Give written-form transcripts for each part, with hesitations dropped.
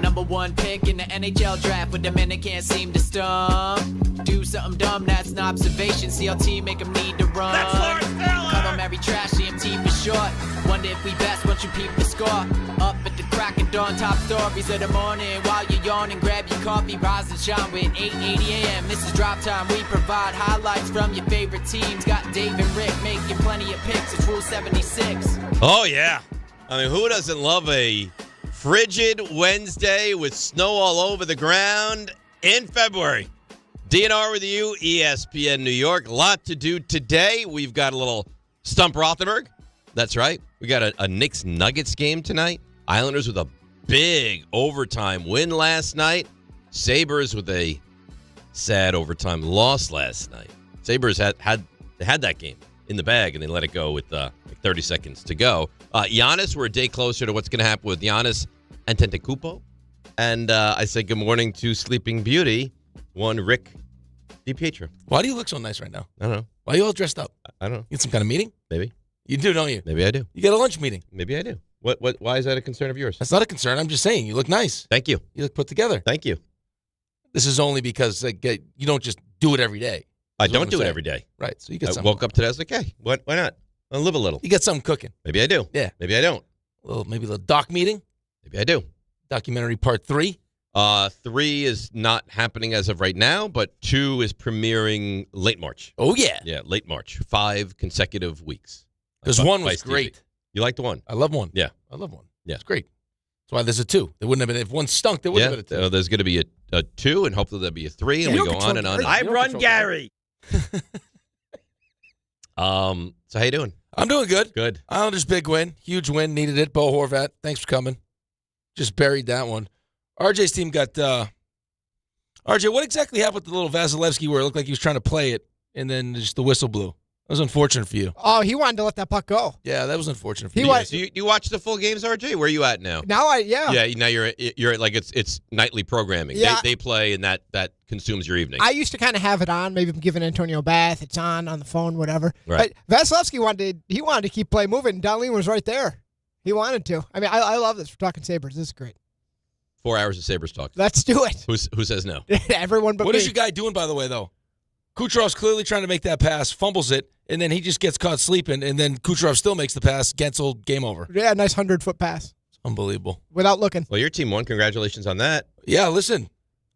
number one pick in the NHL draft, but the men that can't seem to stump. Do something dumb, that's an observation. CLT make them need to run. That's Lawrence Taylor. Cut them every trash, CMT for short. Wonder if we best once you peep the score. Up at the crack of dawn, top stories of the morning. While you're yawning, grab your coffee, rise and shine with 8:80 a.m. This is Drop Time. We provide highlights from your favorite teams. Got Dave and Rick making plenty of picks. It's Rule 76. Oh, yeah. I mean, who doesn't love a frigid Wednesday with snow all over the ground in February? DNR with you, ESPN New York. A lot to do today. We've got a little Stump Rothenberg. That's right. We got a Knicks Nuggets game tonight. Islanders with a big overtime win last night. Sabres with a sad overtime loss last night. Sabres had that game in the bag, and they let it go with 30 seconds to go. Giannis, we're a day closer to what's going to happen with Giannis and Antetokounmpo. And I say good morning to Sleeping Beauty, one Rick DiPietro. Why do you look so nice right now? I don't know. Why are you all dressed up? I don't know. You get some kind of meeting? Maybe. You do, don't you? Maybe I do. You got a lunch meeting. Maybe I do. What? Why is that a concern of yours? That's not a concern. I'm just saying you look nice. Thank you. You look put together. Thank you. This is only because you don't just do it every day. I don't do it every day. Right. So you get I something. woke up today. I was like, hey, why not? I'll live a little. You get something cooking. Maybe I do. Yeah. Maybe I don't. Maybe a little doc meeting. Maybe I do. Documentary part 3. 3 is not happening as of right now, but 2 is premiering late March. Oh, yeah. Yeah, late March. 5 consecutive weeks. Because 1 was great. You liked 1? I love 1. Yeah. I love 1. Yeah. It's great. That's why there's a 2. There wouldn't have been, if 1 stunk, there wouldn't have been a 2. There's going to be a 2, and hopefully there'll be a 3, and we go on and on. I run Gary. So how you doing? I'm doing good. Good. Islanders big win. Huge win. Needed it. Bo Horvat. Thanks for coming. Just buried that one. RJ's team got RJ, what exactly happened with the little Vasilevsky where it looked like he was trying to play it and then just the whistle blew? That was unfortunate for you. Oh, he wanted to let that puck go. Yeah, that was unfortunate for He you. was- So you watch the full games, RJ? Where are you at now? Now Yeah, now you're like it's nightly programming. Yeah. They play, and that consumes your evening. I used to kind of have it on. Maybe I'm giving Antonio a bath. It's on the phone, whatever. Right. But Vasilevsky wanted to keep play moving. Darlene was right there. He wanted to. I mean, I love this. We're talking Sabres. This is great. 4 hours of Sabres talk. Let's do it. Who says no? Everyone but What me. is your guy doing, by the way, though? Kucherov's clearly trying to make that pass, fumbles it, and then he just gets caught sleeping, and then Kucherov still makes the pass. Gensel, game over. Yeah, nice 100-foot pass. It's unbelievable. Without looking. Well, your team won. Congratulations on that. Yeah, listen,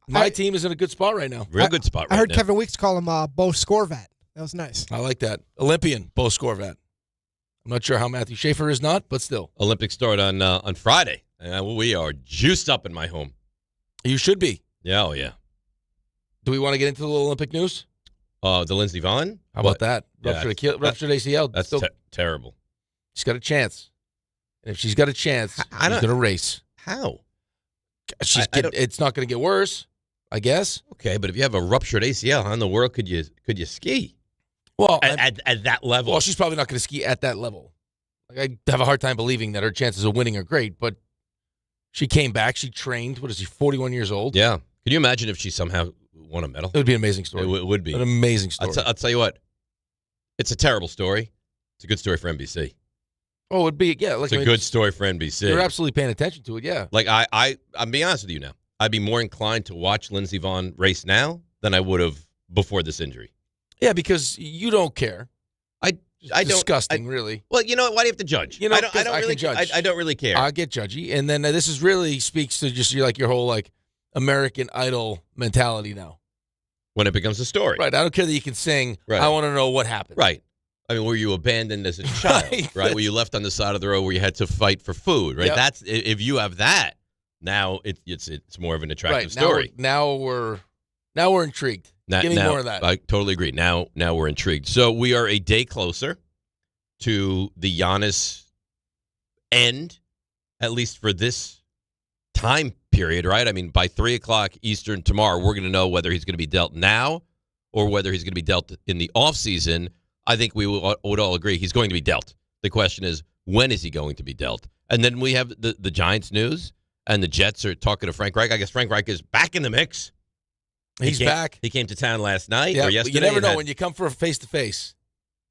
my team is in a good spot right now. Real good spot right now. I heard Kevin Weeks call him Bo Scorvat. That was nice. I like that. Olympian, Bo Scorvat. I'm not sure how Matthew Schaefer is not, but still. Olympics start on Friday. We are juiced up in my home. You should be. Yeah, oh yeah. Do we want to get into the little Olympic news? The Lindsey Vonn? How about that? Yeah, Ruptured ACL. That's terrible. She's got a chance. And if she's got a chance, she's going to race. How? It's not going to get worse, I guess. Okay, but if you have a ruptured ACL, how in the world could you ski? Well, at that level. Well, she's probably not going to ski at that level. Like, I have a hard time believing that her chances of winning are great, but she came back. She trained. What is she, 41 years old? Yeah. Can you imagine if she somehow won a medal? It would be an amazing story. It would be. An amazing story. I'll tell you what. It's a terrible story. It's a good story for NBC. Oh, it'd be, yeah. It's a good story for NBC. You're absolutely paying attention to it, yeah. Like, I'm being honest with you now. I'd be more inclined to watch Lindsey Vonn race now than I would have before this injury. Yeah, because you don't care. I don't. Disgusting, really. Well, you know what? Why do you have to judge? You know, I don't really judge. I don't really care. I get judgy, and then this is really speaks to just your whole American Idol mentality now. When it becomes a story, Right? I don't care that you can sing. Right. I want to know what happened. Right. I mean, were you abandoned as a child? Right. Were you left on the side of the road where you had to fight for food? Right. Yep. That's if you have that. Now it's more of an attractive Right. story. Now we're intrigued. Give me more of that. I totally agree. Now we're intrigued. So we are a day closer to the Giannis end, at least for this time period, right? I mean, by 3:00 Eastern tomorrow, we're going to know whether he's going to be dealt now or whether he's going to be dealt in the offseason. I think we would all agree he's going to be dealt. The question is, when is he going to be dealt? And then we have the Giants news, and the Jets are talking to Frank Reich. I guess Frank Reich is back in the mix. He's back. He came to town last night Yeah, or yesterday. you never know when you come for a face-to-face.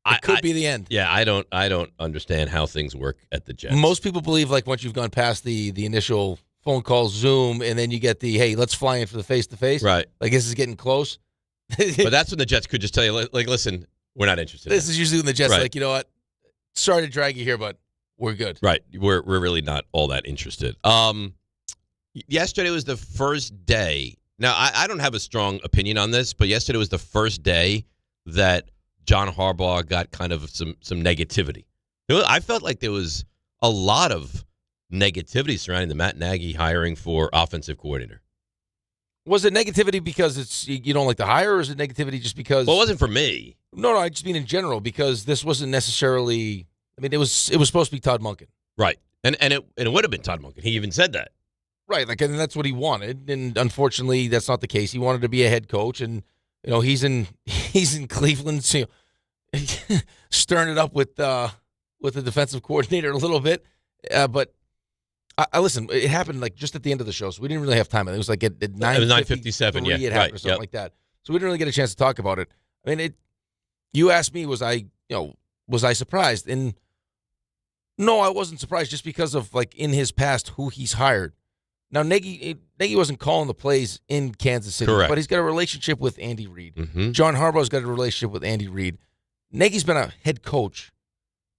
It could be the end. Yeah, I don't understand how things work at the Jets. Most people believe once you've gone past the initial phone call, Zoom, and then you get the, hey, let's fly in for the face-to-face. Right. Like, this is getting close. But that's when the Jets could just tell you, like, listen, we're not interested. This is usually when the Jets Right. are like, you know what? Sorry to drag you here, but we're good. Right. We're really not all that interested. Yesterday was the first day. Now, I don't have a strong opinion on this, but yesterday was the first day that John Harbaugh got kind of some negativity. I felt like there was a lot of negativity surrounding the Matt Nagy hiring for offensive coordinator. Was it negativity because you don't like the hire, or is it negativity just because? Well, it wasn't for me. No, I just mean in general, because this wasn't necessarily. I mean, it was supposed to be Todd Monken. Right, and it would have been Todd Monken. He even said that. Right, like, and that's what he wanted, and unfortunately, that's not the case. He wanted to be a head coach, and he's in Cleveland, so, stirring it up with the defensive coordinator a little bit. But I listen. It happened like just at the end of the show, so we didn't really have time. It was like at 9:57. Yeah, it happened right, or something like that. So we didn't really get a chance to talk about it. I mean, you asked me, was I surprised? And no, I wasn't surprised, just because of, like, in his past who he's hired. Now, Nagy wasn't calling the plays in Kansas City, Correct. but he's got a relationship with Andy Reid. Mm-hmm. John Harbaugh's got a relationship with Andy Reid. Nagy's been a head coach,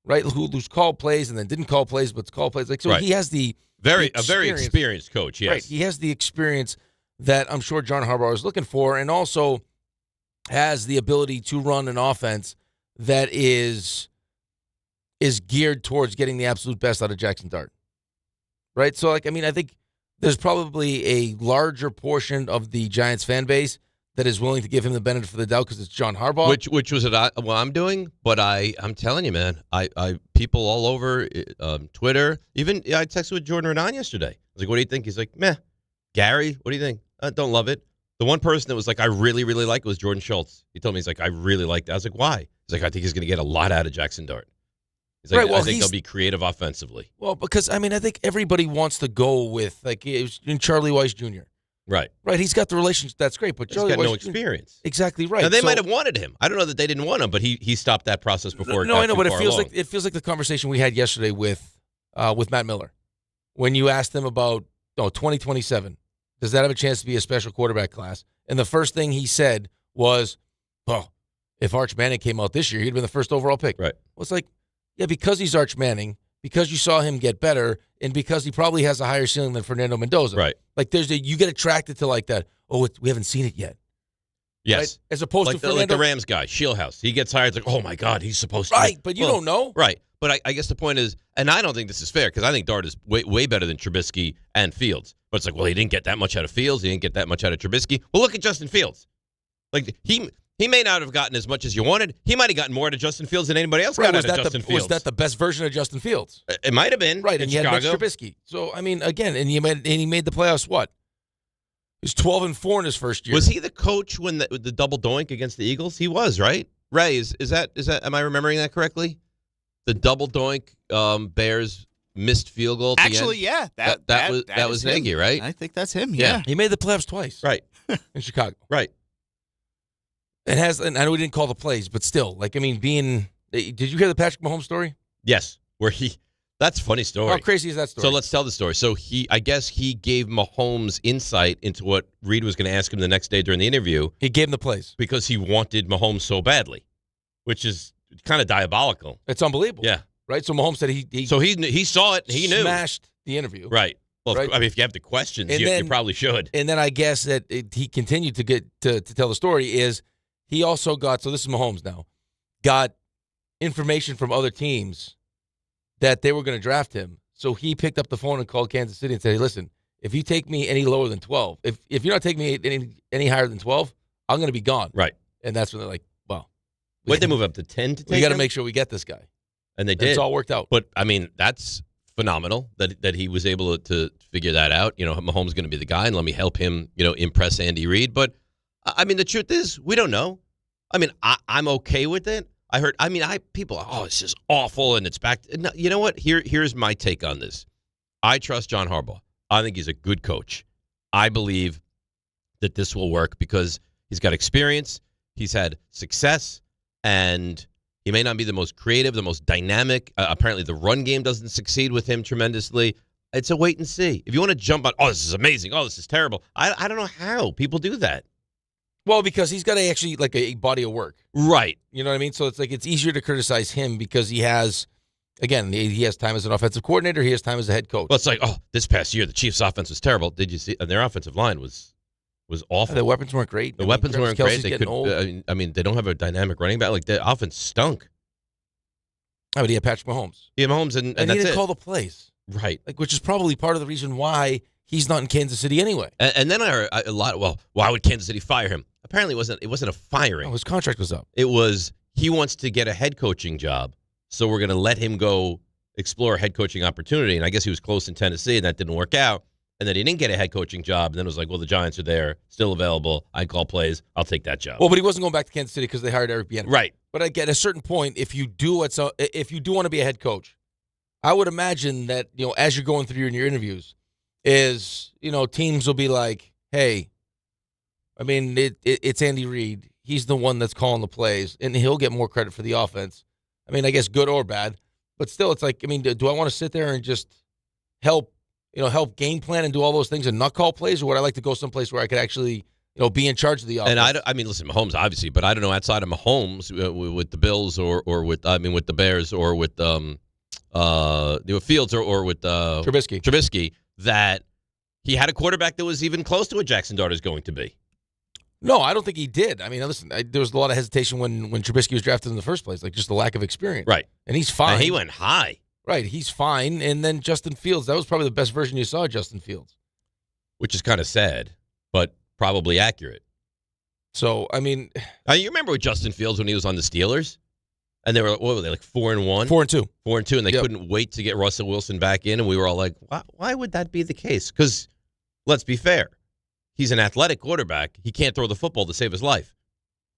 right? Who's called plays and then didn't call plays, but called plays. Like, so Right. he has a very experienced coach. Yes, right. He has the experience that I'm sure John Harbaugh is looking for, and also has the ability to run an offense that is geared towards getting the absolute best out of Jackson Dart. Right? So, like, I mean, I think there's probably a larger portion of the Giants fan base that is willing to give him the benefit of the doubt because it's John Harbaugh. Which was what I'm doing, but I'm telling you, man, I people all over Twitter, even I texted with Jordan Renan yesterday. I was like, what do you think? He's like, meh. Gary, what do you think? Don't love it. The one person that was like, I really, really like it was Jordan Schultz. He told me, he's like, I really like that. I was like, why? He's like, I think he's going to get a lot out of Jackson Dart. He's like, Right, well, I think they'll be creative offensively. Well, because, I mean, I think everybody wants to go with, like, it was in Charlie Weiss Jr. Right. Right, he's got the relationship. That's great, but He's Charlie got Weiss no Jr. experience. Exactly right. Now, they So- might have wanted him. I don't know that they didn't want him, but he stopped that process before. No, I know, but it feels along. like the conversation we had yesterday with Matt Miller, when you asked him about 2027. Does that have a chance to be a special quarterback class? And the first thing he said was, "Well, if Arch Manning came out this year, he'd have been the first overall pick." Right. Well, it's like, yeah, because he's Arch Manning, because you saw him get better, and because he probably has a higher ceiling than Fernando Mendoza. Right. Like, you get attracted to like that. Oh, we haven't seen it yet. Yes. Right? As opposed to Fernando. Like the Rams guy, Shieldhouse. He gets hired. It's like, oh my God, he's supposed to. Right, but you don't know. Right. But I guess the point is, and I don't think this is fair because I think Dart is way better than Trubisky and Fields. But it's like, well, he didn't get that much out of Fields. He didn't get that much out of Trubisky. Well, look at Justin Fields. Like, he may not have gotten as much as you wanted. He might have gotten more out of Justin Fields than anybody else got out of Justin Fields. Was that the best version of Justin Fields? It might have been. Right, in and you Chicago. had Mitch Trubisky. So, I mean, again, and he made the playoffs, what? He was 12-4 in his first year. Was he the coach when the double doink against the Eagles? He was, right? Ray, is that am I remembering that correctly? The double doink Bears missed field goal at the Actually, end? yeah. That was Nagy, right? I think that's him, Yeah. yeah. He made the playoffs twice. Right. In Chicago. Right. And I know we didn't call the plays, but still, like, I mean, did you hear the Patrick Mahomes story? Yes. That's a funny story. How crazy is that story? So let's tell the story. So I guess he gave Mahomes insight into what Reid was going to ask him the next day during the interview. He gave him the plays. Because he wanted Mahomes so badly, which is kind of diabolical. It's unbelievable. Yeah. Right? So Mahomes said he saw it. He knew. Smashed the interview. Right. Well, Right. I mean, if you have the questions, And you then- probably should. And then I guess that he continued to get to tell the story is he also got, so this is Mahomes now, got information from other teams that they were going to draft him. So he picked up the phone and called Kansas City and said, hey, listen, if you take me any lower than 12, if you're not taking me any higher than 12, I'm going to be gone. Right. And that's when they're like, well. What'd they move up to 10 to take We got to him? make sure we get this guy. And they And did. it's all worked out. But, I mean, that's phenomenal that he was able to figure that out. You know, Mahomes is going to be the guy, and let me help him, impress Andy Reid. But, I mean, the truth is, we don't know. I mean, I'm okay with it. People are, it's just awful, and it's back. No, you know what? Here's my take on this. I trust John Harbaugh. I think he's a good coach. I believe that this will work because he's got experience, he's had success, and he may not be the most creative, the most dynamic. Apparently, the run game doesn't succeed with him tremendously, It's a wait and see. If you want to jump on, oh, this is amazing. Oh, this is terrible. I don't know how people do that. Well, because he's got actually like a body of work. Right. You know what I mean? So it's like it's easier to criticize him because he has, again, he has time as an offensive coordinator. He has time as a head coach. Well, it's like, oh, this past year, the Chiefs' offense was terrible. Did you see? And their offensive line was awful. The weapons weren't great. The weapons weren't Kelsey's great. They getting old. I mean, they don't have a dynamic running back. Like, the offense stunk. Oh, but he had Patrick Mahomes. He had Mahomes, and he that's didn't it. call the plays. Right. Like, which is probably part of the reason why he's not in Kansas City anyway. And then I heard a lot. Well, why would Kansas City fire him? Apparently, it wasn't a firing. Oh, his contract was up. It was he wants to get a head coaching job, so we're going to let him go explore a head coaching opportunity. And I guess he was close in Tennessee, and that didn't work out. And then he didn't get a head coaching job. And then it was like, well, the Giants are there, still available. I call plays. I'll take that job. Well, but he wasn't going back to Kansas City because they hired Eric Bieniemy. Right. But at a certain point, if you do want to be a head coach, I would imagine that, as you're going through your interviews, teams will be like, hey, I mean, it's Andy Reid. He's the one that's calling the plays, and he'll get more credit for the offense. I mean, I guess good or bad, but still, it's like, I mean, do I want to sit there and just help game plan and do all those things and not call plays, or would I like to go someplace where I could actually, be in charge of the offense? And I mean, listen, Mahomes obviously, but I don't know outside of Mahomes with the Bills or with the Bears or with Fields or with Trubisky that he had a quarterback that was even close to what Jackson Dart is going to be. No, I don't think he did. I mean, listen, there was a lot of hesitation when Trubisky was drafted in the first place, like just the lack of experience. Right. And he's fine. And he went high. Right, he's fine. And then Justin Fields, that was probably the best version you saw of Justin Fields. Which is kind of sad, but probably accurate. So, I mean... you remember with Justin Fields when he was on the Steelers? And they were, what were they, like 4-1? 4-2. 4-2, and they couldn't wait to get Russell Wilson back in, and we were all like, why would that be the case? Because, let's be fair, he's an athletic quarterback. He can't throw the football to save his life.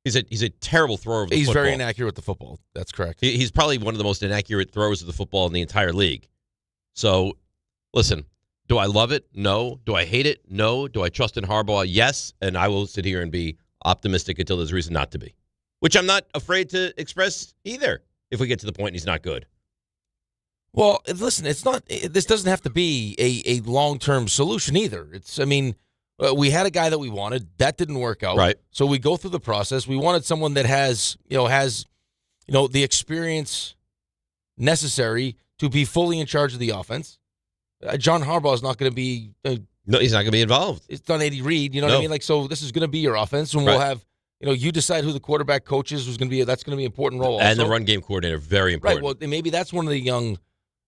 He's a terrible thrower of the football. He's very inaccurate with the football. That's correct. He's probably one of the most inaccurate throwers of the football in the entire league. So, listen, do I love it? No. Do I hate it? No. Do I trust in Harbaugh? Yes. And I will sit here and be optimistic until there's reason not to be, which I'm not afraid to express either if we get to the point and he's not good. Well, listen, this doesn't have to be a long-term solution either. We had a guy that we wanted. That didn't work out. Right. So we go through the process. We wanted someone that has the experience necessary to be fully in charge of the offense. John Harbaugh is not going to be. No, he's not going to be involved. It's not Andy Reid. You know what I mean? Like, so this is going to be your offense, and Right. we'll have. You decide who the quarterback coach is. That's going to be an important role. And also. the run game coordinator, very important. Right. Well, maybe that's one of the young,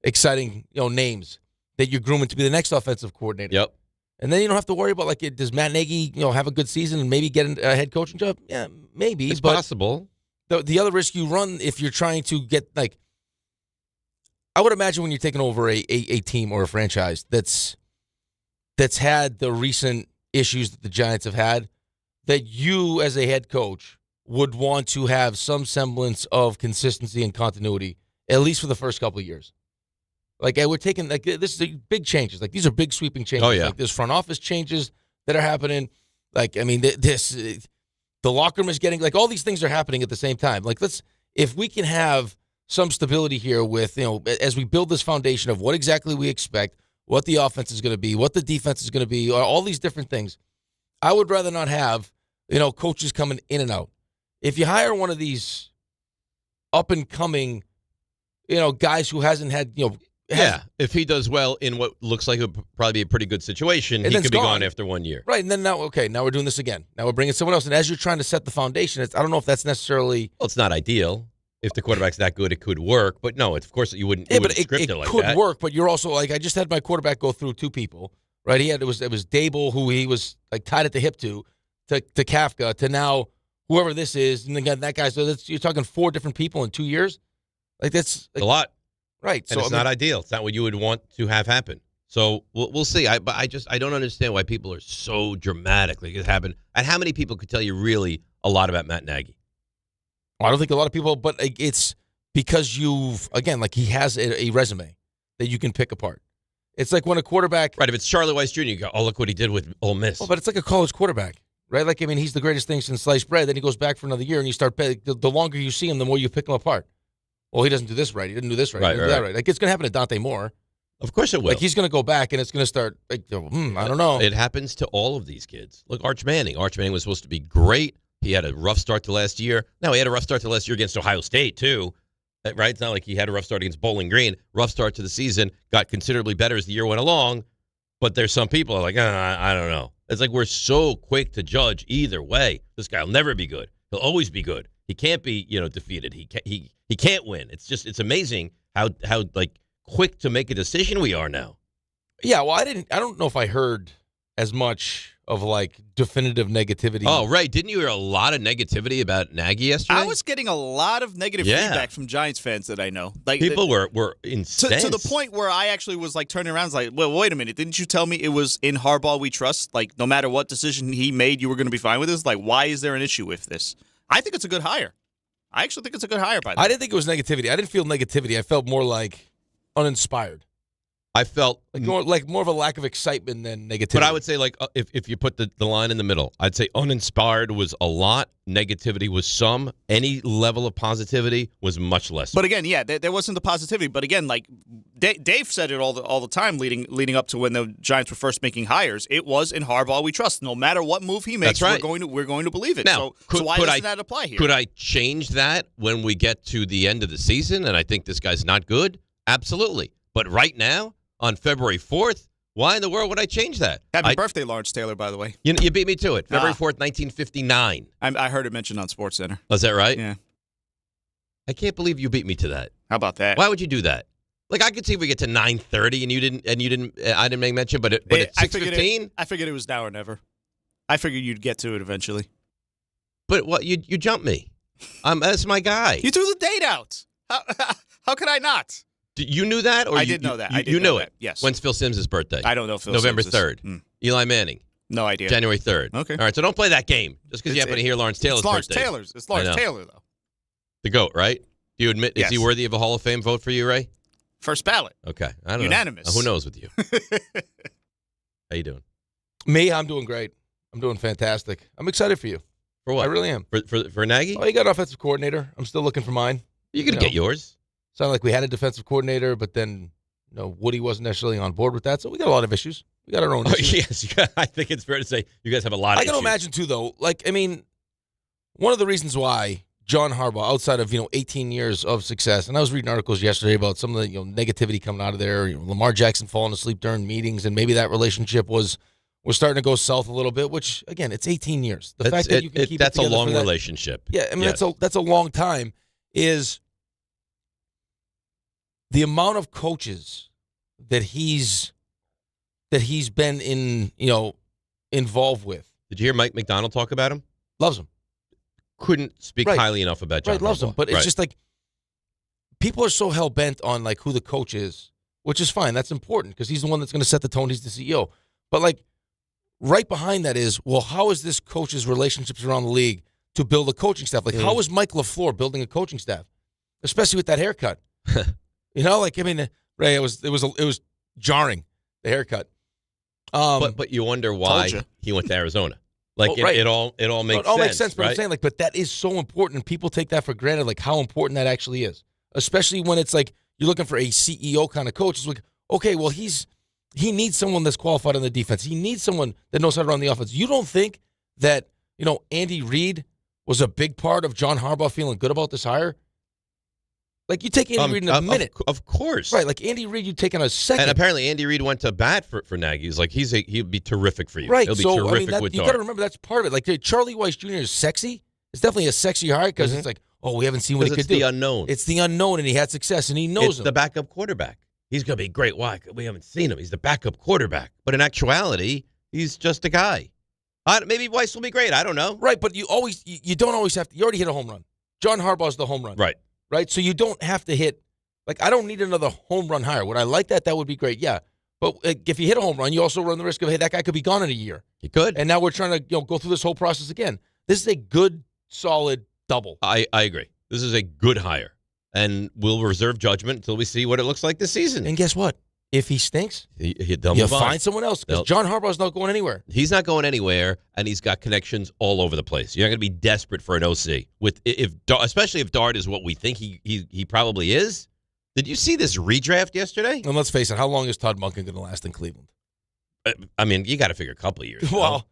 exciting names that you're grooming to be the next offensive coordinator. Yep. And then you don't have to worry about, does Matt Nagy, have a good season and maybe get a head coaching job? Yeah, maybe. It's but possible. The other risk you run if you're trying to get, I would imagine when you're taking over a team or a franchise that's had the recent issues that the Giants have had, that you as a head coach would want to have some semblance of consistency and continuity, at least for the first couple of years. We're taking, this is big changes. These are big sweeping changes. Oh, yeah. There's front office changes that are happening. The locker room is getting, all these things are happening at the same time. If we can have some stability here with, as we build this foundation of what exactly we expect, what the offense is going to be, what the defense is going to be, all these different things, I would rather not have, coaches coming in and out. If you hire one of these up-and-coming, guys who hasn't had, if he does well in what looks like it would probably be a pretty good situation, he could be gone after 1 year. Right, and then now we're doing this again. Now we're bringing someone else, and as you're trying to set the foundation, I don't know if that's necessarily... Well, it's not ideal. If the quarterback's that good, it could work. But no, of course you wouldn't. Yeah, but script it like could that. work. But you're also I just had my quarterback go through two people. Right, it was Dable, who he was tied at the hip to Kafka, to now whoever this is, and again that guy. So you're talking 4 different people in 2 years. That's a lot. Right. And it's not ideal. It's not what you would want to have happen. So we'll see. I don't understand why people are so dramatic. It happened. And how many people could tell you really a lot about Matt Nagy? Well, I don't think a lot of people, but it's because he has a resume that you can pick apart. It's like when a quarterback... Right, if it's Charlie Weiss Jr., you go, oh, look what he did with Ole Miss. Well, but it's like a college quarterback, right? He's the greatest thing since sliced bread. Then he goes back for another year, and you start... The longer you see him, the more you pick him apart. Well, he doesn't do this right. He didn't do this right. He didn't do that right. It's going to happen to Dante Moore. Of course it will. Like, he's going to go back, and it's going to start, like, I don't know. It happens to all of these kids. Look, Arch Manning. Arch Manning was supposed to be great. He had a rough start to last year. Now, he had a rough start to last year against Ohio State, too. Right? It's not like he had a rough start against Bowling Green. Rough start to the season. Got considerably better as the year went along. But there's some people are like, I don't know. It's like we're so quick to judge either way. This guy will never be good. He'll always be good. He can't be, defeated. He can't win. It's amazing how like quick to make a decision we are now. Yeah, well, I don't know if I heard as much of, like, definitive negativity. Oh, right. Didn't you hear a lot of negativity about Nagy yesterday? I was getting a lot of negative feedback from Giants fans that I know. Like, people were incensed. To the point where I actually was, like, turning around and was like, well, wait a minute. Didn't you tell me it was in Harbaugh we trust? Like, no matter what decision he made, you were going to be fine with this? Like, why is there an issue with this? I think it's a good hire. I actually think it's a good hire by them. I didn't think it was negativity. I didn't feel negativity. I felt more like uninspired. I felt like more of a lack of excitement than negativity. But I would say, like, if you put the line in the middle, I'd say uninspired was a lot. Negativity was some. Any level of positivity was much less. But again, yeah, there wasn't the positivity. But again, like Dave said it all the time leading up to when the Giants were first making hires. It was in Harbaugh we trust. No matter what move he makes, That's right. we're going to believe it. Now, so why doesn't that apply here? Could I change that when we get to the end of the season and I think this guy's not good? Absolutely. But right now, on February 4th, why in the world would I change that? Happy birthday, Lawrence Taylor, by the way. You beat me to it. February 4th, 1959. I heard it mentioned on SportsCenter. Was that right? Yeah. I can't believe you beat me to that. How about that? Why would you do that? Like, I could see if we get to 9:30 and I didn't make mention, but at 6:15? I figured it was now or never. I figured you'd get to it eventually. But what you jumped me. That's my guy. You threw the date out. How could I not? You knew that? Or I did know that. You knew that. it? Yes. When's Phil Simms' birthday? I don't know Phil November Simms' 3rd. Eli Manning. No idea. January 3rd. Okay. All right, so don't play that game just because you happen to hear Lawrence Taylor's birthday. It's Lawrence Taylor, though. The GOAT, right? Do you admit, Yes. Is he worthy of a Hall of Fame vote for you, Ray? First ballot. Okay. I don't know. Unanimous. Who knows with you? How you doing? Me, I'm doing great. I'm doing fantastic. I'm excited for you. For what? I really am. For Nagy? Oh, you got an offensive coordinator. I'm still looking for mine. You can get yours. Sounded like we had a defensive coordinator, but then Woody wasn't necessarily on board with that. So we got a lot of issues. We got our own issues. Yes, I think it's fair to say you guys have a lot of I can issues. imagine, too, though. Like, I mean, one of the reasons why John Harbaugh, outside of 18 years of success, and I was reading articles yesterday about some of the negativity coming out of there. Lamar Jackson falling asleep during meetings, and maybe that relationship was starting to go south a little bit. Which, again, it's 18 years. The fact that you can keep that's it a together long for that, relationship. Yeah, I mean Yes. that's a long time. Is the amount of coaches that he's been involved with. Did you hear Mike McDonald talk about him? Loves him. Couldn't speak Right. highly enough about John Right, loves Harbaugh. him. But it's just like people are so hell bent on like who the coach is, which is fine. That's important because he's the one that's going to set the tone. He's the CEO. But like right behind that is, well, how is this coach's relationships around the league to build a coaching staff? Like how is Mike LaFleur building a coaching staff, especially with that haircut? Ray, it was jarring, the haircut. But you wonder why he went to Arizona. Like it all makes sense. It all makes sense, but right? I'm saying but that is so important, and people take that for granted, like how important that actually is. Especially when it's like you're looking for a CEO kind of coach. It's like, okay, well he needs someone that's qualified on the defense. He needs someone that knows how to run the offense. You don't think that Andy Reid was a big part of John Harbaugh feeling good about this hire? Like, you take Andy Reid in a minute. Of course. Right, like Andy Reid, you take in a second. And apparently Andy Reid went to bat for Nagy. He's like, he'd be terrific for you. Right, He'll be so terrific with you Dart. got to remember that's part of it. Like, Charlie Weiss Jr. is sexy. It's definitely a sexy hire because it's like, we haven't seen what he could do. It's the unknown. It's the unknown, and he had success, and he knows It's the backup quarterback. He's going to be great. Why? We haven't seen him. He's the backup quarterback. But in actuality, he's just a guy. Maybe Weiss will be great. I don't know. Right, but you don't always have to. You already hit a home run. John Harbaugh's the home run. Right? So you don't have to hit. Like, I don't need another home run hire. Would I like that? That would be great, yeah. But if you hit a home run, you also run the risk of, hey, that guy could be gone in a year. He could. And now we're trying to go through this whole process again. This is a good, solid double. I agree. This is a good hire. And we'll reserve judgment until we see what it looks like this season. And guess what? If he stinks, they'll you move on. find someone else because John Harbaugh's not going anywhere. He's not going anywhere, and he's got connections all over the place. You're not going to be desperate for an OC, especially if Dart is what we think he probably is. Did you see this redraft yesterday? And let's face it, how long is Todd Monken going to last in Cleveland? I mean, you got to figure a couple of years. Well,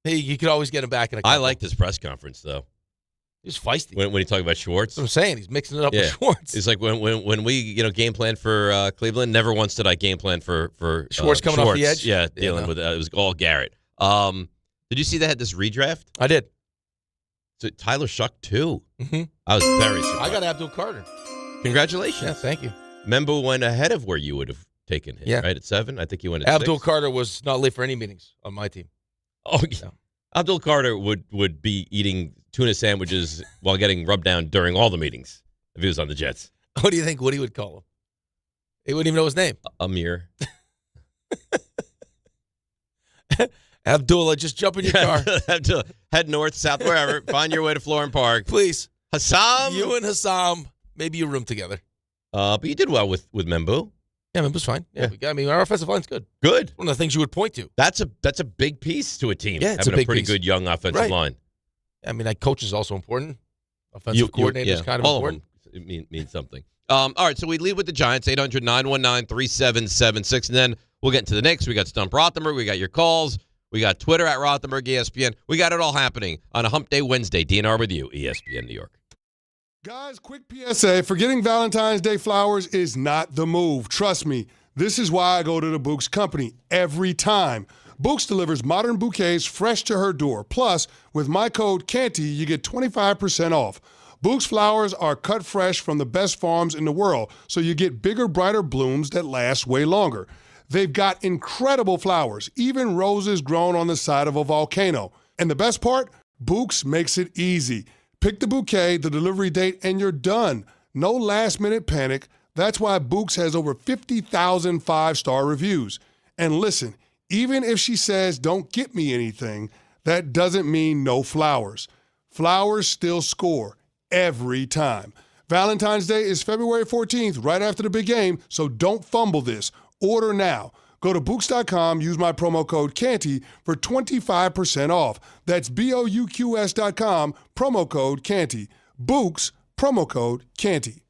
hey, you could always get him back in a couple. I liked his press conference, though. He's feisty. When he talked about Schwartz. That's what I'm saying. He's mixing it up with Schwartz. It's like when we game plan for Cleveland, never once did I game plan for Schwartz coming off the edge? Yeah, dealing with it was all Garrett. Did you see they had this redraft? I did. So Tyler Shuck, too. Mm-hmm. I was very surprised. I got Abdul Carter. Congratulations. Yeah, thank you. Membo went ahead of where you would have taken him, right? At 7? I think you went at Abdul 6. Carter was not late for any meetings on my team. Oh, yeah. No. Abdul Carter would be eating tuna sandwiches while getting rubbed down during all the meetings if he was on the Jets. What do you think Woody would call him? He wouldn't even know his name. Amir. Abdullah, just jump in your car. Abdullah, head north, south, wherever. Find your way to Florham Park. Please. Hassam. You and Hassam, maybe you room together. But you did well with Membu. Yeah, Membu's fine. Yeah. I mean, our offensive line's good. Good. One of the things you would point to. That's a big piece to a team. Yeah, it's having a big pretty piece. good young offensive line. I mean, coach is also important. Offensive coordinator is kind of all important. Of them means something. All right, so we lead with the Giants, 800-919-3776, and then we'll get into the Knicks. We got Stump Rothenberg. We got your calls. We got Twitter at Rothenberg, ESPN. We got it all happening on a Hump Day Wednesday. DNR with you, ESPN New York. Guys, quick PSA. Forgetting Valentine's Day flowers is not the move. Trust me. This is why I go to the Books Company every time. Books delivers modern bouquets fresh to her door. Plus, with my code CANTY, you get 25% off. Books flowers are cut fresh from the best farms in the world, so you get bigger, brighter blooms that last way longer. They've got incredible flowers, even roses grown on the side of a volcano. And the best part? Books makes it easy. Pick the bouquet, the delivery date, and you're done. No last-minute panic. That's why Books has over 50,000 five-star reviews. And listen, even if she says, don't get me anything, that doesn't mean no flowers. Flowers still score every time. Valentine's Day is February 14th, right after the big game, so don't fumble this. Order now. Go to Books.com, use my promo code CANTY for 25% off. That's BOUQS.com, promo code CANTY. Books, promo code CANTY.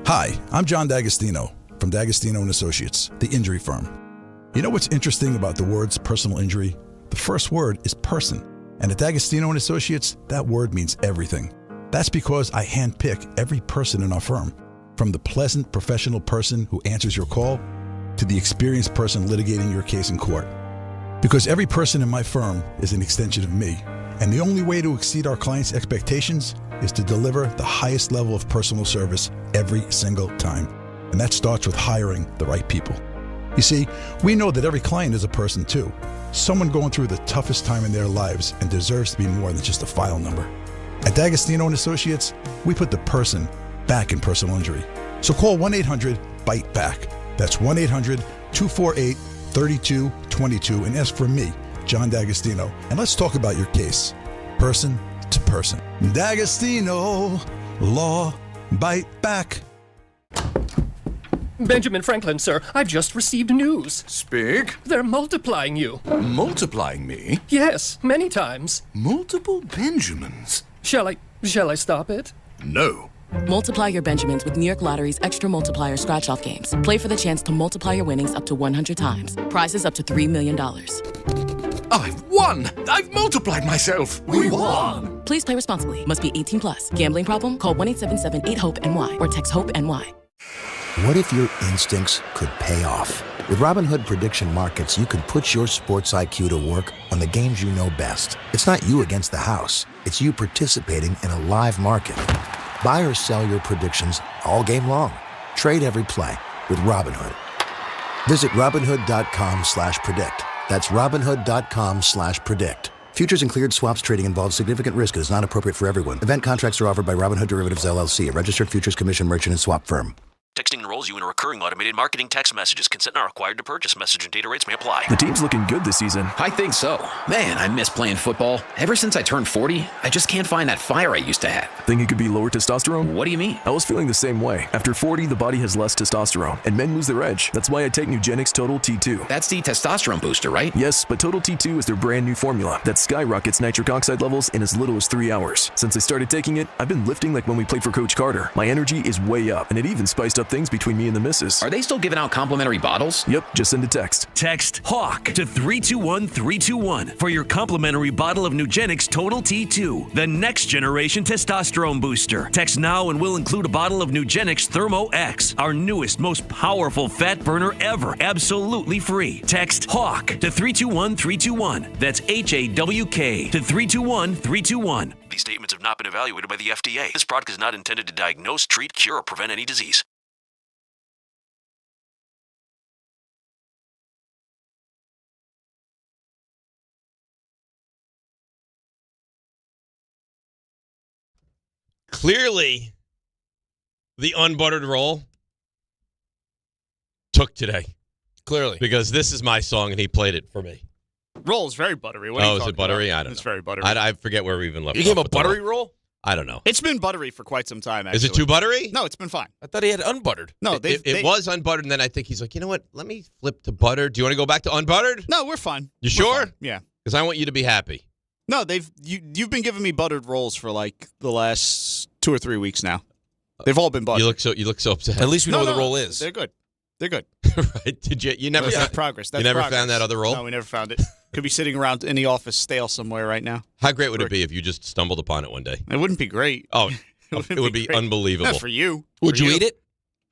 Hi, I'm John D'Agostino from D'Agostino & Associates, the injury firm. You know what's interesting about the words personal injury? The first word is person. And at D'Agostino & Associates, that word means everything. That's because I handpick every person in our firm, from the pleasant professional person who answers your call to the experienced person litigating your case in court. Because every person in my firm is an extension of me, and the only way to exceed our clients' expectations is to deliver the highest level of personal service every single time. And that starts with hiring the right people. You see, we know that every client is a person too, someone going through the toughest time in their lives and deserves to be more than just a file number. At D'Agostino & Associates, we put the person back in personal injury. So call 1-800-BITE-BACK. That's 1-800-248-3222 and ask for me, John D'Agostino. And let's talk about your case, person to person. D'Agostino, law, bite back. Benjamin Franklin, sir, I've just received news. Speak. They're multiplying you. Multiplying me? Yes, many times. Multiple Benjamins? Shall I stop it? No. Multiply your Benjamins with New York Lottery's Extra Multiplier Scratch-Off games. Play for the chance to multiply your winnings up to 100 times. Prizes up to $3 million. I've won! I've multiplied myself! We won! Please play responsibly. Must be 18 plus. Gambling problem? Call 1-877-8-HOPE-NY or text HOPE-NY. What if your instincts could pay off? With Robinhood Prediction Markets, you can put your sports IQ to work on the games you know best. It's not you against the house. It's you participating in a live market. Buy or sell your predictions all game long. Trade every play with Robinhood. Visit Robinhood.com/predict. That's Robinhood.com/predict. Futures and cleared swaps trading involves significant risk and is not appropriate for everyone. Event contracts are offered by Robinhood Derivatives LLC, a registered futures commission merchant and swap firm. Texting enrolls you in a recurring automated marketing text messages. Consent not required to purchase. Message and data rates may apply. The team's looking good this season. I think so. Man, I miss playing football. Ever since I turned 40, I just can't find that fire I used to have. Think it could be lower testosterone? What do you mean? I was feeling the same way. After 40, the body has less testosterone, and men lose their edge. That's why I take Nugenix Total T2. That's the testosterone booster, right? Yes, but Total T2 is their brand new formula that skyrockets nitric oxide levels in as little as 3 hours. Since I started taking it, I've been lifting like when we played for Coach Carter. My energy is way up, and it even spiced up things between me and the missus. Are they still giving out complimentary bottles? Yep, just send a text. Text HAWK to 321-321 for your complimentary bottle of Nugenix Total T2, the next generation testosterone booster. Text now and we'll include a bottle of Nugenix Thermo X, our newest, most powerful fat burner ever, absolutely free. Text HAWK to 321-321. That's HAWK to 321-321. These statements have not been evaluated by the FDA. This product is not intended to diagnose, treat, cure, or prevent any disease. Clearly, the unbuttered roll took today. Clearly. Because this is my song, and he played it for me. Roll is very buttery. What are you is talking it buttery? about? I don't know. It's very buttery. I forget where we even left You off gave him a with the buttery roll. roll? I don't know. It's been buttery for quite some time, actually. Is it too buttery? No, it's been fine. I thought he had unbuttered. No, it was unbuttered, and then I think he's like, you know what? Let me flip to butter. Do you want to go back to unbuttered? No, we're fine. You sure? Fine. Yeah. Because I want you to be happy. No, you've been giving me buttered rolls for like the last 2 or 3 weeks now. They've all been buttered. You look so upset. At least we know where the roll is. They're good. They're good. Right? Did you never That's progress. That's you never progress. found that other roll? No, we never found it. Could be sitting around in the office stale somewhere right now. How great would it be if you just stumbled upon it one day? It wouldn't be great. Oh, it would be great. unbelievable. Not for you. Would you eat it?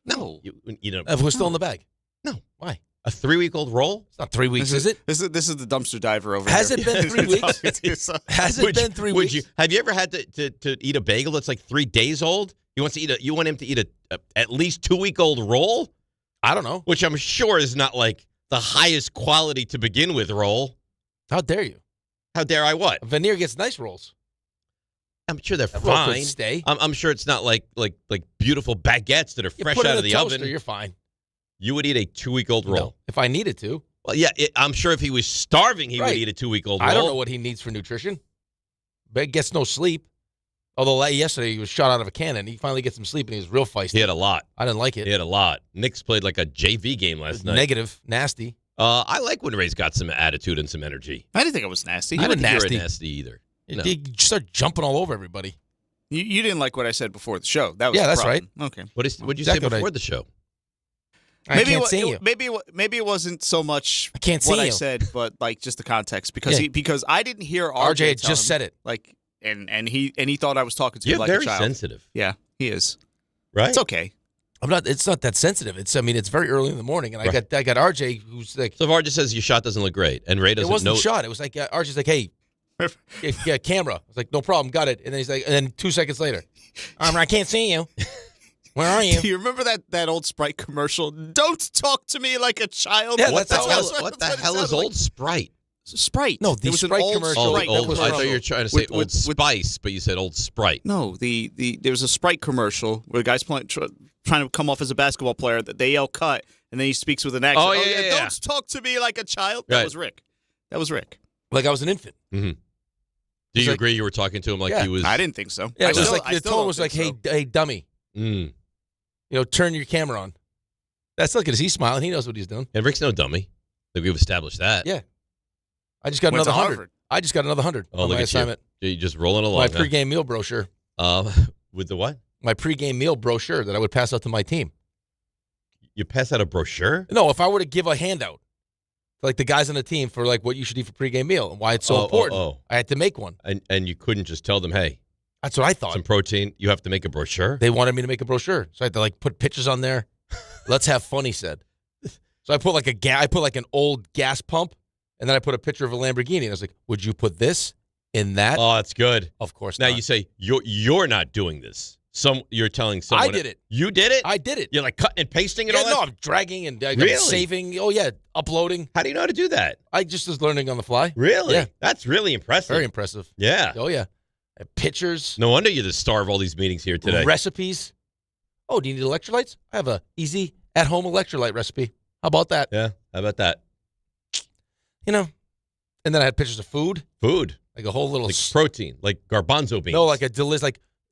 No. You know, If it was still in the bag? No. Why? A 3-week-old roll? It's not 3 weeks, is it? This is the dumpster diver over Has here. it been 3 weeks? Has it been 3 weeks? Have you ever had to eat a bagel that's like 3 days old? You want him to eat a at least 2-week-old roll? I don't know. Which I'm sure is not like the highest quality to begin with roll. How dare you? How dare I what? Veneer gets nice rolls. I'm sure they're That roll could fine. stay. I'm sure it's not like beautiful baguettes that are You fresh put it out in of the the toaster, oven. You're fine. You would eat a 2-week-old roll? No, if I needed to. Well, yeah, I'm sure if he was starving, he would Right. eat a 2-week-old roll. I don't know what he needs for nutrition. But gets no sleep. Although yesterday he was shot out of a cannon. He finally gets some sleep and he was real feisty. He had a lot. I didn't like it. He had a lot. Knicks played like a JV game last night. Negative, nasty. I like when Ray's got some attitude and some energy. I didn't think it was nasty. I didn't didn't think nasty. you were nasty either. No. You start jumping all over everybody. You didn't like what I said before the show. That was Yeah, the that's problem. Okay. What did you Exactly say what before the show? I can't see you. Maybe it wasn't so much I can't what see I you. said, but like just the context because Yeah. because I didn't hear RJ had tell just him, said it. like and he thought I was talking to You're him like very a child. sensitive. Yeah, he is. Right? It's okay. I'm not. It's not that sensitive. It's very early in the morning, and Right. I got RJ who's like. So if RJ says your shot doesn't look great, and Ray It doesn't wasn't know. a shot. It was like RJ's like, hey, yeah, camera. I was like, no problem, got it. And then he's like, and then 2 seconds later, I can't see you. Where are you? Do you remember that old Sprite commercial? Don't talk to me like a child. Yeah, What the that's hell? how- What the that's hell what it is sounded Old Sprite? Sprite. No, the It was an Sprite old commercial. Oh, Sprite the old. was I thought wrong. you were trying to say With- Old with- Spice, but you said Old Sprite. No, there was a Sprite commercial where the guy's trying to come off as a basketball player. That they yell cut, and then he speaks with an accent. Oh, yeah. Don't talk to me like a child. That Right. was Rick. That was Rick. Like I was an infant. Mm-hmm. Do you like- agree you were talking to him like Yeah. he was? I didn't think so. Yeah, I it was still- like I the still tone don't was like, think hey, dummy, Mm. turn your camera on. That's look at his. He's smiling. He knows what he's doing. And Rick's no dummy. I think we've established that. Yeah. I just got Went to another 100. Harvard. I just got another 100 Oh, on look my at assignment. you. You're just rolling along. My huh? pregame meal brochure. With the what? My pregame meal brochure that I would pass out to my team. You pass out a brochure? No, if I were to give a handout, like the guys on the team for like what you should eat for pregame meal and why it's so Oh, important, oh. I had to make one. And you couldn't just tell them, hey, That's what I thought. some protein. You have to make a brochure. They wanted me to make a brochure, so I had to like put pictures on there. Let's have fun, he said. So I put like an old gas pump, and then I put a picture of a Lamborghini, and I was like, "Would you put this in that?" Oh, that's good. Of course. Now not. you say you're not doing this. You're telling someone. I did it. You did it. I did it. You're like cutting and pasting it Yeah, all. no, that? I'm dragging and Really? saving. Oh yeah, uploading. How do you know how to do that? I just was learning on the fly. Really? Yeah. That's really impressive. Very impressive. Yeah. Oh yeah, pictures, No wonder you're the star of all these meetings here today. recipes. Oh, do you need electrolytes? I have a easy at-home electrolyte recipe. How about that? Yeah. How about that? And then I had pictures of food, Food. like a whole little Like protein, like garbanzo beans. no, like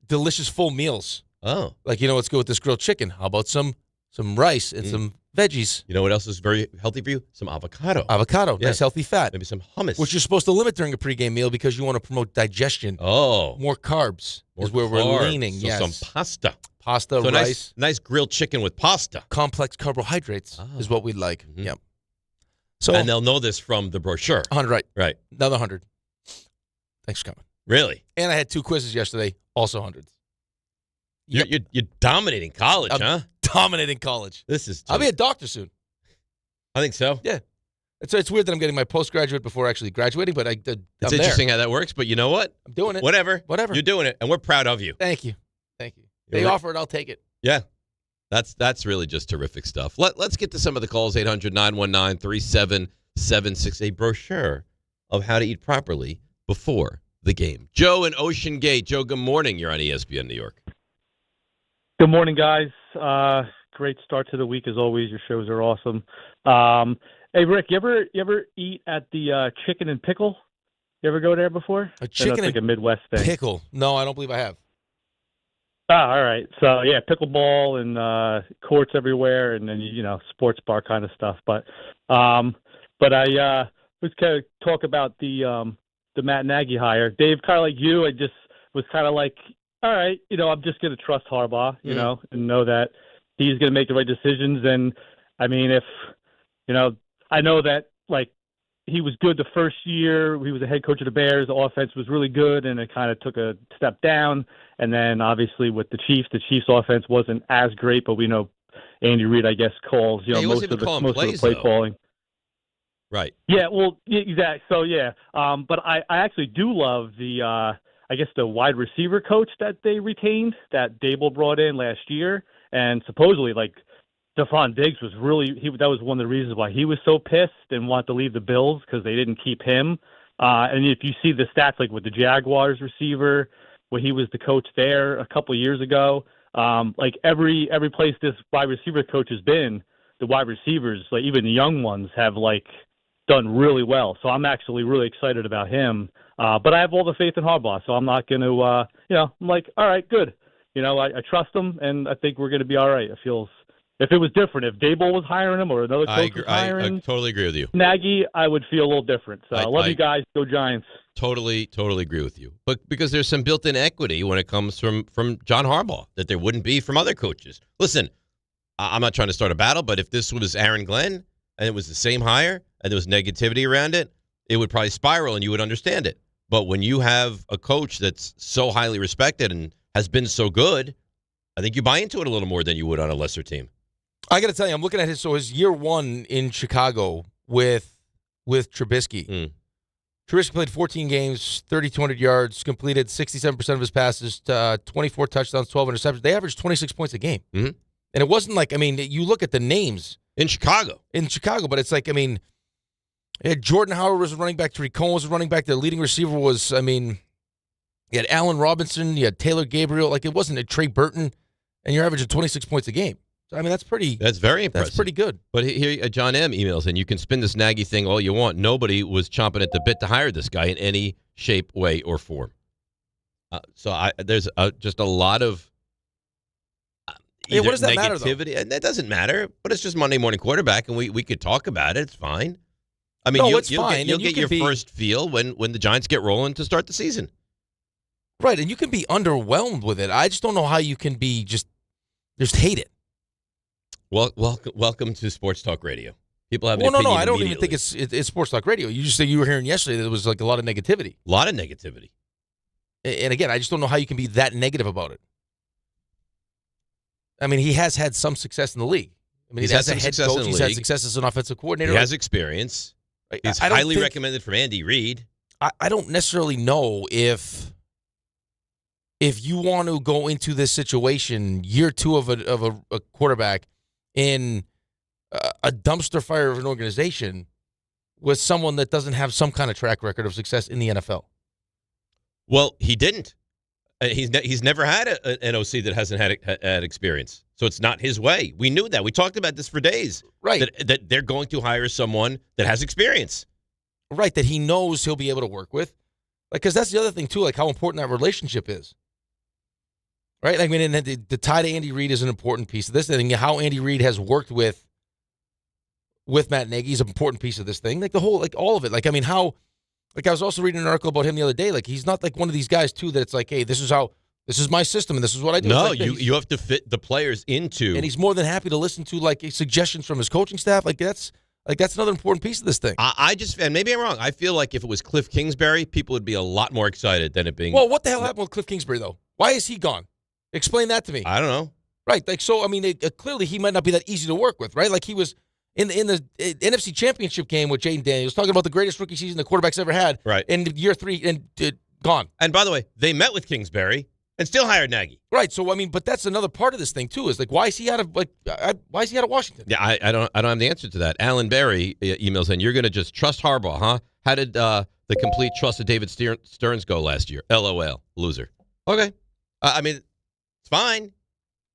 delicious full meals. Oh. Like, let's go with this grilled chicken. How about some rice and some veggies? You know what else is very healthy for you? Some avocado. Avocado, Yeah. nice healthy fat. Maybe some hummus. Which you're supposed to limit during a pregame meal because you want to promote digestion. Oh. More carbs More is where we're carbs. leaning. So yes. some pasta. Pasta, So rice. nice grilled chicken with pasta. Complex carbohydrates is what we'd like. Mm-hmm. Yep. So, and they'll know this from the brochure. 100, right. Right. Another 100. Thanks for coming. Really? And I had 2 quizzes yesterday, also hundreds. You're dominating college, huh? Dominating college. This is. I'll be a doctor soon. I think so. Yeah. It's weird that I'm getting my postgraduate before actually graduating, but it's interesting how that works. But you know what? I'm doing it. Whatever. Whatever. You're doing it, and we're proud of you. Thank you. They offer it, I'll take it. Yeah. That's really just terrific stuff. Let's get to some of the calls. 800-919-3776. A brochure of how to eat properly before the game. Joe in Ocean Gate. Joe, good morning. You're on ESPN New York. Good morning, guys. Great start to the week as always. Your shows are awesome. Hey, Rick, you ever eat at the Chicken and Pickle? You ever go there before? A chicken like and a Midwest thing. Pickle? No, I don't believe I have. All right. So yeah, pickleball and courts everywhere, and then sports bar kind of stuff. But I was kind of talk about the Matt Nagy hire. Dave, kind of like you, I just was kind of like, all right, I'm just going to trust Harbaugh, and know that he's going to make the right decisions. And I mean, if I know that like he was good the first year. He was the head coach of the Bears. The offense was really good, and it kind of took a step down. And then obviously with the Chiefs offense wasn't as great, but we know Andy Reid, I guess, calls most of the play calling. Right. Yeah. Well, exactly. So yeah. But I actually do love the I guess the wide receiver coach that they retained that Dable brought in last year, and supposedly like Stephon Diggs was that was one of the reasons why he was so pissed and wanted to leave the Bills because they didn't keep him. And if you see the stats, like with the Jaguars receiver, when he was the coach there a couple of years ago, like every place this wide receiver coach has been, the wide receivers, like even the young ones, have like done really well. So I'm actually really excited about him. But I have all the faith in Harbaugh, so I'm not going to, I'm like, all right, good. I trust him, and I think we're going to be all right. It feels. If it was different, if Dable was hiring him or another coach was hiring I totally agree with you. Nagy, I would feel a little different. So I love you guys. Go Giants. Totally agree with you. But because there's some built-in equity when it comes from John Harbaugh that there wouldn't be from other coaches. Listen, I'm not trying to start a battle, but if this was Aaron Glenn and it was the same hire and there was negativity around it, it would probably spiral and you would understand it. But when you have a coach that's so highly respected and has been so good, I think you buy into it a little more than you would on a lesser team. I got to tell you, I'm looking at his year one in Chicago with Trubisky. Trubisky played 14 games, 3,200 yards, completed 67% of his passes, 24 touchdowns, 12 interceptions. They averaged 26 points a game. Mm-hmm. And it wasn't like, I mean, you look at the names. In Chicago, but it's like, I mean, Jordan Howard was running back, Tariq Cohen was running back, the leading receiver was, I mean, you had Allen Robinson, you had Taylor Gabriel. Like, it wasn't a Trey Burton, and you're averaging 26 points a game. So, I mean, that's very impressive. That's pretty good. But here, John M. emails, and you can spin this Nagy thing all you want. Nobody was chomping at the bit to hire this guy in any shape, way, or form. There's just a lot of what does that negativity. Matter, and that doesn't matter, but it's just Monday morning quarterback, and we could talk about it. It's fine. I mean, it's fine. You'll get your first feel when the Giants get rolling to start the season. Right, and you can be underwhelmed with it. I just don't know how you can be just hate it. Well, welcome to Sports Talk Radio. People have an opinion. No, I don't even think it's Sports Talk Radio. You just say you were hearing yesterday that there was like a lot of negativity. A lot of negativity. And again, I just don't know how you can be that negative about it. I mean, he has had some success in the league. I mean, he's as a head coach, he's had success as an offensive coordinator. He has experience. He's highly recommended from Andy Reid. I don't necessarily know if you want to go into this situation year two of a quarterback in a dumpster fire of an organization with someone that doesn't have some kind of track record of success in the NFL. Well, he didn't. He's never had an OC that hasn't had experience. So it's not his way. We knew that. We talked about this for days. Right. That they're going to hire someone that has experience. Right, that he knows he'll be able to work with. Like, because that's the other thing, too, like how important that relationship is. Right? Like, I mean, and the tie to Andy Reid is an important piece of this. And how Andy Reid has worked with Matt Nagy is an important piece of this thing. Like, all of it. Like, I mean, I was also reading an article about him the other day. Like, he's not like one of these guys, too, that it's like, hey, this is how This is my system, and this is what I do. No, you have to fit the players into. And he's more than happy to listen to like suggestions from his coaching staff. That's another important piece of this thing. And maybe I'm wrong. I feel like if it was Cliff Kingsbury, people would be a lot more excited than it being. Well, what the hell happened with Cliff Kingsbury though? Why is he gone? Explain that to me. I don't know. Right, like so. I mean, clearly he might not be that easy to work with, right? Like he was in the NFC Championship game with Jaden Daniels, talking about the greatest rookie season the quarterback's ever had. Right. In year 3, and gone. And by the way, they met with Kingsbury and still hired Nagy. Right. So I mean, but that's another part of this thing too. Is like why is he out of Washington? Yeah, I don't have the answer to that. Alan Berry emails in. You're going to just trust Harbaugh, huh? How did the complete trust of David Stearns go last year? LOL, loser. Okay. I mean, it's fine.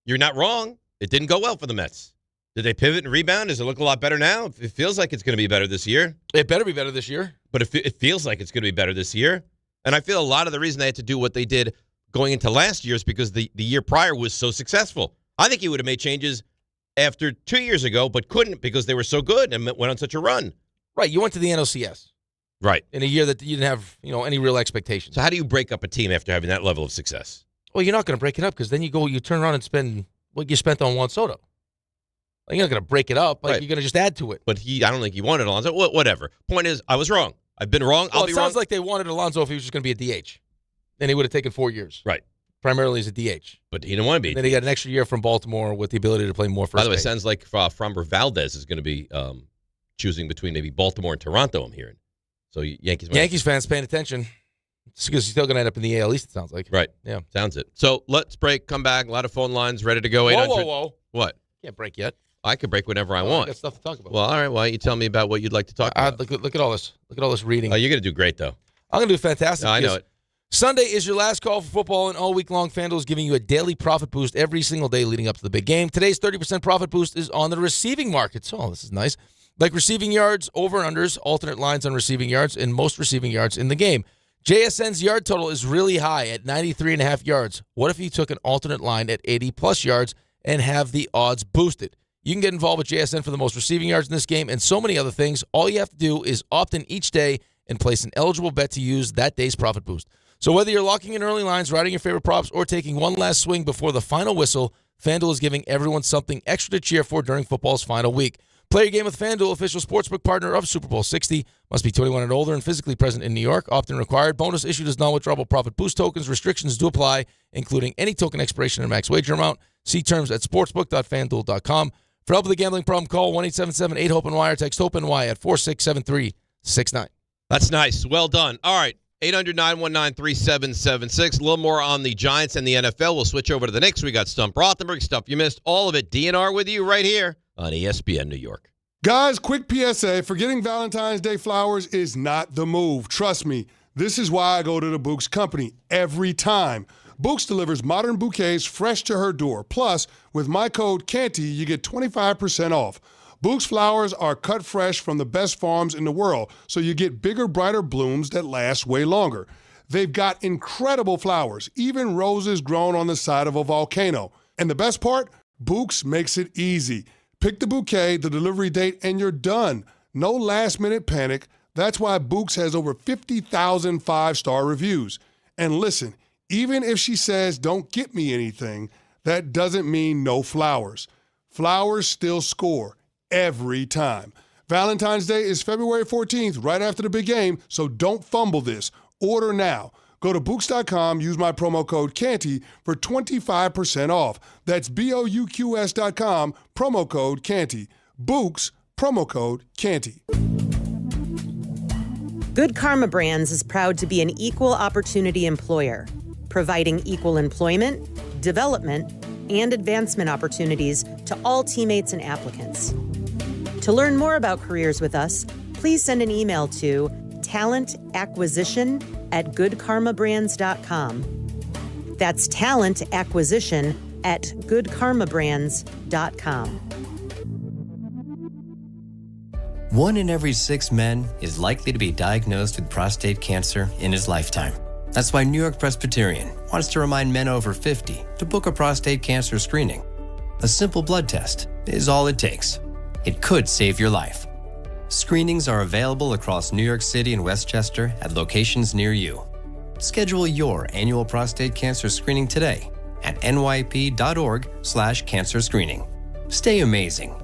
You're not wrong. It didn't go well for the Mets. Did they pivot and rebound? Does it look a lot better now? It feels like it's going to be better this year. It better be better this year. But it feels like it's going to be better this year. And I feel a lot of the reason they had to do what they did going into last year is because the year prior was so successful. I think he would have made changes after 2 years ago, but couldn't because they were so good and went on such a run. Right. You went to the NLCS. Right. In a year that you didn't have any real expectations. So how do you break up a team after having that level of success? Well, you're not going to break it up because then you turn around and spend what you spent on Juan Soto. Like, you're not going to break it up. Like, You're going to just add to it. But I don't think he wanted Alonso. Whatever. Point is, I was wrong. I've been wrong. I'll be wrong. It sounds like they wanted Alonso if he was just going to be a DH. Then he would have taken 4 years. Right. Primarily as a DH. But he didn't want to be. And then he got an extra year from Baltimore with the ability to play more first base. By the way, it sounds like Framber Valdez is going to be choosing between maybe Baltimore and Toronto, I'm hearing. So Yankees fans paying attention. It's because he's still going to end up in the AL East, it sounds like. Right. Yeah. Sounds it. So let's break, come back. A lot of phone lines ready to go. Whoa. What? Can't break yet. I could break whenever I want. I got stuff to talk about. Well, all right. Why don't you tell me about what you'd like to talk about? Look at all this. Look at all this reading. Oh, you're going to do great, though. I'm going to do fantastic. No, I know it. Sunday is your last call for football, and all week long, FanDuel is giving you a daily profit boost every single day leading up to the big game. Today's 30% profit boost is on the receiving market. Oh, this is nice. Like receiving yards, over and unders, alternate lines on receiving yards, and most receiving yards in the game. JSN's yard total is really high at 93.5 yards. What if you took an alternate line at 80-plus yards and have the odds boosted? You can get involved with JSN for the most receiving yards in this game and so many other things. All you have to do is opt in each day and place an eligible bet to use that day's profit boost. So whether you're locking in early lines, riding your favorite props, or taking one last swing before the final whistle, FanDuel is giving everyone something extra to cheer for during football's final week. Play your game with FanDuel, official sportsbook partner of Super Bowl 60. Must be 21 and older and physically present in New York. Often required. Bonus issued as non-withdrawable profit boost tokens. Restrictions do apply, including any token expiration and max wager amount. See terms at sportsbook.fanduel.com. For help with a gambling problem, call 1-877-8-HOPE-NY or text HOPE-NY at 467-369. That's nice. Well done. All right. 800-919-3776. A little more on the Giants and the NFL. We'll switch over to the Knicks. We got Stump Rothenberg, stuff you missed. All of it. DNR with you right here on ESPN New York. Guys, quick PSA. Forgetting Valentine's Day flowers is not the move. Trust me. This is why I go to the Books Company every time. Books delivers modern bouquets fresh to her door. Plus, with my code CANTY, you get 25% off. Books flowers are cut fresh from the best farms in the world, so you get bigger, brighter blooms that last way longer. They've got incredible flowers, even roses grown on the side of a volcano. And the best part? Books makes it easy. Pick the bouquet, the delivery date, and you're done. No last-minute panic. That's why Books has over 50,000 five-star reviews. And listen, even if she says, don't get me anything, that doesn't mean no flowers. Flowers still score every time. Valentine's Day is February 14th, right after the big game, so don't fumble this. Order now. Go to Books.com, use my promo code CANTY for 25% off. That's BOUQS.com, promo code CANTY. Books, promo code CANTY. Good Karma Brands is proud to be an equal opportunity employer, providing equal employment, development, and advancement opportunities to all teammates and applicants. To learn more about careers with us, please send an email to talentacquisition@goodkarmabrands.com. That's talentacquisition@goodkarmabrands.com. 1 in every 6 men is likely to be diagnosed with prostate cancer in his lifetime. That's why New York Presbyterian wants to remind men over 50 to book a prostate cancer screening. A simple blood test is all it takes. It could save your life. Screenings are available across New York City and Westchester at locations near you. Schedule your annual prostate cancer screening today at nyp.org/cancer screening. Stay amazing.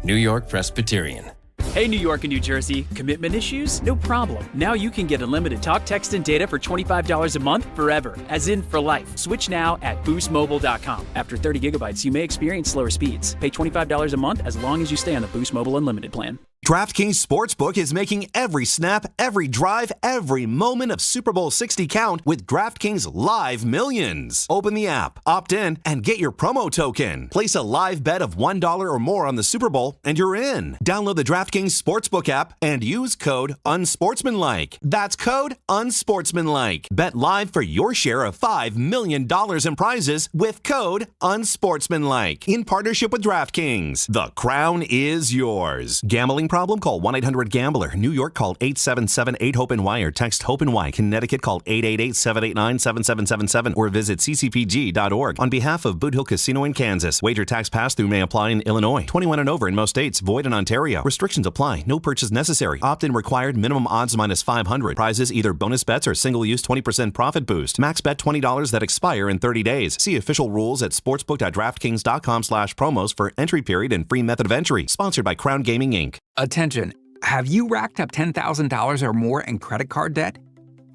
New York Presbyterian. Hey, New York and New Jersey, commitment issues? No problem. Now you can get unlimited talk, text, and data for $25 a month forever, as in for life. Switch now at boostmobile.com. After 30 gigabytes, you may experience slower speeds. Pay $25 a month as long as you stay on the Boost Mobile Unlimited plan. DraftKings Sportsbook is making every snap, every drive, every moment of Super Bowl 60 count with DraftKings Live Millions. Open the app, opt in, and get your promo token. Place a live bet of $1 or more on the Super Bowl, and you're in. Download the DraftKings Sportsbook app and use code UNSPORTSMANLIKE. That's code UNSPORTSMANLIKE. Bet live for your share of $5 million in prizes with code UNSPORTSMANLIKE. In partnership with DraftKings, the crown is yours. Gambling problem? Call 1-800-GAMBLER. New York, call 877-8-HOPE-NY or text HOPE-NY. Connecticut, call 888-789-7777 or visit ccpg.org. On behalf of Boot Hill Casino in Kansas, wager tax pass-through may apply in Illinois. 21 and over in most states. Void in Ontario. Restrictions apply. No purchase necessary. Opt-in required. Minimum odds minus 500. Prizes either bonus bets or single-use 20% profit boost. Max bet $20 that expire in 30 days. See official rules at sportsbook.draftkings.com/promos for entry period and free method of entry. Sponsored by Crown Gaming, Inc. Attention, have you racked up $10,000 or more in credit card debt?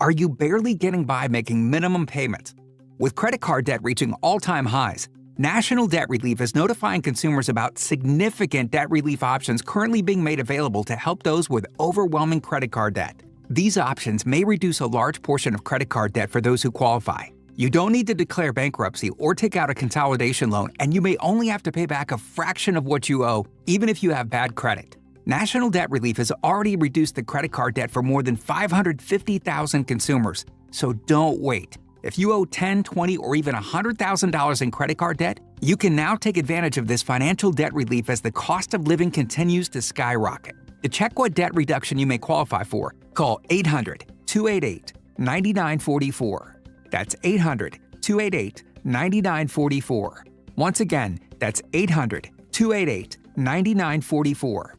Are you barely getting by making minimum payments? With credit card debt reaching all-time highs, National Debt Relief is notifying consumers about significant debt relief options currently being made available to help those with overwhelming credit card debt. These options may reduce a large portion of credit card debt for those who qualify. You don't need to declare bankruptcy or take out a consolidation loan, and you may only have to pay back a fraction of what you owe, even if you have bad credit. National Debt Relief has already reduced the credit card debt for more than 550,000 consumers. So don't wait. If you owe $10,000, $20,000, or even $100,000 in credit card debt, you can now take advantage of this financial debt relief as the cost of living continues to skyrocket. To check what debt reduction you may qualify for, call 800-288-9944. That's 800-288-9944. Once again, that's 800-288-9944.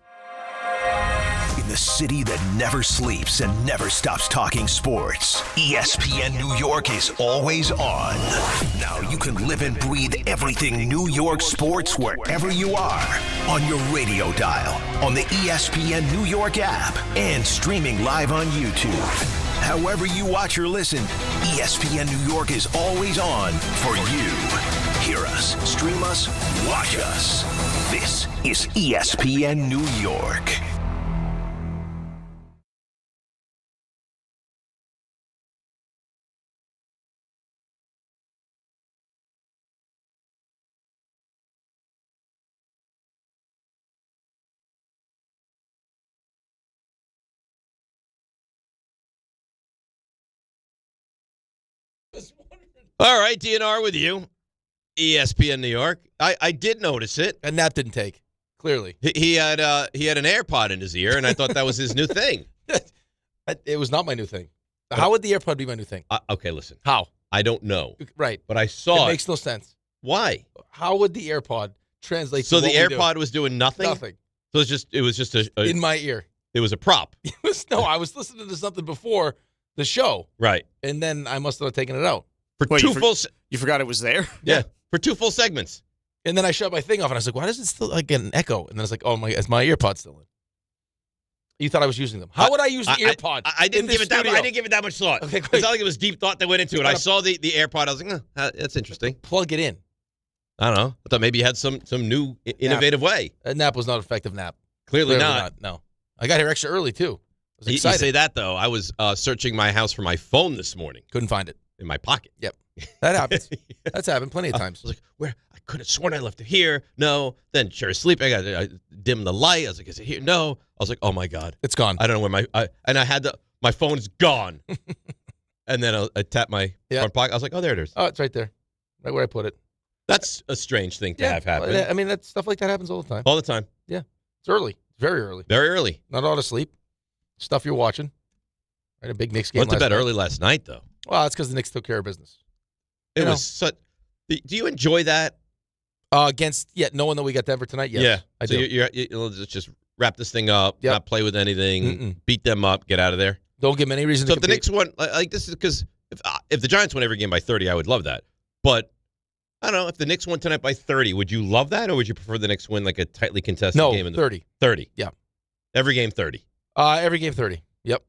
In the city that never sleeps and never stops talking sports, ESPN New York is always on. Now you can live and breathe everything New York sports wherever you are. On your radio dial, on the ESPN New York app, and streaming live on YouTube. However you watch or listen, ESPN New York is always on for you. Hear us, stream us, watch us. This is ESPN New York. All right, DNR with you. ESPN New York. I did notice it. And that didn't take, clearly. He had an AirPod in his ear, and I thought that was his new thing. It was not my new thing. How would the AirPod be my new thing? Okay, listen. How? I don't know. Right. But I saw it. Makes no sense. Why? How would the AirPod translate to So what the we AirPod do? was doing nothing? Nothing. So it was just a in my ear. It was a prop. No, I was listening to something before the show. Right. And then I must have taken it out. You forgot it was there? Yeah. For 2 full segments. And then I shut my thing off, and I was like, why does it still get an echo? And then I was like, oh, is my AirPod still in? You thought I was using them. How would I use an AirPod? I didn't give it that much thought. Okay, it's not like it was deep thought that went into it. I saw the AirPod. I was like, that's interesting. Plug it in. I don't know. I thought maybe you had some new innovative way. A nap was not an effective nap. Clearly not. No. I got here extra early, too. I was excited. You say that, though. I was searching my house for my phone this morning. Couldn't find it. In my pocket. Yep. That happens. That's happened plenty of times. I was like, where? I could have sworn I left it here. No. Then sure, sleeping. I dimmed the light. I was like, is it here? No. I was like, oh my God. It's gone. I don't know where my phone's gone. And then I tapped my front pocket. I was like, oh, there it is. Oh, it's right there. Right where I put it. That's a strange thing to have happen. I mean, that stuff like that happens all the time. All the time. Yeah. It's early. It's very early. Very early. Not all to sleep. Stuff you're watching. Right, a big Knicks game. Went to bed early last night, though. Well, that's because the Knicks took care of business. It was such. Do you enjoy that? Knowing that we got Denver tonight, yes. Yeah. I do. You'll just wrap this thing up, not play with anything, beat them up, get out of there. Don't give them any reason to compete. If the Knicks won, like this is because If the Giants win every game by 30, I would love that. But I don't know, if the Knicks won tonight by 30, would you love that, or would you prefer the Knicks win like a tightly contested game? No, 30. 30. Yeah. Every game 30. Every game 30. Yep.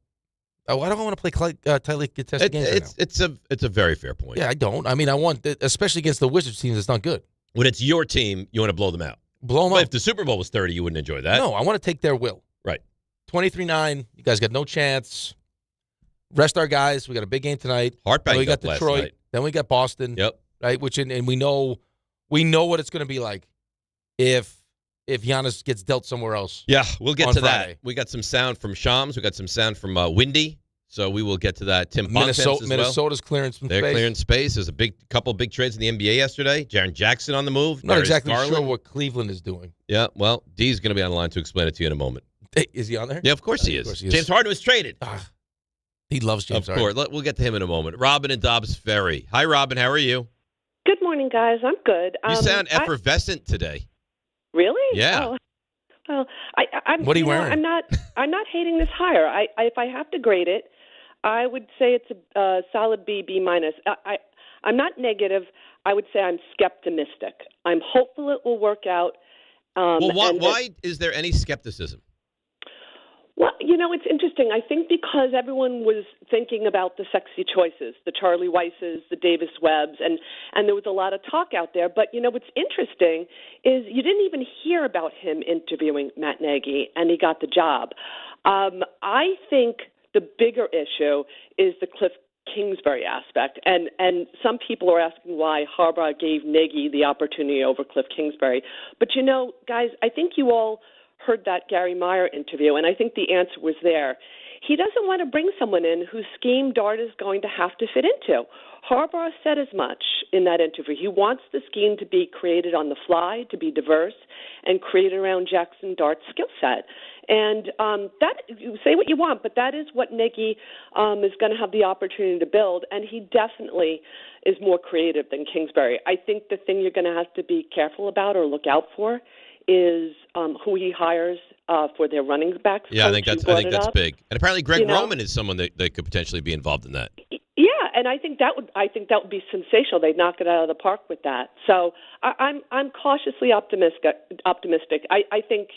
Why don't I want to play tightly contested games right now? It's a very fair point. Yeah, I don't. I mean, I want, especially against the Wizards teams, it's not good. When it's your team, you want to blow them out. Blow them But out. if the Super Bowl was 30, you wouldn't enjoy that. No, I want to take their will. Right. 23-9. You guys got no chance. Rest our guys. We got a big game tonight. Heart Then we banged got up last Detroit. night. Then we got Boston. Yep. Right. And we know what it's going to be like if Giannis gets dealt somewhere else. Yeah, we'll get on to Friday. that. We got some sound from Shams. We got some sound from Windy. So we will get to that. Tim Bontemps as well. Minnesota's clearing some They're space. clearing space. There's a couple big trades in the NBA yesterday. Jaren Jackson on the move. Not Darius exactly Garland. sure what Cleveland is doing. Yeah, well, D's going to be on the line to explain it to you in a moment. Hey, is he on there? Yeah, of course he is. Of course he is. James Harden was traded. He loves James Of Harden. course. We'll get to him in a moment. Robin and Dobbs Ferry. Hi, Robin. How are you? Good morning, guys. I'm good. You sound effervescent today. Really? Yeah. Oh, well, I'm. What are you know, wearing? I'm not hating this hire. If I have to grade it, I would say it's a solid B minus. I'm not negative. I would say I'm skeptimistic. I'm hopeful it will work out. Well, why is there any skepticism? Well, it's interesting. I think because everyone was thinking about the sexy choices, the Charlie Weisses, the Davis Webbs, and there was a lot of talk out there. But, what's interesting is you didn't even hear about him interviewing Matt Nagy, and he got the job. I think the bigger issue is the Cliff Kingsbury aspect. And some people are asking why Harbaugh gave Nagy the opportunity over Cliff Kingsbury. But, guys, I think you all heard that Gary Meyer interview, and I think the answer was there. He doesn't want to bring someone in whose scheme Dart is going to have to fit into. Harbaugh said as much in that interview. He wants the scheme to be created on the fly, to be diverse, and created around Jackson Dart's skill set. And that, you say what you want, but that is what Nagy is going to have the opportunity to build, and he definitely is more creative than Kingsbury. I think the thing you're going to have to be careful about or look out for is who he hires for their running backs. Yeah, I think that's big. And apparently Greg You know? Roman is someone that could potentially be involved in that. Yeah, and I think that would be sensational. They'd knock it out of the park with that. So I'm cautiously optimistic. I think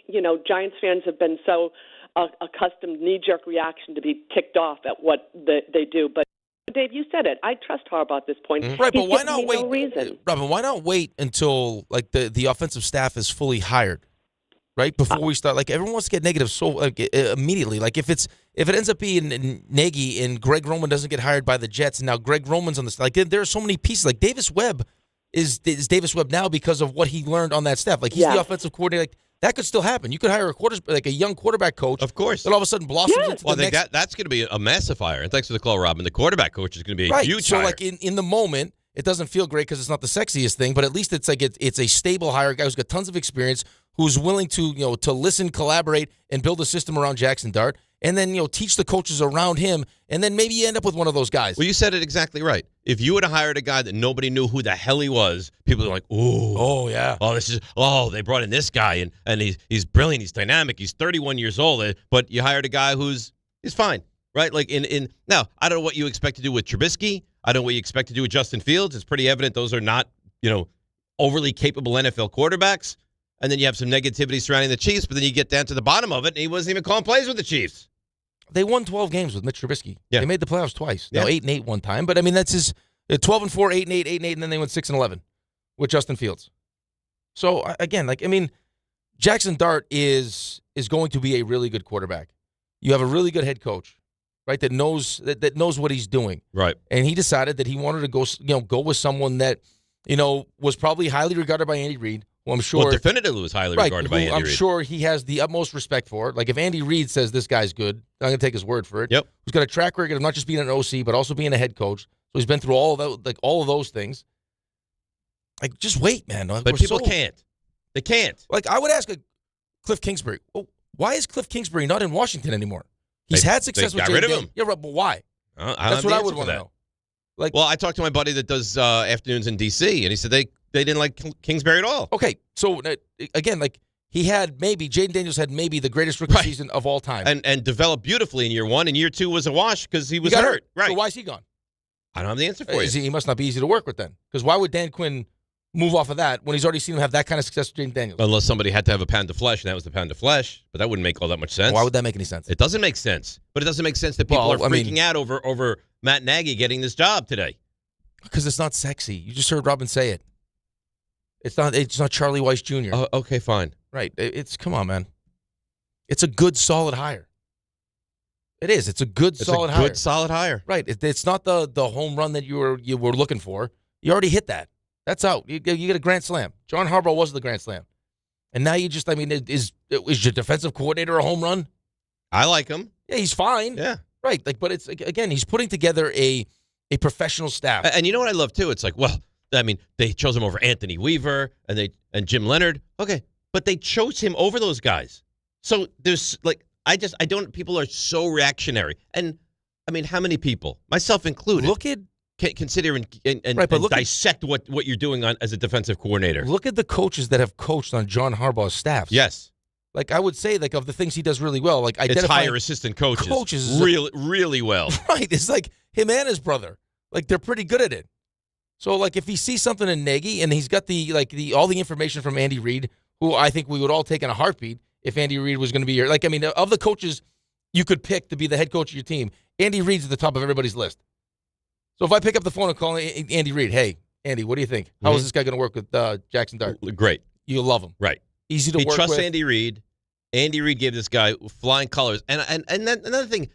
Giants fans have been so accustomed knee-jerk reaction to be ticked off at what they do, but. Dave, you said it. I trust Harbaugh at this point. Right, but He's why given not me wait? No reason. Robin, why not wait until the offensive staff is fully hired, right? Before we start, everyone wants to get negative so immediately. Like if it ends up being Nagy and Greg Roman doesn't get hired by the Jets, and now Greg Roman's on the there are so many pieces. Like Davis Webb is Davis Webb now because of what he learned on that staff. Like he's the offensive coordinator. Like, that could still happen. You could hire a young quarterback coach. Of course. That all of a sudden blossoms into Well, the next. that's going to be a massive fire. And thanks for the call, Robin. The quarterback coach is going to be a huge so hire. in the moment, it doesn't feel great because it's not the sexiest thing, but at least it's it's a stable hire, a guy who's got tons of experience, who's willing to to listen, collaborate, and build a system around Jackson Dart, and then teach the coaches around him, and then maybe you end up with one of those guys. Well, you said it exactly right. If you would have hired a guy that nobody knew who the hell he was, people are like, "Ooh, oh yeah, they brought in this guy and he's brilliant, he's dynamic, he's 31 years old." But you hired a guy he's fine, right? Like now, I don't know what you expect to do with Trubisky. I don't know what you expect to do with Justin Fields. It's pretty evident those are not overly capable NFL quarterbacks. And then you have some negativity surrounding the Chiefs, but then you get down to the bottom of it, and he wasn't even calling plays with the Chiefs. They won 12 games with Mitch Trubisky. Yeah. They made the playoffs twice. Yeah. Now 8-8 one time, but I mean that's his 12-4, 8-8, 8-8, and then they went 6-11 with Justin Fields. So again, Jackson Dart is going to be a really good quarterback. You have a really good head coach, right? That knows what he's doing, right? And he decided that he wanted to go with someone that was probably highly regarded by Andy Reid. Well, I'm sure. Well, definitively was highly regarded by Andy Reid. I'm sure he has the utmost respect for. Like if Andy Reid says this guy's good, I'm going to take his word for it. Yep. Who's got a track record of not just being an OC, but also being a head coach. So he's been through all of those things. Like, just wait, man. But people can't. They can't. Like, I would ask Cliff Kingsbury, well, why is Cliff Kingsbury not in Washington anymore? He's had success with got rid of Daniels. him. Yeah, right, but why? That's what I would want to know. Well, I talked to my buddy that does afternoons in D.C., and he said they didn't like Kingsbury at all. Okay, so again, he had Jaden Daniels had maybe the greatest rookie season of all time, and developed beautifully in year one, and year two was a wash because he was got hurt. Right? So why is he gone? I don't have the answer for you. He must not be easy to work with then. Because why would Dan Quinn move off of that when he's already seen him have that kind of success with James Daniels? Unless somebody had to have a pound of flesh, and that was the pound of flesh. But that wouldn't make all that much sense. Why would that make any sense? It doesn't make sense. But it doesn't make sense that people are freaking out over Matt Nagy getting this job today. Because it's not sexy. You just heard Robin say it. It's not Charlie Weiss Jr. Okay, fine. Right. Come on, man. It's a good, solid hire. It is. It's a good, solid hire. Good, solid hire. Right. It's not the home run that you were looking for. You already hit that. That's out. You get a grand slam. John Harbaugh was the grand slam. And now is your defensive coordinator a home run? I like him. Yeah, he's fine. Yeah. Right. But it's, again, he's putting together a professional staff. And you know what I love, too? It's like, they chose him over Anthony Weaver and Jim Leonard. Okay. But they chose him over those guys. So there's people are so reactionary. And, how many people, myself included, can consider and dissect what you're doing as a defensive coordinator? Look at the coaches that have coached on John Harbaugh's staffs. Yes. I would say, of the things he does really well, it's hire assistant coaches really, really well. Right. It's like him and his brother. They're pretty good at it. So, if he sees something in Nagy and he's got all the information from Andy Reid, who I think we would all take in a heartbeat if Andy Reid was going to be here. Of the coaches you could pick to be the head coach of your team, Andy Reid's at the top of everybody's list. So if I pick up the phone and call Andy Reid, hey, Andy, what do you think? How is this guy going to work with Jackson Dart? Great. You'll love him. Right. Easy to work with. He trusts Andy Reid. Andy Reid gave this guy flying colors. And then another thing,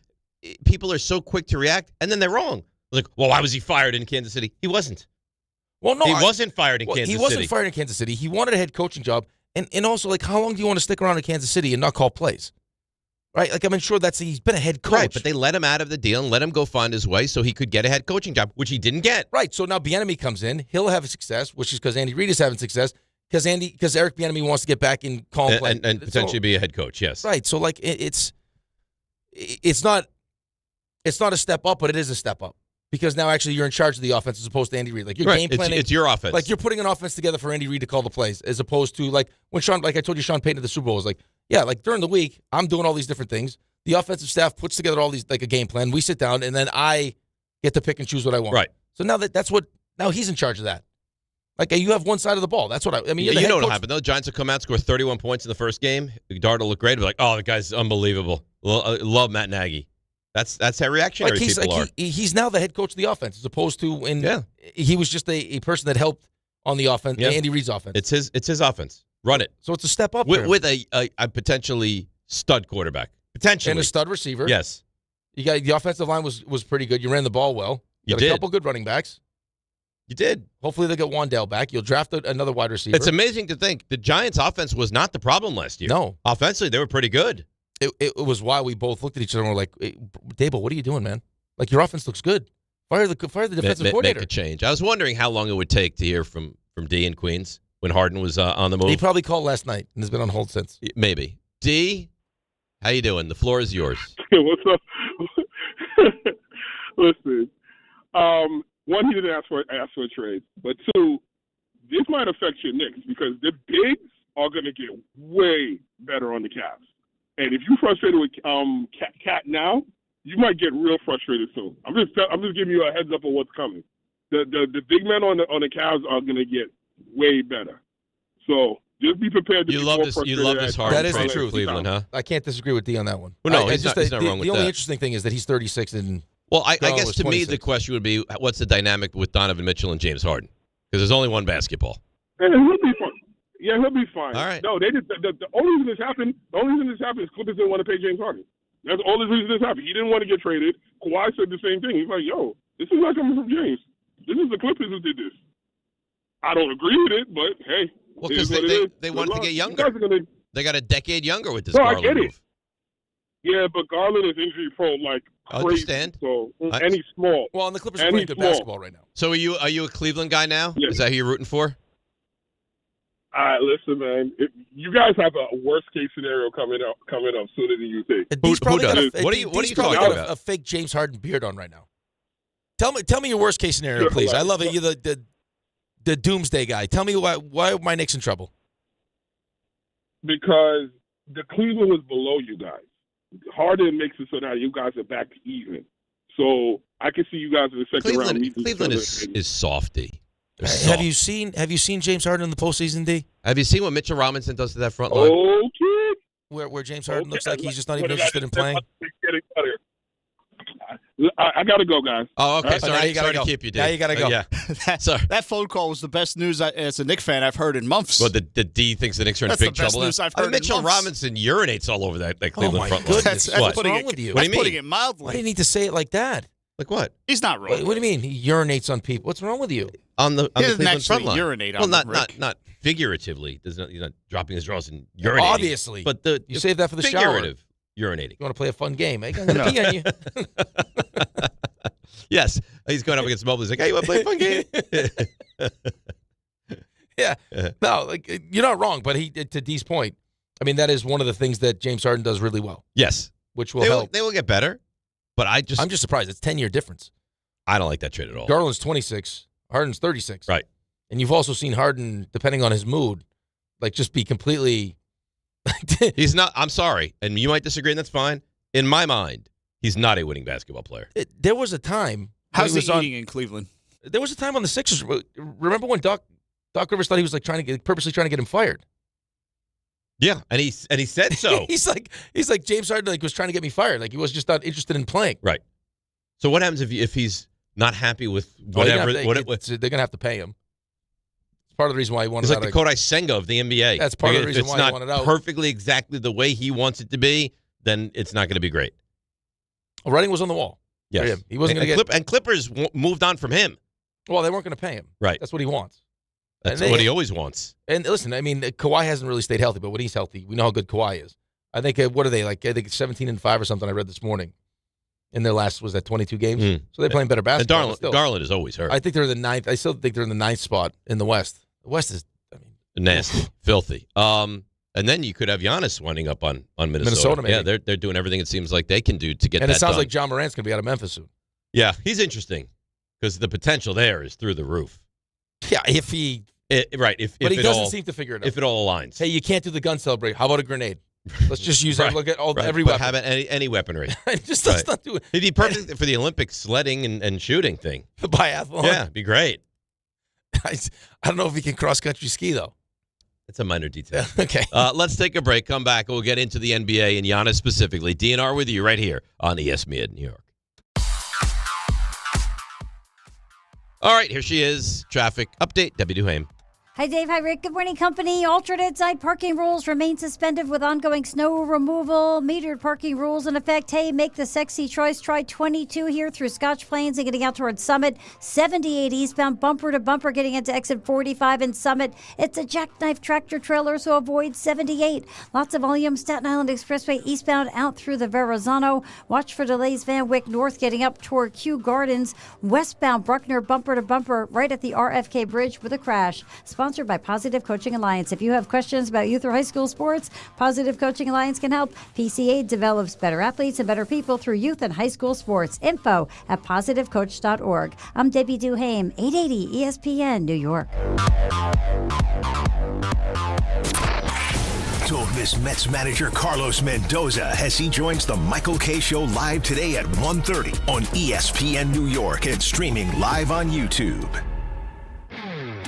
people are so quick to react, and then they're wrong. Why was he fired in Kansas City? He wasn't. Well, no. He wasn't fired in Kansas City. He wasn't fired in Kansas City. He wanted a head coaching job. And also, how long do you want to stick around in Kansas City and not call plays? Right? I'm sure he's been a head coach. Right, but they let him out of the deal and let him go find his way so he could get a head coaching job, which he didn't get. Right, so now Bieniemy comes in. He'll have success, which is because Andy Reid is having success, because Eric Bieniemy wants to get back in calling plays. And potentially be a head coach, yes. Right, so, it's not a step up, but it is a step up. Because now actually you're in charge of the offense as opposed to Andy Reid. You're game planning. It's your offense. You're putting an offense together for Andy Reid to call the plays, as opposed to when Sean, I told you, Sean Payton at the Super Bowl was during the week I'm doing all these different things. The offensive staff puts together all these a game plan. We sit down and then I get to pick and choose what I want. Right. So now he's in charge of that. You have one side of the ball. That's what I mean. You know what'll happen though? Giants will come out, score 31 points in the first game. Dart will look great. Be the guy's unbelievable. Love Matt Nagy. That's how reactionary people are. He's now the head coach of the offense, as opposed to he was just a person that helped on the offense, Andy Reid's offense. It's his offense. Run it. So it's a step up with a potentially stud quarterback, potentially, and a stud receiver. Yes, you got the offensive line was pretty good. You ran the ball well. You got a couple good running backs. You did. Hopefully they'll get Wandale back. You'll draft another wide receiver. It's amazing to think the Giants' offense was not the problem last year. No, offensively they were pretty good. It was why we both looked at each other and were like, hey, Dable, what are you doing, man? Your offense looks good. Fire the defensive coordinator. Make a change. I was wondering how long it would take to hear from D in Queens when Harden was on the move. He probably called last night and has been on hold since. Maybe. D, how you doing? The floor is yours. What's up? Listen, one, he didn't ask for a trade, but two, this might affect your Knicks because the bigs are going to get way better on the Cavs. And if you're frustrated with Cat now, you might get real frustrated soon. I'm just giving you a heads up of what's coming. The big men on the Cavs are going to get way better. So just be prepared to you be love more this. frustrated. You love this Harden. That is the truth. Cleveland, huh? I can't disagree with D on that one. Well, no, he's not wrong with that. The only interesting thing is that he's 36 and I guess to me the question would be, what's the dynamic with Donovan Mitchell and James Harden? Because there's only one basketball. And he'll be fine. Yeah, he'll be fine. All right. No, they just the only reason this happened. The only reason this happened is Clippers didn't want to pay James Harden. That's the only reason this happened. He didn't want to get traded. Kawhi said the same thing. He's like, "Yo, this is not coming from James. This is the Clippers who did this." I don't agree with it, but hey, well, because they wanted to get younger. They got a decade younger with this I Garland get move. it. Yeah, but Garland is injury prone like crazy. Understand. So and he's small. Well, and the Clippers are playing good basketball right now. So are you a Cleveland guy now? Yeah. Is that who you're rooting for? Listen, man. You guys have a worst case scenario coming up sooner than you think. Who does? What are you talking about? A fake James Harden beard on right now. Tell me your worst case scenario, please. I love it. You're the doomsday guy. Tell me why are my Knicks in trouble? Because the Cleveland was below you guys. Harden makes it so now you guys are back even. So I can see you guys in the second round. Cleveland is softy. Have you seen James Harden in the postseason, D? Have you seen what Mitchell Robinson does to that front line? Okay. Where James Harden looks like he's just not even interested in playing? I got to go, guys. Oh, okay. Right? Sorry to keep you, Dave. Now you got to go. Yeah. That phone call was the best news as a Knicks fan I've heard in months. Well, the D thinks the Knicks are in That's big the best trouble. news I've heard in Mitchell months. Robinson urinates all over that Cleveland front line. Goodness. What's wrong with you? What do you mean? Putting it mildly. Why do you need to say it like that? Like what? He's not wrong. What do you mean? He urinates on people. What's wrong with you? On the He doesn't Cleveland actually front line. urinate on well, them, Rick. not figuratively. He's not dropping his drawers and urinating. Obviously. But you save that for the figurative shower. urinating. You want to play a fun game? I'm going to pee on you. Yes. He's going up against Mobley. He's like, hey, you want to play a fun game? Yeah. No, like you're not wrong, but to D's point, I mean, that is one of the things that James Harden does really well. Yes. Which will help. They will get better, but I'm just surprised. It's 10-year difference. I don't like that trade at all. Garland's 26. Harden's 36. Right. And you've also seen Harden, depending on his mood, like just be completely. He's not. I'm sorry, and you might disagree, and that's fine. In my mind, he's not a winning basketball player. There was a time. How's he eating in Cleveland? There was a time on the Sixers. Remember when Doc Rivers thought he was like purposely trying to get him fired? Yeah, and he said so. he's like James Harden was trying to get me fired. Like he was just not interested in playing. Right. So what happens if he's not happy with whatever? They're gonna have to pay him. It's part of the reason why he wanted. He's like the Kodai Senga of the NBA. That's part of the reason why he wanted out. If it's not perfectly exactly the way he wants it to be, then it's not going to be great. Well, writing was on the wall. Yes, he wasn't going to get. And Clippers moved on from him. Well, they weren't going to pay him. Right. That's what he wants. That's what he always wants. And listen, I mean, Kawhi hasn't really stayed healthy, but when he's healthy, we know how good Kawhi is. I think what are they like? I think 17-5 or something. I read this morning. In their last 22 games, so they're playing better basketball. And Garland is always hurt. I think they're in the ninth. I still think they're in the ninth spot in the West. The West is, nasty, filthy. And then you could have Giannis winding up on Minnesota. Maybe. Yeah, they're doing everything it seems like they can do to get. And that it sounds done. like John Morant's going to be out of Memphis soon. Yeah, he's interesting because the potential there is through the roof. Yeah, if he right, but he doesn't seem to figure it out. If it all aligns. Hey, you can't do the gun celebration. How about a grenade? Let's just use that. Look at every but weapon. Have any weapponry. Just let's not do it. It'd be perfect for the Olympic sledding and shooting thing. The biathlon. Yeah, it'd be great. I don't know if he can cross country ski though. It's a minor detail. Okay. Let's take a break. Come back. We'll get into the NBA and Giannis specifically. DNR with you right here on ESPN New York. All right, here she is. Traffic update. Debbie Duhame. Hi, Dave. Hi, Rick. Good morning, company. Alternate side parking rules remain suspended with ongoing snow removal. Metered parking rules in effect. Hey, make the sexy choice. Try 22 here through Scotch Plains and getting out towards Summit. 78 eastbound, bumper to bumper, getting into exit 45 in Summit. It's a jackknife tractor trailer, so avoid 78. Lots of volume. Staten Island Expressway eastbound out through the Verrazano. Watch for delays. Van Wyck North getting up toward Kew Gardens. Westbound, Bruckner, bumper to bumper, right at the RFK Bridge with a crash. Sponsored by Positive Coaching Alliance. If you have questions about youth or high school sports, Positive Coaching Alliance can help. PCA develops better athletes and better people through youth and high school sports. Info at positivecoach.org. I'm Debbie Duhame, 880 ESPN, New York. Don't miss Mets manager Carlos Mendoza as he joins the Michael Kay Show live today at 1:30 on ESPN New York and streaming live on YouTube.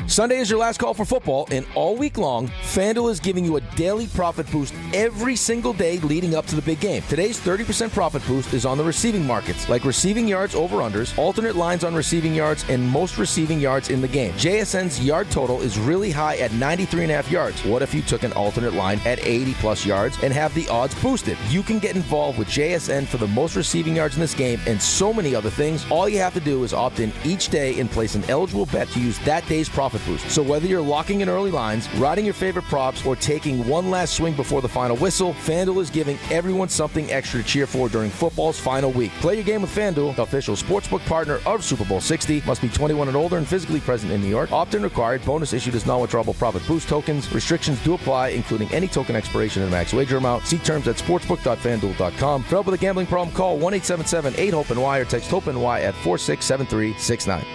Sunday is your last call for football, and all week long, FanDuel is giving you a daily profit boost every single day leading up to the big game. Today's 30% profit boost is on the receiving markets, like receiving yards over-unders, alternate lines on receiving yards, and most receiving yards in the game. JSN's yard total is really high at 93.5 yards. What if you took an alternate line at 80-plus yards and have the odds boosted? You can get involved with JSN for the most receiving yards in this game and so many other things. All you have to do is opt in each day and place an eligible bet to use that day's profit boost. So whether you're locking in early lines, riding your favorite props, or taking one last swing before the final whistle, FanDuel is giving everyone something extra to cheer for during football's final week. Play your game with FanDuel, official sportsbook partner of Super Bowl 60. Must be 21 and older and physically present in New York. Opt-in required. Bonus issued as non-withdrawable profit boost tokens. Restrictions do apply, including any token expiration and max wager amount. See terms at sportsbook.fanduel.com. For help with a gambling problem, call 1-877-8-HOPE-NY or text HOPE-NY at 467369.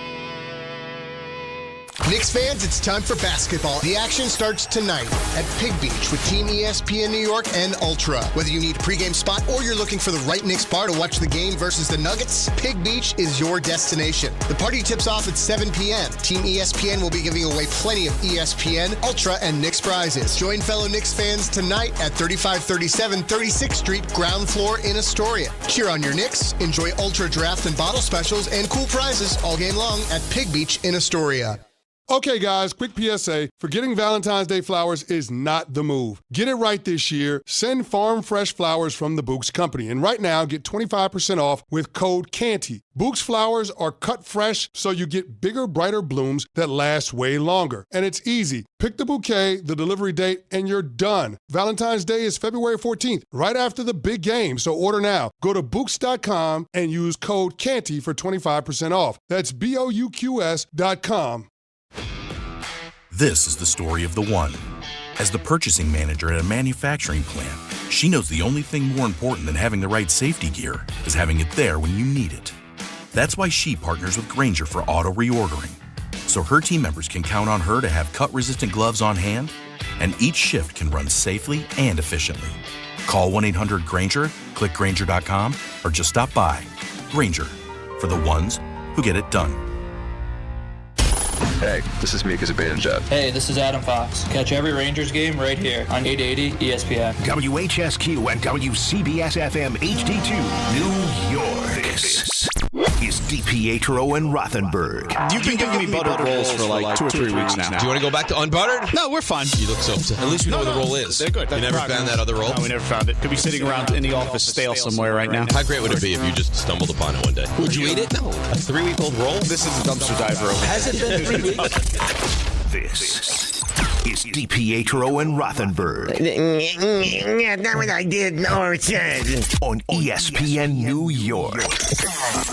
Knicks fans, it's time for basketball. The action starts tonight at Pig Beach with Team ESPN New York and Ultra. Whether you need a pregame spot or you're looking for the right Knicks bar to watch the game versus the Nuggets, Pig Beach is your destination. The party tips off at 7 p.m. Team ESPN will be giving away plenty of ESPN, Ultra, and Knicks prizes. Join fellow Knicks fans tonight at 3537 36th Street, ground floor in Astoria. Cheer on your Knicks, enjoy Ultra draft and bottle specials, and cool prizes all game long at Pig Beach in Astoria. Okay, guys, quick PSA. Forgetting Valentine's Day flowers is not the move. Get it right this year. Send farm fresh flowers from the Books Company. And right now, get 25% off with code CANTY. Books flowers are cut fresh, so you get bigger, brighter blooms that last way longer. And it's easy. Pick the bouquet, the delivery date, and you're done. Valentine's Day is February 14th, right after the big game, so order now. Go to Books.com and use code CANTY for 25% off. That's BOUQS.com. This is the story of the one. As the purchasing manager at a manufacturing plant, she knows the only thing more important than having the right safety gear is having it there when you need it. That's why she partners with Grainger for auto reordering, so her team members can count on her to have cut-resistant gloves on hand, and each shift can run safely and efficiently. Call 1-800-GRAINGER, click Grainger.com, or just stop by. Grainger, for the ones who get it done. Hey, this is Mika Zibanejad. Hey, this is Adam Fox. Catch every Rangers game right here on 880 ESPN. WHSQ and WCBS-FM HD2, New York. This is DiPietro and Rothenberg. You've been giving me buttered rolls for like 2 or 3 weeks now. Do you want to go back to unbuttered? No, we're fine. You look so upset. At least we know what the roll is. They're good. You never found that other roll? No, we never found it. Could be sitting around in the office stale somewhere right now. How great would it be if you just stumbled upon it one day? Would you eat it? No. A 3-week-old roll? This is a dumpster diver. Has it been 3 weeks? This is DiPietro and Rothenberg. Not what I did or said. On ESPN New York.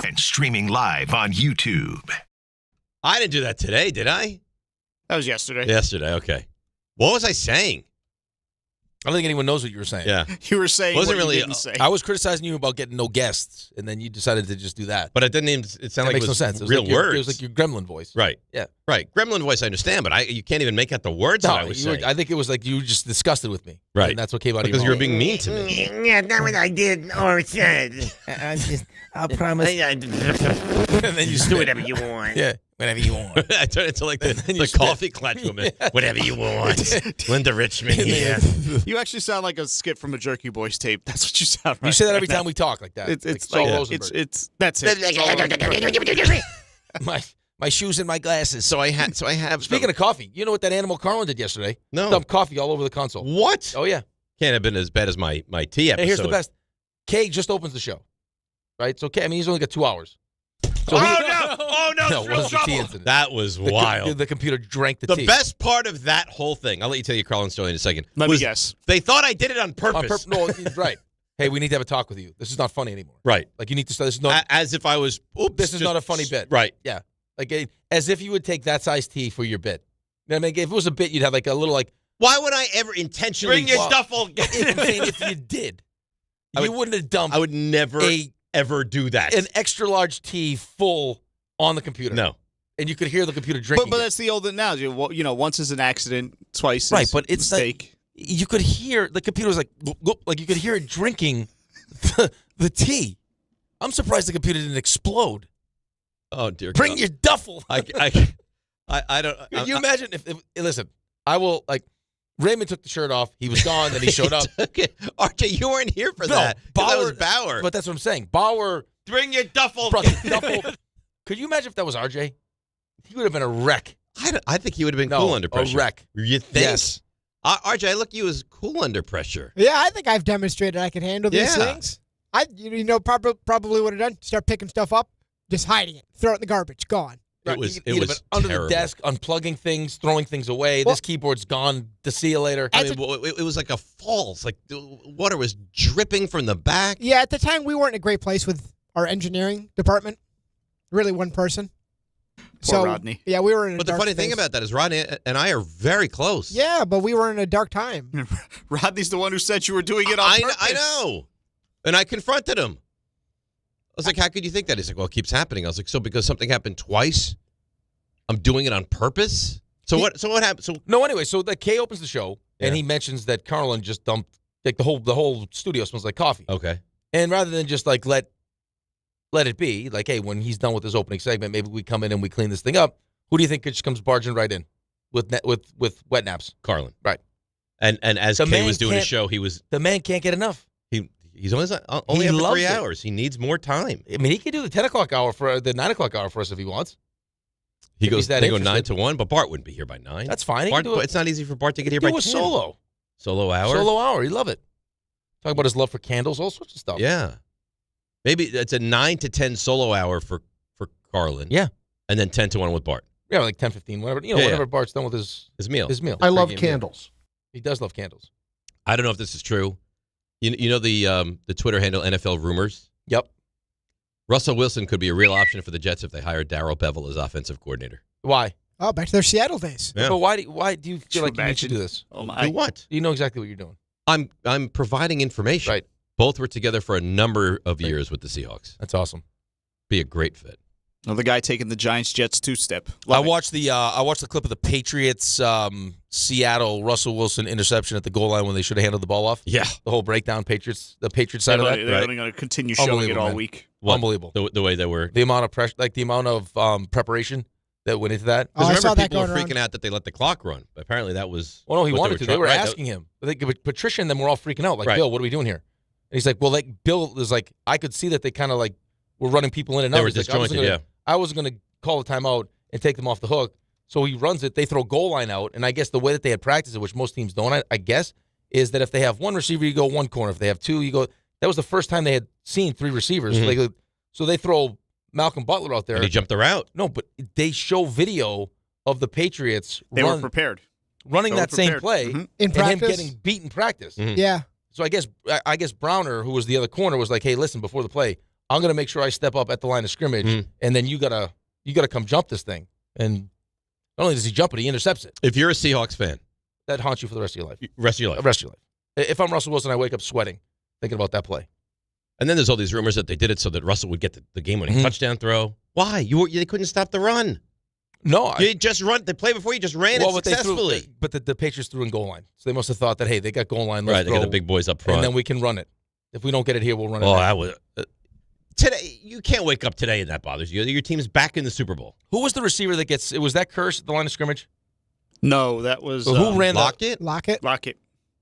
And streaming live on YouTube. I didn't do that today, did I? That was yesterday. Yesterday, okay. What was I saying? I don't think anyone knows what you were saying. Yeah. You were saying Wasn't what really, you didn't say. I was criticizing you about getting no guests, and then you decided to just do that. But it didn't even, it sounded like makes it was no sense. It was real like words. It was like your gremlin voice. Right. Yeah. Right. Gremlin voice, I understand, but you can't even make out the words that I was saying. I think it was like you were just disgusted with me. Right. And that's what came out of because your you were being mean to me. Not what I did or said. I'll promise. And then you do whatever you want. Yeah. Whatever you want. I turned into like the coffee clutch woman. Whatever you want. Linda Richmond here. You actually sound like a skit from a Jerky Boys tape. That's what you sound like. You say that every time we talk like that. It's like like, Saul it's Rosenberg. that's it. my shoes and my glasses. So I have. Speaking of coffee, you know what that Animal Carlin did yesterday? No. Dumped coffee all over the console. What? Oh, yeah. Can't have been as bad as my tea episode. Hey, here's the best. Kay just opens the show. Right? So, Kay, I mean, he's only got 2 hours. So no, was the tea incident. That was wild. The computer drank the tea. The best part of that whole thing, I'll let you tell your Carlin story in a second. Let me guess. They thought I did it on purpose. No, right. Hey, we need to have a talk with you. This is not funny anymore. Right. Like, you need to start. This is not, as if I was, this is not a funny bit. Right. Yeah. Like, as if you would take that size tea for your bit. I mean, if it was a bit, you'd have like a little like. Why would I ever intentionally bring your duffel? If you did, you wouldn't have dumped. I would never ever do that. An extra large tea full on the computer. No. And you could hear the computer drinking. But that's the old analogy. Well, you know, once is an accident, twice right. is But it's mistake. Like, you could hear the computer was like, like you could hear it drinking the tea. I'm surprised the computer didn't explode. Oh dear! Bring God. your duffel. I don't. Can you imagine if listen? I will like. Raymond took the shirt off. He was gone. Then he showed up. RJ, you weren't here for that. That was Bauer. But that's what I'm saying. Bauer. Bring your duffel. Duffel. Could you imagine if that was RJ? He would have been a wreck. I think he would have been cool under pressure. A wreck. You think? Yes. RJ, I look at you as cool under pressure. Yeah, I think I've demonstrated I can handle these things. Probably would have done. Start picking stuff up, just hiding it, throw it in the garbage, gone. It was under terrible. the desk, unplugging things, throwing things away. This keyboard's gone. To see you later. I mean, it was like a falls. Like the water was dripping from the back. Yeah, at the time we weren't in a great place with our engineering department. Really, one person. Poor Rodney. Yeah, we were in a But the dark funny thing space. about that is Rodney and I are very close. Yeah, but we were in a dark time. Rodney's the one who said you were doing it on purpose. I know. And I confronted him. I was like, how could you think that? He's like, well, it keeps happening. I was like, so because something happened twice I'm doing it on purpose. So what happened? So no, anyway, so the K opens the show and he mentions that Carlin just dumped like the whole studio smells like coffee. Okay. And rather than just like let it be, like, hey, when he's done with his opening segment, maybe we come in and we clean this thing up. Who do you think just comes barging right in with wet naps? Carlin. Right. And as Kay was doing his show, the man can't get enough. He's only after 3 hours. He needs more time. I mean, he could do the 10 o'clock hour for the 9 o'clock hour for us if he wants. They go 9 to 1, but Bart wouldn't be here by 9. That's fine. It's not easy for Bart to get here by 10. Do a solo. Solo hour? Solo hour. He love it. Talk about his love for candles, all sorts of stuff. Yeah. Maybe it's a 9 to 10 solo hour for Carlin. Yeah. And then 10 to 1 with Bart. Yeah, like 10, 15, whatever. Whatever Bart's done with his meal. I love candles. He does love candles. I don't know if this is true. You know the Twitter handle NFL Rumors? Yep. Russell Wilson could be a real option for the Jets if they hire Darryl Bevell as offensive coordinator. Why? Oh, back to their Seattle days. Yeah. But why do you feel like you need to do this? Oh my! Do what? You know exactly what you're doing. I'm providing information. Right. Both were together for a number of years with the Seahawks. That's awesome. Be a great fit. Another guy taking the Giants-Jets two-step. I watched the clip of the Patriots Seattle Russell Wilson interception at the goal line when they should have handled the ball off. Yeah. The whole breakdown, the Patriots side of that. They're only going to continue showing it all week. Unbelievable. The way they were. The amount of pressure, like the amount of preparation that went into that. Oh, I saw that people were going freaking out that they let the clock run. Apparently that was. Well, no, he wanted to. They were right, asking him. I think Patricia and them were all freaking out. Like, right. Bill, what are we doing here? And he's like, well, like Bill is like, I could see that they kind of like were running people in and out. They were He's like, disjointed, I wasn't going to call a timeout and take them off the hook. So he runs it. They throw goal line out. And I guess the way that they had practiced it, which most teams don't, I guess, is that if they have one receiver, you go one corner. If they have two, you go. That was the first time they had seen three receivers. Mm-hmm. So they throw Malcolm Butler out there. And he jumped the route. No, but they show video of the Patriots. They were prepared. Running that same play in practice, and him getting beat in practice. Mm-hmm. Yeah. So I guess Browner, who was the other corner, was like, hey, listen, before the play, I'm going to make sure I step up at the line of scrimmage, and then you gotta come jump this thing. And not only does he jump it, he intercepts it. If you're a Seahawks fan, that haunts you for the rest of your life. Rest of your life. Rest of your life. If I'm Russell Wilson, I wake up sweating thinking about that play. And then there's all these rumors that they did it so that Russell would get the game-winning touchdown throw. Why? They couldn't stop the run. No, you just run the play before you just ran it successfully. But the Patriots threw in goal line, so they must have thought that hey, they got goal line. Right, they got the big boys up front, and then we can run it. If we don't get it here, we'll run it. Oh, I would. Today, you can't wake up today and that bothers you. Your team's back in the Super Bowl. Who was the receiver that gets? Was that Curse at the line of scrimmage? No, that was who ran Lockett. Lockett.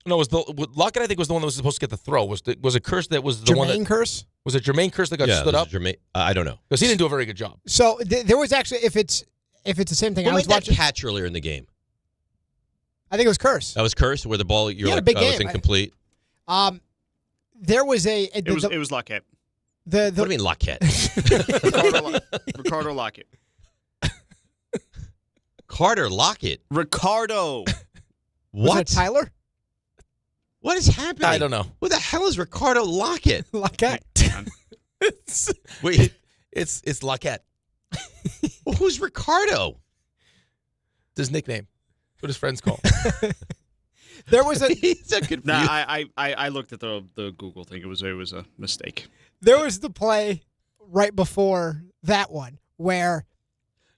No, was Lockett? I think was the one that was supposed to get the throw. Was it Curse that was the Jermaine one that Curse? Was it Jermaine Curse that got stood up? Jermaine, I don't know because he didn't do a very good job. So there was actually if it's the same thing. Who I was made watching that catch earlier in the game. I think it was Curse. That was Curse, where the ball you're like, was incomplete. There was it was Lockette. What do you mean Lockette? Ricardo Lockette. Carter Lockett. Ricardo. Was it Tyler? What is happening? I don't know. Who the hell is Ricardo Lockett? Lockette. Wait, it's Lockette. Well, who's Ricardo? It's his nickname. What his friends call. There was a. I looked at the Google thing. It was a mistake. There was the play right before that one where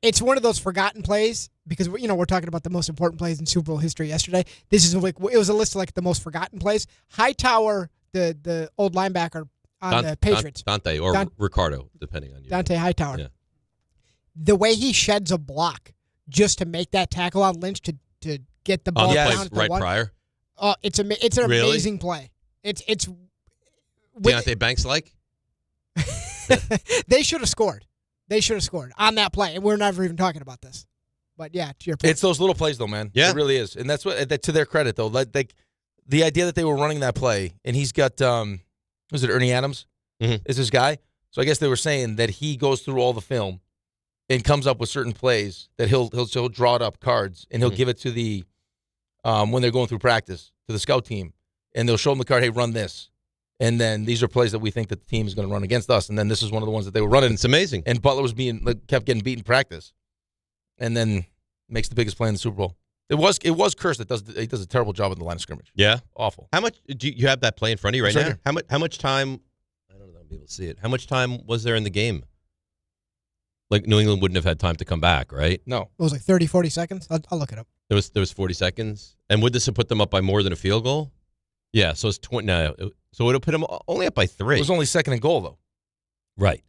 it's one of those forgotten plays because we're talking about the most important plays in Super Bowl history yesterday. This is it was a list of like the most forgotten plays. Hightower, the old linebacker on the Patriots, Dante or Ricardo, depending on you. Dante Hightower. Yeah. The way he sheds a block just to make that tackle on Lynch to get the ball down at the one. Prior. It's an amazing play. It's Deontay Banks like. They should have scored. They should have scored on that play, and we're never even talking about this. But yeah, to your point, it's those little plays though, man. Yeah, it really is, and that's what to their credit though. Like the idea that they were running that play, and he's got was it Ernie Adams? Mm-hmm. Is this guy? So I guess they were saying that he goes through all the film and comes up with certain plays that he'll draw it up cards and he'll give it to the when they're going through practice to the scout team, and they'll show them the card. Hey, run this. And then these are plays that we think that the team is going to run against us. And then this is one of the ones that they were running. It's amazing. And Butler was kept getting beat in practice, and then makes the biggest play in the Super Bowl. It was Curse that does a terrible job at the line of scrimmage. Yeah, awful. How much do you have that play in front of you right now? Here. How much time? I don't know. I'll be able to see it. How much time was there in the game? Like New England wouldn't have had time to come back, right? No. It was like 30, 40 seconds. I'll look it up. There was 40 seconds. And would this have put them up by more than a field goal? Yeah, so it's 20. No, so it would have put them only up by 3. It was only second and goal, though. Right.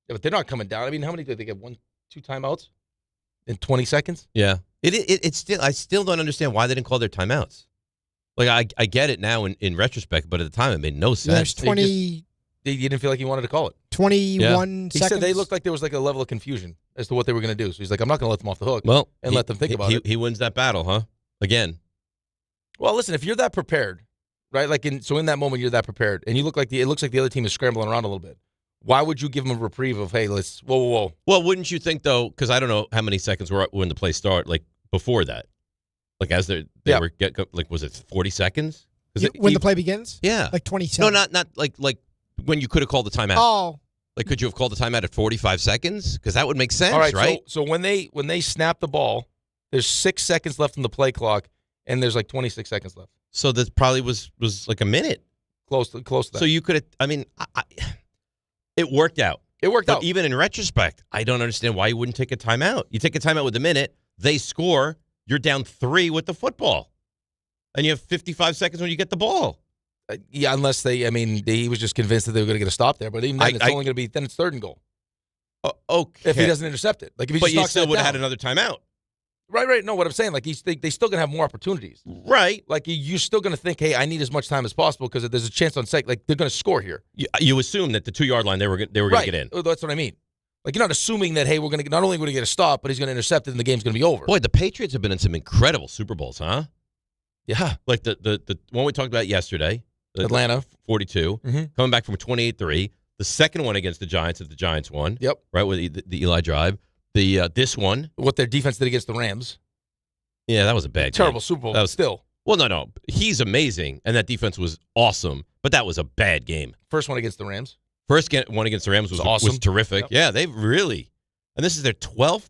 Yeah, but they're not coming down. I mean, how many did they get? 1, 2 timeouts in 20 seconds? Yeah. It's still, I still don't understand why they didn't call their timeouts. Like, I get it now in retrospect, but at the time it made no sense. There's 20. You didn't feel like he wanted to call it. 21 He seconds. said they looked like there was like a level of confusion as to what they were going to do. So he's like, I'm not going to let them off the hook and let them think about it. He wins that battle, huh? Again. Well, listen, if you're that prepared, right? Like in that moment, you're that prepared, and you look like it looks like the other team is scrambling around a little bit. Why would you give them a reprieve of, hey, let's whoa? Well, wouldn't you think though? Because I don't know how many seconds were when the play started. Like before that, like as they were like, was it 40 seconds? When the play begins? Yeah, like 27. No, not like when you could have called the timeout. Oh. Like, could you have called the timeout at 45 seconds? Because that would make sense, All right, right? So when they snap the ball, there's 6 seconds left on the play clock, and there's like 26 seconds left. So that probably was like a minute. Close to that. So you could have, I mean, it worked out. It worked out. Even in retrospect, I don't understand why you wouldn't take a timeout. You take a timeout with a minute, they score, you're down 3 with the football. And you have 55 seconds when you get the ball. Yeah, unless he was just convinced that they were going to get a stop there. But even then, it's only going to be, then it's 3rd and goal. Okay. If he doesn't intercept it. Like if he but just you knocks still that would have down. had another timeout. Right. No, what I'm saying, like they still going to have more opportunities. Right. Like you're still going to think, hey, I need as much time as possible because there's a chance on sec. Like they're going to score here. You assume that the 2-yard line they were going to get in. That's what I mean. Like you're not assuming that, hey, we're going to not only going to get a stop, but he's going to intercept it and the game's going to be over. Boy, the Patriots have been in some incredible Super Bowls, huh? Yeah. Like the one we talked about yesterday. Atlanta. 42. Mm-hmm. Coming back from 28-3. The second one against the Giants that the Giants won. Yep. Right, with the Eli drive. This one. What their defense did against the Rams. Yeah, that was a bad Terrible game. Super Bowl. That was still. Well, no. He's amazing, and that defense was awesome, but that was a bad game. First one against the Rams. First one against the Rams was awesome. Was terrific. Yep. Yeah, they've really. And this is their 12th?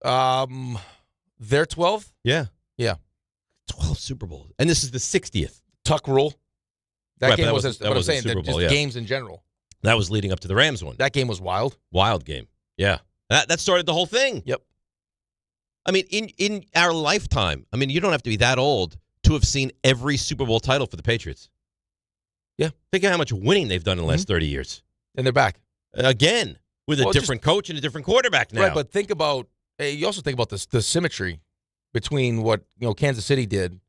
Their 12th? Yeah. 12 Super Bowls. And this is the 60th. Tuck rule. That game was what I'm saying, Super Bowl, just games in general. That was leading up to the Rams one. That game was wild. Wild game. Yeah. That started the whole thing. Yep. I mean, in our lifetime, I mean, you don't have to be that old to have seen every Super Bowl title for the Patriots. Yeah. Think of how much winning they've done in the last 30 years. And they're back. Again, with a different coach and a different quarterback now. Right, but think about, you also think about the symmetry between what Kansas City did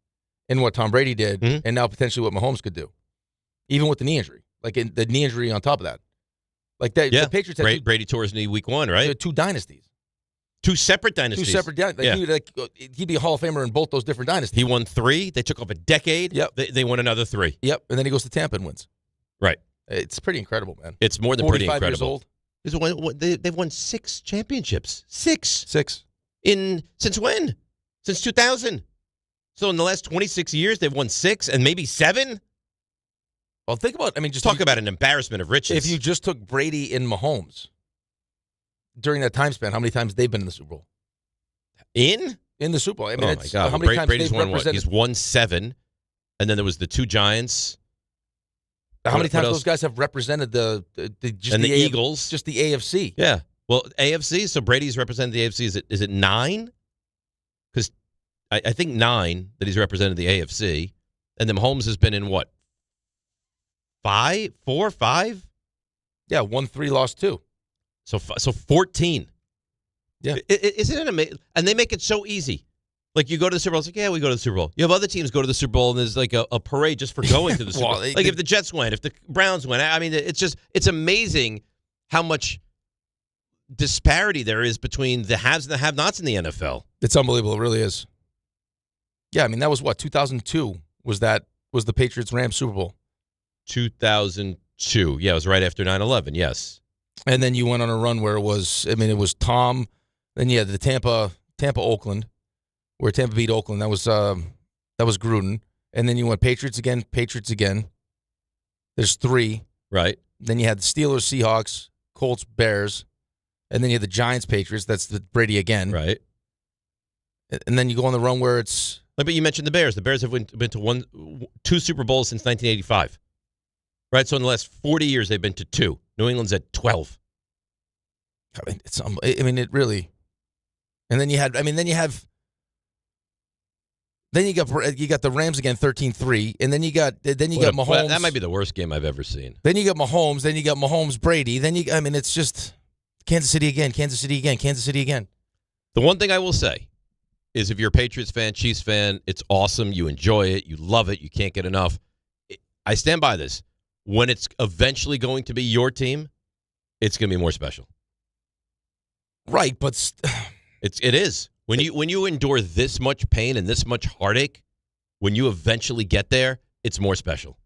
and what Tom Brady did, and now potentially what Mahomes could do, even with the knee injury, like the knee injury on top of that. Like that, the Patriots had Brady tore his knee week 1, right? 2 dynasties, 2 separate dynasties. 2 separate dynasties. He'd be a Hall of Famer in both those different dynasties. He won 3. They took off a decade. Yep. They won another 3. Yep. And then he goes to Tampa and wins. Right. It's pretty incredible, man. It's more than pretty 45 incredible. years old. They've won 6 championships. 6. Since when? Since 2000. So in the last 26 years, they've won 6 and maybe 7? Well, think about, just talk about an embarrassment of riches. If you just took Brady and Mahomes during that time span, how many times they've been in the Super Bowl? In the Super Bowl. I mean, oh my God. How many times Brady's they've won what? represented? He's won 7, and then there was the 2 Giants. How many times those guys have represented the Eagles? Just the AFC. Yeah. Well, AFC, so Brady's represented the AFC. Is it 9? Because I think 9 that he's represented the AFC. And then Mahomes has been in what? 4, 5? Yeah, 1, 3, lost 2. So 14. Yeah. Isn't it amazing? And they make it so easy. Like, you go to the Super Bowl, it's like, yeah, we go to the Super Bowl. You have other teams go to the Super Bowl, and there's like a parade just for going to the Super Bowl. Like, if the Jets win, if the Browns win. I mean, it's amazing how much disparity there is between the haves and the have-nots in the NFL. It's unbelievable. It really is. Yeah, I mean, that was what, 2002 was the Patriots-Rams Super Bowl. 2002. Yeah, it was right after 9/11, yes. And then you went on a run where it was Tom, then you had the Tampa-Oakland, where Tampa beat Oakland. That was Gruden. And then you went Patriots again. There's 3. Right. Then you had the Steelers, Seahawks, Colts, Bears. And then you had the Giants, Patriots. That's the Brady again. Right. And then you go on the run where it's... But you mentioned the Bears. The Bears have been to 2 Super Bowls since 1985. Right? So in the last 40 years, they've been to 2. New England's at 12. I mean, it really. And then you got the Rams again, 13-3, and then you got Mahomes. That might be the worst game I've ever seen. Then you got Mahomes. Then you got Mahomes, Brady. It's just Kansas City again, Kansas City again, Kansas City again. The one thing I will say is, if you're a Patriots fan, Chiefs fan, it's awesome. You enjoy it. You love it. You can't get enough. I stand by this. When it's eventually going to be your team, it's going to be more special. Right, but it is. When you endure this much pain and this much heartache, when you eventually get there, it's more special.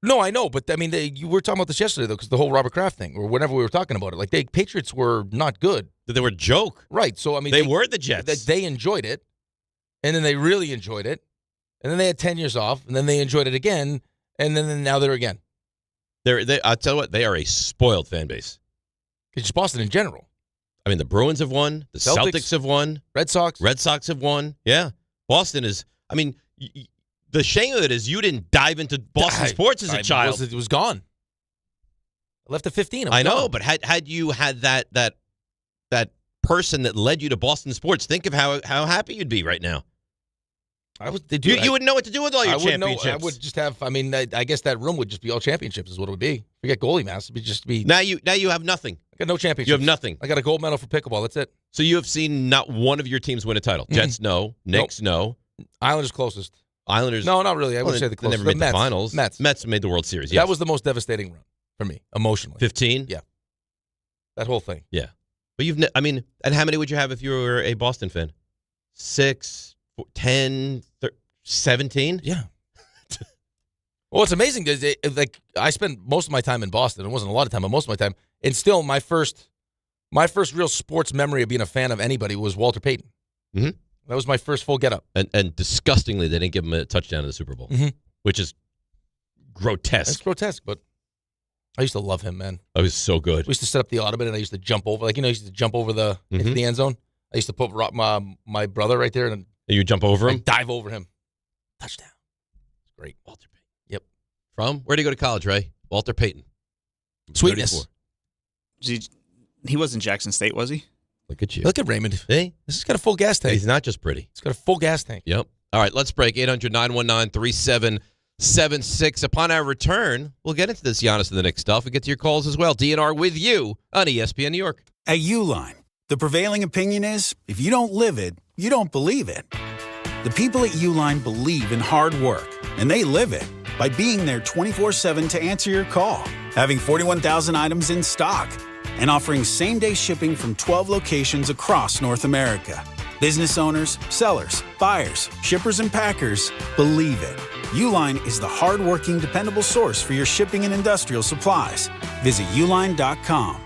No, I know, but I mean, you were talking about this yesterday, though, because the whole Robert Kraft thing, or whenever we were talking about it, like, Patriots were not good. They were a joke. Right, so I mean, they were the Jets. They enjoyed it, and then they really enjoyed it, and then they had 10 years off, and then they enjoyed it again, and then now they're again. I'll tell you what, they are a spoiled fan base. It's just Boston in general. I mean, the Bruins have won. The Celtics have won. Red Sox have won. Yeah. Boston is, I mean, the shame of it is you didn't dive into Boston sports as a child. It was gone. I left at 15. I know, but had you had that person that led you to Boston sports, think of how happy you'd be right now. You wouldn't know what to do with all your championships. I would just have, I guess that room would just be all championships is what it would be. Forget goalie mask. It would just be. Now you have nothing. I got no championships. You have nothing. I got a gold medal for pickleball. That's it. So you have seen not one of your teams win a title. Jets, no. Knicks, no. Islanders closest. Islanders. No, not really. I wouldn't say the closest. They never made the finals. Mets made the World Series. Yes. That was the most devastating run for me, emotionally. 15? Yeah. That whole thing. Yeah. But and how many would you have if you were a Boston fan? 6, 10, 17? Yeah. Well, what's amazing is I spent most of my time in Boston. It wasn't a lot of time, but most of my time. And still, my first real sports memory of being a fan of anybody was Walter Payton. Mm-hmm. That was my first full get-up. And disgustingly, they didn't give him a touchdown in the Super Bowl, which is grotesque. It's grotesque, but I used to love him, man. I was so good. We used to set up the ottoman, and I used to jump over. I used to jump over into the end zone. I used to put my brother right there. And you jump over him? Dive over him. Touchdown. Great. Walter Payton. Yep. From? Where did he go to college, Ray? Walter Payton. Sweetness. He was in Jackson State, was he? Look at you. Look at Raymond. Hey? This has got a full gas tank. He's not just pretty. It's got a full gas tank. Yep. All right, let's break. 800-919-3776. Upon our return, we'll get into this Giannis and the Knicks stuff. We'll get to your calls as well. DNR with you on ESPN New York. At Uline, the prevailing opinion is, if you don't live it, you don't believe it. The people at Uline believe in hard work, and they live it by being there 24/7 to answer your call, having 41,000 items in stock, and offering same-day shipping from 12 locations across North America. Business owners, sellers, buyers, shippers, and packers believe it. Uline is the hard-working, dependable source for your shipping and industrial supplies. Visit uline.com.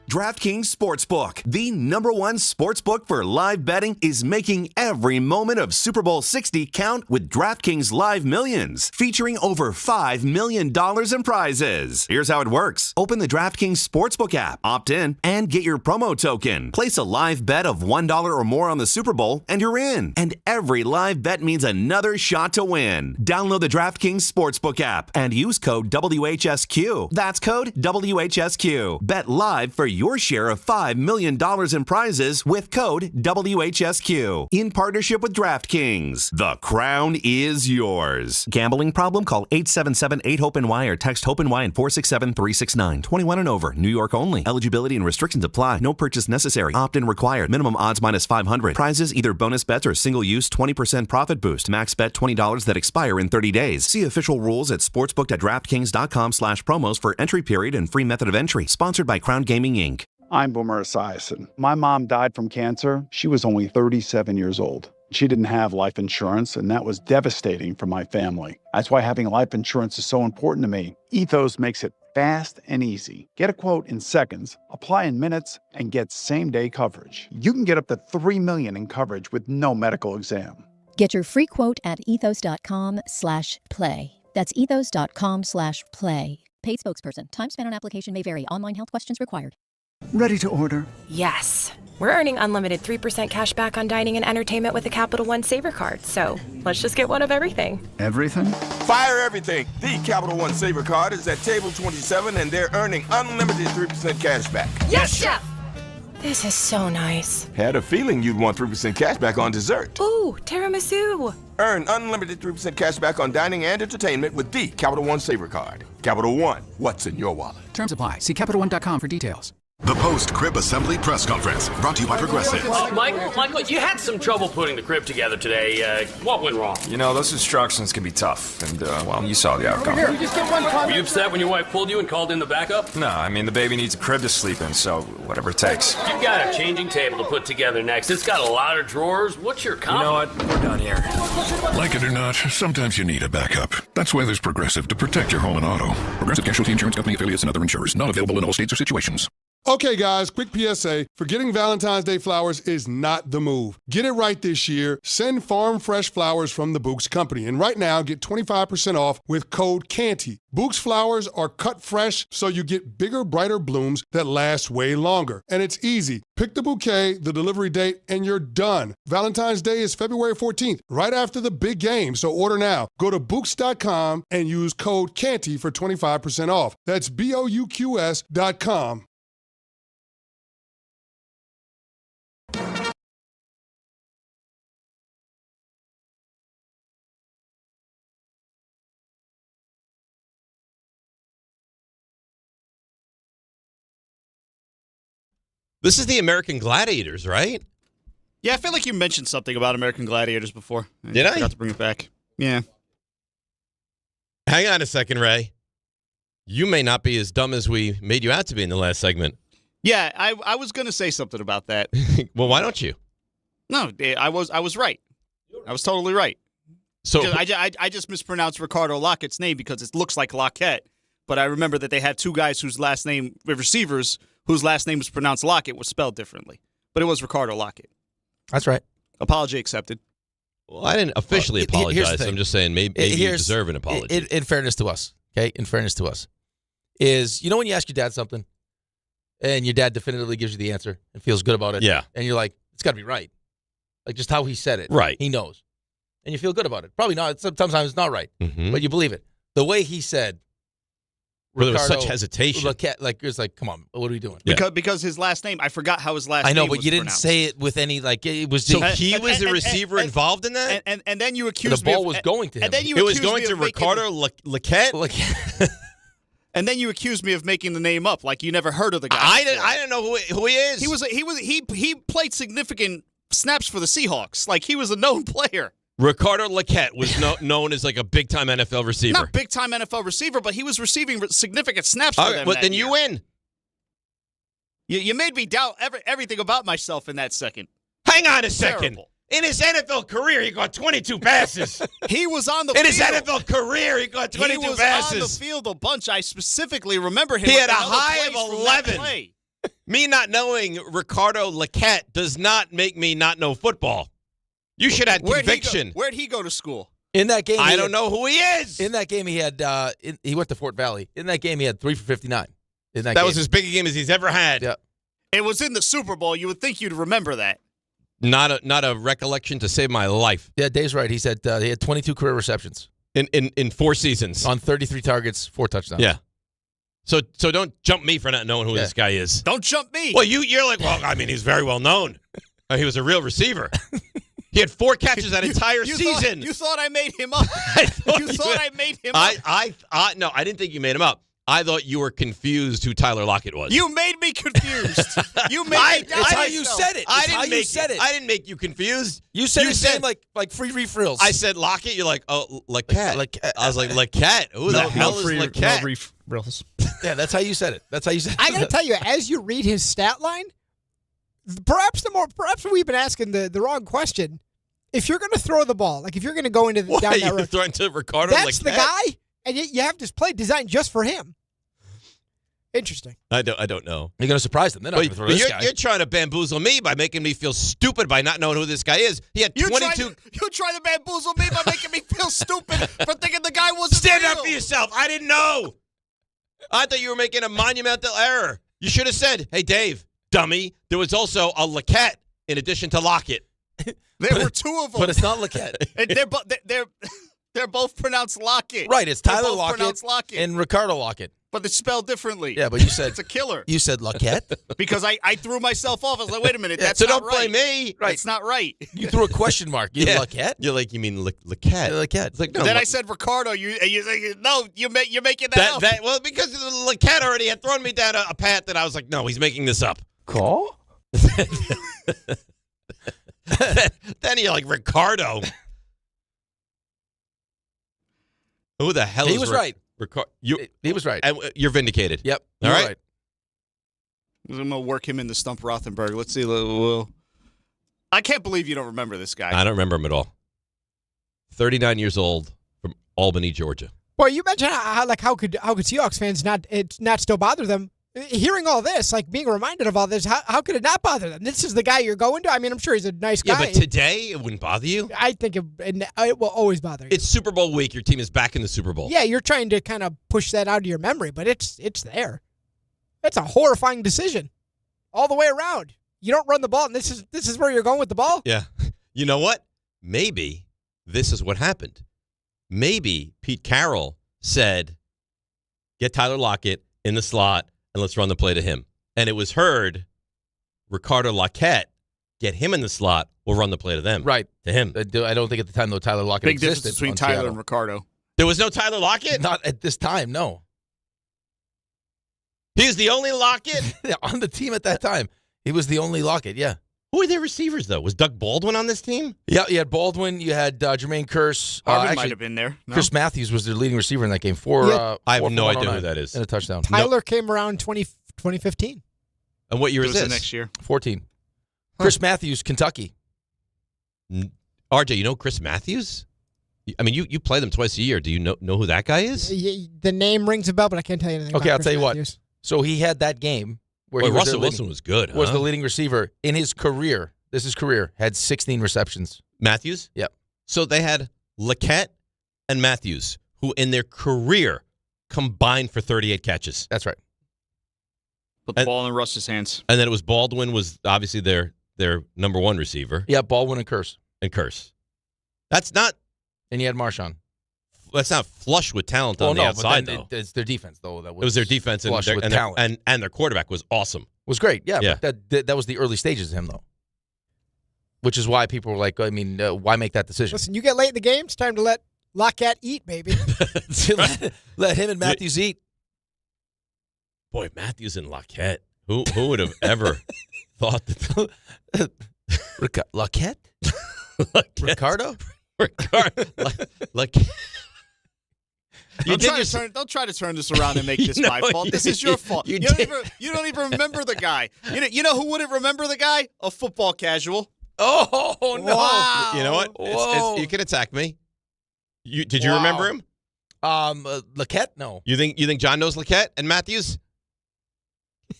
DraftKings Sportsbook, the #1 sportsbook for live betting, is making every moment of Super Bowl 60 count with DraftKings Live Millions, featuring over $5 million in prizes. Here's how it works. Open the DraftKings Sportsbook app, opt in, and get your promo token. Place a live bet of $1 or more on the Super Bowl, and you're in. And every live bet means another shot to win. Download the DraftKings Sportsbook app and use code WHSQ. That's code WHSQ. Bet live for your share of $5 million in prizes with code WHSQ. In partnership with DraftKings. The crown is yours. Gambling problem? Call 877-8-HOPE-NY or text HOPE-NY and 467-369. 21 and over. New York only. Eligibility and restrictions apply. No purchase necessary. Opt-in required. Minimum odds minus 500. Prizes either bonus bets or single use 20% profit boost. Max bet $20 that expire in 30 days. See official rules at sportsbook.draftkings.com/promos for entry period and free method of entry. Sponsored by Crown Gaming Inc. I'm Boomer Esiason. My mom died from cancer. She was only 37 years old. She didn't have life insurance, and that was devastating for my family. That's why having life insurance is so important to me. Ethos makes it fast and easy. Get a quote in seconds, apply in minutes, and get same-day coverage. You can get up to $3 million in coverage with no medical exam. Get your free quote at ethos.com/play. That's ethos.com/play. Paid spokesperson. Time spent on application may vary. Online health questions required. Ready to order? Yes. We're earning unlimited 3% cash back on dining and entertainment with a Capital One Saver card. So let's just get one of everything. Everything? Fire everything. The Capital One Saver card is at table 27 and they're earning unlimited 3% cash back. Yes, Chef! This is so nice. Had a feeling you'd want 3% cash back on dessert. Ooh, tiramisu. Earn unlimited 3% cash back on dining and entertainment with the Capital One Saver Card. Capital One, what's in your wallet? Terms apply. See CapitalOne.com for details. The post-crib assembly press conference, brought to you by Progressive. Michael, you had some trouble putting the crib together today. What went wrong? You know, those instructions can be tough, and, well, you saw the outcome. Were you upset when your wife pulled you and called in the backup? No, I mean, the baby needs a crib to sleep in, so whatever it takes. You've got a changing table to put together next. It's got a lot of drawers. What's your comment? You know what? We're done here. Like it or not, sometimes you need a backup. That's why there's Progressive to protect your home and auto. Progressive Casualty Insurance Company affiliates and other insurers. Not available in all states or situations. Okay, guys, quick PSA. Forgetting Valentine's Day flowers is not the move. Get it right this year. Send farm fresh flowers from the Books Company. And right now, get 25% off with code CANTY. Books flowers are cut fresh, so you get bigger, brighter blooms that last way longer. And it's easy. Pick the bouquet, the delivery date, and you're done. Valentine's Day is February 14th, right after the big game, so order now. Go to Books.com and use code CANTY for 25% off. That's BOUQS.com. This is the American Gladiators, right? Yeah, I feel like you mentioned something about American Gladiators before. Did I? Forgot to bring it back. Yeah. Hang on a second, Ray. You may not be as dumb as we made you out to be in the last segment. Yeah, I was going to say something about that. Well, why don't you? No, I was right. I was totally right. So I just mispronounced Ricardo Lockett's name because it looks like Lockette, but I remember that they had two guys whose last name, receivers, whose last name was pronounced Lockett, was spelled differently. But it was Ricardo Lockette. That's right. Apology accepted. Well, I didn't officially apologize. I'm just saying maybe you deserve an apology. In fairness to us, okay? In fairness to us, is when you ask your dad something, and your dad definitively gives you the answer and feels good about it. Yeah. And you're like, it's got to be right. Like just how he said it. Right. He knows. And you feel good about it. Probably not. Sometimes it's not right. Mm-hmm. But you believe it. The way he said, there was such hesitation. Like, it was like, come on, what are we doing? Because his last name, I forgot how his last name was. I know, but you didn't say it with any, it was. So he was the receiver involved in that? And then you accused me the ball was going to him. And then you it was going to Ricardo Lockette? And then you accused me of making the name up, like you never heard of the guy. I didn't know who he is. He played significant snaps for the Seahawks. Like he was a known player. Ricardo Lockette was known as like a big-time NFL receiver. Not big-time NFL receiver, but he was receiving significant snaps for them. But then you win. You made me doubt everything about myself in that second. Hang on a second. Terrible. In his NFL career, he got 22 passes. He was on the field. In his NFL career, he got 22 passes. He was on the field a bunch. I specifically remember him. He had a high of 11. Me not knowing Ricardo Lockette does not make me not know football. You should have conviction. Where'd he go to school? In that game, I don't know who he is. In that game, he had he went to Fort Valley. In that game, he had 3 for 59. That was as big a game as he's ever had. Yeah. It was in the Super Bowl. You would think you'd remember that. Not a recollection to save my life. Yeah, Dave's right. He said he had 22 career receptions in 4 seasons on 33 targets, 4 touchdowns. Yeah. So don't jump me for not knowing who this guy is. Don't jump me. Well, you're like, well, I mean, he's very well known. He was a real receiver. He had 4 catches that entire season. You thought I made him up. You thought I made him up. No, I didn't think you made him up. I thought you were confused who Tyler Lockett was. You made me confused. You made me doubt That's how you said it. I didn't make you confused. You said his name like free frills. I said Lockett. You're like, oh, Lockette. I was like, Lockette. Who the hell is Lockette? No frills. Yeah, that's how you said it. That's how you said it. I got to tell you, as you read his stat line, perhaps we've been asking the wrong question. If you're going to throw the ball, like if you're going to go into down that road, throwing to Ricardo that's Lockette? the guy, and you have this play designed just for him. Interesting. I don't know. You're going to surprise them. They're not going to throw this guy. You're trying to bamboozle me by making me feel stupid by not knowing who this guy is. He had 22. You tried to bamboozle me by making me feel stupid for thinking the guy wasn't Stand real. up for yourself. I didn't know. I thought you were making a monumental error. You should have said, hey, Dave, dummy, there was also a Lockette in addition to Lockett. There were 2 of them. But it's not Lockette. And they're both pronounced Lockett. Right, it's Tyler Lockett and Ricardo Lockett. But it's spelled differently. Yeah, but you said it's a killer. You said Lockette? Because I threw myself off. I was like, wait a minute, that's so not don't blame me. Right. It's not right. You threw a question mark. You Lockette? You're like, you mean Lockette? Lockette. It's like, no. Then I said Ricardo. You're like, no, you're making that up. Well, because Lockette already had thrown me down a path that I was like, no, he's making this up. Call? Then you're like, Ricardo. Who the hell He is was right. He was right. And you're vindicated. Yep. All right. I'm going to work him into Stump Rothenberg. Let's see. I can't believe you don't remember this guy. I don't remember him at all. 39 years old from Albany, Georgia. Well, you mentioned how could Seahawks fans not still bother them? Hearing all this, like being reminded of all this, how could it not bother them? This is the guy you're going to. I mean, I'm sure he's a nice guy. Yeah, but today it wouldn't bother you. I think it will always bother you. It's Super Bowl week. Your team is back in the Super Bowl. Yeah, you're trying to kind of push that out of your memory, but it's there. It's a horrifying decision all the way around. You don't run the ball, and this is where you're going with the ball? Yeah. You know what? Maybe this is what happened. Maybe Pete Carroll said, get Tyler Lockett in the slot, and let's run the play to him. And it was heard, Ricardo Lockette, get him in the slot, we'll run the play to them. Right. To him. I don't think at the time, though, Tyler Lockette Big existed. difference between Tyler and Ricardo. There was no Tyler Lockett? Not at this time, no. He was the only Lockett? On the team at that time. He was the only Lockett, yeah. Who were their receivers, though? Was Doug Baldwin on this team? Yeah, you had Baldwin. You had Jermaine Kearse. Harvin might have been there. No? Chris Matthews was their leading receiver in that game. I have no idea who that is. And a touchdown. Tyler came around 2015. And what year is this? The next year. 14. Chris Matthews, Kentucky. RJ, you know Chris Matthews? I mean, you play them twice a year. Do you know who that guy is? The name rings a bell, but I can't tell you anything Okay, about I'll tell you Matthews. what. So he had that game where Boy, he was Russell Wilson was good. Was the leading receiver in his career. This is career. Had 16 receptions. Matthews? Yep. So they had Lockette and Matthews, who in their career combined for 38 catches. That's right. Put the ball in Russ's hands. And then it was Baldwin was obviously their number one receiver. Yeah, Baldwin and Kearse. That's not. And you had Marshawn. That's not flush with talent on the outside, though. It's their defense, though. It was their defense flush with and talent. And their quarterback was awesome. Was great, yeah. Yeah. But that was the early stages of him, though. Which is why people were like, I mean, why make that decision? Listen, you get late in the game, it's time to let Lockette eat, baby. Let him and Matthews eat. Boy, Matthews and Lockette. Who would have ever thought that? Lockette? Ricardo? Lockette. Don't try to turn this around and make this my fault. This is your fault. You don't even remember the guy. You know who wouldn't remember the guy? A football casual. Oh no! Wow. You know what? You can attack me. Did you remember him? Lockette? No. You think John knows Lockette and Matthews?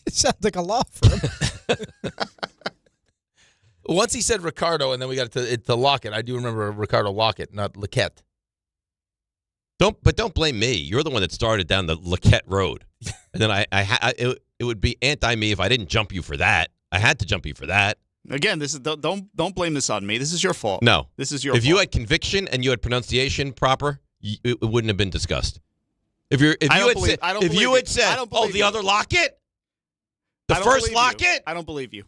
It sounds like a law firm. Once he said Ricardo, and then we got to Lockett. I do remember Ricardo Lockette, not Lockette. Don't blame me. You're the one that started down the Lockette road, and then it would be anti-me if I didn't jump you for that. I had to jump you for that. Again, this is don't blame this on me. This is your fault. No, this is your fault. If you had conviction and you had pronunciation proper, it wouldn't have been discussed. If you had said, "Oh, the other Lockett, the first Lockett," I don't believe you.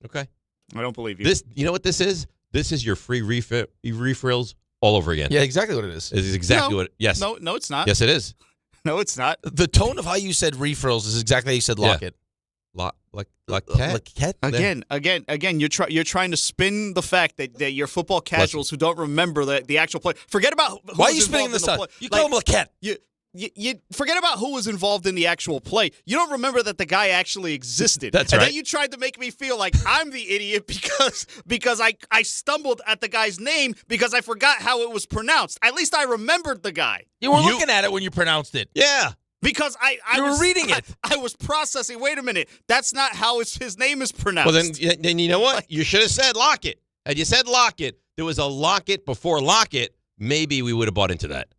Okay, I don't believe you. This, you know what this is? This is your free refills all over again. Yeah, exactly what it is. This is exactly what. Yes. No, it's not. Yes, it is. No, it's not. The tone of how you said refrills is exactly how you said Lockett. Lockette. Again, you're trying to spin the fact that you're football casuals who don't remember the actual play. Forget about who why are was you spinning involved this in up? the play. You call him Lockette. You forget about who was involved in the actual play. You don't remember that the guy actually existed. That's and right. Then you tried to make me feel like I'm the idiot because I stumbled at the guy's name because I forgot how it was pronounced. At least I remembered the guy. You were looking at it when you pronounced it. Yeah. Because I was reading it. I was processing. Wait a minute. That's not how his name is pronounced. Well, then you know what? You should have said Lockett. Had you said Lockett, there was a Lockett before Lockett, maybe we would have bought into that.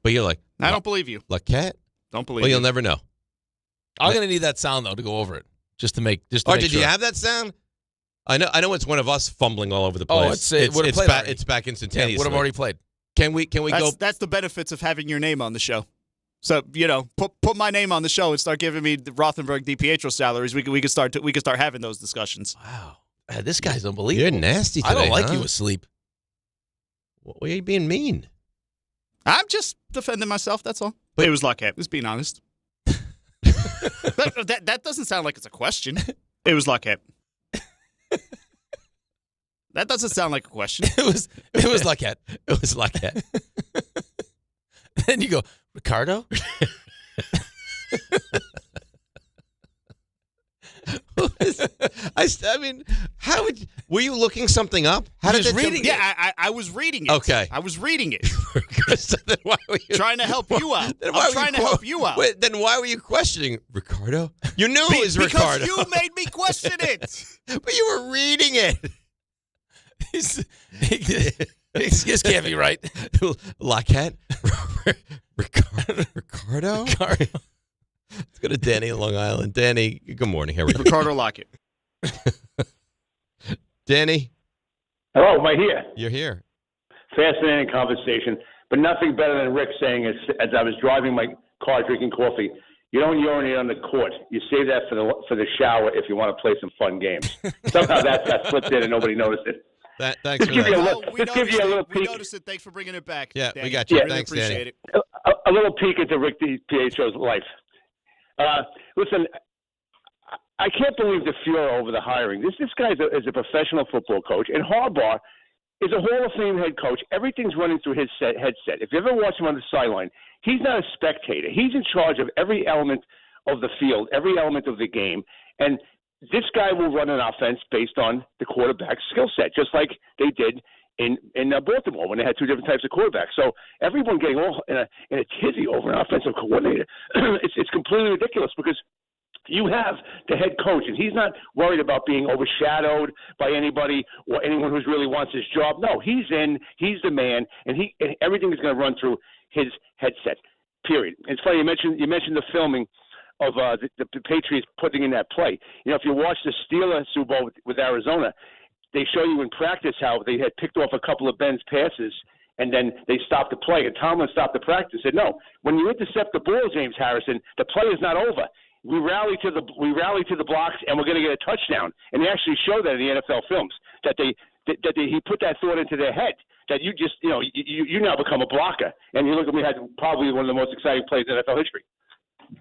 But you're like, I don't believe you. Lockette? Don't believe Well, you. you'll never know. I'm going to need that sound, though, to go over it. Just to make Or did you have that sound? I know it's one of us fumbling all over the place. It's back instantaneously. would have already played. Can we go? That's the benefits of having your name on the show. So, put my name on the show and start giving me the Rothenberg DiPietro salaries. We could start having those discussions. Wow. This guy's unbelievable. You're nasty today, I don't like huh? you asleep. Why are you being mean? I'm just defending myself, that's all. But it was Lockette. Just being honest. that doesn't sound like it's a question. It was Lockette. That doesn't sound like a question. It was Lockette. It was Lockette. Then you go, Ricardo? I mean, how would were you looking something up? How did reading? Yeah, I was reading it. Okay, I was reading it. So then why were you trying to help you out? I'm trying to help you out. Wait, then why were you questioning Ricardo? You knew it was Ricardo. Because you made me question it. But you were reading it. This can't be right. Lockette? Ricardo? Let's go to Danny in Long Island. Danny, good morning. How are you? Ricardo Lockette. Danny? Hello, am I here? You're here. Fascinating conversation, but nothing better than Rick saying as I was driving my car drinking coffee, you don't urinate on the court. You save that for the shower if you want to play some fun games. Somehow that slipped in and nobody noticed it. Thanks for that. We noticed it. Thanks for bringing it back. Yeah, Danny. we got you. Really Thanks, appreciate Danny. it. A little peek into Rick DiPietro's life. Listen, I can't believe the furor over the hiring. This guy is a professional football coach, and Harbaugh is a Hall of Fame head coach. Everything's running through his headset. If you ever watch him on the sideline, he's not a spectator. He's in charge of every element of the field, every element of the game, and this guy will run an offense based on the quarterback's skill set, just like they did in Baltimore when they had two different types of quarterbacks. So everyone getting all in a tizzy over an offensive coordinator, it's completely ridiculous because you have the head coach, and he's not worried about being overshadowed by anybody or anyone who really wants his job. No, he's the man, and everything is going to run through his headset, period. It's funny, you mentioned the filming of the Patriots putting in that play. If you watch the Steelers Super Bowl with Arizona, they show you in practice how they had picked off a couple of Ben's passes, and then they stopped the play. And Tomlin stopped the practice and said, no, when you intercept the ball, James Harrison, the play is not over. We rally to the blocks, and we're going to get a touchdown. And they actually show that in the NFL films, that he put that thought into their head, that you just, you now become a blocker. And you look at, we had probably one of the most exciting plays in NFL history.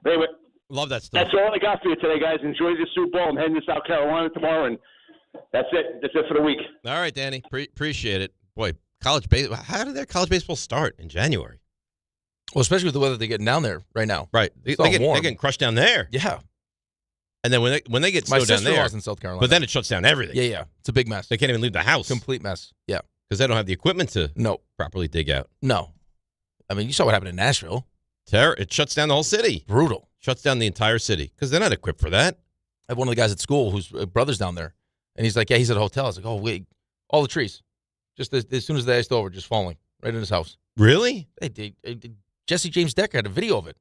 But anyway, love that stuff. That's all I got for you today, guys. Enjoy the Super Bowl. I'm heading to South Carolina tomorrow, and that's it. That's it for the week. All right, Danny. Appreciate it. Boy, college baseball. How did their college baseball start in January? Well, especially with the weather they're getting down there right now. Right. They're getting crushed down there. Yeah. And then when they get snow down there, in South Carolina. but then it shuts down everything. Yeah. It's a big mess. They can't even leave the house. Complete mess. Yeah. Because they don't have the equipment to properly dig out. No. I mean, you saw what happened in Nashville. It shuts down the whole city. Brutal. Shuts down the entire city because they're not equipped for that. I have one of the guys at school whose brother's down there. And he's like, yeah, he's at a hotel. I was like, oh, wait, all the trees, just as soon as they iced over, just falling right in his house. Really? Jesse James Decker had a video of it.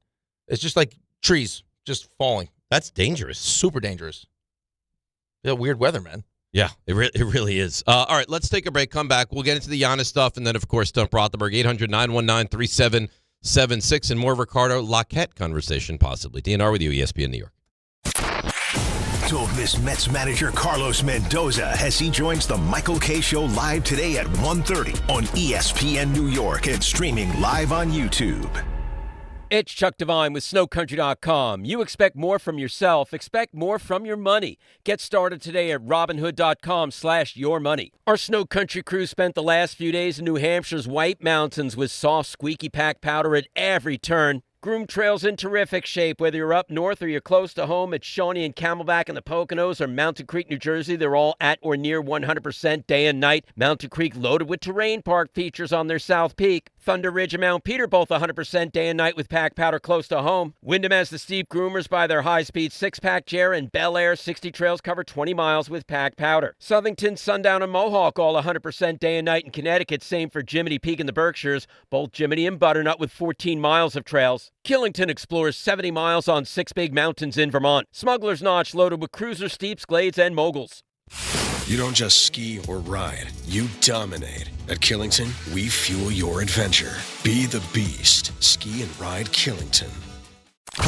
It's just like trees just falling. That's dangerous. Super dangerous. Yeah, weird weather, man. Yeah, it really is. All right, let's take a break. Come back. We'll get into the Giannis stuff, and then, of course, Stump Rothenberg, 800-919-3776, and more Ricardo Lockette conversation, possibly. DNR with you, ESPN New York. Don't miss Mets manager Carlos Mendoza as he joins the Michael Kay Show live today at 1:30 on ESPN New York and streaming live on YouTube. It's Chuck Devine with SnowCountry.com. You expect more from yourself, expect more from your money. Get started today at Robinhood.com/yourmoney. Our Snow Country crew spent the last few days in New Hampshire's White Mountains with soft, squeaky pack powder at every turn. Groom trails in terrific shape, whether you're up north or you're close to home at Shawnee and Camelback in the Poconos or Mountain Creek, New Jersey. They're all at or near 100% day and night. Mountain Creek loaded with terrain park features on their South Peak. Thunder Ridge and Mount Peter both 100% day and night with pack powder close to home. Wyndham has the steep groomers by their high-speed 6-pack Jer, and Bel Air 60 trails cover 20 miles with pack powder. Southington, Sundown, and Mohawk all 100% day and night in Connecticut. Same for Jiminy Peak in the Berkshires, both Jiminy and Butternut with 14 miles of trails. Killington explores 70 miles on 6 big mountains in Vermont. Smuggler's Notch loaded with cruisers, steeps, glades, and moguls. You don't just ski or ride, you dominate. At Killington, we fuel your adventure. Be the beast. Ski and ride Killington.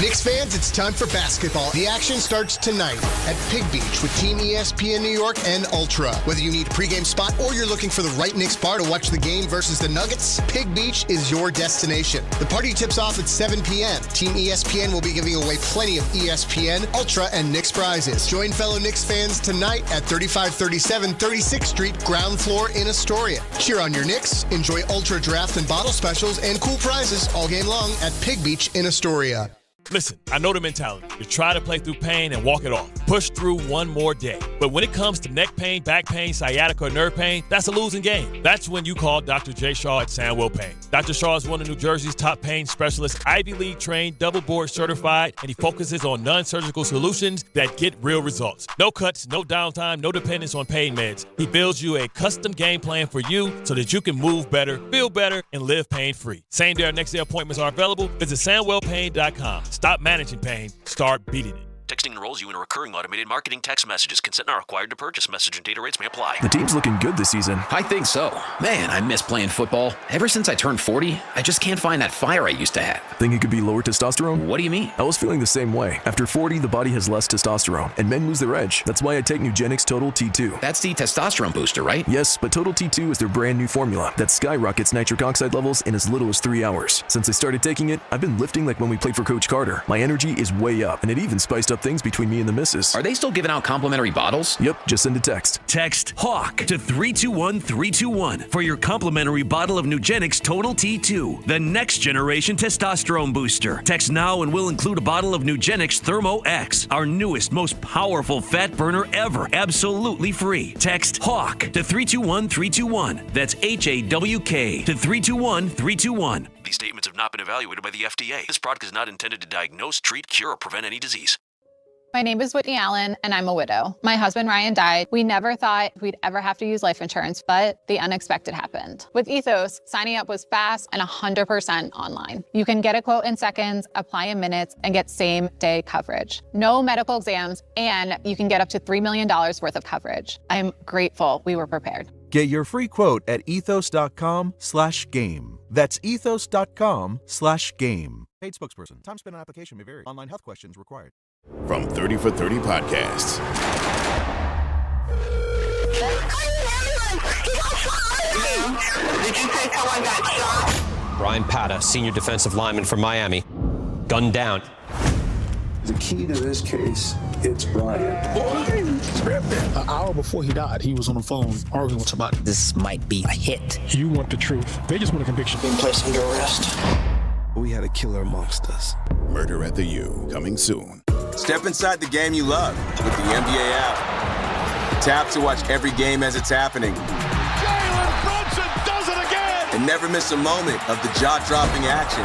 Knicks fans, it's time for basketball. The action starts tonight at Pig Beach with Team ESPN New York and Ultra. Whether you need a pregame spot or you're looking for the right Knicks bar to watch the game versus the Nuggets, Pig Beach is your destination. The party tips off at 7 p.m. Team ESPN will be giving away plenty of ESPN, Ultra, and Knicks prizes. Join fellow Knicks fans tonight at 3537 36th Street, ground floor in Astoria. Cheer on your Knicks, enjoy Ultra draft and bottle specials and cool prizes all game long at Pig Beach in Astoria. Listen, I know the mentality. You try to play through pain and walk it off. Push through one more day. But when it comes to neck pain, back pain, sciatica, or nerve pain, that's a losing game. That's when you call Dr. J. Shaw at Sandwell Pain. Dr. Shaw is one of New Jersey's top pain specialists, Ivy League trained, double board certified, and he focuses on non-surgical solutions that get real results. No cuts, no downtime, no dependence on pain meds. He builds you a custom game plan for you so that you can move better, feel better, and live pain-free. Same day or next day appointments are available. Visit SandwellPain.com. Stop managing pain. Start beating it. Texting enrolls you in a recurring automated marketing text messages. Consent not required to purchase. Message and data rates may apply. The team's looking good this season. I think so. Man, I miss playing football. Ever since I turned 40, I just can't find that fire I used to have. Think it could be lower testosterone? What do you mean? I was feeling the same way. After 40, the body has less testosterone, and men lose their edge. That's why I take Nugenix Total T2. That's the testosterone booster, right? Yes, but Total T2 is their brand new formula that skyrockets nitric oxide levels in as little as 3 hours. Since I started taking it, I've been lifting like when we played for Coach Carter. My energy is way up, and it even spiced up things between me and the missus. Are they still giving out complimentary bottles? Yep, just send a text. Text HAWK to 321321 for your complimentary bottle of Nugenix Total T2, the next generation testosterone booster. Text now and we'll include a bottle of Nugenix Thermo X, our newest, most powerful fat burner ever, absolutely free. Text HAWK to 321321. That's HAWK to 321321. These statements have not been evaluated by the FDA. This product is not intended to diagnose, treat, cure, or prevent any disease. My name is Whitney Allen, and I'm a widow. My husband, Ryan, died. We never thought we'd ever have to use life insurance, but the unexpected happened. With Ethos, signing up was fast and 100% online. You can get a quote in seconds, apply in minutes, and get same-day coverage. No medical exams, and you can get up to $3 million worth of coverage. I'm grateful we were prepared. Get your free quote at ethos.com/game. That's ethos.com/game. Paid spokesperson. Time spent on application may vary. Online health questions required. From 30 for 30 Podcasts. Did you say someone got shot? Brian Pata, senior defensive lineman from Miami, gunned down. The key to this case, it's Brian. An hour before he died, he was on the phone arguing with somebody. This might be a hit. You want the truth. They just want a conviction. Being placed under arrest. We had a killer amongst us. Murder at the U, coming soon. Step inside the game you love with the NBA app. Tap to watch every game as it's happening. Jalen Brunson does it again! And never miss a moment of the jaw-dropping action.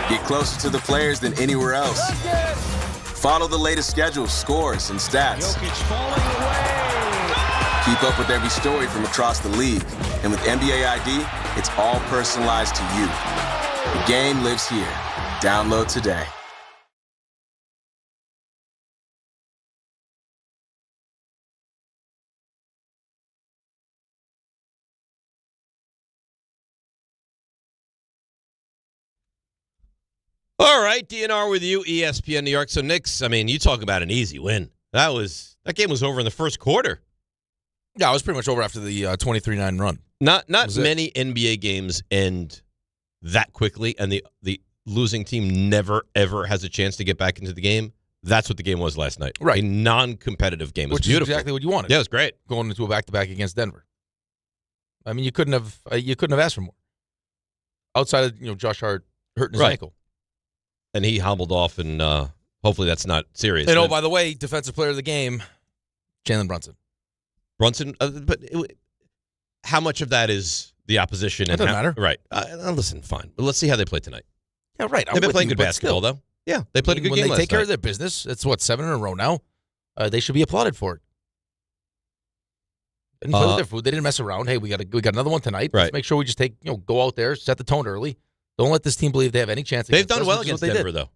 Get closer to the players than anywhere else. Follow the latest schedules, scores, and stats. Keep up with every story from across the league. And with NBA ID, it's all personalized to you. The game lives here. Download today. All right, DNR with you, ESPN New York. So Knicks, I mean, you talk about an easy win. That game was over in the first quarter. Yeah, it was pretty much over after the 23-9 run. Not many NBA games end that quickly, and the losing team never, ever has a chance to get back into the game. That's what the game was last night. Right. A non-competitive game. It was Which beautiful. is exactly what you wanted. Yeah, it was great. Going into a back-to-back against Denver. I mean, you couldn't have asked for more. Outside of Josh Hart hurting his ankle. And he hobbled off, and hopefully that's not serious. And by the way, defensive player of the game, Jalen Brunson. How much of that is the opposition? It doesn't matter. Right. Listen, fine. But let's see how they play tonight. Yeah, right. They've been playing good basketball, though. Yeah, they played a good game last night. When they take care of their business, it's 7 in a row now. They should be applauded for it. And play with their food. They didn't mess around. Hey, we got another one tonight. Right. Let's make sure we just go out there, set the tone early. Don't let this team believe they have any chance. They've done well against Denver, though.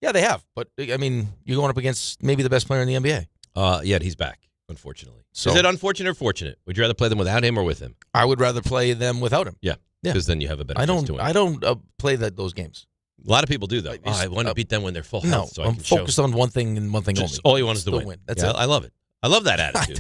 Yeah, they have. But, I mean, you're going up against maybe the best player in the NBA. Yeah, he's back, unfortunately. So, is it unfortunate or fortunate? Would you rather play them without him or with him? I would rather play them without him. Yeah, because then you have a better chance to win. I don't play those games. A lot of people do, though. I want to beat them when they're full health. So I'm focused on one thing and one thing only. All you want is to win. That's it. I love it. I love that attitude.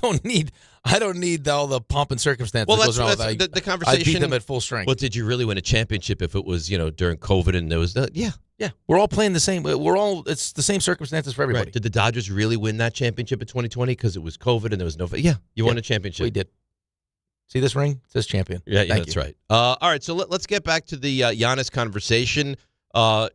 I don't need all the pomp and circumstance. Well, that goes around that's the conversation. I beat them at full strength. Well, did you really win a championship if it was, during COVID and there was Yeah. We're all playing the same. It's the same circumstances for everybody. Right. Did the Dodgers really win that championship in 2020 because it was COVID and there was no? Yeah, you won a championship. We did. See this ring? It says champion. Yeah, that's right. All right, so let's get back to the Giannis conversation.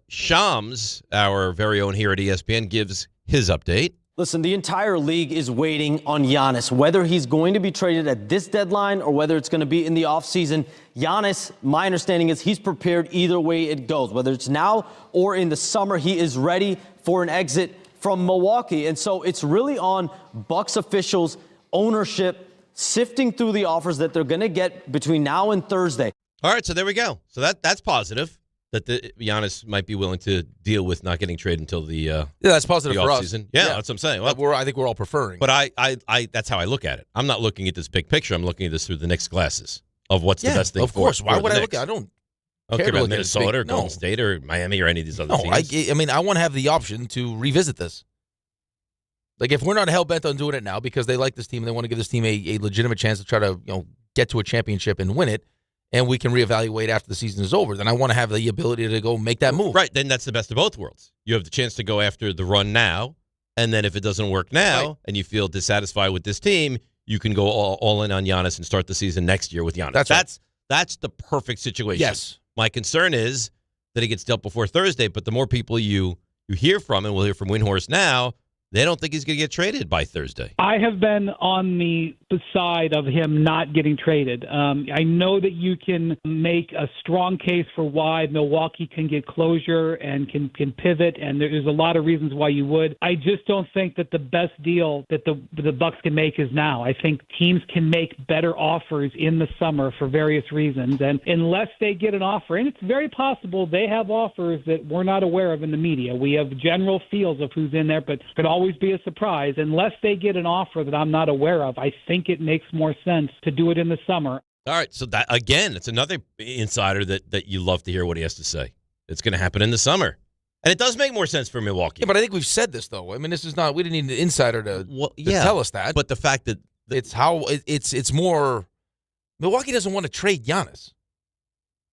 Shams, our very own here at ESPN, gives his update. Listen, the entire league is waiting on Giannis, whether he's going to be traded at this deadline or whether it's going to be in the offseason. Giannis, my understanding is he's prepared either way it goes, whether it's now or in the summer. He is ready for an exit from Milwaukee. And so it's really on Bucks officials, ownership, sifting through the offers that they're going to get between now and Thursday. All right, so there we go. So that's positive. That Giannis might be willing to deal with not getting traded until the that's positive for us. Yeah, that's what I'm saying. Well, I think we're all preferring. But I that's how I look at it. I'm not looking at this big picture. I'm looking at this through the Knicks glasses of what's the best thing. Of course. Why would I look at? I don't care about Minnesota or Golden State or Miami or any of these other teams. I mean, I want to have the option to revisit this. Like if we're not hell bent on doing it now because they like this team and they want to give this team a legitimate chance to try to get to a championship and win it. And we can reevaluate after the season is over, then I want to have the ability to go make that move. Right, then that's the best of both worlds. You have the chance to go after the run now, and then if it doesn't work now and you feel dissatisfied with this team, you can go all in on Giannis and start the season next year with Giannis. That's the perfect situation. Yes. My concern is that he gets dealt before Thursday, but the more people you hear from, and we'll hear from Windhorst now, they don't think he's going to get traded by Thursday. I have been on the side of him not getting traded. I know that you can make a strong case for why Milwaukee can get closure and can pivot, and there's a lot of reasons why you would. I just don't think that the best deal that the Bucks can make is now. I think teams can make better offers in the summer for various reasons, and unless they get an offer, and it's very possible they have offers that we're not aware of in the media. We have general feels of who's in there, but could always be a surprise. Unless they get an offer that I'm not aware of, I think it makes more sense to do it in the summer. All right, so that again, it's another insider that you love to hear what he has to say. It's going to happen in the summer. And it does make more sense for Milwaukee. Yeah, but I think we've said this, though. I mean, this is not – we didn't need an insider to tell us that. But the fact that – it's more – Milwaukee doesn't want to trade Giannis.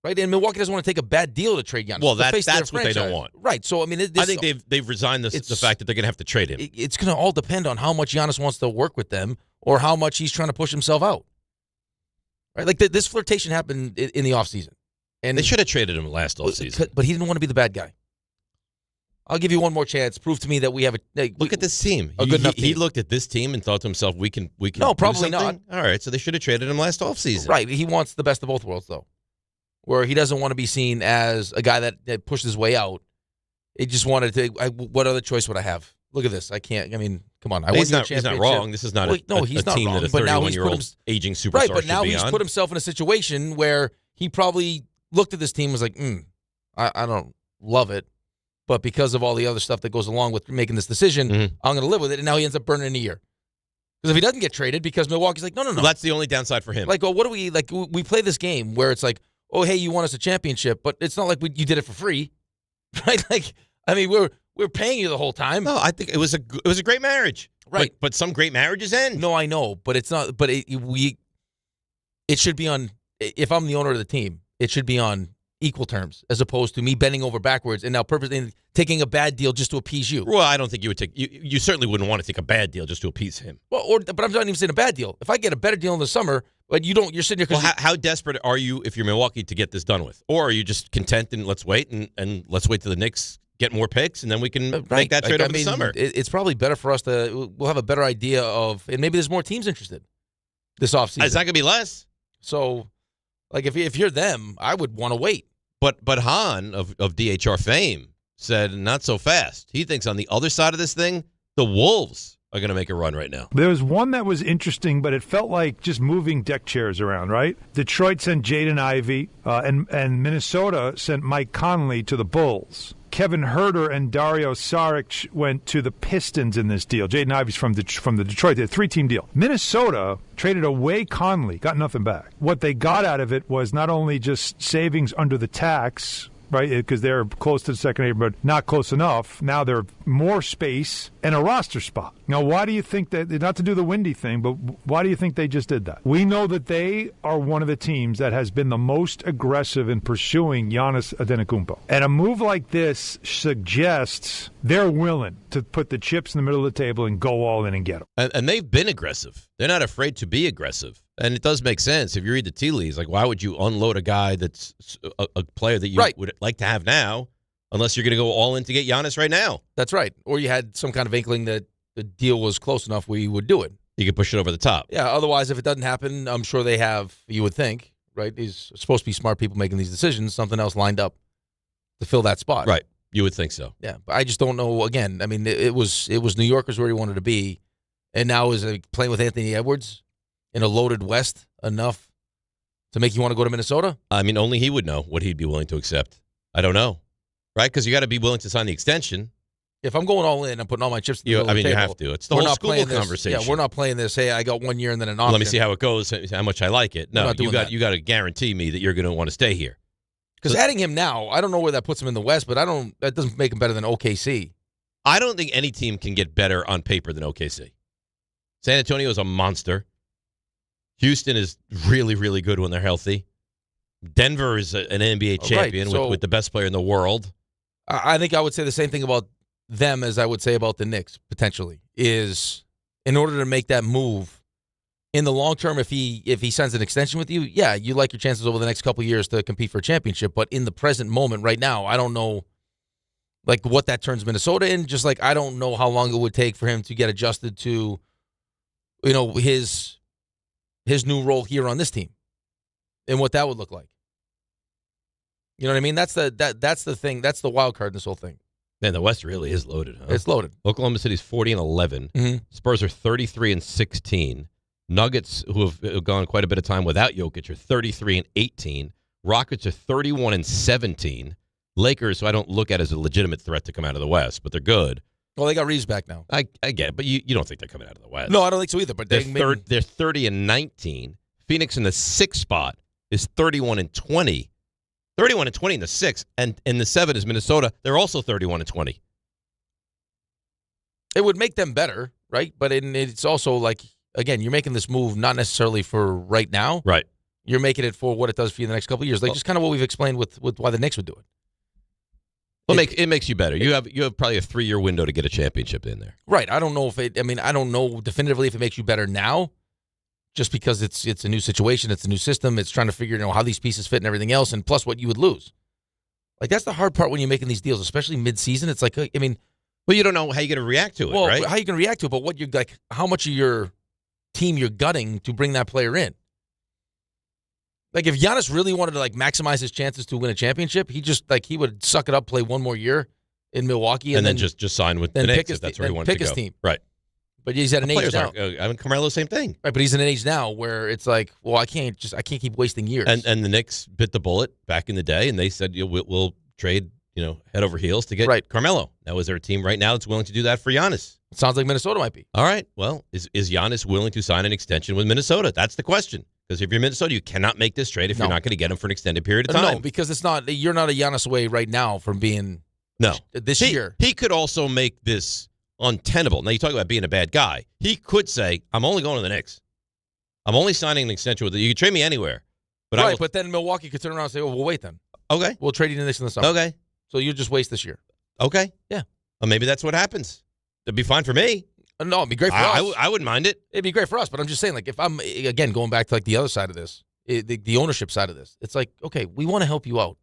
Right, and Milwaukee doesn't want to take a bad deal to trade Giannis. Well, that's what they don't want. Right, so, I mean... I think they've resigned the fact that they're going to have to trade him. It's going to all depend on how much Giannis wants to work with them or how much he's trying to push himself out. Right, like this flirtation happened in the offseason. And they should have traded him last offseason. But he didn't want to be the bad guy. I'll give you one more chance. Prove to me that we have look at this team. A good enough team. He looked at this team and thought to himself, we can No, probably not. All right, so they should have traded him last offseason. Right, he wants the best of both worlds, though. Where he doesn't want to be seen as a guy that pushed his way out. He just wanted to. What other choice would I have? Look at this. I can't. I mean, come on. He's not wrong. This is not a team that a 31-year-old aging superstar right, but should now be he's on. put himself in a situation where he probably looked at this team and was like, I don't love it, but because of all the other stuff that goes along with making this decision, I'm going to live with it. And now he ends up burning in a year. Because if he doesn't get traded, because Milwaukee's like, no. Well, that's the only downside for him. Like, what do we like? We play this game where it's like, oh, hey, you won us a championship, but it's not like you did it for free, right? Like, I mean, we're paying you the whole time. No, I think it was a great marriage, right? But some great marriages end. No, I know, but it's not. But it should be on. If I'm the owner of the team, it should be on equal terms, as opposed to me bending over backwards and now purposely taking a bad deal just to appease you. Well, I don't think you would take. You certainly wouldn't want to take a bad deal just to appease him. Well, but I'm not even saying a bad deal. If I get a better deal in the summer. But you don't. You're sitting here. Well, how desperate are you if you're Milwaukee to get this done with, or are you just content and let's wait and let's wait till the Knicks get more picks and then we can make that trade over the summer? It's probably better for us to. We'll have a better idea of, and maybe there's more teams interested this offseason. It's not going to be less. So, like if you're them, I would want to wait. But Hahn of DHR fame said not so fast. He thinks on the other side of this thing, the Wolves are going to make a run right now. There was one that was interesting, but it felt like just moving deck chairs around, right? Detroit sent Jaden Ivey, and Minnesota sent Mike Conley to the Bulls. Kevin Herter and Dario Saric went to the Pistons in this deal. Jaden Ivey's from the Detroit. They had a 3-team deal. Minnesota traded away Conley, got nothing back. What they got out of it was not only just savings under the tax, right, because they're close to the second neighbor, but not close enough. Now they're more space and a roster spot. Now, why do you think that, not to do the windy thing, but why do you think they just did that? We know that they are one of the teams that has been the most aggressive in pursuing Giannis Antetokounmpo. And a move like this suggests they're willing to put the chips in the middle of the table and go all in and get them. And they've been aggressive. They're not afraid to be aggressive. And it does make sense. If you read the tea leaves, like, why would you unload a guy that's a player that you would like to have now, unless you're going to go all in to get Giannis right now? That's right. Or you had some kind of inkling that the deal was close enough where you would do it. You could push it over the top. Yeah, otherwise, if it doesn't happen, I'm sure they have, you would think, right? These are supposed to be smart people making these decisions, something else lined up to fill that spot. Right. You would think so. Yeah, but I just don't know. Again, I mean, it was New Yorkers where he wanted to be, and now is playing with Anthony Edwards in a loaded West enough to make you want to go to Minnesota? I mean, only he would know what he'd be willing to accept. I don't know, right? Because you got to be willing to sign the extension. If I'm going all in, I'm putting all my chips in the table. You have to. It's the whole school conversation. Yeah, we're not playing this. Hey, I got 1 year and then an option. Let me see how it goes, how much I like it. No, you got to guarantee me that you're going to want to stay here. Because adding him now, I don't know where that puts him in the West, but that doesn't make him better than OKC. I don't think any team can get better on paper than OKC. San Antonio is a monster. Houston is really, really good when they're healthy. Denver is an NBA champion with the best player in the world. I think I would say the same thing about them as I would say about the Knicks, potentially, is in order to make that move, in the long term, if he signs an extension with you, yeah, you like your chances over the next couple of years to compete for a championship. But in the present moment, right now, I don't know like what that turns Minnesota in. Just like I don't know how long it would take for him to get adjusted to, his new role here on this team and what that would look like. You know what I mean? That's the thing. That's the wild card in this whole thing. Man, the West really is loaded, huh? It's loaded. Oklahoma City's 40-11. Mm-hmm. Spurs are 33-16. Nuggets, who have gone quite a bit of time without Jokic, are 33-18. Rockets are 31-17. Lakers, who I don't look at as a legitimate threat to come out of the West, but they're good. Well, they got Reeves back now. I get it, but you don't think they're coming out of the West. No, I don't think so either. But they're 30-19. Phoenix in the 6th spot is 31-20. 31-20 in the 6th, and in the 7 is Minnesota. They're also 31-20. It would make them better, right? But it's also like, again, you're making this move not necessarily for right now. Right. You're making it for what it does for you in the next couple of years. Like just kind of what we've explained with why the Knicks would do it. Well, it makes you better. You have probably a 3-year window to get a championship in there. Right. I don't know I don't know definitively if it makes you better now, just because it's a new situation, it's a new system, it's trying to figure how these pieces fit and everything else, and plus what you would lose. Like that's the hard part when you're making these deals, especially mid-season. It's like, well, you don't know how you're going to react to it, right? How are you going to react to it, but what you're like, how much of your team you're gutting to bring that player in. Like if Giannis really wanted to maximize his chances to win a championship, he would suck it up, play one more year in Milwaukee, and then just sign with the Knicks if that's where he wanted to go. Pick his team, right? But he's at an age now. Carmelo, same thing, right? But he's in an age now where it's like, well, I can't keep wasting years. And the Knicks bit the bullet back in the day, and they said we'll trade head over heels to get Carmelo. Now, is there a team right now that's willing to do that for Giannis? It sounds like Minnesota might be. All right. Well, is Giannis willing to sign an extension with Minnesota? That's the question. Because if you're Minnesota, you cannot make this trade if you're not going to get him for an extended period of time. No, because you're not a Giannis away right now from being this year. He could also make this untenable. Now, you talk about being a bad guy. He could say, I'm only going to the Knicks. I'm only signing an extension with you. You can trade me anywhere. But but then Milwaukee could turn around and say, well, wait then. Okay. We'll trade you to the Knicks in the summer. Okay. So you just waste this year. Okay. Yeah. Well, maybe that's what happens. It'd be fine for me. No, it'd be great for us. I wouldn't mind it. It'd be great for us, but I'm just saying, if I'm, again, going back to the other side of this, the ownership side of this, it's like, okay, we want to help you out.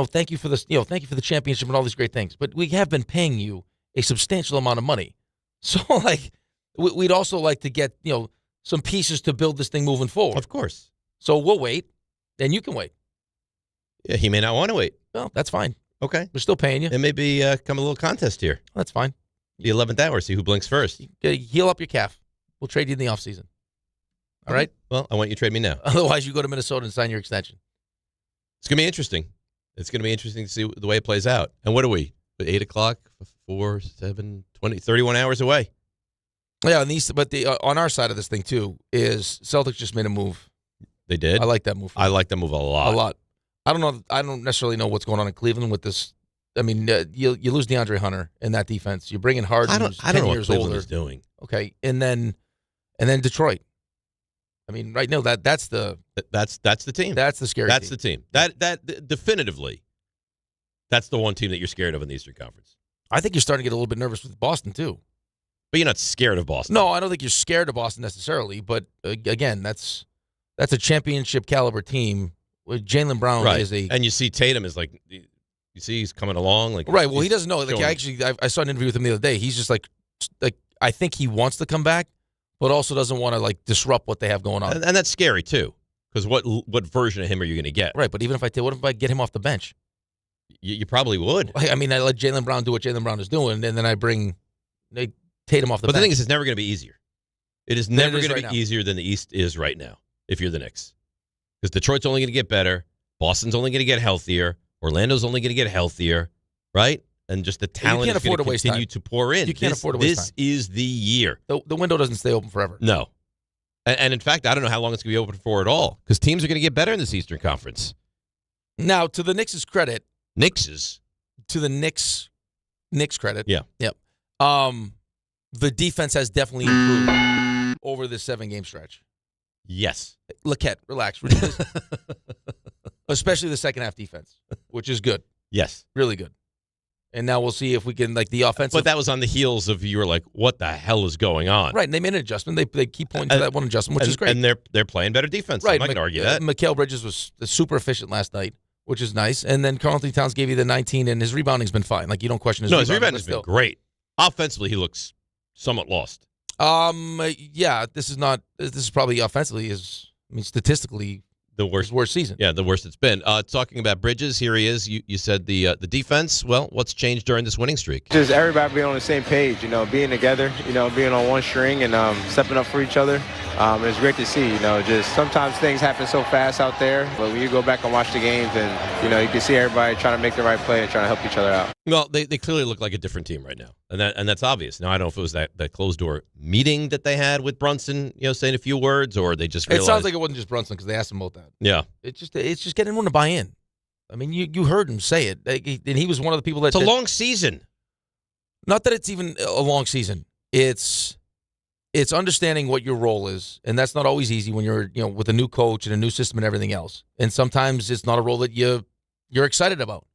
Thank you for this, thank you for the championship and all these great things, but we have been paying you a substantial amount of money. So, we'd also like to get, some pieces to build this thing moving forward. Of course. So we'll wait, and you can wait. Yeah, he may not want to wait. Well, that's fine. Okay. We're still paying you. It may be come a little contest here. That's fine. The 11th hour, see who blinks first. Heal up your calf. We'll trade you in the offseason. All right? Well, I want you to trade me now. Otherwise, you go to Minnesota and sign your extension. It's going to be interesting. It's going to be interesting to see the way it plays out. And what are we? 8 o'clock, 4, 7, 20, 31 hours away. Yeah, but on our side of this thing, too, is Celtics just made a move. They did? I like that move. I like that move a lot. A lot. I don't necessarily know what's going on in Cleveland with this. I mean, you lose DeAndre Hunter in that defense. You bring in Harden, I don't know what Cleveland older. is doing. Okay, and then Detroit. I mean, right now that's the team. That's the scary. That's team. the team. That definitively. That's the one team that you're scared of in the Eastern Conference. I think you're starting to get a little bit nervous with Boston too. But you're not scared of Boston. No, I don't think you're scared of Boston necessarily. But again, that's a championship caliber team. Jaylen Brown is and you see Tatum is like. You see, he's coming along. Right. Well, he doesn't know. Like, I saw an interview with him the other day. He's just like I think he wants to come back, but also doesn't want to disrupt what they have going on. And that's scary too, because what version of him are you going to get? Right. But even what if I get him off the bench? You probably would. I mean, I let Jaylen Brown do what Jaylen Brown is doing, and then I bring Tatum off the bench. But the thing is, it's never going to be easier. It is never going to be easier than the East is right now. If you're the Knicks, because Detroit's only going to get better, Boston's only going to get healthier. Orlando's only going to get healthier, right? And just the talent is going to continue to pour in. You can't afford to waste time. This is the year. The window doesn't stay open forever. No. And in fact, I don't know how long it's going to be open for at all, because teams are going to get better in this Eastern Conference. Now, to the Knicks' credit. To the Knicks' credit. Yeah. Yep. The defense has definitely improved over this 7-game stretch. Yes. Lockette, relax. Especially the second half defense, which is good. Yes. Really good. And now we'll see if we can, the offensive. But that was on the heels of you were like, what the hell is going on? Right, and they made an adjustment. They keep pointing to that one adjustment, which is great. And they're playing better defense. Right. I'm not going to argue that. Mikal Bridges was super efficient last night, which is nice. And then Karl-Anthony Towns gave you the 19, and his rebounding's been fine. You don't question his rebounding. No, his rebounding's been great. Offensively, he looks somewhat lost. Yeah, this is probably offensively statistically the worst season. Yeah, the worst it's been. Talking about Bridges, here he is. You said the defense. Well, what's changed during this winning streak? Just everybody being on the same page, being together, being on one string and stepping up for each other. It's great to see, just sometimes things happen so fast out there, but when you go back and watch the games and, you can see everybody trying to make the right play and trying to help each other out. Well, they clearly look like a different team right now, and that's obvious. Now, I don't know if it was that closed-door meeting that they had with Brunson, saying a few words, or they just realized. It sounds like it wasn't just Brunson because they asked him about that. Yeah. It's just getting everyone to buy in. I mean, you heard him say it, and he was one of the people that. It's a long season. Not that it's even a long season. It's understanding what your role is, and that's not always easy when you're with a new coach and a new system and everything else. And sometimes it's not a role that you're excited about.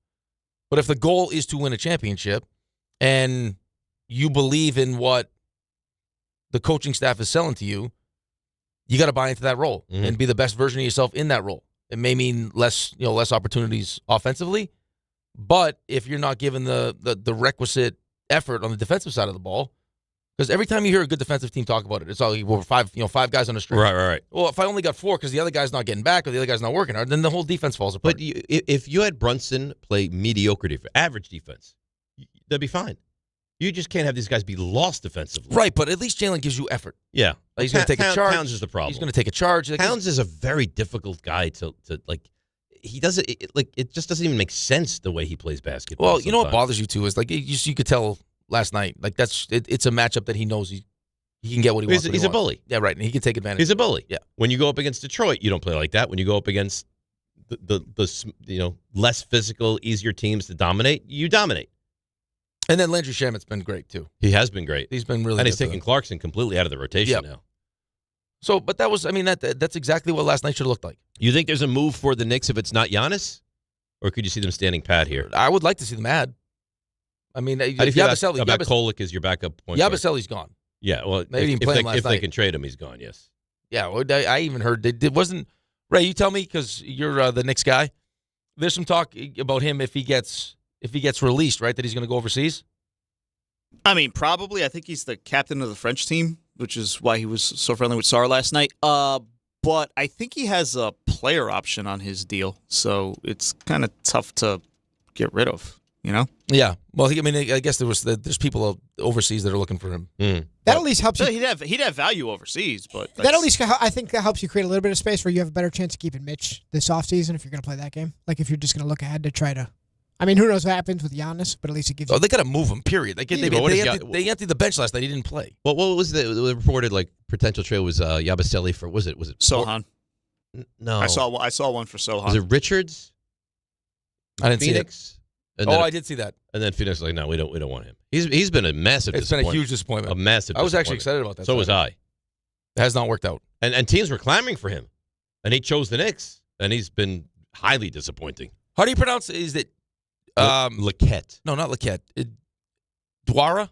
But if the goal is to win a championship, and you believe in what the coaching staff is selling to you, you got to buy into that role and be the best version of yourself in that role. It may mean less opportunities offensively, but if you're not given the requisite effort on the defensive side of the ball. Because every time you hear a good defensive team talk about it, it's all five guys on the string. Right. Well, if I only got 4 because the other guy's not getting back or the other guy's not working hard, then the whole defense falls apart. But if you had Brunson play mediocre defense, average defense, that'd be fine. You just can't have these guys be lost defensively. Right, but at least Jaylen gives you effort. Yeah. He's going to take a charge. Towns is the problem. He's going to take a charge. Towns is a very difficult guy to he doesn't it just doesn't even make sense the way he plays basketball. Well, sometimes. you know what bothers you too is you could tell last night it's a matchup that he knows he can get what he wants. He's a bully. Yeah, right, and he can take advantage. He's a bully. Yeah. When you go up against Detroit, you don't play like that. When you go up against the less physical, easier teams to dominate, you dominate. And then Landry Shamet's been great too. He has been great. He's been really and good. He's taken Clarkson completely out of the rotation now. So, but that was, that's exactly what last night should have looked like. You think there's a move for the Knicks if it's not Giannis? Or could you see them standing pat here? I would like to see them add. I mean, how do you feel about Kolek as your backup point guard? Yabaselli's gone. Yeah, well, if they can trade him, he's gone, yes. Yeah, well, I even heard it wasn't – Ray, you tell me because you're the Knicks guy. There's some talk about him if he gets released, right, that he's going to go overseas? I mean, probably. I think he's the captain of the French team, which is why he was so friendly with Sarr last night. But I think he has a player option on his deal, so it's kind of tough to get rid of. You know? Yeah. Well, I guess there's people overseas that are looking for him. That at least helps you. He'd have value overseas, but That at least, I think that helps you create a little bit of space where you have a better chance of keeping Mitch this offseason if you're going to play that game. Like if you're just going to look ahead to try to. I mean, who knows what happens with Giannis, but at least it gives. Oh, they got to move him. Period. They emptied the bench last night. He didn't play. What was the reported potential trade was Yabusele for? Was it Sohan? No, I saw one for Sohan. Was it Richards? I didn't Phoenix? see it. I did see that. And then Phoenix was like, no, we don't want him. He's been a massive. It's been a huge disappointment. A massive. I was actually excited about that. So was I. It has not worked out. And teams were clamoring for him, and he chose the Knicks, and he's been highly disappointing. How do you pronounce it? Is it Lockette? No, not Lockette. Diawara.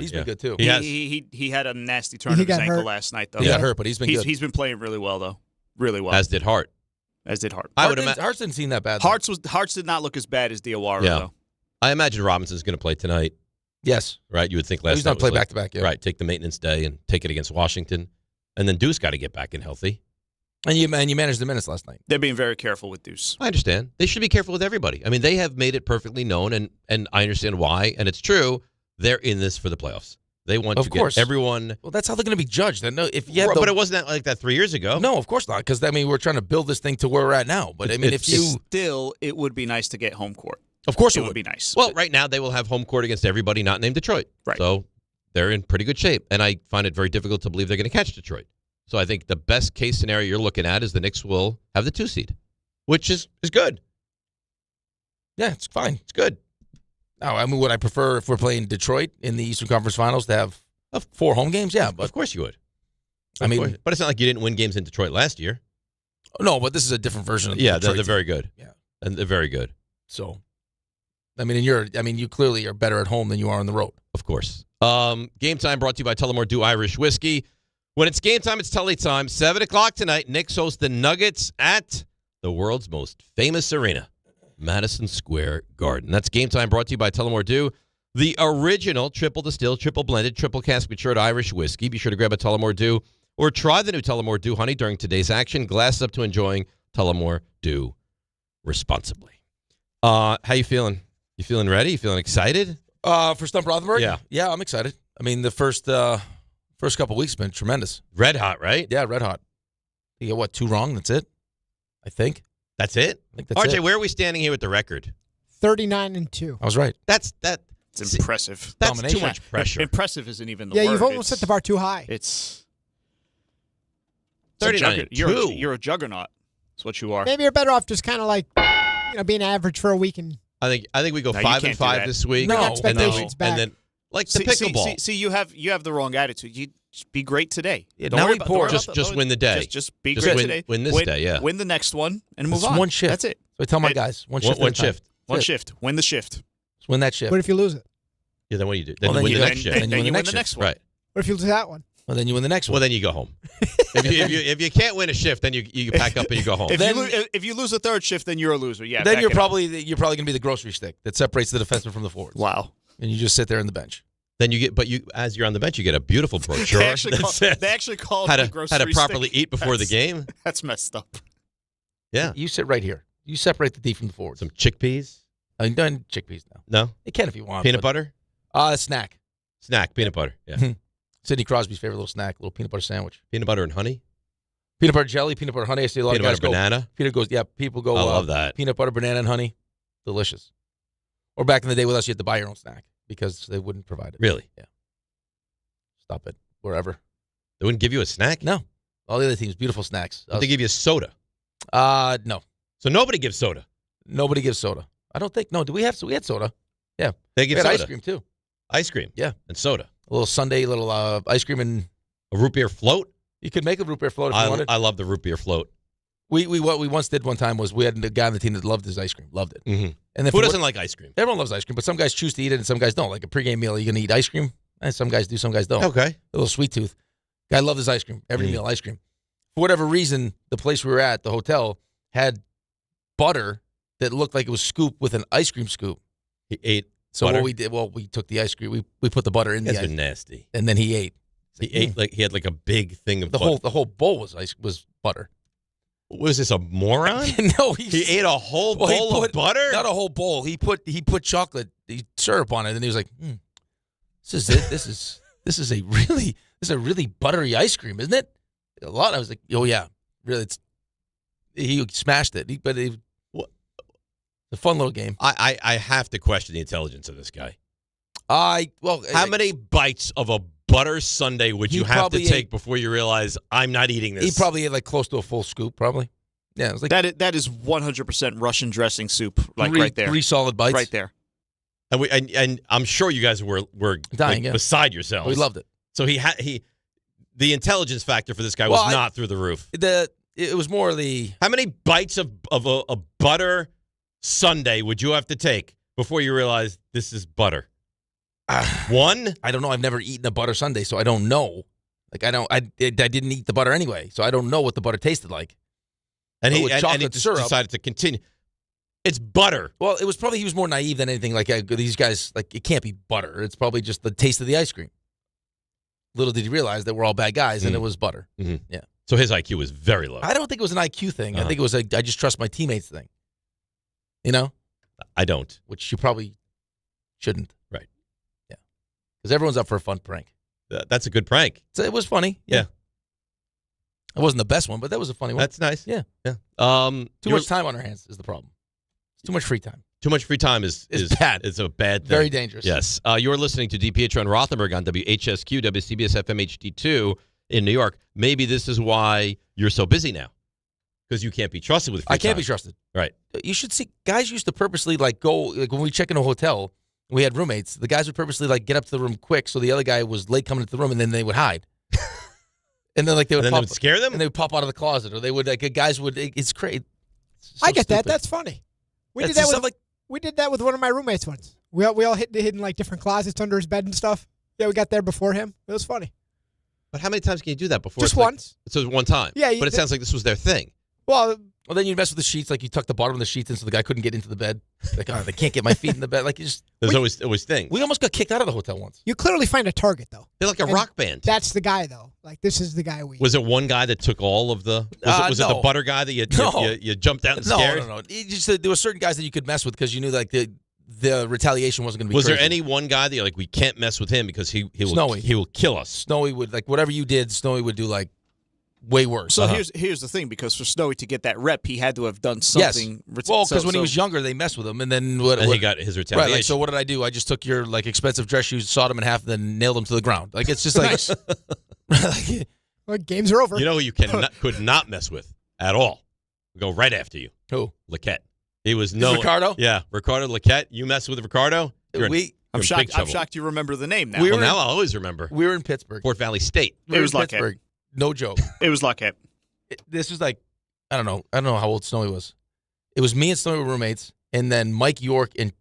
He's been good too. He had a nasty turn of his ankle last night though. He got hurt, but he's been good. He's been playing really well though. Really well. As did Hart. Hart's didn't seem that bad. Hart's did not look as bad as Diawara though. I imagine Robinson's going to play tonight. Yes. Right? You would think last he's night not play back to back. Yeah. Right. Take the maintenance day and take it against Washington, and then Deuce got to get back in healthy. And you managed the minutes last night. They're being very careful with Deuce. I understand. They should be careful with everybody. I mean, they have made it perfectly known, and I understand why, and it's true. They're in this for the playoffs. They want to get everyone. Well, that's how they're going to be judged. But it wasn't like that 3 years ago. No, of course not. Because we're trying to build this thing to where we're at now. But still, it would be nice to get home court. Of course, it would be nice. Well, right now they will have home court against everybody not named Detroit. Right. So they're in pretty good shape, and I find it very difficult to believe they're going to catch Detroit. So I think the best case scenario you're looking at is the Knicks will have the 2 seed, which is good. Yeah, it's fine. It's good. No, I mean, would I prefer if we're playing Detroit in the Eastern Conference Finals to have 4 home games? Yeah, but of course you would. But it's not like you didn't win games in Detroit last year. No, but this is a different version of the Detroit Detroit they're team. very good. Yeah, and they're very good. So, you clearly are better at home than you are on the road. Of course. Game time brought to you by Tullamore Dew Irish Whiskey. When it's game time, it's Tully time. 7 o'clock tonight, Knicks host the Nuggets at the world's most famous arena, Madison Square Garden. That's game time brought to you by Tullamore Dew, the original triple distilled, triple blended, triple cask matured Irish whiskey. Be sure to grab a Tullamore Dew or try the new Tullamore Dew Honey during today's action. Glass up to enjoying Tullamore Dew responsibly. How you feeling? You feeling ready? You feeling excited? For Stump Rothenberg? Yeah, I'm excited. I mean, the first couple weeks have been tremendous. Red hot, right? Yeah, red hot. You get 2 wrong? That's it. I think. That's it? I think that's RJ, it. where are we standing here with the record? 39-2. I was right. It's impressive. That's Domination. too much pressure. Impressive isn't even the word. Yeah, you've almost set the bar too high. It's 39-2. You're a juggernaut. That's what you are. Maybe you're better off just kind of being average for a week and. I think we go No, 5-5 this week. No, and expectations back. then like the pickleball. See, you have the wrong attitude. You just be great today. Yeah, Don't now worry we about- pour. don't worry about Just the- win the day. Just be Just great win- today. win this day, yeah. Win the next one and move It's on. one shift. That's it. So I tell my guys, one shift. One at a time. shift. One That's it. shift. Win the shift. Just win that shift. What if you lose it? Yeah, then what do you do? Well, Then then you win you the win- next shift. then you win the next one. Right. What if you lose that one? Well, then you win the next one. Well, then you go home. if you can't win a shift, then you pack up and you go home. If you lose a third shift, then you're a loser. Yeah. then back you're it up. probably going to be the grocery stick that separates the defenseman from the forwards. Wow. And you just sit there on the bench. Then you get, as you're on the bench, you get a beautiful brochure. They actually that call says it the grocery how to properly stick. eat before the game. That's messed up. Yeah. You sit right here. You separate the D from the forwards. Some chickpeas. I'm done chickpeas now. No. You can if you want. Peanut butter. Snack. Snack. Peanut butter. Yeah. Sidney Crosby's favorite little snack, little peanut butter sandwich. Peanut butter and honey. Peanut butter jelly, peanut butter honey. I see a lot Peanut of guys butter go. banana. People go. I love that. Peanut butter, banana, and honey. Delicious. Or back in the day with us, you had to buy your own snack because they wouldn't provide it. Really? Yeah. Stop it. Wherever. They wouldn't give you a snack? No. All the other teams, beautiful snacks. They give you soda. No. So nobody gives soda. Nobody gives soda. I don't think. No. We had soda. Yeah. They give we had soda. ice cream too. Ice cream. Yeah. And soda. A little sundae, little ice cream and a root beer float. You could make a root beer float if you wanted. I love the root beer float. What we once did one time was we had a guy on the team that loved his ice cream, loved it. Mm-hmm. And then who doesn't like ice cream? Everyone loves ice cream, but some guys choose to eat it and some guys don't. Like a pregame meal, are you going to eat ice cream? And some guys do, some guys don't. Okay. A little sweet tooth. Guy loved his ice cream. Every meal, ice cream. For whatever reason, the place we were at, the hotel, had butter that looked like it was scooped with an ice cream scoop. He ate. So butter? what we did, we took the ice cream, we put the butter in the That's ice been nasty. and then he ate. He ate he had like a big thing of the butter. whole bowl was butter. Was this a moron? No, he ate a whole bowl of butter. Not a whole bowl. He put chocolate syrup on it, and he was like, "This is it. This is a really buttery ice cream, isn't it?" A lot. I was like, "Oh yeah, really." He smashed it. It's a fun little game. I have to question the intelligence of this guy. How many bites of a butter sundae would you have to take before you realize I'm not eating this? He probably ate like close to a full scoop, probably. Yeah, it was like that is 100% Russian dressing soup, right there. 3 solid bites, right there. And I'm sure you guys were dying, beside yourselves. We loved it. So the intelligence factor for this guy was not through the roof. It was more the how many bites of a butter sundae would you have to take before you realize this is butter? One? I don't know. I've never eaten a butter sundae, so I don't know. Like I didn't eat the butter anyway, so I don't know what the butter tasted like. And he chocolate syrup decided to continue. It's butter. Well, it was probably he was more naive than anything. Like these guys, like it can't be butter. It's probably just the taste of the ice cream. Little did he realize that we're all bad guys, and it was butter. Mm-hmm. Yeah. So his IQ was very low. I don't think it was an IQ thing. I think it was I just trust my teammates thing. You know? I don't. Which you probably shouldn't. Right. Yeah. Because everyone's up for a fun prank. That's a good prank. So it was funny. Yeah. It wasn't the best one, but that was a funny one. That's nice. Yeah. Yeah. Too much time on our hands is the problem. Too much free time. Too much free time is bad. It's a bad thing. Very dangerous. Yes. You're listening to DiPietro and Rothenberg on WHSQ, WCBS FM HD2 in New York. Maybe this is why you're so busy now. Because you can't be trusted with free I can't time. be trusted. Right. You should see, guys used to purposely go, like when we check in a hotel, we had roommates, the guys would purposely get up to the room quick so the other guy was late coming into the room, and then they would hide. And then they would scare them? And they would pop out of the closet, or they would, guys would, it's crazy. I get that. That's funny. We did that with one of my roommates once. We all hid in different closets under his bed and stuff. Yeah, we got there before him. It was funny. But how many times can you do that before? Just once. So one time. Yeah. But it sounds like this was their thing. Well, then you'd mess with the sheets, you tuck the bottom of the sheets in so the guy couldn't get into the bed. They can't get my feet in the bed. There's always things. We almost got kicked out of the hotel once. You clearly find a target, though. They're like a rock band. That's the guy, though. This is the guy we... Was it one guy that took all of the... Was it the butter guy that you jumped out and scared? No. There were certain guys that you could mess with because you knew the retaliation wasn't going to be Was crazy. there any one guy that you're we can't mess with him because he Snowy. will kill us? Snowy would, whatever you did, Snowy would do, way worse. So here's the thing, because for Snowy to get that rep, he had to have done something. Yes. Well, because when he was younger, they messed with him, and then he got his retaliation. Right. So what did I do? I just took your expensive dress shoes, sawed them in half, and then nailed them to the ground. It's just well, games are over. You know who you could not mess with at all? Go right after you. Who? Lockette. He was Ricardo. Yeah, Ricardo Lockette. You mess with Ricardo. I'm shocked you remember the name now. Now I'll always remember. We were in Pittsburgh, Fort Valley State. It was Lockette. No joke. It was Lockette. This was I don't know how old Snowy was. It was me and Snowy were roommates, and then Mike York and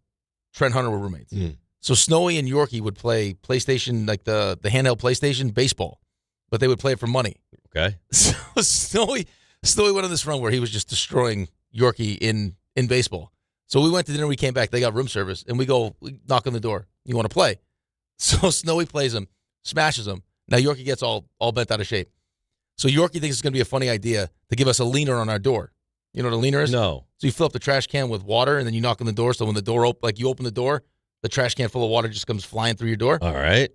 Trent Hunter were roommates. So Snowy and Yorkie would play PlayStation, the handheld PlayStation baseball, but they would play it for money. Okay. So Snowy went on this run where he was just destroying Yorkie in baseball. So we went to dinner, we came back, they got room service, and we knock on the door. You want to play? So Snowy plays him, smashes him. Now Yorkie gets all bent out of shape. So Yorkie thinks it's going to be a funny idea to give us a leaner on our door. You know what a leaner is? No. So you fill up the trash can with water, and then you knock on the door. So when the door you open the door, the trash can full of water just comes flying through your door. All right.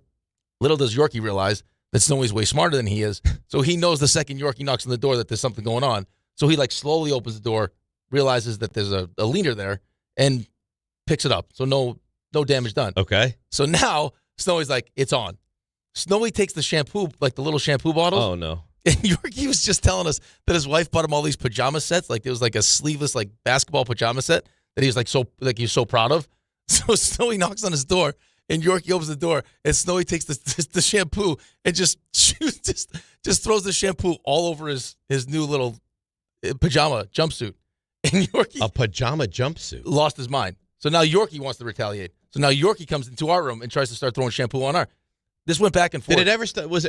Little does Yorkie realize that Snowy's way smarter than he is. So he knows the second Yorkie knocks on the door that there's something going on. So he slowly opens the door, realizes that there's a leaner there, and picks it up. So no damage done. Okay. So now Snowy's it's on. Snowy takes the shampoo, the little shampoo bottles. Oh, no. And Yorkie was just telling us that his wife bought him all these pajama sets. There was a sleeveless basketball pajama set that he was so proud of. So Snowy knocks on his door, and Yorkie opens the door, and Snowy takes the shampoo and just throws the shampoo all over his new little pajama jumpsuit. And Yorkie, a pajama jumpsuit, lost his mind. So now Yorkie wants to retaliate. So now Yorkie comes into our room and tries to start throwing shampoo on our. This went back and forth. Did it ever? Was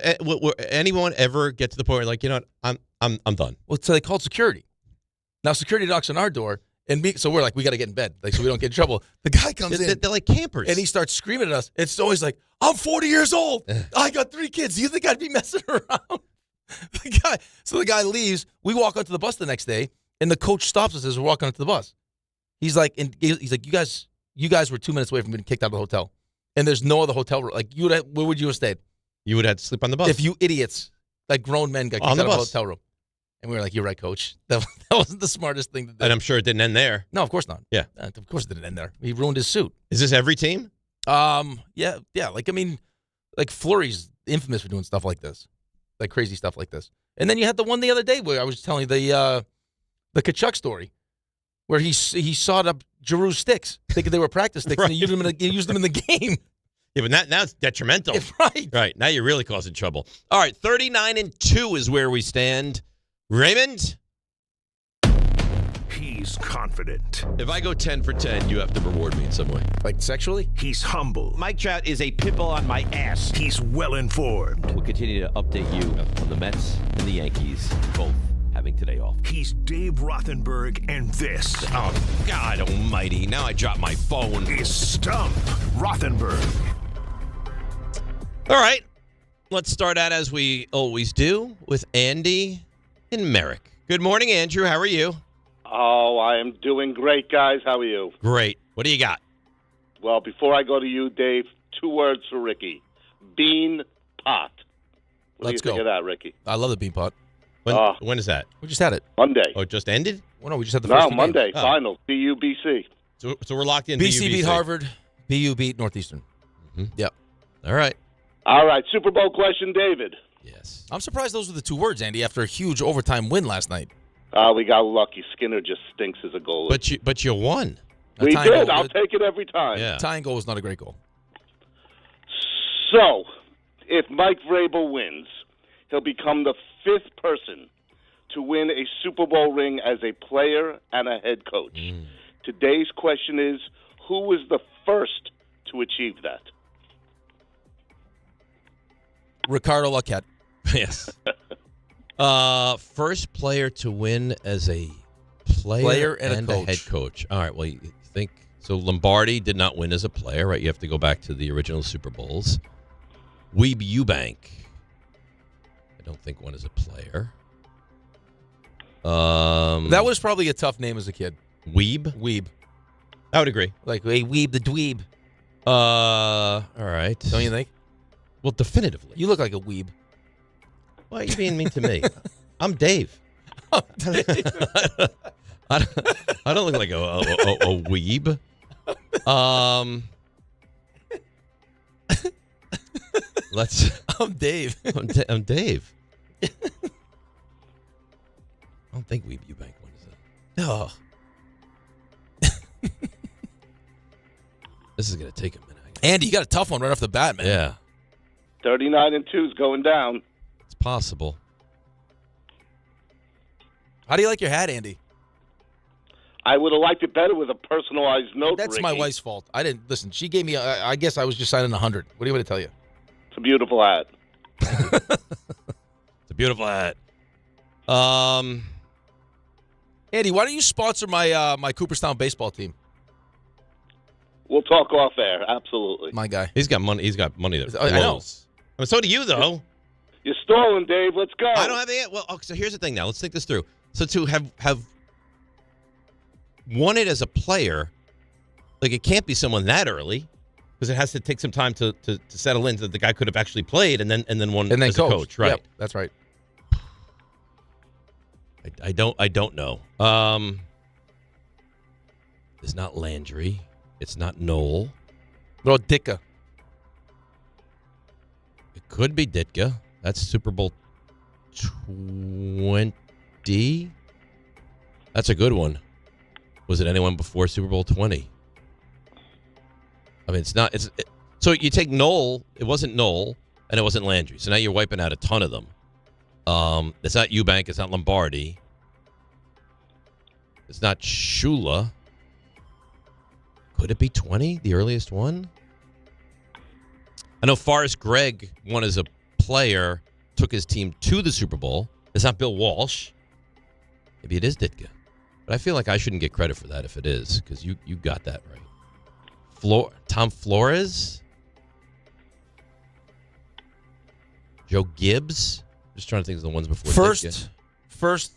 anyone ever get to the point where I'm done? Well, so they called security. Now security knocks on our door, and so we're we got to get in bed, so we don't get in trouble. The guy comes in. They're like campers, and he starts screaming at us. It's always I'm 40 years old. I got 3 kids. Do you think I'd be messing around? the guy leaves. We walk onto the bus the next day, and the coach stops us as we're walking onto the bus. He's like, you guys were 2 minutes away from being kicked out of the hotel, and there's no other hotel room. Like, where would you have stayed? You would have to sleep on the bus. If you idiots, like grown men, got kicked out of the hotel room. And we were like, you're right, coach. That wasn't the smartest thing to do. And I'm sure it didn't end there. No, of course not. Yeah. Of course it didn't end there. He ruined his suit. Is this every team? Yeah. Like Fleury's infamous for doing stuff like this. Like crazy stuff like this. And then you had the one the other day where I was telling you the Kachuk story where he sawed up Giroux's sticks, thinking they were practice sticks, Right. and he used them in the game. Yeah, but now it's detrimental. Right. Right. Now you're really causing trouble. All right, 39-2 is where we stand. Raymond? He's confident. If I go 10 for 10, you have to reward me in some way. Like sexually? He's humble. Mike Trout is a pitbull on my ass. He's well-informed. We'll continue to update you on the Mets and the Yankees, both having today off. He's Dave Rothenberg, and this... Oh, God almighty. Now I dropped my phone. ...is Stump Rothenberg. All right. Let's start out as we always do with Andy and Merrick. Good morning, Andrew. How are you? Oh, I am doing great, guys. How are you? Great. What do you got? Well, before I go to you, Dave, 2 words for Ricky. Bean pot. What Let's do you think go. of that, Ricky? I love the bean pot. When is that? We just had it. Monday. Oh, it just ended? Well, no, we just had the first two Monday. games. Final. BUBC. So we're locked in. BC beat Harvard. BU beat Northeastern. Mm-hmm. Yep. All right. All right. Super Bowl question, David. Yes. I'm surprised those were the 2 words, Andy, after a huge overtime win last night. We got lucky. Skinner just stinks as a goalie. But you won. We did. I'll take it every time. Yeah. Tying goal is not a great goal. So, if Mike Vrabel wins, he'll become the 5th person to win a Super Bowl ring as a player and a head coach. Today's question is, who was the first to achieve that? Ricardo Lockette. Yes. First player to win as a player and a head coach. All right. Well, you think so? Lombardi did not win as a player, right? You have to go back to the original Super Bowls. Weeb Eubank, I don't think won as a player. That was probably a tough name as a kid. Weeb. I would agree. Like, hey, Weeb the dweeb. All right. Don't you think? Well, definitively. You look like a weeb. Why are you being mean to me? I'm Dave. I don't look like a weeb. I'm Dave. I'm Dave. I don't think Weeb Eubank won is it? No. This is gonna take a minute. Andy, you got a tough one right off the bat, man. Yeah. 39-2 is going down. It's possible. How do you like your hat, Andy? I would have liked it better with a personalized note. That's Ricky. my wife's fault. I didn't listen. She gave me. I guess I was just signing 100. What do you want to tell you? It's a beautiful hat. It's a beautiful hat. Andy, why don't you sponsor my my Cooperstown baseball team? We'll talk off air. Absolutely. My guy. He's got money. He's got money that I know. flows. I mean, so do you, though. You're stalling, Dave. Let's go. I don't have the. Well, so here's the thing. Now let's think this through. So to have won it as a player, like it can't be someone that early because it has to take some time to settle in. So the guy could have actually played and then won as a coach, right? Yep, that's right. I don't know. It's not Landry. It's not Knoll. No, Ditka. It could be Ditka. That's Super Bowl 20. That's a good one. Was it anyone before Super Bowl 20? I mean, it's not. So you take Knoll. It wasn't Knoll, and it wasn't Landry. So now you're wiping out a ton of them. It's not Eubank. It's not Lombardi. It's not Shula. Could it be 20, the earliest one? I know Forrest Gregg won as a player, took his team to the Super Bowl. It's not Bill Walsh. Maybe it is Ditka. But I feel like I shouldn't get credit for that if it is, because you got that right. Tom Flores? Joe Gibbs? Just trying to think of the ones before. First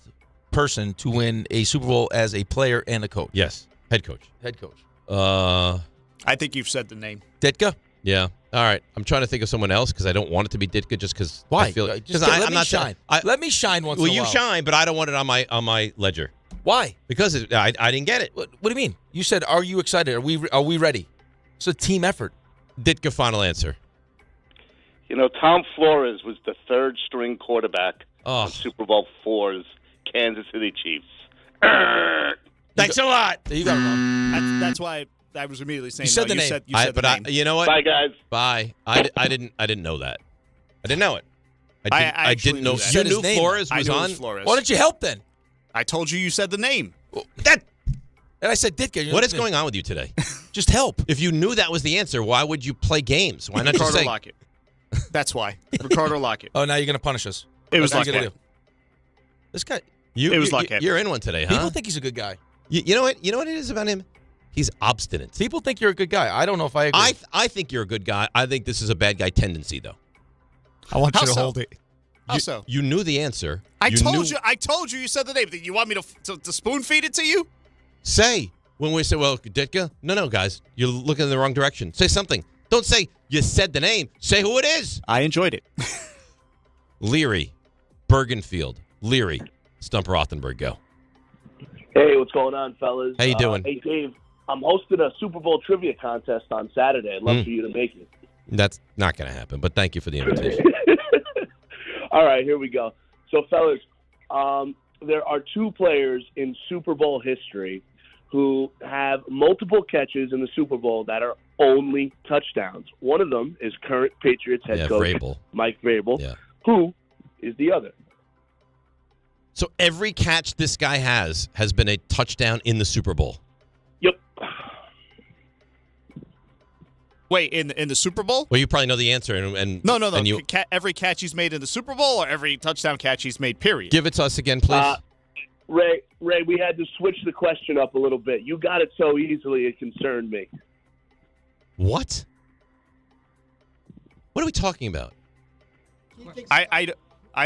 person to win a Super Bowl as a player and a coach. Yes, head coach. I think you've said the name. Ditka? Yeah. All right. I'm trying to think of someone else because I don't want it to be Ditka just because Why? I feel let me shine. Let me shine once in a while. Well, you shine, but I don't want it on my ledger. Why? Because I didn't get it. What do you mean? You said, "Are you excited? Are we ready?" It's a team effort. Ditka, final answer. Tom Flores was the third-string quarterback on Super Bowl IV's Kansas City Chiefs. Thanks a lot. You got it wrong. That's why I was immediately saying you said the name. You said the name. You know what? Bye, guys. Bye. I didn't know that. I didn't know it. I didn't know. that. You knew Flores was on. Flores. Why don't you help then? I told you said the name. And I said Ditka. What is going on with you today? Just help. If you knew that was the answer, why would you play games? Why not Ricardo just say Lockette. That's why. Ricardo Lockette. Oh, now you're going to punish us. It was Lockette. This guy. It was Lockette. You're in one today, huh? People think he's a good guy. You know what? You know what it is about him? He's obstinate. People think you're a good guy. I don't know if I agree. I think you're a good guy. I think this is a bad guy tendency, though. I want you to hold it. How so? You knew the answer. I told you. You said the name. You want me to spoon feed it to you? Say when we say, "Well, Ditka." No, guys, you're looking in the wrong direction. Say something. Don't say you said the name. Say who it is. I enjoyed it. Leary, Bergenfield, Leary, Stump Rothenberg, go. Hey, what's going on, fellas? How you doing? Hey, Dave. I'm hosting a Super Bowl trivia contest on Saturday. I'd love for you to make it. That's not going to happen, but thank you for the invitation. All right, here we go. So, fellas, there are two players in Super Bowl history who have multiple catches in the Super Bowl that are only touchdowns. One of them is current Patriots head coach Vrabel. Mike Vrabel. Yeah. Who is the other? So every catch this guy has been a touchdown in the Super Bowl. Yep. Wait, in the Super Bowl? Well, you probably know the answer. And No. And Every catch he's made in the Super Bowl, or every touchdown catch he's made, period? Give it to us again, please. Ray, we had to switch the question up a little bit. You got it so easily it concerned me. What? What are we talking about? I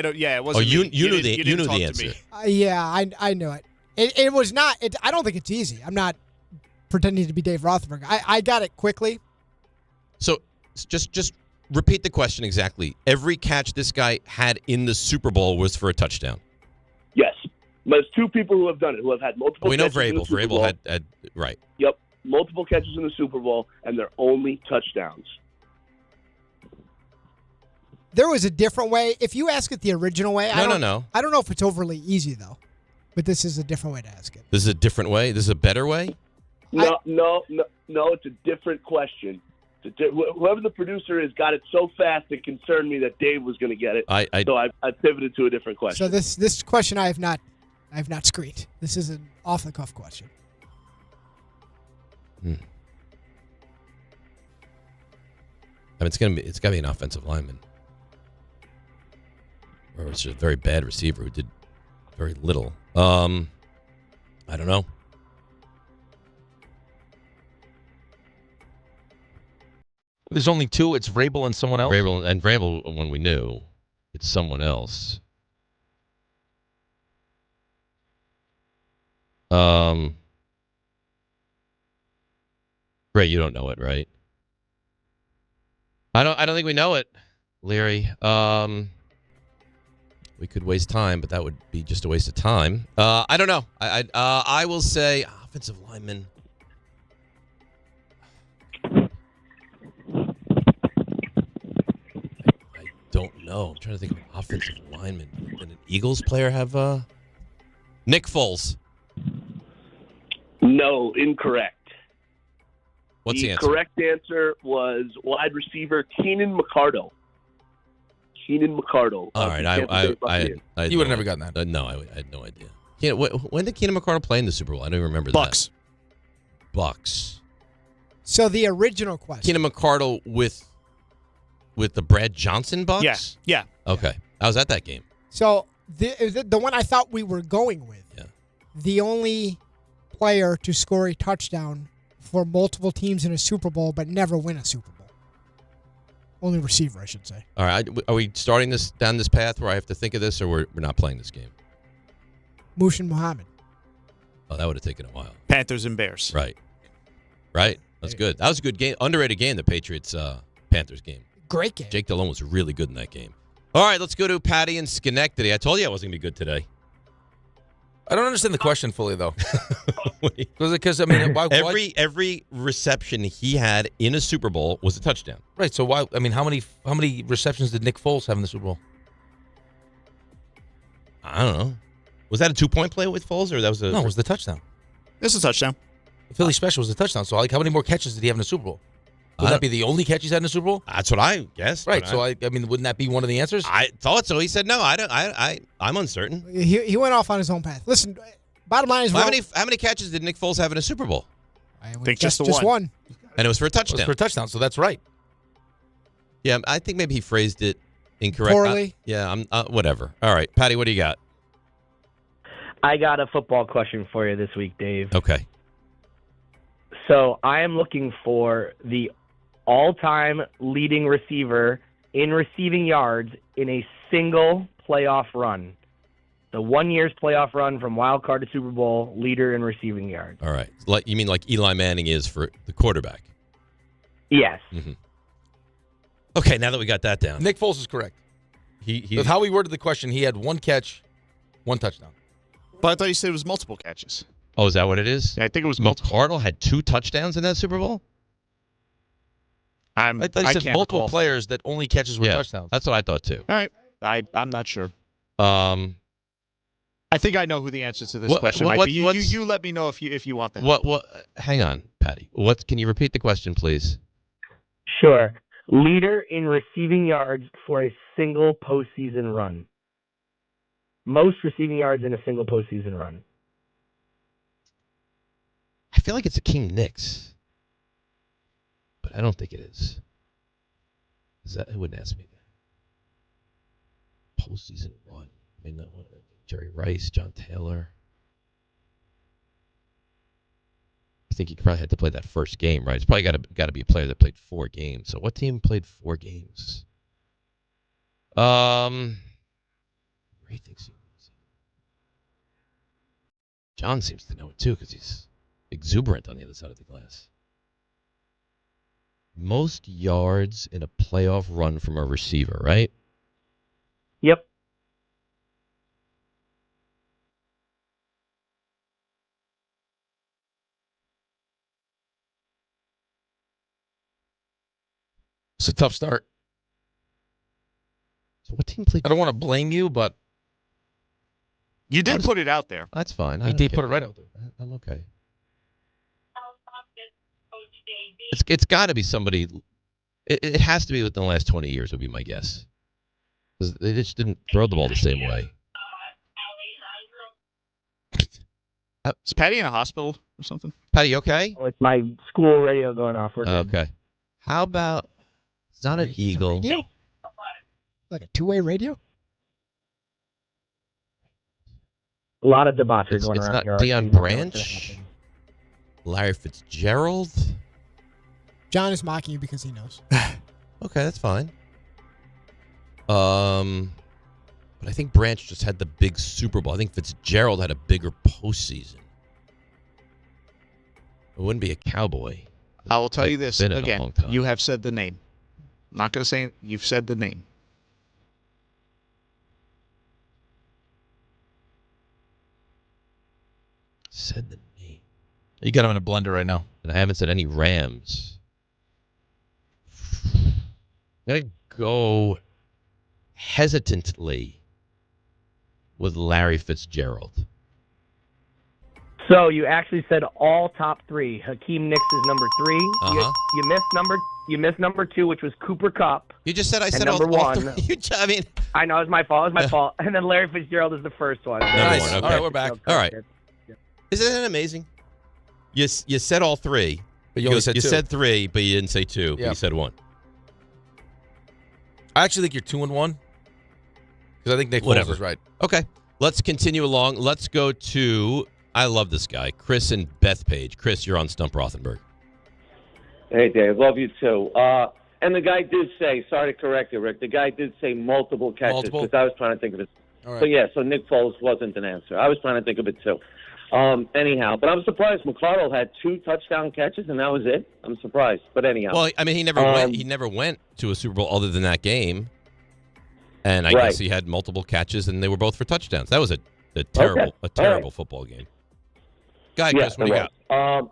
don't. Yeah, it wasn't. You me. knew the answer. answer. Yeah, I knew it. It was not. I don't think it's easy. I'm not pretending to be Dave Rothenberg. I got it quickly. So just repeat the question exactly. Every catch this guy had in the Super Bowl was for a touchdown. Yes. But there's two people who have done it, who have had multiple We know catches in the Vrabel. Super Vrabel Bowl. had right. Yep. Multiple catches in the Super Bowl, and they're only touchdowns. There was a different way. If you ask it the original way, No. I don't know if it's overly easy, though. But this is a different way to ask it. This is a different way? This is a better way? No, it's a different question. Whoever the producer is got it so fast it concerned me that Dave was going to get it. So I pivoted to a different question. So this question I have not screened. This is an off-the-cuff question. I mean, it's got to be an offensive lineman. Or it's just a very bad receiver who did very little. I don't know. There's only two. It's Vrabel and someone else. Vrabel, when we knew, it's someone else. Ray, you don't know it, right? I don't think we know it, Leary. We could waste time, but that would be just a waste of time. I don't know. I will say offensive lineman. I don't know. I'm trying to think of an offensive lineman. Did an Eagles player have Nick Foles? No, incorrect. What's the answer? The correct answer was wide receiver Keenan McCardle. All right, I you would have never gotten that. No, I had no idea. When did Keenan McCardle play in the Super Bowl? I don't even remember Bucks. that. Bucks. So the original question. Keenan McCardle with the Brad Johnson Bucks? Yeah. Okay. I was at that game. So the one I thought we were going with, the only player to score a touchdown for multiple teams in a Super Bowl but never win a Super Bowl. Only receiver, I should say. All right. Are we starting this down this path where I have to think of this, or we're not playing this game? Mushin Muhammad. Oh, that would have taken a while. Panthers and Bears. Right. That's good. That was a good game. Underrated game, the Patriots-Panthers game. Great game. Jake Delhomme was really good in that game. All right, let's go to Patty in Schenectady. I told you I wasn't going to be good today. I don't understand the question fully, though. Because I mean, every reception he had in a Super Bowl was a touchdown. Right. So why? I mean, how many receptions did Nick Foles have in the Super Bowl? I don't know. Was that a 2-point play with Foles, or that was a? No, it was the touchdown. This is a touchdown. The Philly special was a touchdown. So, how many more catches did he have in the Super Bowl? Would that be the only catch he's had in the Super Bowl? That's what I guessed. Right. So I mean, wouldn't that be one of the answers? I thought so. He said no. I'm uncertain. He went off on his own path. Listen, bottom line is how many catches did Nick Foles have in a Super Bowl? I think just one. And it was for a touchdown. It was for a touchdown. So that's right. Yeah, I think maybe he phrased it incorrect. Poorly. I'm whatever. All right, Patty, what do you got? I got a football question for you this week, Dave. Okay. So I am looking for the all-time leading receiver in receiving yards in a single playoff run. The 1 year's playoff run from wild card to Super Bowl, leader in receiving yards. All right. You mean like Eli Manning is for the quarterback? Yes. Mm-hmm. Okay, now that we got that down. Nick Foles is correct. With how he worded the question, he had one catch, one touchdown. But I thought you said it was multiple catches. Oh, is that what it is? Yeah, I think it was McCardle had 2 touchdowns in that Super Bowl? I thought you said multiple players that only catches were touchdowns. That's what I thought too. All right. I'm not sure. I think I know who the answer to this question might be. You let me know if you want that. What? Hang on, Patty. Can you repeat the question, please? Sure. Leader in receiving yards for a single postseason run. Most receiving yards in a single postseason run. I feel like it's a King Knicks, but I don't think it is. It wouldn't ask me that. Postseason run. I mean, Jerry Rice, John Taylor. I think he probably had to play that first game, right? It's probably got to be a player that played 4 games. So what team played 4 games? Ray thinks he knows it. John seems to know it too because he's exuberant on the other side of the glass. Most yards in a playoff run from a receiver, right? Yep. It's a tough start. So what team played? I don't want to blame you, but you did put it out there. That's fine. He did put it right out there. I'm okay. It's got to be somebody. It has to be within the last 20 years, would be my guess. Because they just didn't throw the ball the same way. Is Patty in a hospital or something? Patty, you okay? Oh, it's my school radio going off. Okay. How about? It's not an eagle. Radio? Like a 2-way radio? A lot of debauchery going it's around not here. Deion Branch? Larry Fitzgerald? John is mocking you because he knows. Okay, that's fine. But I think Branch just had the big Super Bowl. I think Fitzgerald had a bigger postseason. It wouldn't be a Cowboy. I will tell you this Been in a again. long time. You have said the name. I'm not going to say it. You've said the name. Said the name. You got him in a blender right now. And I haven't said any Rams. I'm going to go hesitantly with Larry Fitzgerald. So you actually said all top 3. Hakeem Nicks is number 3. Uh-huh. You missed number 2, which was Cooper Kupp. You just said I said number all 1. I mean, I know, it's my fault. And then Larry Fitzgerald is the first one. Number 1. Okay. All right, we're back. All right. Isn't that amazing? You said all 3. But you only said 2. You said 3, but you didn't say 2. But you said 1. I actually think you're 2-1. Because I think Nick Foles is right. Okay. Let's continue along. Let's go to, I love this guy, Chris and Bethpage. Chris, you're on Stump Rothenberg. Hey, Dave. Love you, too. And the guy did say, sorry to correct you, Rick, the guy did say multiple catches because I was trying to think of it. All right. So, yeah, so Nick Foles wasn't an answer. I was trying to think of it, too. Anyhow, but I'm surprised McCardle had 2 touchdown catches, and that was it. I'm surprised. But anyhow. Well, I mean, he never went to a Super Bowl other than that game. And I guess he had multiple catches, and they were both for touchdowns. That was a terrible football game. Go ahead, Chris, what do you got?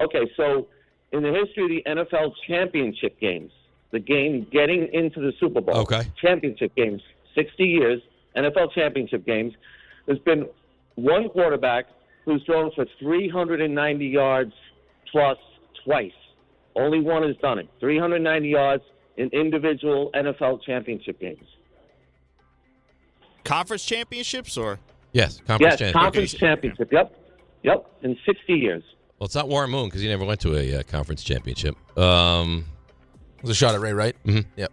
Okay, so in the history of the NFL championship games, the game getting into the Super Bowl, championship games, 60 years, NFL championship games, there's been one quarterback who's thrown for 390 yards plus twice. Only one has done it. 390 yards in individual NFL championship games. Conference championships or? Yes, conference championship. Yep, in 60 years. Well, it's not Warren Moon because he never went to a conference championship. It was a shot at Ray, right? Mm-hmm. Yep.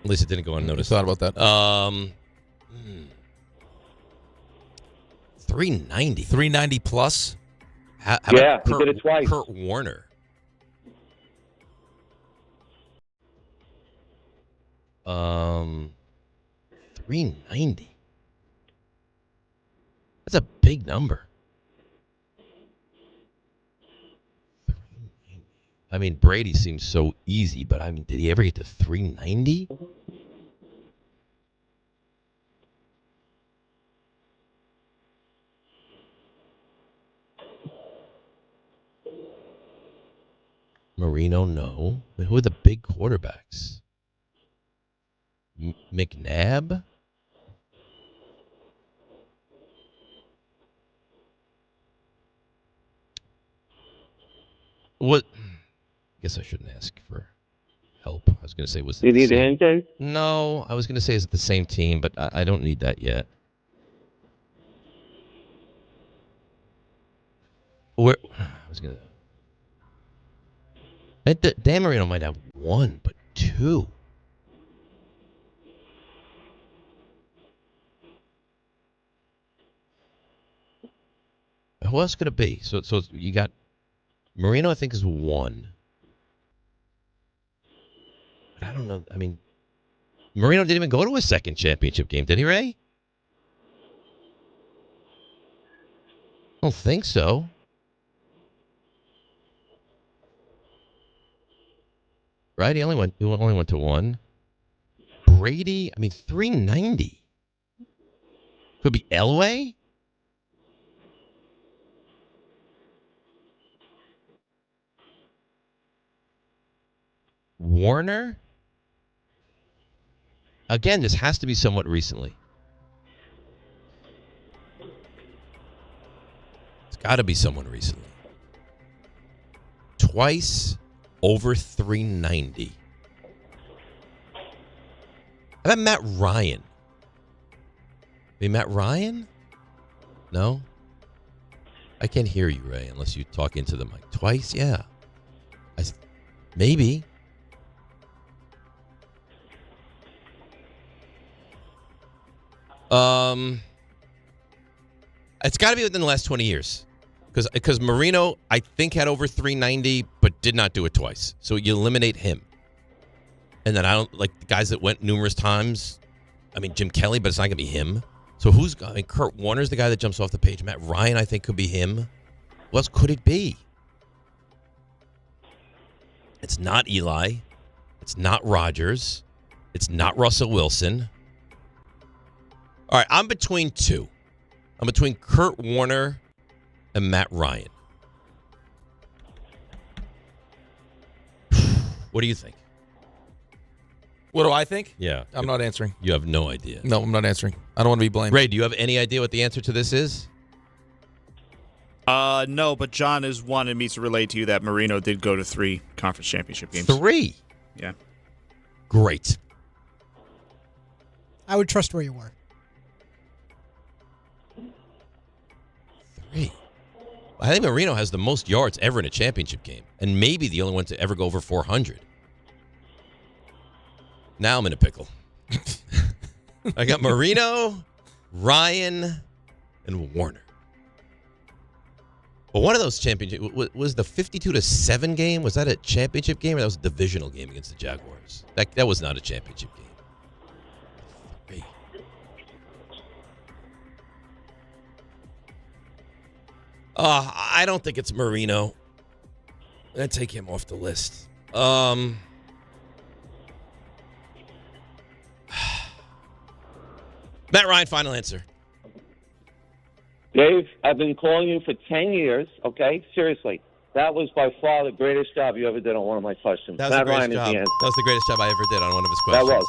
At least it didn't go unnoticed. Thought about that. 390. 390 plus? How he about did it twice. Kurt Warner. Um, 390. That's a big number. I mean, Brady seems so easy, but I mean, did he ever get to 390? Marino, no. I mean, who are the big quarterbacks? McNabb? What? I guess I shouldn't ask for help. I was going to say, was it you need a hand, Jay? No, I was going to say, is it the same team? But I don't need that yet. Where? I was going to. Dan Marino might have 1, but 2. Who else could it be? So you got Marino, I think, is 1. But I don't know. I mean, Marino didn't even go to a second championship game, did he, Ray? I don't think so. Right? He only went to 1. Brady, I mean, 390. Could be Elway? Warner? Again, this has to be somewhat recently. It's got to be someone recently. Twice over 390. How about Matt Ryan? Matt Ryan? No? I can't hear you, Ray, unless you talk into the mic. Twice? Yeah. Maybe. It's got to be within the last 20 years. Because Marino, I think, had over 390, but did not do it twice. So you eliminate him. And then I don't like the guys that went numerous times. I mean, Jim Kelly, but it's not going to be him. So Kurt Warner's the guy that jumps off the page. Matt Ryan, I think, could be him. Who else could it be? It's not Eli. It's not Rodgers. It's not Russell Wilson. All right, I'm between 2. I'm between Kurt Warner and Matt Ryan. What do you think? What do I think? Yeah. I'm not answering. You have no idea. No, I'm not answering. I don't want to be blamed. Ray, do you have any idea what the answer to this is? No, but John has wanted me to relay to you that Marino did go to 3 conference championship games. 3? Yeah. Great. I would trust where you were. 3. I think Marino has the most yards ever in a championship game, and maybe the only one to ever go over 400. Now I'm in a pickle. I got Marino, Ryan, and Warner. But one of those championship was the 52-7 game. Was that a championship game or that was a divisional game against the Jaguars? That was not a championship game. I don't think it's Marino. I'd take him off the list. Matt Ryan, final answer. Dave, I've been calling you for 10 years, okay? Seriously. That was by far the greatest job you ever did on one of my questions. That was the greatest job. That was the greatest job I ever did on one of his questions. That was.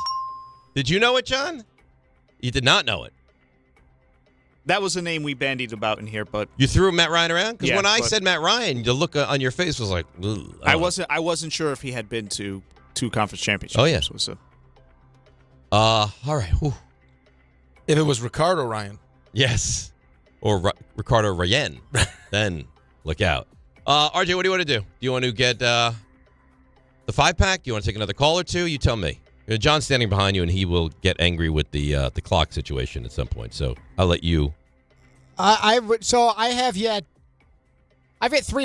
Did you know it, John? You did not know it. That was a name we bandied about in here, but you threw Matt Ryan around because when I but said Matt Ryan, the look on your face was like, I wasn't sure if he had been to 2 conference championships. Oh yeah. So. All right. Whew. If it was Ricardo Ryan, yes, or Ricardo Ryan, then look out. RJ, what do you want to do? Do you want to get the 5-pack? Do you want to take another call or two? You tell me. John's standing behind you, and he will get angry with the clock situation at some point. So I'll let you. I've hit 3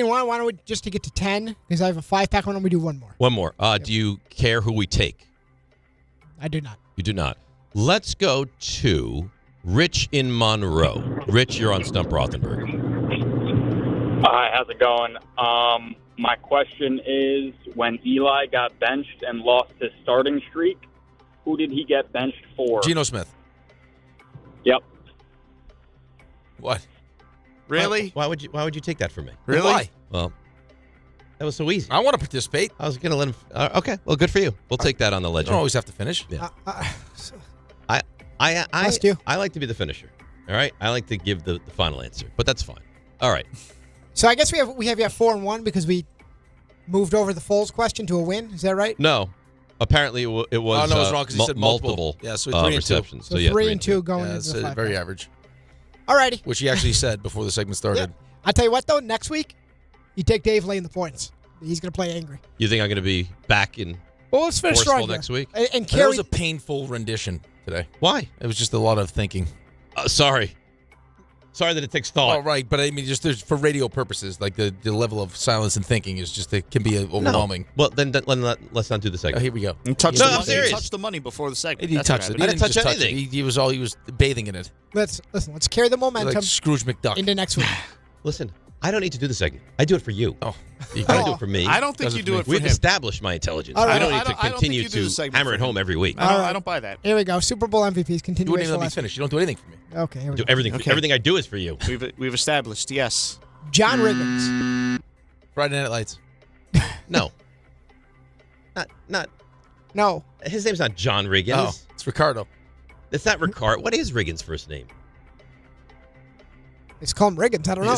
and 1. Why don't we just to get to 10? Because I have a 5-pack. Why don't we do one more? One more. Do you care who we take? I do not. You do not. Let's go to Rich in Monroe. Rich, you're on Stump Rothenberg. Hi, how's it going? My question is, when Eli got benched and lost his starting streak, who did he get benched for? Geno Smith. Yep. What? Really? Why would you take that from me? Really? Why? Well, that was so easy. I want to participate. I was going to let him. Okay, well, good for you. We'll take that on the ledger. You don't always have to finish. Yeah. I like to be the finisher. All right, I like to give the final answer, but that's fine. All right. So I guess we have 4 and 1 because we moved over the Foles question to a win. Is that right? No. Apparently it was. Oh, no, it was wrong because he said multiple. Yeah, so 3 and 2. receptions. So yeah, 3 and 2 going into the 5. Very average. All righty. Which he actually said before the segment started. Yeah. I tell you what, though, next week you take Dave laying the points. He's going to play angry. You think I'm going to be back in? Well, let's finish strong next week. And That was a painful rendition today. Why? It was just a lot of thinking. Sorry that it takes thought. Oh, right, but I mean, just for radio purposes, like the level of silence and thinking is just it can be overwhelming. No. Well, then let's not do the segment. Oh, here we go. I'm serious. He touched the money before the segment. He touched it. I didn't touch anything. He was bathing in it. Let's carry the momentum like Scrooge McDuck into next week. Listen, I don't need to do the segment. I do it for you. Oh, you don't do it for me. I don't think you do it for him. We've established my intelligence. Right. I don't need to continue to hammer it home every week. I don't buy that. Here we go. Super Bowl MVPs. Continuation. You wouldn't even let me finish. You don't do anything for me. Okay. Here we do go. Everything I do is for you. We've established. Yes. John Riggins. Friday Night Lights. No. Not. No. His name's not John Riggins. Oh, it's Ricardo. It's not Ricardo. What is Riggins' first name? It's called Riggins. I don't know.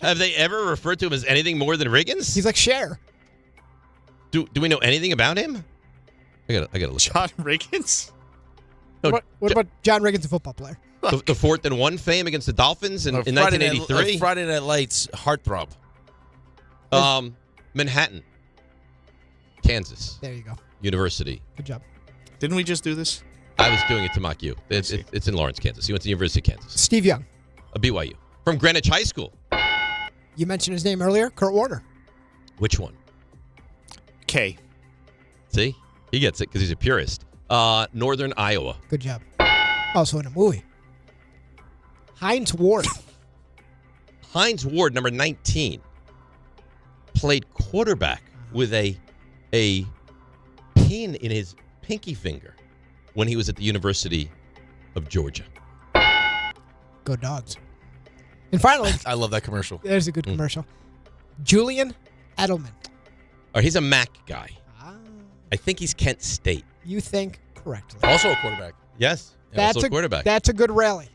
have they ever referred to him as anything more than Riggins? He's like Cher. Do we know anything about him? I gotta look. John Riggins? No, what about John Riggins, a football player? The 4th and 1 fame against the Dolphins in 1983. Friday Night Lights heartthrob. Manhattan, Kansas. There you go. University. Good job. Didn't we just do this? I was doing it to mock you. It's in Lawrence, Kansas. He went to the University of Kansas. Steve Young. A BYU. From Greenwich High School. You mentioned his name earlier. Kurt Warner. Which one? K. See? He gets it because he's a purist. Northern Iowa. Good job. Also in a movie. Hines Ward. Hines Ward, number 19, played quarterback with a pin in his pinky finger when he was at the University of Georgia. Go Dogs. And finally, I love that commercial. There's a good commercial. Julian Edelman. Oh, he's a MAC guy. I think he's Kent State. You think correctly. Also a quarterback. Yes. That's also a quarterback. That's a good rally.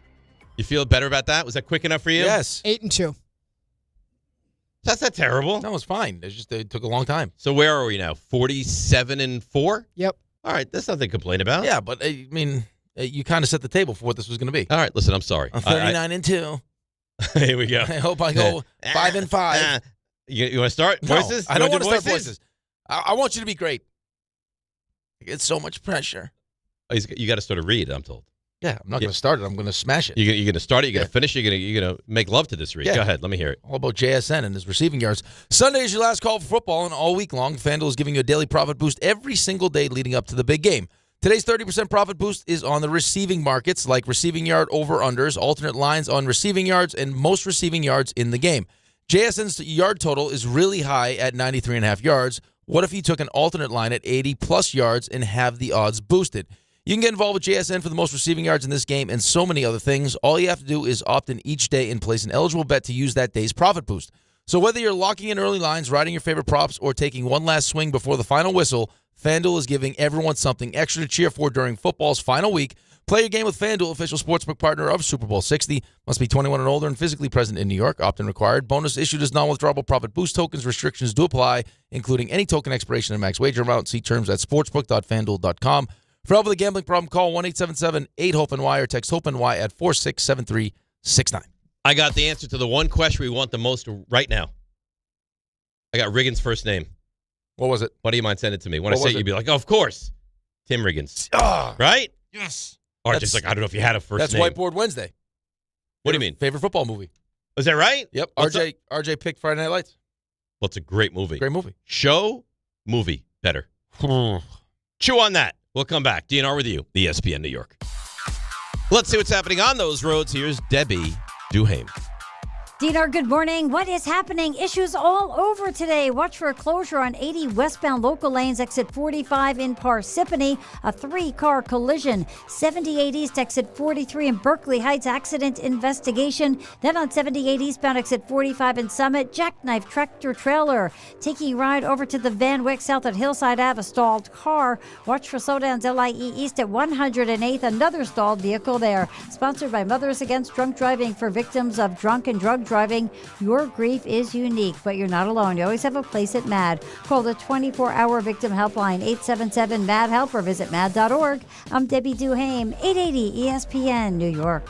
You feel better about that? Was that quick enough for you? Yes. 8 and 2. That's not terrible. No, it's fine. It took a long time. So where are we now? 47 and 4? Yep. All right, that's nothing to complain about. Yeah, but I mean, you kind of set the table for what this was going to be. All right, listen, I'm sorry. I'm 39 and 2. Here we go. I hope I go 5 and 5. You want to start voices? No, I don't want to start voices. I want you to be great. It's so much pressure. Oh, you got to start a read, I'm told. Yeah, I'm not going to start it. I'm going to smash it. You're going to start it. You're going to finish it. You're going to make love to this read. Yeah. Go ahead. Let me hear it. All about JSN and his receiving yards. Sunday is your last call for football, and all week long, FanDuel is giving you a daily profit boost every single day leading up to the big game. Today's 30% profit boost is on the receiving markets, like receiving yard over-unders, alternate lines on receiving yards, and most receiving yards in the game. JSN's yard total is really high at 93.5 yards. What if you took an alternate line at 80-plus yards and have the odds boosted? You can get involved with JSN for the most receiving yards in this game and so many other things. All you have to do is opt in each day and place an eligible bet to use that day's profit boost. So whether you're locking in early lines, riding your favorite props, or taking one last swing before the final whistle, FanDuel is giving everyone something extra to cheer for during football's final week. Play your game with FanDuel, official sportsbook partner of Super Bowl 60. Must be 21 and older and physically present in New York. Opt-in required. Bonus issued as non-withdrawable profit boost tokens. Restrictions do apply, including any token expiration and max wager amount. See terms at sportsbook.fanduel.com. For help with a gambling problem, call 1-877-8-HOPE-NY or text HOPE-NY at 467369. I got the answer to the one question we want the most right now. I got Riggins' first name. What was it? What do you mind sending it to me? When I What say was it, it? you'd be like, oh, of course. Tim Riggins. Ah, Right? yes. Or just like, I don't know if you had a first That's name. Whiteboard Wednesday. What do you mean? Favorite football movie. Is that right? Yep. What's RJ picked Friday Night Lights. Well, it's a great movie. Great movie. Show, movie, better. Chew on that. We'll come back. DNR with you, ESPN New York. Let's see what's happening on those roads. Here's Debbie Duhame. Dinar, good morning. What is happening? Issues all over today. Watch for a closure on 80 westbound local lanes, exit 45 in Parsippany, a 3-car collision. 78 east, exit 43 in Berkeley Heights, accident investigation. Then on 78 eastbound, exit 45 in Summit, jackknife tractor trailer. Taking ride over to the Van Wyck south at Hillside Ave, a stalled car. Watch for slowdowns LIE east at 108th, another stalled vehicle there. Sponsored by Mothers Against Drunk Driving for victims of drunk and drug driving. Your grief is unique, but you're not alone. You always have a place at MAD. Call the 24-hour victim helpline, 877-MAD-HELP, or visit mad.org. I'm Debbie Duhame, 880 ESPN, New York.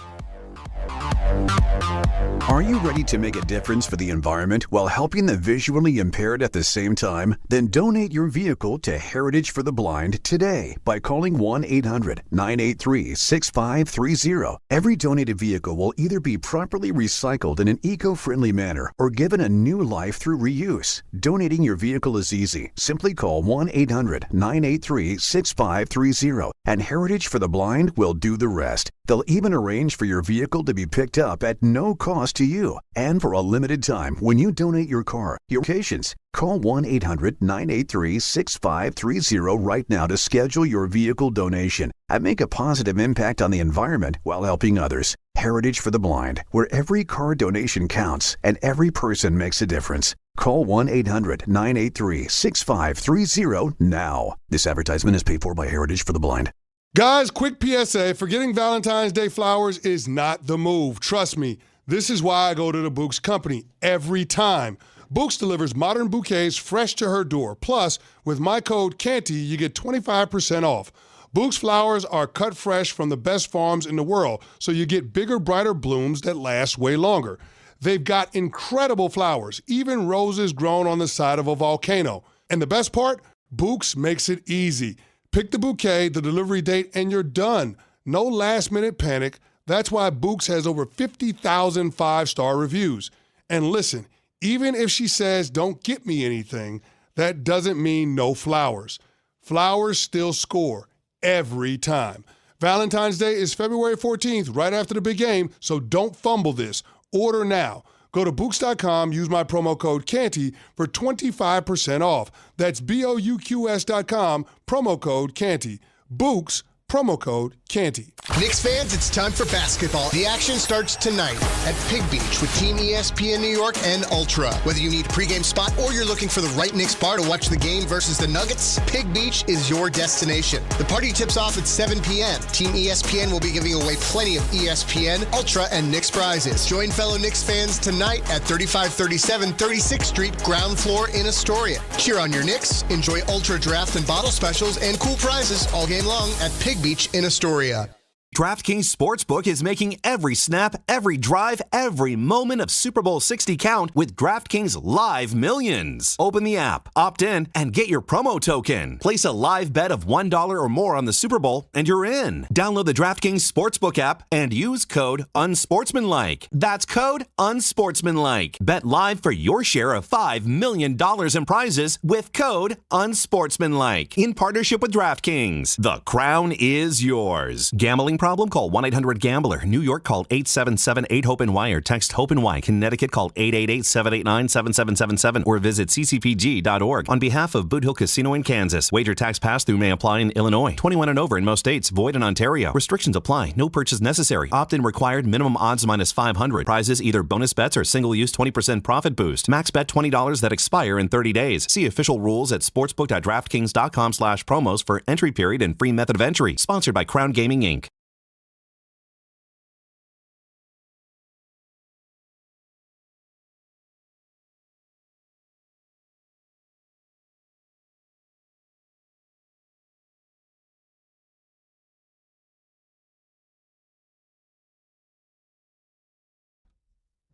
Are you ready to make a difference for the environment while helping the visually impaired at the same time? Then donate your vehicle to Heritage for the Blind today by calling 1-800-983-6530. Every donated vehicle will either be properly recycled in an eco-friendly manner or given a new life through reuse. Donating your vehicle is easy. Simply call 1-800-983-6530 and Heritage for the Blind will do the rest. They'll even arrange for your vehicle to be picked up at no cost to you. And for a limited time, when you donate your car, your locations, call 1-800-983-6530 right now to schedule your vehicle donation and make a positive impact on the environment while helping others. Heritage for the Blind, where every car donation counts and every person makes a difference. Call 1-800-983-6530 now. This advertisement is paid for by Heritage for the Blind. Guys, quick PSA, forgetting Valentine's Day flowers is not the move. Trust me, this is why I go to the Bouqs company every time. Bouqs delivers modern bouquets fresh to her door. Plus, with my code CANTY, you get 25% off. Bouqs flowers are cut fresh from the best farms in the world, so you get bigger, brighter blooms that last way longer. They've got incredible flowers, even roses grown on the side of a volcano. And the best part? Bouqs makes it easy. Pick the bouquet, the delivery date, and you're done. No last-minute panic. That's why Bouqs has over 50,000 five-star reviews. And listen, even if she says, don't get me anything, that doesn't mean no flowers. Flowers still score every time. Valentine's Day is February 14th, right after the big game, so don't fumble this. Order now. Go to Bouqs.com, use my promo code CANTY for 25% off. That's BOUQS.com, promo code CANTY. Bouqs, promo code CANTY. Knicks fans, it's time for basketball. The action starts tonight at Pig Beach with Team ESPN New York and Ultra. Whether you need a pregame spot or you're looking for the right Knicks bar to watch the game versus the Nuggets, Pig Beach is your destination. The party tips off at 7 p.m. Team ESPN will be giving away plenty of ESPN, Ultra, and Knicks prizes. Join fellow Knicks fans tonight at 3537 36th Street, ground floor in Astoria. Cheer on your Knicks, enjoy Ultra draft and bottle specials and cool prizes all game long at Pig Beach in Astoria. DraftKings Sportsbook is making every snap, every drive, every moment of Super Bowl 60 count with DraftKings Live Millions. Open the app, opt in, and get your promo token. Place a live bet of $1 or more on the Super Bowl, and you're in. Download the DraftKings Sportsbook app and use code UNSPORTSMANLIKE. That's code UNSPORTSMANLIKE. Bet live for your share of $5 million in prizes with code UNSPORTSMANLIKE. In partnership with DraftKings, the crown is yours. Gambling problem? Call 1-800-GAMBLER. New York, call 877-8-HOPE-NY or text HOPE-NY. Connecticut, call 888-789-7777 or visit ccpg.org. On behalf of Boot Hill Casino in Kansas, wager tax pass-through may apply in Illinois. 21 and over in most states. Void in Ontario. Restrictions apply. No purchase necessary. Opt-in required. Minimum odds minus 500. Prizes either bonus bets or single-use 20% profit boost. Max bet $20 that expire in 30 days. See official rules at sportsbook.draftkings.com/promos for entry period and free method of entry. Sponsored by Crown Gaming, Inc.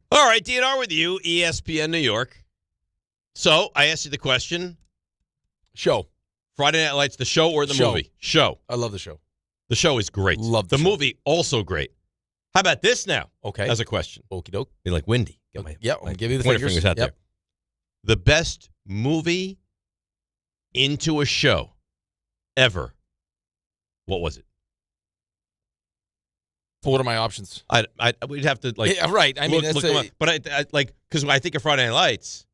All right, DNR with you, ESPN New York. So I asked you the question. Show. Friday Night Lights, the show or the movie? Show. I love the show. The show is great. Love the movie, also great. How about this now? Okay. As a question. Okie doke. You're like Wendy. I'll give you the pointer fingers. out there. The best movie into a show ever. What was it? What are my options? We'd have to like. Yeah, right. I mean, look them up. But I like because when I think of Friday Night Lights,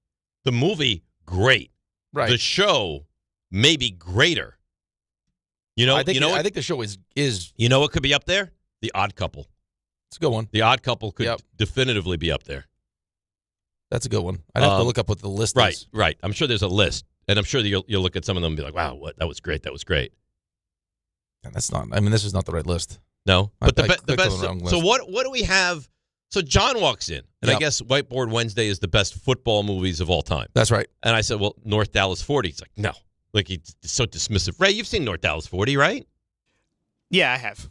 the movie great. Right. The show maybe greater. You know. I think what, I think the show is. You know what could be up there? The Odd Couple. It's a good one. The Odd Couple could definitively be up there. That's a good one. I'd have to look up what the list is. Right. I'm sure there's a list, and I'm sure that you'll look at some of them and be like, "Wow, that was great. That was great." And that's not. I mean, this is not the right list. No, but the best. The So what do we have? So John walks in, and I guess Whiteboard Wednesday is the best football movies of all time. That's right. And I said, well, North Dallas 40. He's like, no. Like, he's so dismissive. Ray, you've seen North Dallas 40, right? Yeah, I have.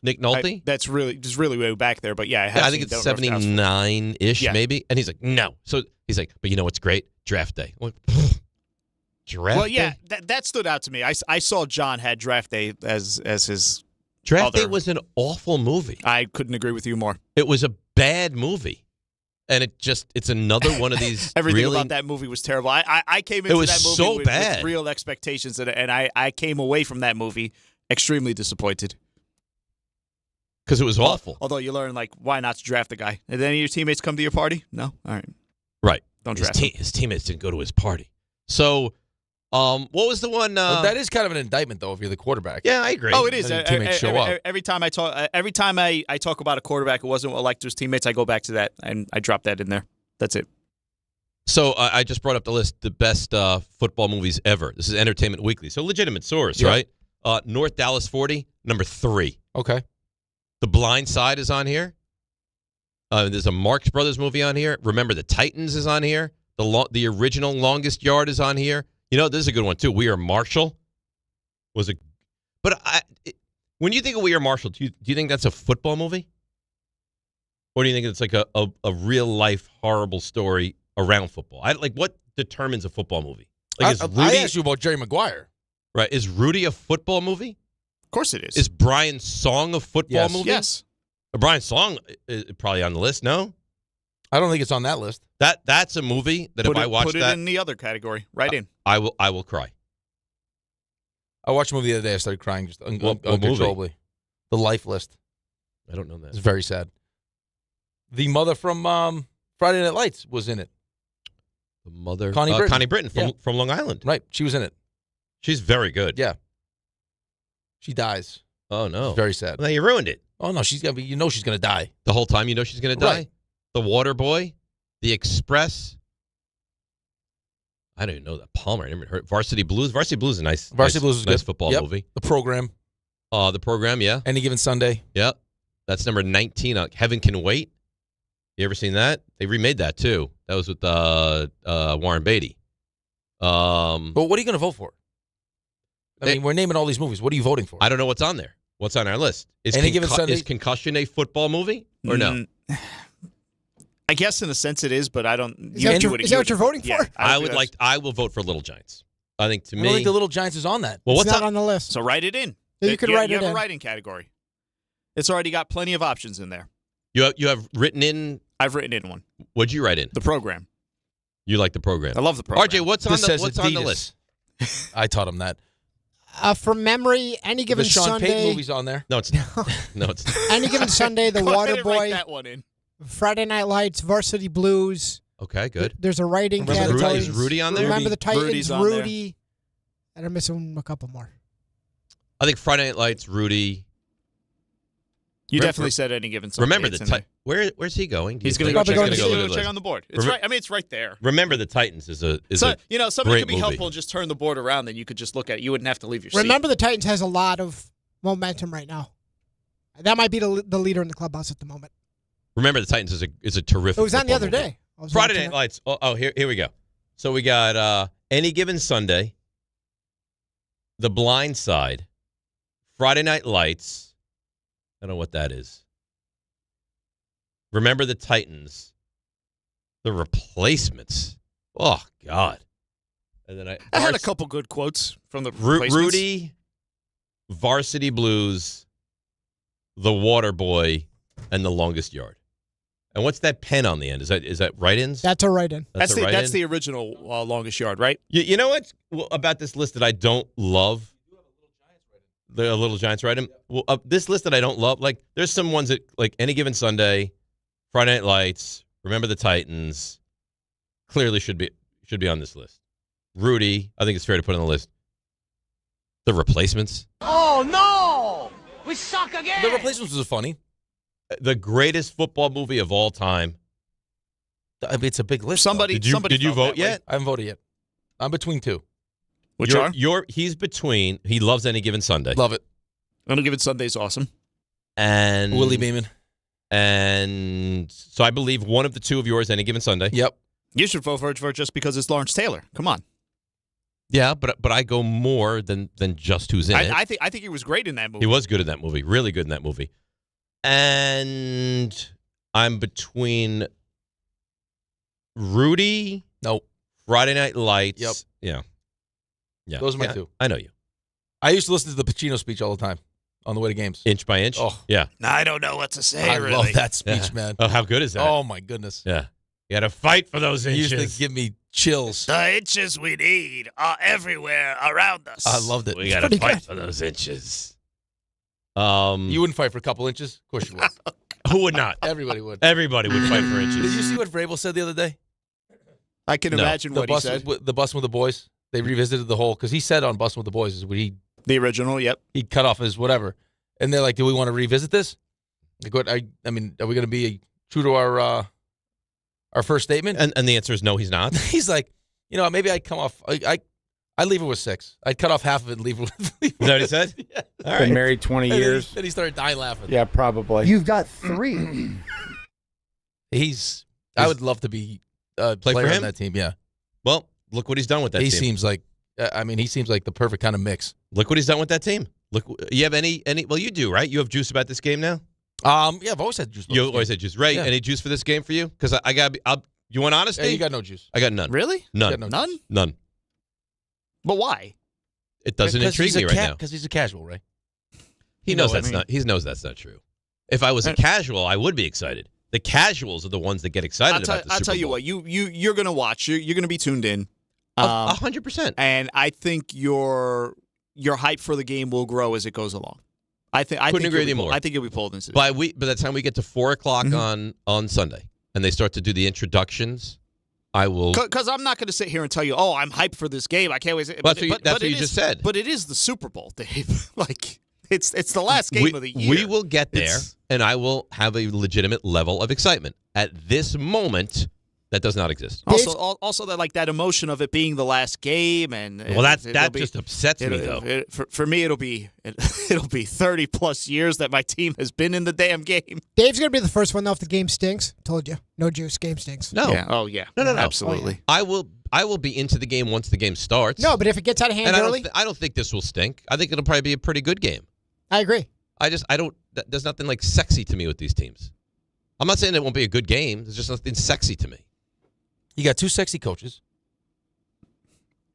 Nick Nolte? That's really way back there, but yeah, I have. I think it's 79-ish, maybe. And he's like, no. So he's like, but you know what's great? Draft Day. Draft Well, yeah, Day? that stood out to me. I saw John had Draft Day as his Draft Day was an awful movie. I couldn't agree with you more. It was a bad movie. And it's another one of these. Everything about that movie was terrible. I came into that movie with real expectations, and I came away from that movie extremely disappointed. Because it was awful. Although you learn, like, why not to draft the guy? Did any of your teammates come to your party? No? All right. Right. Don't draft him. His teammates didn't go to his party. So, what was the one? That is kind of an indictment, though, if you're the quarterback. Yeah, I agree. Oh, it is. Your teammates show up. Every time I talk about a quarterback who wasn't well liked to his teammates, I go back to that, and I drop that in there. That's it. So I just brought up the list, the best football movies ever. This is Entertainment Weekly. So legitimate source, right? North Dallas 40, number 3. Okay. The Blind Side is on here. There's a Marx Brothers movie on here. Remember the Titans is on here. The original Longest Yard is on here. You know, this is a good one, too. We Are Marshall was a... But when you think of We Are Marshall, do you think that's a football movie? Or do you think it's like a real-life horrible story around football? What determines a football movie? Like, I asked you about Jerry Maguire. Right. Is Rudy a football movie? Of course it is. Is Brian's Song a football movie? Yes. Brian's Song is probably on the list, no? I don't think it's on that list. That's a movie that if I watch that... Put it in the other category. Right in. I will cry. I watched a movie the other day. I started crying just uncontrollably. The Life List. I don't know that. It's very sad. The mother from Friday Night Lights was in it. The mother? Connie Britton from Long Island. Right. She was in it. She's very good. Yeah. She dies. Oh, no. It's very sad. Well, you ruined it. Oh, no. She's going to die. The whole time you know she's going to die? Right. The Water Boy, The Express. I don't even know that. Palmer. I never heard. Varsity Blues. Varsity Blues is a nice. Varsity Blues is nice good. Football movie. The Program. The Program, yeah. Any Given Sunday. Yeah. That's number 19. Heaven Can Wait. You ever seen that? They remade that too. That was with Warren Beatty. But what are you going to vote for? I mean, we're naming all these movies. What are you voting for? I don't know what's on there. What's on our list? Given Sunday? Is Concussion a football movie or no? I guess in a sense it is, but I don't. Is that what you're voting for? I will vote for Little Giants. I think to I me, don't think the Little Giants is on that. Well, It's what's not on the list. So write it in. Yeah, you could write it You have in. a write-in category. It's already got plenty of options in there. You have written in. I've written in one. What'd you write in? The program. You like the program? I love the program. RJ, what's on the list? I taught him that. From memory, any given the Sean Sunday. Payton movie's on there. No, it's not. No, it's not. Any given Sunday, The Go ahead and write Waterboy, that one in. Friday Night Lights, Varsity Blues. Okay, good. There's a writing Remember category. Is Rudy on there? Remember the Titans, Rudy's on Rudy. And I'm missing a couple more. I think Friday Night Lights, Rudy. You definitely said any given Sunday. Remember the Titans. Where's he going? He's going to go check on the board. It's right. I mean, it's right there. Remember the Titans is a somebody could be movie. helpful and just turn the board around. Then you could just look at it. You wouldn't have to leave your seat. Remember the Titans has a lot of momentum right now. That might be the leader in the clubhouse at the moment. Remember the Titans is a terrific. It was on the other movie. day. Friday Night Lights. Oh, here we go. So we got Any Given Sunday, The Blind Side, Friday Night Lights. I don't know what that is. Remember the Titans, The Replacements. Oh God! And then I had a couple good quotes from the Replacements. Rudy, Varsity Blues, The Waterboy, and The Longest Yard. And what's that pen on the end? Is that write-ins? That's a write-in. That's the original Longest Yard, right? You know what about this list that I don't love? The Little Giants write-in. Well, this list that I don't love, like there's some ones that like Any Given Sunday, Friday Night Lights, Remember the Titans, clearly should be on this list. Rudy, I think it's fair to put on the list. The Replacements. Oh no, we suck again. The Replacements was funny. The greatest football movie of all time. I mean, it's a big list. Did you vote yet? I haven't voted yet. I'm between two. Which are? He's between. He loves Any Given Sunday. Love it. Any Given Sunday is awesome. And Willie Beeman. And so I believe one of the two of yours, Any Given Sunday. Yep. You should vote for it just because it's Lawrence Taylor. Come on. Yeah, but I go more than just who's in it. I think he was great in that movie. He was good in that movie. Really good in that movie. And I'm between Rudy. Nope. Friday Night Lights. Yep. Yeah. Those are my two. I know you. I used to listen to the Pacino speech all the time on the way to games. Inch by inch? Oh. Yeah. I don't know what to say, I really. love that speech, man. Oh, how good is that? Oh, my goodness. Yeah. You got to fight for those He inches. used to give me chills. The inches we need are everywhere around us. I loved it. We got to fight for those inches. You wouldn't fight for a couple inches? Of course you would. Who would not? Everybody would. Everybody would fight for inches. Did you see what Vrabel said the other day? I can imagine what he said. The Bussin' with the Boys. They revisited the whole, because he said on Bussin' with the Boys is what the original, yep. He cut off his whatever. And they're like, do we want to revisit this? Like, what, I mean, are we going to be true to our first statement? And the answer is no, he's not. He's like, maybe I'd come off, I'd leave it with 6. I'd cut off half of it and leave it with. Is that what he said? Yeah. All right. Been married 20 years. Then he started dying laughing. Yeah, probably. You've got 3. I would love to be a Play player for on him? that team, yeah. Well, look what he's done with that He team. seems like, he seems like the perfect kind of mix. Look what he's done with that team. Look, you have any? Well, you do, right? You have juice about this game now. Yeah, I've always had juice. You always had juice, right? Yeah. Any juice for this game for you? Because I got. You want honesty? Yeah, you got no juice. I got none. Really? None. None? None. But why? It doesn't intrigue me right now. Because he's a casual, right? He knows that's not. He knows that's not true. If I was a casual, I would be excited. The casuals are the ones that get excited about the Super Bowl. I'll tell you what. You're going to watch. You're going to be tuned in. 100%. And I think your hype for the game will grow as it goes along. I think agree with you more. I think you'll be pulled into it. By the time we get to 4:00 on Sunday, and they start to do the introductions, I will. Because I'm not going to sit here and tell you, oh, I'm hyped for this game. I can't wait. That's what you just said. But it is the Super Bowl, Dave. Like it's the last game of the year. We will get there, and I will have a legitimate level of excitement. At this moment, that does not exist. Also that emotion of it being the last game, and that just upsets me though. For me, it'll be 30 plus years that my team has been in the damn game. Dave's gonna be the first one though if the game stinks. Told you, no juice. Game stinks. No. Yeah. Oh yeah. No. Absolutely. I will be into the game once the game starts. No, but if it gets out of hand and early, I don't think this will stink. I think it'll probably be a pretty good game. I agree. There's nothing like sexy to me with these teams. I'm not saying it won't be a good game. There's just nothing sexy to me. You got 2 sexy coaches.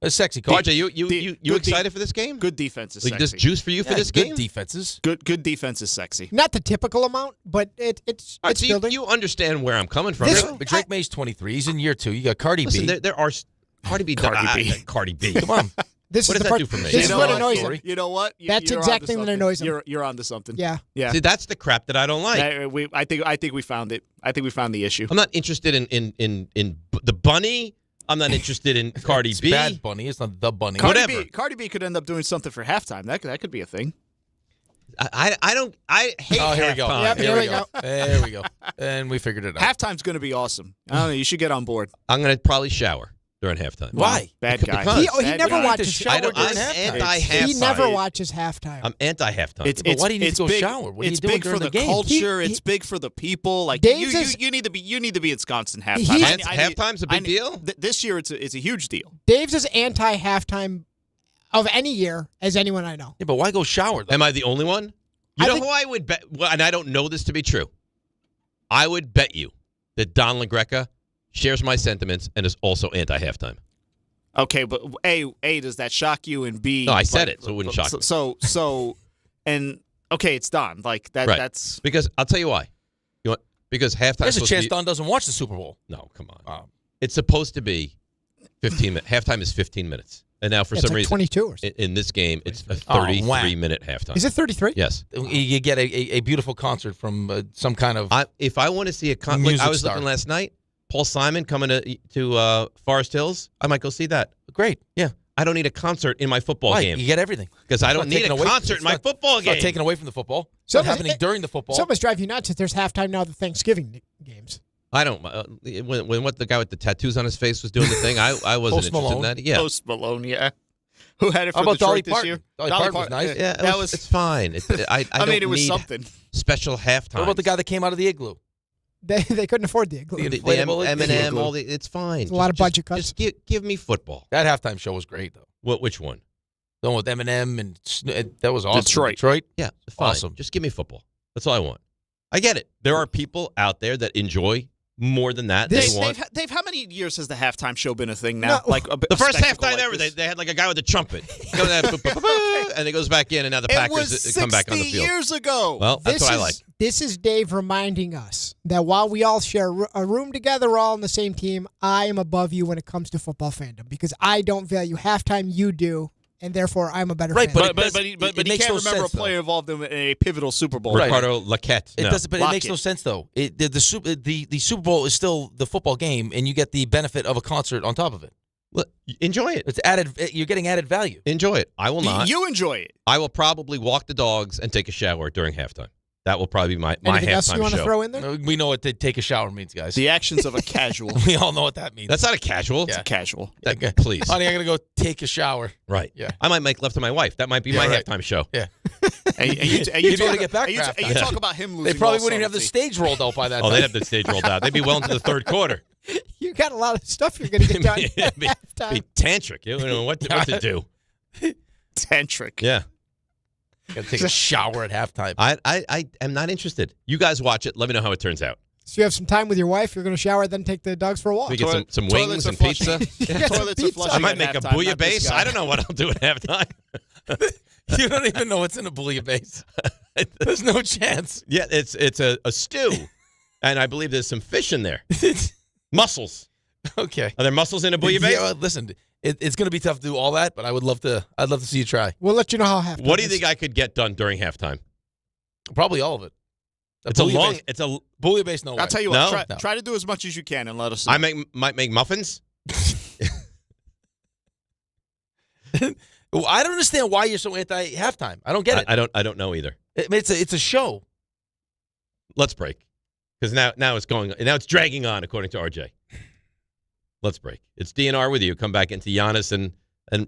A sexy coach. RJ, you excited for this game? Good defense is like sexy. this juice for you for this game? Good defenses. Good defense is sexy. Not the typical amount, but it's All right, so building. you understand where I'm coming from. But Drake May's 23. He's in year 2. You got Cardi Listen, B. there are Cardi B. Cardi B. Come on. This what is does the that do for me? This is what annoys him. You know what? That's You're exact onto thing that something. annoys him. You're onto something. Yeah. Yeah. See, that's the crap that I don't like. I think we found it. I think we found the issue. I'm not interested in the bunny. I'm not interested in Cardi It's B. Bad Bunny. It's not the Bunny. Cardi B could end up doing something for halftime. That could be a thing. I hate Oh, here we go. halftime. Yep, here we go. There we go. And we figured it out. Halftime's going to be awesome. I don't know. You should get on board. I'm going to probably shower during halftime. Why? Bad guy. Because He Bad never guy. watches. I'm halftime. anti-halftime. He never watches halftime. I'm anti-halftime. But why do you need to go big, shower? What are you it's doing big during for the game? culture. He- it's big for the people. Like Dave's you need to be ensconced in halftime. He's- Halftime's a big deal? This year, it's a huge deal. Dave's as anti-halftime of any year as anyone I know. Yeah, but why go shower? Though? Am I the only one? You know who I would bet, and I don't know this to be true. I would bet you that Don LaGreca shares my sentiments and is also anti-halftime. Okay, but A, does that shock you? And B, No, I said it, so it wouldn't shock me. So, and okay, it's Don. Like that. Right. That's Because I'll tell you why. Because halftime. There's a chance Don doesn't watch the Super Bowl. No, come on. It's supposed to be 15 minutes. Halftime is 15 minutes. And now, for It's some like reason, 22 or something. in this game, it's a Oh, 33-minute halftime. Is it 33? Yes. You get a beautiful concert from some kind of. If I want to see a concert, Music I was star. looking last night. Paul Simon coming to Forest Hills. I might go see that. Great. Yeah. I don't need a concert in my football game. You get everything. Because I It's don't not need taken a away- concert it's in my not- football It's game. not taken away from the football. It's So not happening during the football. Some of us drive you nuts that there's halftime now at the Thanksgiving games. I don't. When what the guy with the tattoos on his face was doing the thing, I wasn't Post interested Malone. in that. Yeah. Post Malone. Yeah. Who had it for How about Detroit Dolly this Parton? year? Dolly Parton was nice. Yeah, that was. It's fine. I I mean, don't it was need something. special halftime. What about the guy that came out of the igloo? They couldn't afford the igloo. the inflatable M&M? igloo? It's fine. It's a lot of budget cuts. Just give me football. That halftime show was great, though. Which one? The one with Eminem and that was awesome. Detroit. Yeah, fine. Awesome. Just give me football. That's all I want. I get it. There are people out there that enjoy more than that. They want. Dave, how many years has the halftime show been a thing now? No. Like The first spectacle halftime like ever, this? they had like a guy with a trumpet. And it goes back in, and now the It Packers was come back on the 60 field. years ago. Well, that's what I like. This is Dave reminding us that while we all share a room together, we're all on the same team. I am above you when it comes to football fandom because I don't value halftime. You do, and therefore I'm a better fan. But it he makes can't no remember sense, a player involved in a pivotal Super Bowl. Right. Ricardo Lockette. It No. doesn't, but it makes no sense though. The Super Bowl is still the football game, and you get the benefit of a concert on top of it. Well, enjoy it. It's added. You're getting added value. Enjoy it. I will not. You enjoy it. I will probably walk the dogs and take a shower during halftime. That will probably be my Anything halftime else you want to show. throw in there? We know what to take a shower means, guys. The actions of a casual. We all know what that means. That's not a casual. It's a casual. Please. Honey, I'm gonna go take a shower. Right. Yeah. I might make love to my wife. That might be my halftime show. Yeah. And You'd be able to get back for you halftime. talk about him losing. They probably all wouldn't even have the subtlety. stage rolled out by that Oh, time. they'd have the stage rolled out. They'd be well into the third quarter. You got a lot of stuff you're going to get done at be halftime. tantric. You don't know what to do. Tantric. Yeah. Gotta take a shower at halftime. I am not interested. You guys watch it. Let me know how it turns out. So you have some time with your wife. You're going to shower, then take the dogs for a walk. We get some wings toilets are and flushing. pizza. You got some Toilets are pizza. flushing. I might at make a halftime, not this bouillabaisse. guy. I don't know what I'll do at halftime. You don't even know what's in a bouillabaisse. There's no chance. Yeah, it's a stew, and I believe there's some fish in there. Mussels. Okay. Are there mussels in a bouillabaisse? Yeah, well, listen, it's going to be tough to do all that, but I'd love to see you try. We'll let you know how halftime What do you is. think I could get done during halftime? Probably all of it. It's a long. It's a bouillabaisse. No way. I'll tell you No? what. No. Try to do as much as you can and let us know. I might make muffins. Well, I don't understand why you're so anti halftime. I don't get it. I don't know either. I mean, it's a show. Let's break, because now it's dragging on according to RJ. Let's break. It's DNR with you. Come back into Giannis and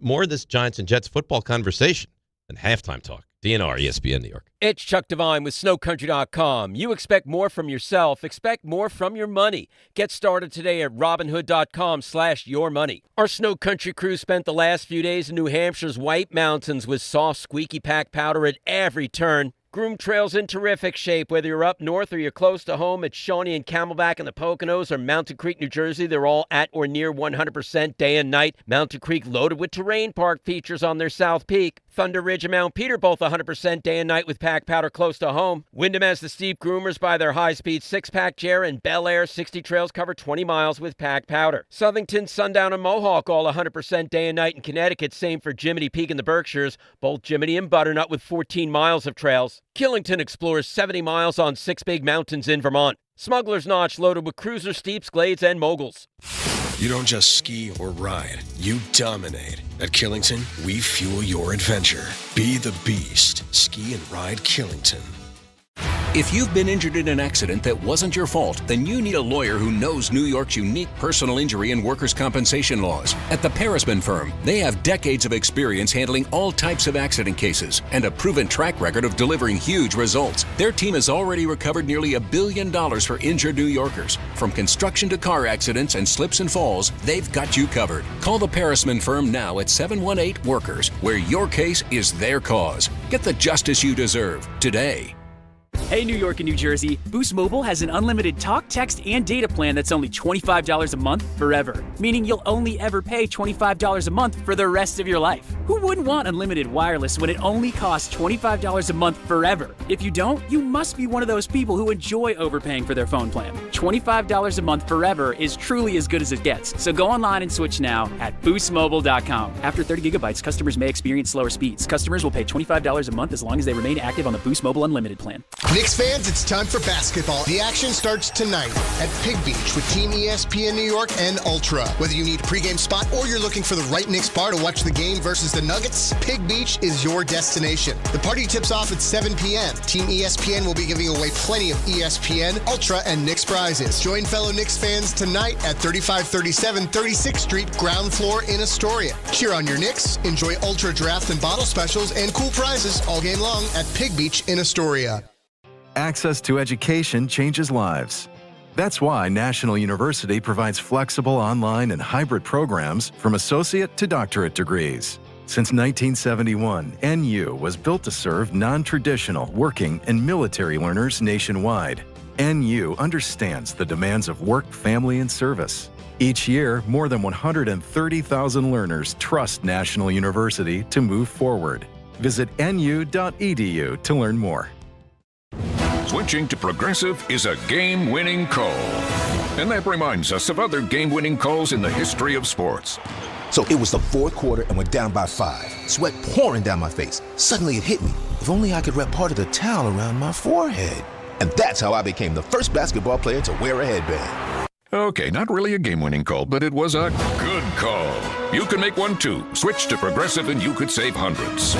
more of this Giants and Jets football conversation and halftime talk. DNR, ESPN New York. It's Chuck Devine with SnowCountry.com. You expect more from yourself. Expect more from your money. Get started today at Robinhood.com/yourmoney. Our Snow Country crew spent the last few days in New Hampshire's White Mountains with soft, squeaky pack powder at every turn. Groom trails in terrific shape. Whether you're up north or you're close to home at Shawnee and Camelback in the Poconos or Mountain Creek, New Jersey, they're all at or near 100% day and night. Mountain Creek loaded with terrain park features on their South Peak. Thunder Ridge and Mount Peter both 100% day and night with pack powder close to home. Wyndham has the steep groomers by their high-speed six-pack chair, and Bel Air 60 trails cover 20 miles with pack powder. Southington, Sundown, and Mohawk all 100% day and night in Connecticut. Same for Jiminy Peak in the Berkshires, both Jiminy and Butternut with 14 miles of trails. Killington explores 70 miles on 6 big mountains in Vermont. Smuggler's Notch loaded with cruiser steeps, glades, and moguls. You don't just ski or ride, you dominate. At Killington, we fuel your adventure. Be the beast. Ski and ride Killington. If you've been injured in an accident that wasn't your fault, then you need a lawyer who knows New York's unique personal injury and workers' compensation laws. At the Parisman Firm, they have decades of experience handling all types of accident cases and a proven track record of delivering huge results. Their team has already recovered nearly $1 billion for injured New Yorkers. From construction to car accidents and slips and falls, they've got you covered. Call the Parisman Firm now at 718-WORKERS, where your case is their cause. Get the justice you deserve today. Hey, New York and New Jersey, Boost Mobile has an unlimited talk, text, and data plan that's only $25 a month forever, meaning you'll only ever pay $25 a month for the rest of your life. Who wouldn't want unlimited wireless when it only costs $25 a month forever? If you don't, you must be one of those people who enjoy overpaying for their phone plan. $25 a month forever is truly as good as it gets, so go online and switch now at boostmobile.com. After 30 gigabytes, customers may experience slower speeds. Customers will pay $25 a month as long as they remain active on the Boost Mobile Unlimited plan. Knicks fans, it's time for basketball. The action starts tonight at Pig Beach with Team ESPN New York and Ultra. Whether you need a pregame spot or you're looking for the right Knicks bar to watch the game versus the Nuggets, Pig Beach is your destination. The party tips off at 7 p.m. Team ESPN will be giving away plenty of ESPN, Ultra, and Knicks prizes. Join fellow Knicks fans tonight at 3537 36th Street, ground floor in Astoria. Cheer on your Knicks, enjoy Ultra draft and bottle specials and cool prizes all game long at Pig Beach in Astoria. Access to education changes lives. That's why National University provides flexible online and hybrid programs from associate to doctorate degrees. Since 1971, NU was built to serve non-traditional working and military learners nationwide. NU understands the demands of work, family, and service. Each year, more than 130,000 learners trust National University to move forward. Visit nu.edu to learn more. Switching to Progressive is a game-winning call. And that reminds us of other game-winning calls in the history of sports. So it was the fourth quarter and we're down by 5. Sweat pouring down my face. Suddenly it hit me. If only I could wrap part of the towel around my forehead. And that's how I became the first basketball player to wear a headband. Okay, not really a game-winning call, but it was a good call. You can make one too. Switch to Progressive and you could save hundreds.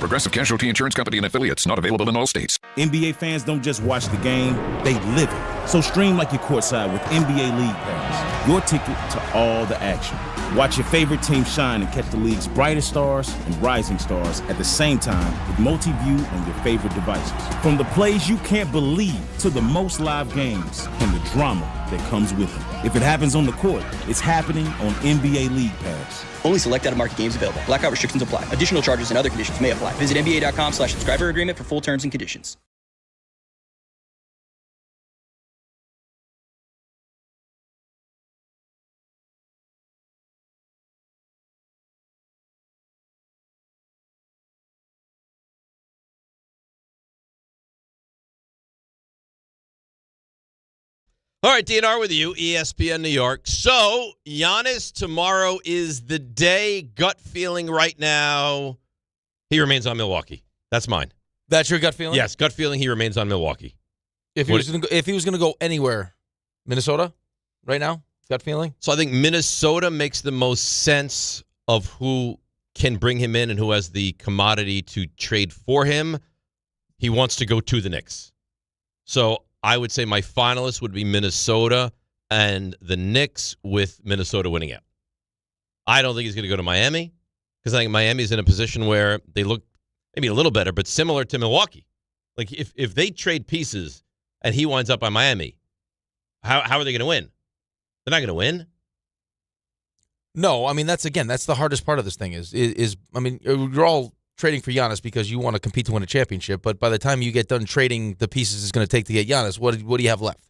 Progressive Casualty Insurance Company and affiliates, not available in all states. NBA fans don't just watch the game, they live it. So stream like you're courtside with NBA League Pass, your ticket to all the action. Watch your favorite team shine and catch the league's brightest stars and rising stars at the same time with multi-view on your favorite devices. From the plays you can't believe to the most live games and the drama that comes with it. If it happens on the court, it's happening on NBA League Pass. Only select out-of-market games available. Blackout restrictions apply. Additional charges and other conditions may apply. Visit NBA.com/subscriber agreement for full terms and conditions. All right, DNR with you, ESPN New York. So, Giannis, tomorrow is the day. Gut feeling right now, he remains on Milwaukee. That's mine. That's your gut feeling? Yes, gut feeling he remains on Milwaukee. If he was going to go anywhere, Minnesota right now, gut feeling? So I think Minnesota makes the most sense of who can bring him in and who has the commodity to trade for him. He wants to go to the Knicks. So I would say my finalists would be Minnesota and the Knicks, with Minnesota winning out. I don't think he's going to go to Miami because I think Miami's in a position where they look maybe a little better, but similar to Milwaukee. Like if they trade pieces and he winds up on Miami, how are they going to win? They're not going to win. No, I mean that's the hardest part of this thing is I mean, you're all trading for Giannis because you want to compete to win a championship, but by the time you get done trading the pieces it's going to take to get Giannis, what do you have left?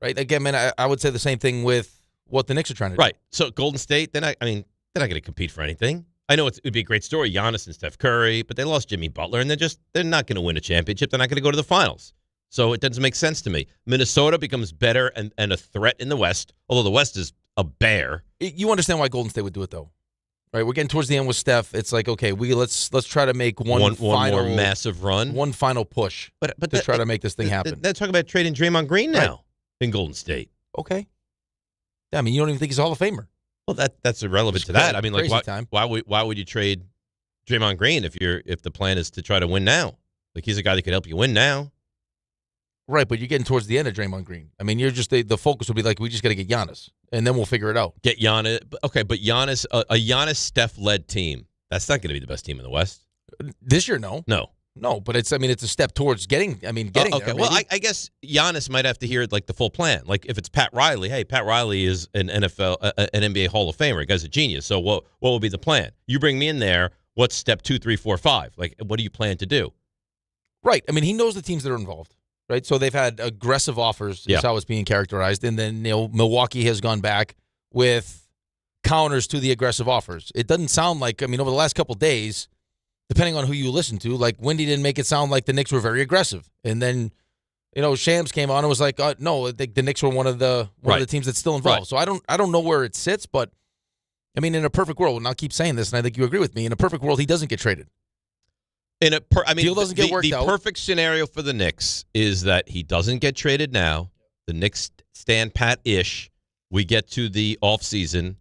Right? Again, man, I would say the same thing with what the Knicks are trying to do. Right. So Golden State, they're not going to compete for anything. I know it would be a great story, Giannis and Steph Curry, but they lost Jimmy Butler, and they're not going to win a championship. They're not going to go to the finals. So it doesn't make sense to me. Minnesota becomes better and a threat in the West, although the West is a bear. You understand why Golden State would do it, though. Right, we're getting towards the end with Steph. It's like, okay, let's try to make one final, more massive run, one final push, but to try to make this thing happen. They're talking about trading Draymond Green now in Golden State. Okay, yeah, I mean, you don't even think he's a Hall of Famer. Well, that's irrelevant to that. I mean, like, why would you trade Draymond Green if the plan is to try to win now? Like, he's a guy that could help you win now. Right, but you're getting towards the end of Draymond Green. I mean, you're just the focus would be like, we just got to get Giannis, and then we'll figure it out. Get Giannis. Okay, but Giannis, a Giannis-Steph-led team, that's not going to be the best team in the West. This year, no. No, but it's a step towards getting okay. there. Well, I guess Giannis might have to hear like the full plan. Like if it's Pat Riley, hey, Pat Riley is an NFL, an NBA Hall of Famer. The guy's a genius. So what will be the plan? You bring me in there. What's step 2, 3, 4, 5? Like, what do you plan to do? Right. I mean, he knows the teams that are involved. Right, so they've had aggressive offers, is how it's being characterized, and then Milwaukee has gone back with counters to the aggressive offers. It doesn't sound like, I mean, over the last couple of days, depending on who you listen to, like Wendy didn't make it sound like the Knicks were very aggressive, and then Shams came on and was like, no, the Knicks were one of the teams that's still involved. Right. So I don't know where it sits, but I mean, in a perfect world, and I'll keep saying this, and I think you agree with me, in a perfect world, he doesn't get traded. Deal doesn't get worked out. The perfect scenario for the Knicks is that he doesn't get traded now. The Knicks stand pat-ish. We get to the offseason,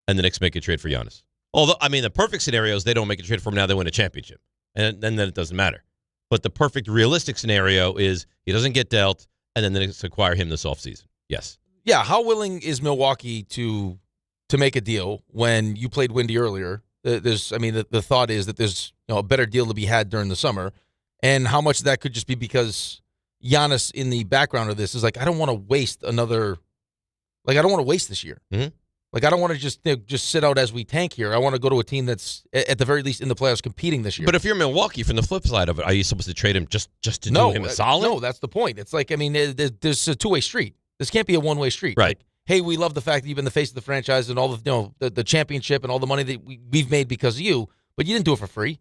and the Knicks make a trade for Giannis. Although, I mean, the perfect scenario is they don't make a trade for him now. They win a championship, and then it doesn't matter. But the perfect realistic scenario is he doesn't get dealt, and then the Knicks acquire him this offseason. Yes. Yeah. How willing is Milwaukee to make a deal when you played Wendy earlier? The thought is that there's a better deal to be had during the summer, and how much of that could just be because Giannis in the background of this is like, I don't want to waste I don't want to waste this year. Mm-hmm. Like, I don't want to just sit out as we tank here. I want to go to a team that's at the very least in the playoffs competing this year. But if you're Milwaukee, from the flip side of it, are you supposed to trade him just to do him a solid? No, that's the point. It's like, I mean, there's a two-way street. This can't be a one-way street. Right. Like, hey, we love the fact that you've been the face of the franchise and all the championship and all the money that we've made because of you, but you didn't do it for free.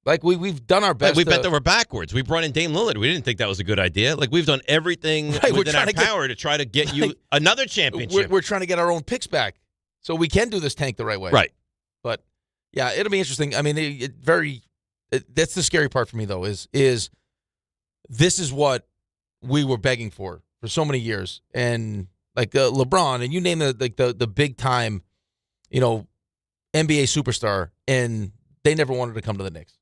Like, we've done our best. We bent over backwards. We brought in Dame Lillard. We didn't think that was a good idea. Like, we've done everything within our power to try to get you another championship. We're trying to get our own picks back so we can do this tank the right way. Right. But, yeah, it'll be interesting. I mean, that's the scary part for me, though, is this is what we were begging for so many years. And like LeBron, and you name the big time, NBA superstar, and they never wanted to come to the Knicks.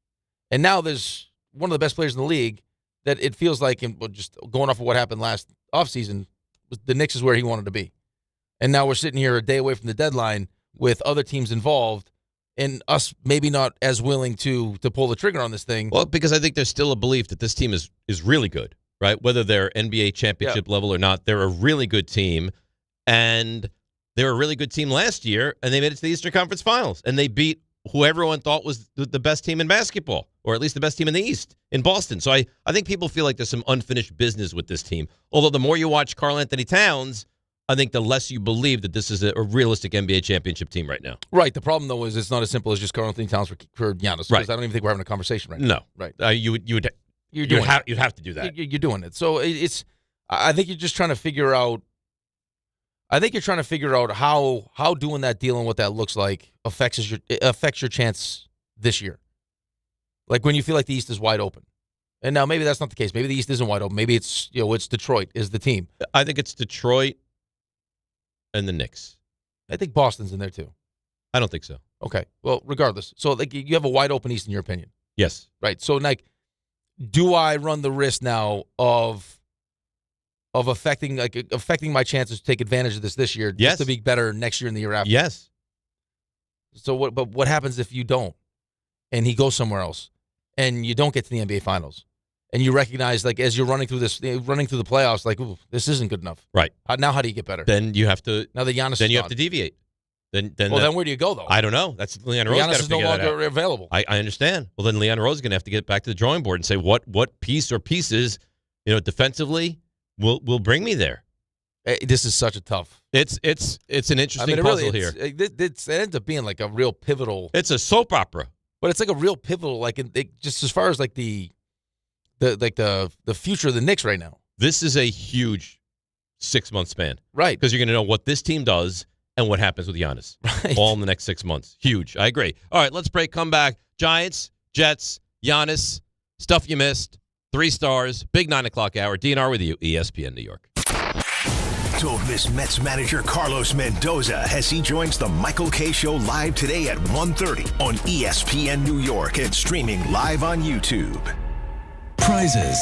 And now there's one of the best players in the league that it feels like, just going off of what happened last offseason, the Knicks is where he wanted to be. And now we're sitting here a day away from the deadline with other teams involved, and us maybe not as willing to pull the trigger on this thing. Well, because I think there's still a belief that this team is really good. Right, whether they're NBA championship level or not, they're a really good team, and they were a really good team last year, and they made it to the Eastern Conference Finals, and they beat who everyone thought was the best team in basketball, or at least the best team in the East in Boston. So I think people feel like there's some unfinished business with this team. Although the more you watch Karl Anthony Towns, I think the less you believe that this is a realistic NBA championship team right now. Right. The problem, though, is it's not as simple as just Karl Anthony Towns for Giannis. Right. I don't even think we're having a conversation right now. No. Right. You'd have to do that. You're doing it. So I think you're just trying to figure out. I think you're trying to figure out how doing that deal and what that looks like affects your chance this year. Like when you feel like the East is wide open, and now maybe that's not the case. Maybe the East isn't wide open. Maybe it's it's Detroit is the team. I think it's Detroit and the Knicks. I think Boston's in there too. I don't think so. Okay. Well, regardless, so like you have a wide open East in your opinion. Yes. Right. So like, do I run the risk now of affecting my chances to take advantage of this year, just to be better next year and the year after? Yes. So what happens if you don't, and he goes somewhere else, and you don't get to the NBA Finals, and you recognize like as you're running through the playoffs, like, ooh, this isn't good enough. Right. Now how do you get better? Then you have to. Now that Giannis then is you gone. have to deviate. Then where do you go, though? I don't know. That's Leon Rose got to Giannis is no figure that longer out. available. I understand. Well, then Leon Rose is going to have to get back to the drawing board and say what piece or pieces, defensively will bring me there. This is such a tough. It's an interesting puzzle here. It ends up being like a real pivotal. It's a soap opera, but it's like a real pivotal, just as far as like the future of the Knicks right now. This is a huge 6-month span, right? Because you're going to know what this team does and what happens with Giannis, right? All in the next 6 months. Huge. I agree. All right, let's break. Come back. Giants, Jets, Giannis, stuff you missed. 3 stars. Big 9 o'clock hour. DNR with you, ESPN New York. Don't miss Mets manager Carlos Mendoza as he joins the Michael Kay Show live today at 1:30 on ESPN New York and streaming live on YouTube. Prizes,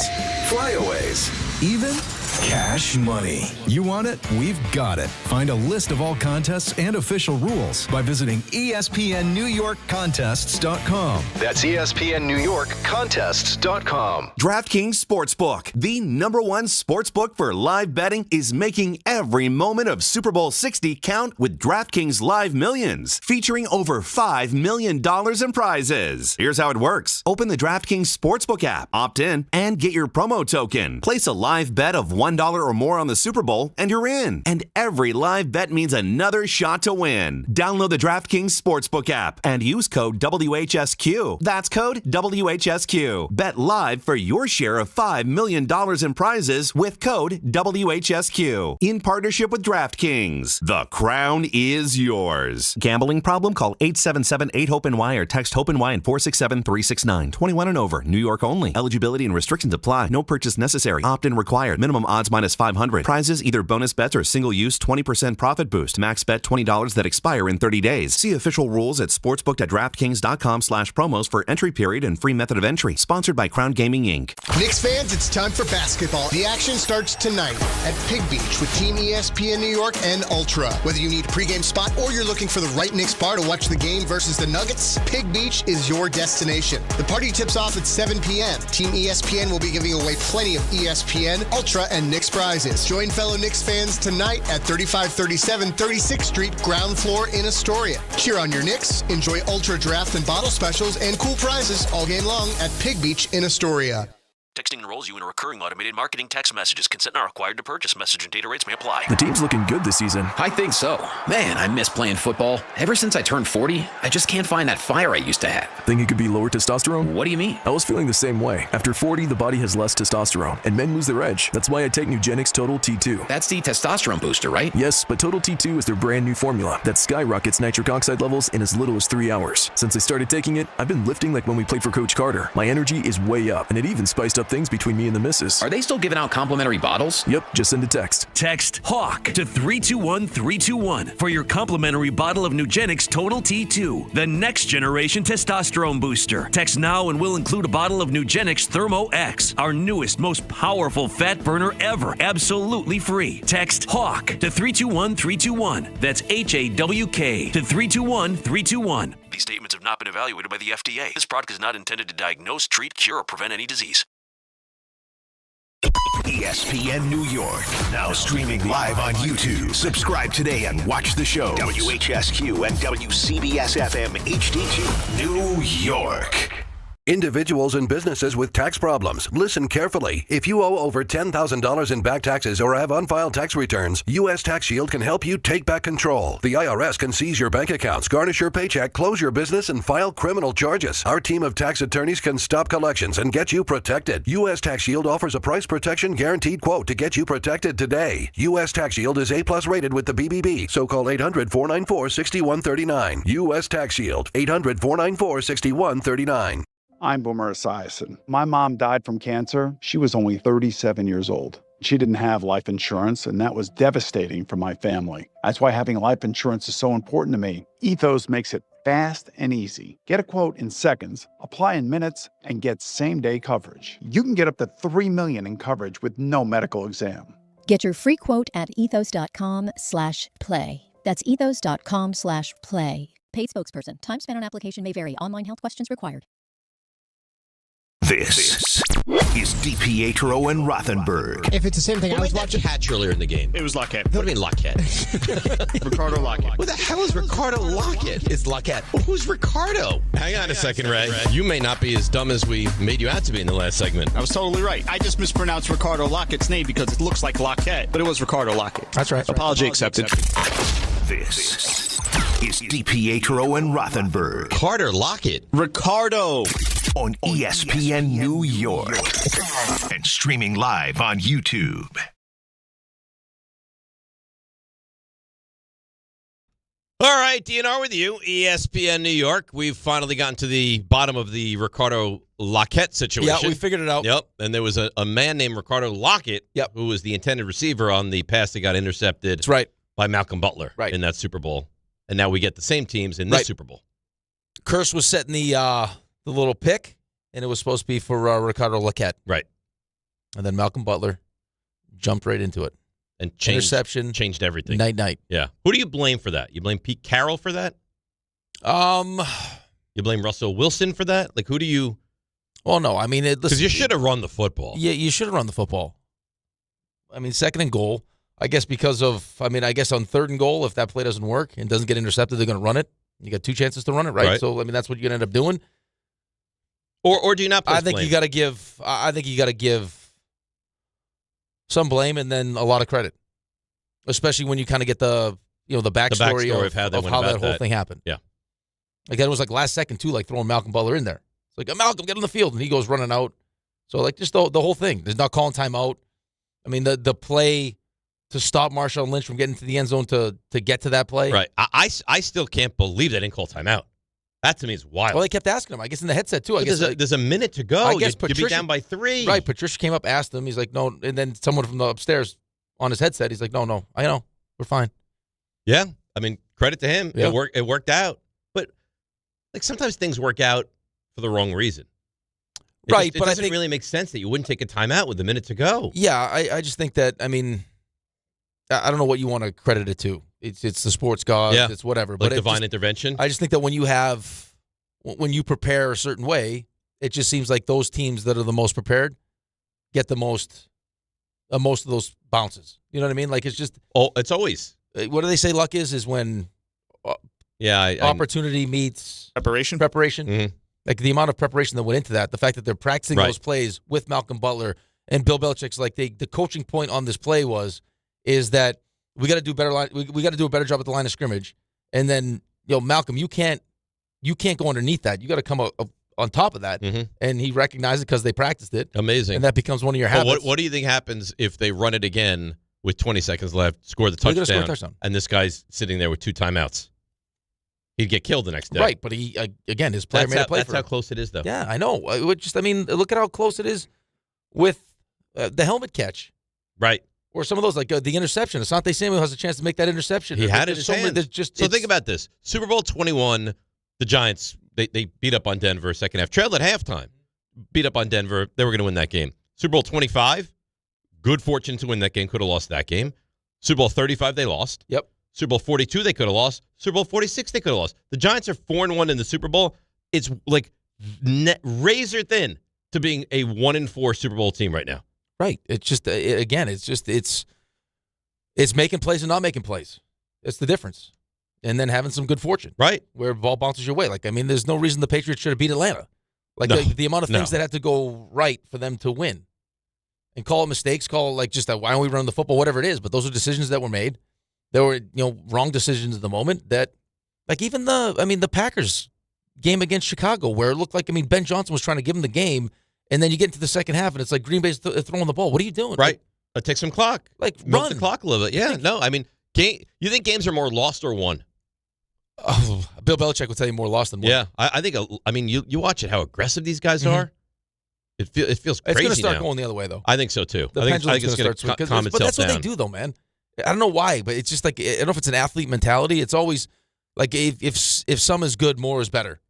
flyaways, even cash money. You want it? We've got it. Find a list of all contests and official rules by visiting ESPNNewYorkContests.com. That's ESPNNewYorkContests.com. DraftKings Sportsbook, the #1 sportsbook for live betting, is making every moment of Super Bowl 60 count with DraftKings Live Millions, featuring over $5 million in prizes. Here's how it works. Open the DraftKings Sportsbook app, opt in, and get your promo token. Place a live bet of $1 or more on the Super Bowl, and you're in. And every live bet means another shot to win. Download the DraftKings Sportsbook app and use code WHSQ. That's code WHSQ. Bet live for your share of $5 million in prizes with code WHSQ. In partnership with DraftKings. The crown is yours. Gambling problem? Call 877-8-HOPE-NY or text HOPE-NY and 467-369. 21 and over. New York only. Eligibility and restrictions apply. No purchase necessary. Opt-in required. Minimum odds minus 500. Prizes either bonus bets or single use 20% profit boost. Max bet $20 that expire in 30 days. See official rules at sportsbook.draftkings.com/promos for entry period and free method of entry. Sponsored by Crown Gaming Inc. Knicks fans, it's time for basketball. The action starts tonight at Pig Beach with Team ESPN New York and Ultra. Whether you need a pregame spot or you're looking for the right Knicks bar to watch the game versus the Nuggets, Pig Beach is your destination. The party tips off at 7 p.m. Team ESPN will be giving away plenty of ESPN, Ultra, and Knicks prizes. Join fellow Knicks fans tonight at 3537 36th Street, ground floor in Astoria. Cheer on your Knicks, enjoy Ultra draft and bottle specials, and cool prizes all game long at Pig Beach in Astoria. Texting enrolls you in a recurring automated marketing text messages. Consent not required to purchase. Message and data rates may apply. The team's looking good this season. I think so. Man, I miss playing football. Ever since I turned 40, I just can't find that fire I used to have. Think it could be lower testosterone? What do you mean? I was feeling the same way. After 40, the body has less testosterone, and men lose their edge. That's why I take Nugenix Total T2. That's the testosterone booster, right? Yes, but Total T2 is their brand new formula that skyrockets nitric oxide levels in as little as 3 hours. Since I started taking it, I've been lifting like when we played for Coach Carter. My energy is way up, and it even spiced up things between me and the missus. Are they still giving out complimentary bottles? Yep, just send a text. Text HAWK to 321-321 for your complimentary bottle of Nugenix Total T2, the next generation testosterone booster. Text now and we'll include a bottle of Nugenix Thermo X, our newest, most powerful fat burner ever, absolutely free. Text HAWK to 321-321. That's HAWK to 321-321. These statements have not been evaluated by the FDA. This product is not intended to diagnose, treat, cure, or prevent any disease. ESPN New York, now streaming live on YouTube. Subscribe today and watch the show. WHSQ and WCBS FM HD2, New York. Individuals and businesses with tax problems, listen carefully. If you owe over $10,000 in back taxes or have unfiled tax returns, U.S. Tax Shield can help you take back control. The IRS can seize your bank accounts, garnish your paycheck, close your business, and file criminal charges. Our team of tax attorneys can stop collections and get you protected. U.S. Tax Shield offers a price protection guaranteed quote to get you protected today. U.S. Tax Shield is A+ rated with the BBB, so call 800-494-6139. U.S. Tax Shield, 800-494-6139. I'm Boomer Esiason. My mom died from cancer. She was only 37 years old. She didn't have life insurance, and that was devastating for my family. That's why having life insurance is so important to me. Ethos makes it fast and easy. Get a quote in seconds, apply in minutes, and get same-day coverage. You can get up to $3 million in coverage with no medical exam. Get your free quote at ethos.com/play. That's ethos.com/play. Paid spokesperson. Time spent on application may vary. Online health questions required. This is DiPietro and Rothenberg. If it's the same thing, I was watching. Catch earlier in the game. It was Lockette. What do you mean Lockette? Ricardo Lockette. What the hell is Ricardo Lockette? It's Lockette. Well, who's Ricardo? Hang on a second, Ray. You may not be as dumb as we made you out to be in the last segment. I was totally right. I just mispronounced Ricardo Lockett's name because it looks like Lockette, but it was Ricardo Lockette. That's right. Apology accepted. This is DiPietro and Rothenberg. Carter Lockett. Ricardo. On ESPN New York. And streaming live on YouTube. All right, DNR with you, ESPN New York. We've finally gotten to the bottom of the Ricardo Lockette situation. Yeah, we figured it out. Yep, and there was a man named Ricardo Lockette who was the intended receiver on the pass that got intercepted That's right. by Malcolm Butler in that Super Bowl. And now we get the same teams in this Super Bowl. Curse was setting the little pick, and it was supposed to be for Ricardo Lockette. Right. And then Malcolm Butler jumped right into it. And interception. Changed everything. Night. Yeah. Who do you blame for that? You blame Pete Carroll for that? You blame Russell Wilson for that? Like, who do you... Well, no. I mean... Because you should have run the football. Yeah, you should have run the football. I mean, second and goal. I guess because of... I mean, I guess on third and goal, if that play doesn't work and doesn't get intercepted, they're going to run it. You got two chances to run it, right? So, I mean, that's what you're going to end up doing. Or do you not place I think blame? you got to give some blame and then a lot of credit, especially when you kind of get the backstory of how, that whole thing happened. Yeah, like that was like last second too, like throwing Malcolm Butler in there. It's like, Malcolm, get on the field, and he goes running out. So like just the whole thing. There's not calling timeout. I mean the play to stop Marshawn Lynch from getting to the end zone to get to that play. Right. I still can't believe they didn't call timeout. That to me is wild. Well, they kept asking him. I guess in the headset too. I guess there's a minute to go. I guess you'd be down by 3. Right. Patricia came up, asked him. He's like, no. And then someone from the upstairs on his headset. He's like, no. I know. We're fine. Yeah. I mean, credit to him. Yeah. It worked out. But like sometimes things work out for the wrong reason. It doesn't really make sense that you wouldn't take a timeout with a minute to go. Yeah. I just think that. I mean, I don't know what you want to credit it to. It's the sports gods. Yeah. It's whatever. Like divine intervention. I just think that when you prepare a certain way, it just seems like those teams that are the most prepared get the most of those bounces. You know what I mean? Like it's just. Oh, it's always. What do they say? Luck is when. Opportunity meets preparation. Mm-hmm. Like the amount of preparation that went into that, the fact that they're practicing those plays with Malcolm Butler and Bill Belichick's like the coaching point on this play is that we got to do better. We got to do a better job at the line of scrimmage, and then Malcolm, you can't go underneath that. You got to come up on top of that. Mm-hmm. And he recognized it because they practiced it. Amazing. And that becomes one of your habits. What do you think happens if they run it again with 20 seconds left, score the touchdown, and this guy's sitting there with 2 timeouts? He'd get killed the next day. Right, but he again, his player made a play for him. That's how close it is, though. Yeah, I know. Look at how close it is with the helmet catch. Right. Or some of those, like the interception. Asante Samuel has a chance to make that interception. He had it in his hands. So think about this. Super Bowl 21, the Giants, they beat up on Denver second half. Trailed at halftime. Beat up on Denver. They were going to win that game. Super Bowl 25, good fortune to win that game. Could have lost that game. Super Bowl 35, they lost. Yep. Super Bowl 42, they could have lost. Super Bowl 46, they could have lost. The Giants are 4-1 in the Super Bowl. It's like razor thin to being a 1-4 Super Bowl team right now. Right. It's just it's making plays and not making plays. It's the difference. And then having some good fortune. Right. Where the ball bounces your way. Like, I mean, there's no reason the Patriots should have beat Atlanta. Like the amount of things that had to go right for them to win. And call it mistakes, why don't we run the football, whatever it is. But those are decisions that were made. There were, wrong decisions at the moment that, like even the Packers game against Chicago where it looked like, Ben Johnson was trying to give them the game, and then you get into the second half and it's like Green Bay's throwing the ball. What are you doing? Right. Take some clock. Like, milk run. the clock a little bit. Yeah, no, you think games are more lost or won? Oh, Bill Belichick would tell you more lost than won. Yeah, I think, you watch it, how aggressive these guys are. It feels crazy. It's going to start now. going the other way, though. I think so, too. The I think pendulum's it's going to calm itself down. But that's what they do, though, man. I don't know why, but it's just like, I don't know if it's an athlete mentality. It's always like if some is good, more is better.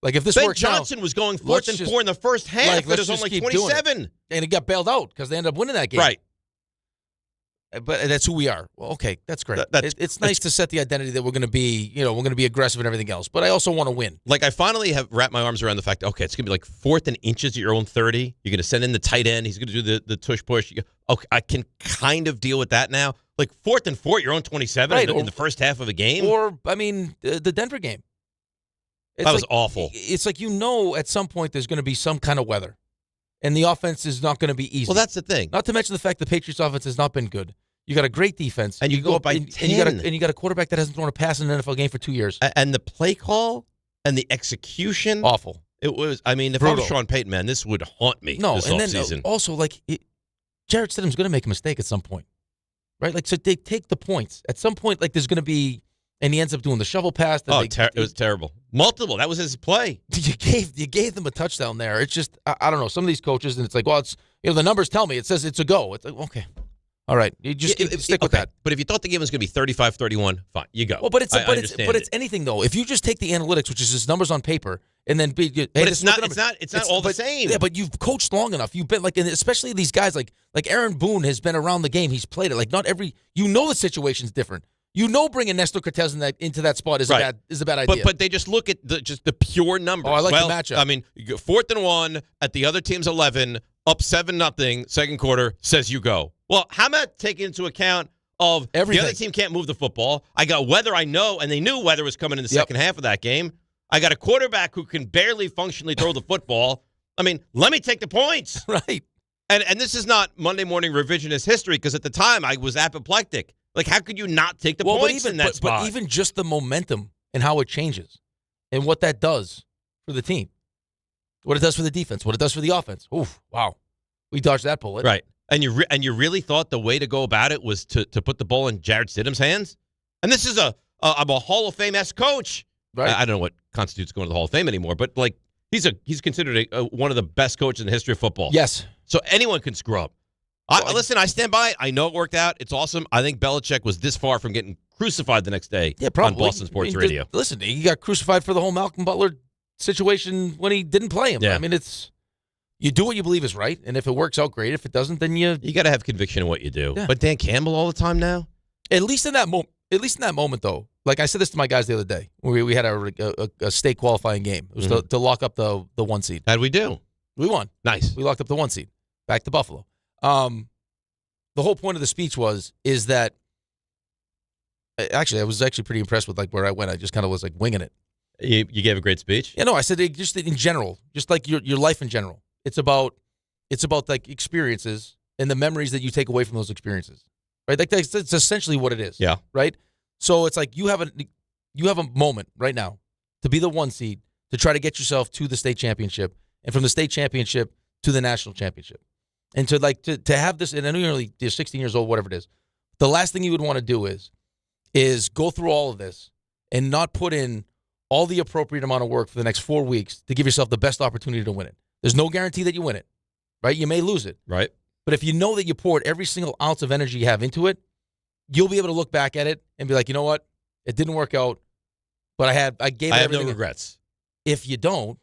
Like if this Ben works Johnson out, was going 4th and 4 in the first half. It was only 27. And it got bailed out because they ended up winning that game. Right. But that's who we are. Well, okay, that's great. It's nice to set the identity that we're going to be, we're going to be aggressive and everything else. But I also want to win. Like, I finally have wrapped my arms around the fact, okay, it's going to be like 4th and inches at your own 30. You're going to send in the tight end. He's going to do the tush push. Okay, I can kind of deal with that now. Like 4th and 4 at your own 27 in the first half of a game. Or, the Denver game. That was awful. It's like at some point there's going to be some kind of weather. And the offense is not going to be easy. Well, that's the thing. Not to mention the fact the Patriots offense has not been good. You got a great defense. And you go up by 10. And you got a quarterback that hasn't thrown a pass in an NFL game for 2 years. And the play call and the execution. Awful. It was, if I was Sean Payton, man, this would haunt me this offseason. Then also, Jarrett Stidham's going to make a mistake at some point. Right? Like, so they take the points. At some point, there's going to be, and he ends up doing the shovel pass. It was terrible. Multiple. That was his play. You gave them a touchdown there. It's just, I don't know. Some of these coaches, and it's like, well, it's, the numbers tell me. It says it's a go. It's like, okay. All right, you just stick with that. But if you thought the game was going to be 35-31, fine, you go. Well, but it's anything though. If you just take the analytics, which is just numbers on paper, and then it's not all the same. Yeah, but you've coached long enough. You've been and especially these guys like Aaron Boone has been around the game. He's played it. Like not every the situation's different. Bringing Nestor Cortez into that spot is a bad idea. But they just look at the pure numbers. Oh, I like the matchup. You go 4th and 1 at the other team's 11, up 7-0, second quarter, says you go. Well, how about taking into account of everything? The other team can't move the football. I got weather, I know, and they knew weather was coming in the second half of that game. I got a quarterback who can barely functionally throw the football. Let me take the points. Right. And this is not Monday morning revisionist history because at the time I was apoplectic. Like, how could you not take the points in that spot? But even just the momentum and how it changes and what that does for the team, what it does for the defense, what it does for the offense. Oof, wow. We dodged that bullet. Right. And you really thought the way to go about it was to put the ball in Jarrett Stidham's hands? And this is I'm a Hall of Fame-esque coach. Right. I don't know what constitutes going to the Hall of Fame anymore, but he's considered one of the best coaches in the history of football. Yes. So anyone can screw up. Listen, I stand by it. I know it worked out. It's awesome. I think Belichick was this far from getting crucified the next day on Boston Sports Radio. Listen, he got crucified for the whole Malcolm Butler situation when he didn't play him. Yeah. It's you do what you believe is right, and if it works out, great. If it doesn't, then you got to have conviction in what you do. Yeah. But Dan Campbell all the time now? At least in that moment, though. Like I said this to my guys the other day. We had a state qualifying game. It was to lock up the 1 seed. How'd we do? We won. Nice. We locked up the 1 seed. Back to Buffalo. The whole point of the speech is that actually I was pretty impressed with where I went. I just kind of was winging it. You gave a great speech? Yeah, no, I said just in general, just like your life in general. It's about experiences and the memories that you take away from those experiences. Right? That's essentially what it is. Yeah. Right? So it's like you have a moment right now to be the 1 seed, to try to get yourself to the state championship, and from the state championship to the national championship. And to have this, and I know you're 16 years old, whatever it is, the last thing you would want to do is go through all of this and not put in all the appropriate amount of work for the next 4 weeks to give yourself the best opportunity to win it. There's no guarantee that you win it, right? You may lose it. Right. But if you know that you poured every single ounce of energy you have into it, you'll be able to look back at it and be like, you know what? It didn't work out, but I gave it everything. I have no regrets. If you don't,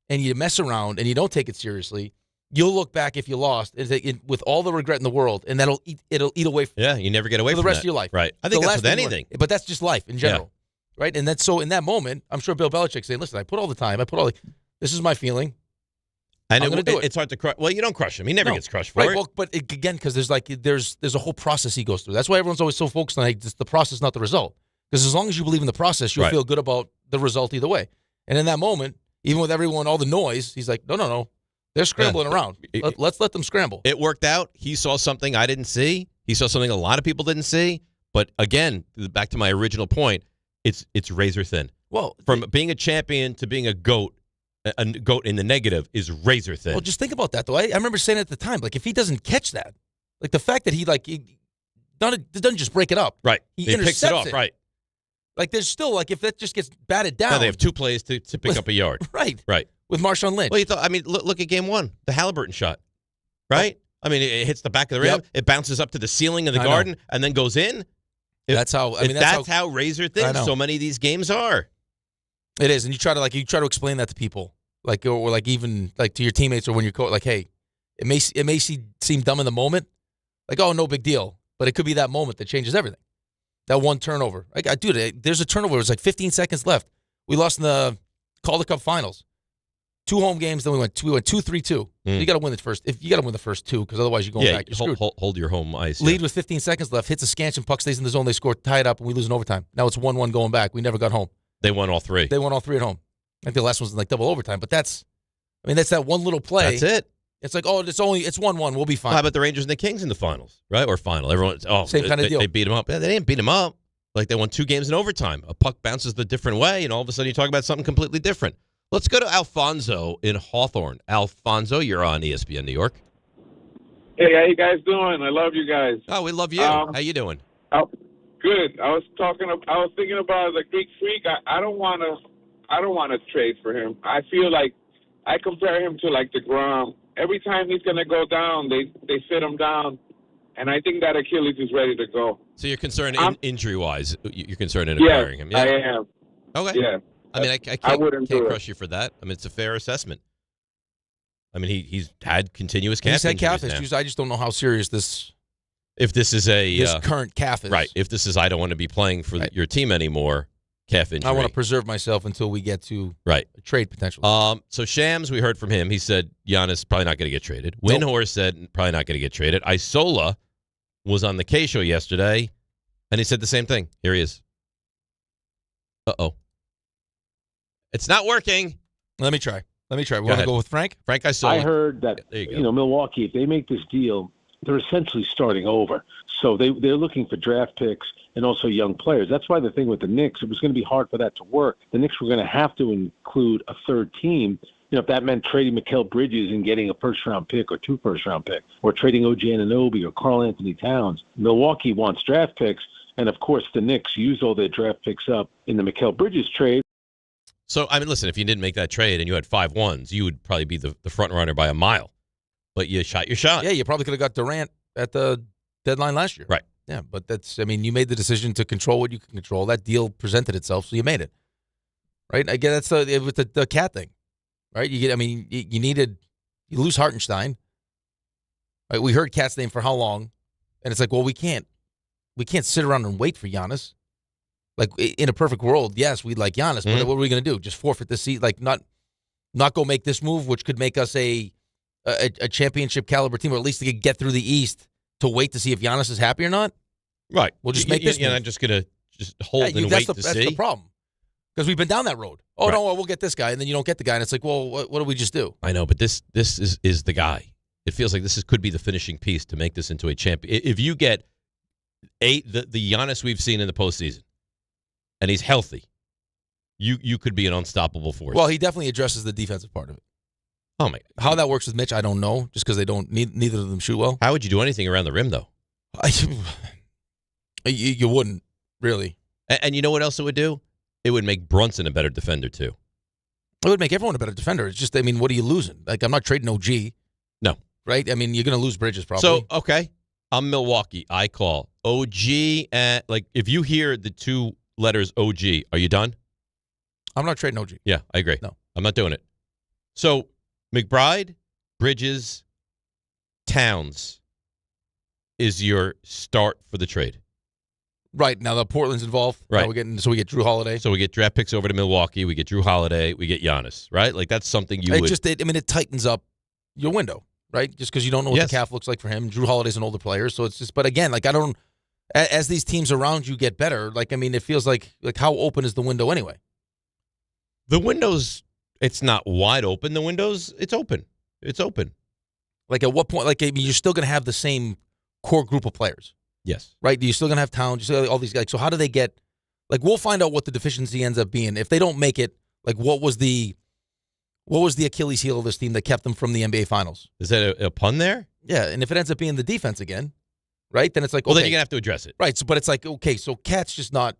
and you mess around and you don't take it seriously, you'll look back if you lost with all the regret in the world, and it'll eat away from you never get away for from the rest that. of your life. Right. I think that's with anything. But that's just life in general. Yeah. Right? And that's so in that moment, I'm sure Bill Belichick saying, listen, I put all the time, this is my feeling. And I'm going to do it. It's hard to crush. Well, you don't crush him. He never gets crushed for it. Well, but again, because there's a whole process he goes through. That's why everyone's always so focused on the process, not the result. Because as long as you believe in the process, you'll feel good about the result either way. And in that moment, even with everyone, all the noise, he's like, no. They're scrambling around. Let's let them scramble. It worked out. He saw something I didn't see. He saw something a lot of people didn't see. But again, back to my original point, it's razor thin. Well, from being a champion to being a goat in the negative is razor thin. Well, just think about that, though. I remember saying at the time, if he doesn't catch that, the fact that he doesn't just break it up. Right. He picks it off, right. There's still, if that just gets batted down. No, they have 2 plays to pick up a yard. Right. Right. With Marshawn Lynch. Well, look at game 1, the Halliburton shot, right? It hits the back of the rim, it bounces up to the ceiling of the garden, and then goes in. That's how razor thin so many of these games are. It is, and you try to explain that to people, or even to your teammates or when you're hey, it may seem dumb in the moment, oh, no big deal. But it could be that moment that changes everything. That one turnover. Dude, there's a turnover. It was like 15 seconds left. We lost in the Calder Cup Finals. 2 home games, then we went 2-3-2. So you got to win the first. If you got to win the first 2, because otherwise you're going back. You're screwed. Hold your home ice. Lead with 15 seconds left. Hits a scansion, puck stays in the zone. They score, tie it up, and we lose in overtime. Now it's 1-1 going back. We never got home. They won all 3. They won all 3 at home. I think the last one's in like double overtime. But that's that one little play. That's it. It's like, it's 1-1. We'll be fine. How about the Rangers and the Kings in the finals, right? Or final? Everyone, same kind of deal. They beat them up. Yeah, they didn't beat them up. Like they won 2 games in overtime. A puck bounces the different way, and all of a sudden you talk about something completely different. Let's go to Alfonso in Hawthorne. Alfonso, you're on ESPN New York. Hey, how you guys doing? I love you guys. Oh, we love you. How you doing? Good. I was thinking about the Greek Freak. I don't want to trade for him. I feel like I compare him to like DeGrom. Every time he's going to go down, they sit him down, and I think that Achilles is ready to go. So you're concerned injury-wise. You're concerned in acquiring him. Yeah, I am. Okay. Yeah. I mean, I can't crush you for that. I mean, it's a fair assessment. I mean, he's had continuous calf injuries. He's had calf now. issues. I just don't know how serious this. If this is this current calf is right. If this is I don't want to be playing for your team anymore. Calf injury. I want to preserve myself until we get to a trade potential. So Shams, we heard from him. He said Giannis probably not going to get traded. Windhorst said probably not going to get traded. Isola was on the K show yesterday, and he said the same thing. Here he is. Uh-oh. It's not working. Let me try. We want to go with Frank? Frank, I heard that, Milwaukee, if they make this deal, they're essentially starting over. So they're looking for draft picks and also young players. That's why the thing with the Knicks, it was going to be hard for that to work. The Knicks were going to have to include a third team. If that meant trading Mikal Bridges and getting a first-round pick or 2 first-round picks, or trading OG Anunoby or Karl Anthony Towns. Milwaukee wants draft picks, and, of course, the Knicks use all their draft picks up in the Mikal Bridges trade. So, I mean, listen, if you didn't make that trade and you had 5 ones, you would probably be the front runner by a mile. But you shot your shot. Yeah, you probably could have got Durant at the deadline last year. Right. Yeah, but you made the decision to control what you can control. That deal presented itself, so you made it. Right? I guess that's with the cat thing. Right? You lose Hartenstein. Right? We heard Cat's name for how long? And it's like, well, we can't sit around and wait for Giannis. Like, in a perfect world, yes, we'd like Giannis, but what are we going to do? Just forfeit this seat? Like, not go make this move, which could make us a championship caliber team, or at least to get through the East, to wait to see if Giannis is happy or not? Right. We'll just make this move. You're not just going to just hold and wait to see? That's the problem. Because we've been down that road. Oh, right. No, we'll get this guy, and then you don't get the guy, and it's like, well, what do we just do? I know, but this is the guy. It feels like this could be the finishing piece to make this into a champion. If you get the Giannis we've seen in the postseason, and he's healthy, you could be an unstoppable force. Well, he definitely addresses the defensive part of it. Oh my! How that works with Mitch, I don't know. Just because neither of them shoot well. How would you do anything around the rim, though? You wouldn't really. And you know what else it would do? It would make Brunson a better defender too. It would make everyone a better defender. It's just, what are you losing? Like, I'm not trading OG. No. Right? You're going to lose Bridges probably. So, okay, I'm Milwaukee. I call OG, and if you hear the 2 letters OG, are you done? I'm not trading OG. Yeah, I agree. No. I'm not doing it. So, McBride, Bridges, Towns is your start for the trade. Right. Now the Portland's involved. Right. So we get Drew Holiday. So we get draft picks over to Milwaukee. We get Drew Holiday. We get Giannis. Right? Like, that's something it tightens up your window, right? Just because you don't know what the calf looks like for him. Drew Holiday's an older player. So it's just, but again, as these teams around you get better, it feels like how open is the window anyway? The window's, it's not wide open. The window's, it's open. It's open. Like, at what point, you're still going to have the same core group of players. Yes. Right? You're still going to have Towns. You still have all these guys. So how do they get, we'll find out what the deficiency ends up being. If they don't make it, what was the Achilles heel of this team that kept them from the NBA Finals? Is that a pun there? Yeah, and if it ends up being the defense again, right, then it's like, well, then you're going to have to address it. Right, but it's like, okay, so Cat's just not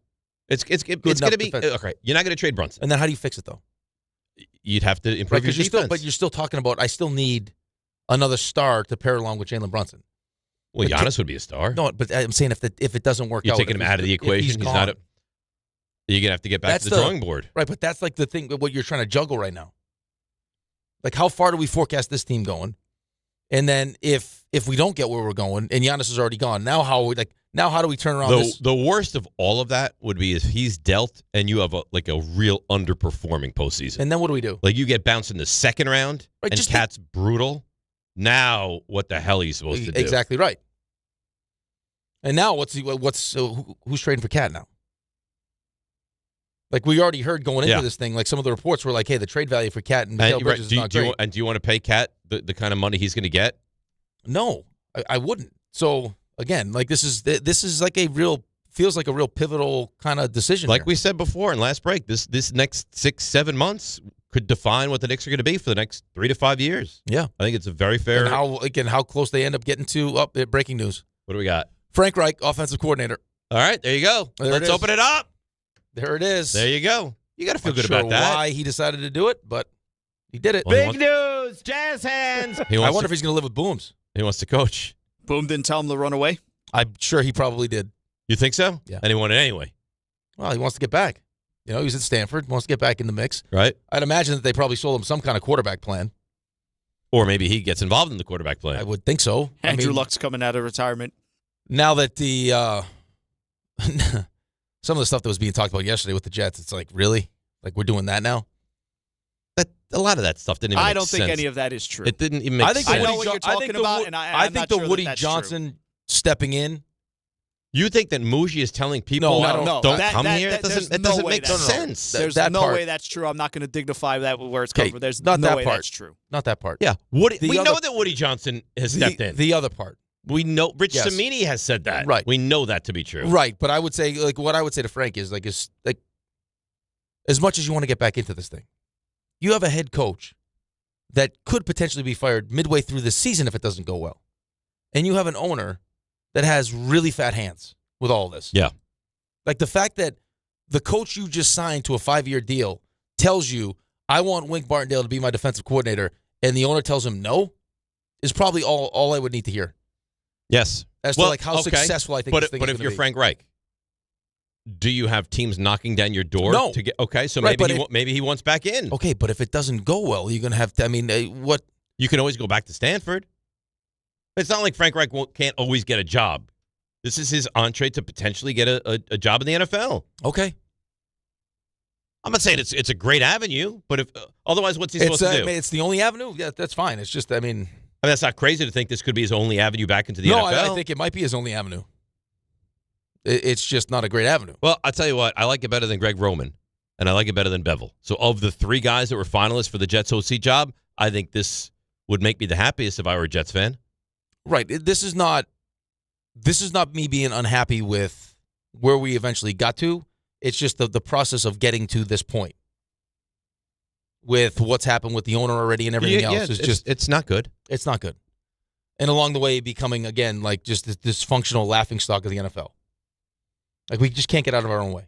It's going to be, okay, you're not going to trade Brunson. And then how do you fix it, though? You'd have to improve your defense. You're still talking about, I still need another star to pair along with Jalen Brunson. Well, Giannis would be a star. No, but I'm saying if it doesn't work out. You're taking him out of the equation. He's not you're going to have to get back to the drawing board. Right, but that's the thing, what you're trying to juggle right now. How far do we forecast this team going? And then if we don't get where we're going, and Giannis is already gone, now how do we turn around this? The worst of all of that would be if he's dealt and you have a real underperforming postseason. And then what do we do? Like you get bounced in the second round, and Cat's brutal. Now, what the hell are you supposed to do? Exactly right. And now who's trading for Cat now? Like we already heard going into this thing, like some of the reports were like, hey, the trade value for Cat and Mikal Bridges is not great. Do you want to pay Cat the kind of money he's going to get? No, I wouldn't. So again, like this is like feels like a real pivotal kind of decision. Like here. we said before in last break, this next 6-7 months could define what the Knicks are going to be for the next 3 to 5 years. Yeah, I think it's a very fair. And how close they end up getting to breaking news. What do we got? Frank Reich, offensive coordinator. All right, there you go. Let's open it up. There it is. There you go. You got to feel good about that. Why he decided to do it, but he did it. Well, Big news, Jazz hands. I wonder if he's going to live with Booms. He wants to coach. Boom didn't tell him to run away? I'm sure he probably did. You think so? Yeah. And he wanted anyway. Well, he wants to get back. He was at Stanford, wants to get back in the mix. Right. I'd imagine that they probably sold him some kind of quarterback plan. Or maybe he gets involved in the quarterback plan. I would think so. Andrew Luck's coming out of retirement. Now that the some of the stuff that was being talked about yesterday with the Jets, it's like, really? Like we're doing that now? A lot of that stuff didn't even make sense. I don't think any of that is true. It didn't even make sense. I know what you're talking about, and I'm think not the sure Woody that's Johnson true. stepping in. You think that Muji is telling people don't come here? It doesn't make sense. There's no way that's true. I'm not going to dignify that where it's coming from. There's no way that's true. Not that part. Yeah. We know that Woody Johnson has stepped in. The other part. We know Rich Cimini has said that. Right. We know that to be true. Right. But I would say, what I would say to Frank is, as much as you want to get back into this thing, you have a head coach that could potentially be fired midway through the season if it doesn't go well. And you have an owner that has really fat hands with all this. Yeah. Like the fact that the coach you just signed to a 5-year deal tells you, I want Wink Martindale to be my defensive coordinator, and the owner tells him no, is probably all I would need to hear. Yes. As to how successful I think this thing is. But if you're Frank Reich, do you have teams knocking down your door? No. To get, okay, so right, maybe he wants back in. Okay, but if it doesn't go well, you're going to have to, what? You can always go back to Stanford. It's not like Frank Reich can't always get a job. This is his entree to potentially get a job in the NFL. Okay. I'm not saying it's a great avenue, but if otherwise, what's he supposed to do? It's the only avenue? Yeah, that's fine. It's just, that's not crazy to think this could be his only avenue back into the NFL. No, I think it might be his only avenue. It's just not a great avenue. Well, I'll tell you what. I like it better than Greg Roman, and I like it better than Bevel. So of the 3 guys that were finalists for the Jets OC job, I think this would make me the happiest if I were a Jets fan. Right. This is not me being unhappy with where we eventually got to. It's just the process of getting to this point with what's happened with the owner already and everything else. It's not good. It's not good. And along the way, becoming, again, like just this dysfunctional laughingstock of the NFL. Like, we just can't get out of our own way.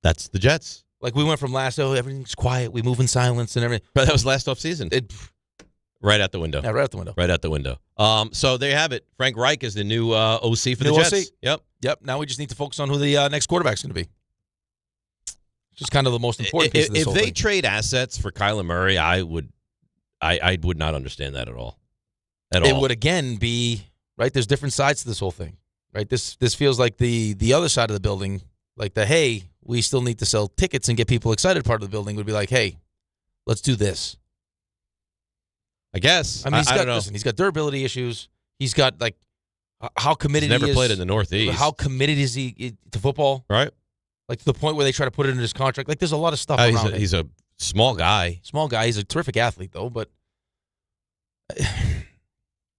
That's the Jets. Like, we went from everything's quiet, we move in silence and everything. But that was last offseason. Right out the window. Yeah, right out the window. Right out the window. So there you have it. Frank Reich is the new OC for the Jets. OC. Yep. Now we just need to focus on who the next quarterback's going to be. Just kind of the most important piece of this whole thing. If they trade assets for Kyler Murray, I would not understand that at all. It would, again, be, right, there's different sides to this whole thing. Right, this feels like the other side of the building, like hey, we still need to sell tickets and get people excited part of the building would be like, hey, let's do this. I guess. I don't know. Listen, he's got durability issues. He's got, how committed he is. Never played in the Northeast. How committed is he to football? Right. Like, to the point where they try to put it in his contract. Like, there's a lot of stuff around it. He's a small guy. Small guy. He's a terrific athlete, though, but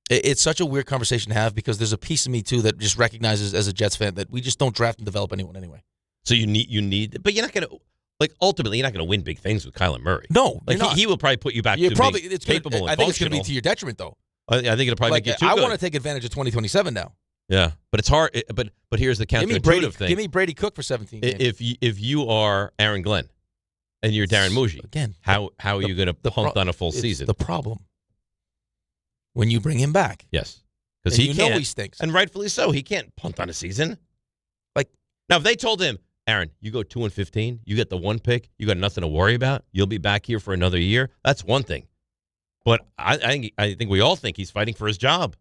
it's such a weird conversation to have because there's a piece of me, too, that just recognizes as a Jets fan that we just don't draft and develop anyone anyway. So you need, but you're not going to, ultimately, you're not going to win big things with Kyler Murray. No, he will probably put you back to being capable and I think it's going to be to your detriment, though. I think it'll probably make you too good. I want to take advantage of 2027 now. Yeah, but it's hard. But here's the counterintuitive thing. Give me Brady Cook for 17 games. If you are Aaron Glenn and you're Darren Muji, again, how are you going to punt on a full season? The problem when you bring him back. Yes, because he can't. Know he stinks, and rightfully so. He can't punt on a season. Now, if they told him, Aaron, you go 2-15, you get the 1 pick, you got nothing to worry about, you'll be back here for another year. That's one thing. But I think we all think he's fighting for his job.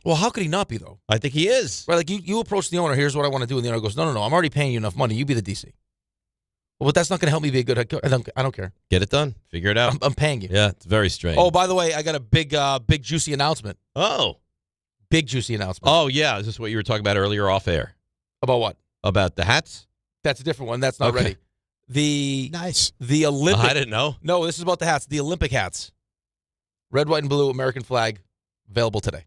Well, how could he not be, though? I think he is. Right, like you approach the owner, here's what I want to do, and the owner goes, no, I'm already paying you enough money. You be the DC. Well, but that's not going to help me be a good head coach. I don't care. Get it done. Figure it out. I'm paying you. Yeah, it's very strange. Oh, by the way, I got a big juicy announcement. Oh. Big juicy announcement. Oh, yeah. Is this what you were talking about earlier off air? About what? About the hats? That's a different one. That's not ready. The Olympic. I didn't know. No, this is about the hats. The Olympic hats. Red, white, and blue, American flag, available today.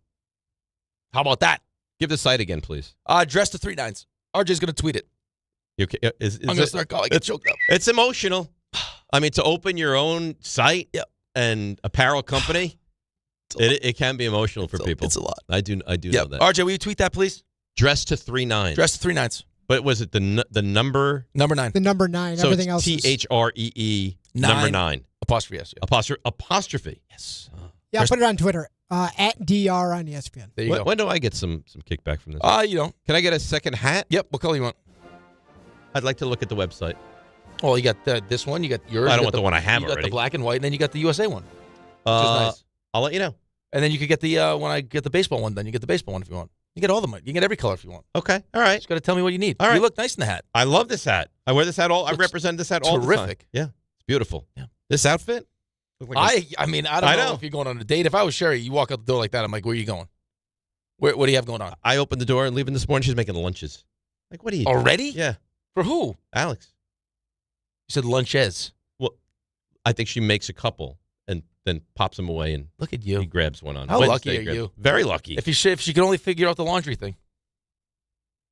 How about that? Give the site again, please. Dress to 39s. RJ's going to tweet it. I'm going to start calling. Get choked up. It's emotional. I mean, to open your own site and apparel company, it can be emotional for people. It's a lot. I do know that. RJ, will you tweet that, please? Dress to 39. Dress to 39s. But was it the number? Number 9. The number 9. So everything it's else THREE number 9. Apostrophe S. Yeah. Apostrophe. Yes. Yeah, I'll put it on Twitter. At DR on ESPN. There you go. When do I get some kickback from this? You don't. Can I get a second hat? Yep. What color you want? I'd like to look at the website. Well, you got this one. You got yours. I don't want the one I have already. You got already. the black and white, and then you got the USA one, which is nice. I'll let you know. And then you could get the when I get the baseball one. Then you get the baseball one if you want. You get all the money. You can get every color if you want. Okay. All right. Just got to tell me what you need. All right. You look nice in the hat. I love this hat. I wear this hat I represent this hat all the time. Terrific. Yeah. It's beautiful. Yeah. This outfit? I mean, I don't know if you're going on a date. If I was Sherry, you walk out the door like that, I'm like, where are you going? What do you have going on? I opened the door and leaving this morning. She's making lunches. Like, what are you already? Yeah. For who? Alex. You said lunches. Well, I think she makes a couple and then pops them away and look at you. He grabs one on. How Wednesday, lucky are you? Very lucky. If she could only figure out the laundry thing.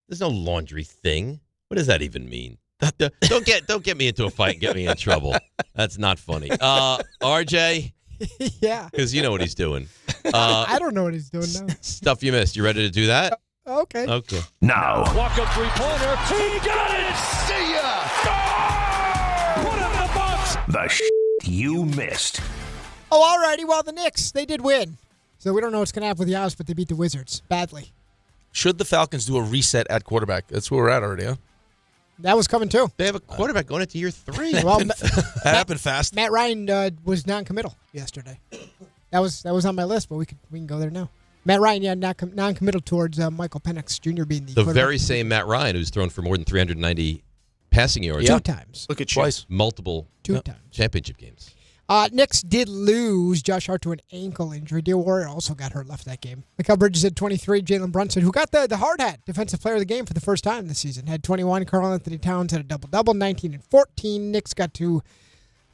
There's no laundry thing. What does that even mean? Don't get me into a fight and get me in trouble. That's not funny. RJ. Yeah. Because you know what he's doing. I don't know what he's doing now. Stuff you missed. You ready to do that? Okay. Okay. Now. Walk up 3-pointer. He got it. See ya. Score! Put it in the box. The you missed. Oh, all righty. Well, the Knicks, they did win. So we don't know what's going to happen with the Owls, but they beat the Wizards badly. Should the Falcons do a reset at quarterback? That's where we're at already, huh? That was coming, too. They have a quarterback going into year 3. Well, that happened fast. Matt Ryan was non-committal yesterday. That was on my list, but we can go there now. Matt Ryan, non-committal towards Michael Penix Jr. being the very same Matt Ryan who's thrown for more than 390 passing yards. 2 times. Look at you. Twice. Multiple 2 times. Championship games. Knicks did lose Josh Hart to an ankle injury. Dale Warrior also got hurt, left that game. Mikal Bridges had 23. Jalen Brunson, who got the hard hat, defensive player of the game for the first time this season, had 21. Karl Anthony Towns had a double-double, 19 and 14. Knicks got to,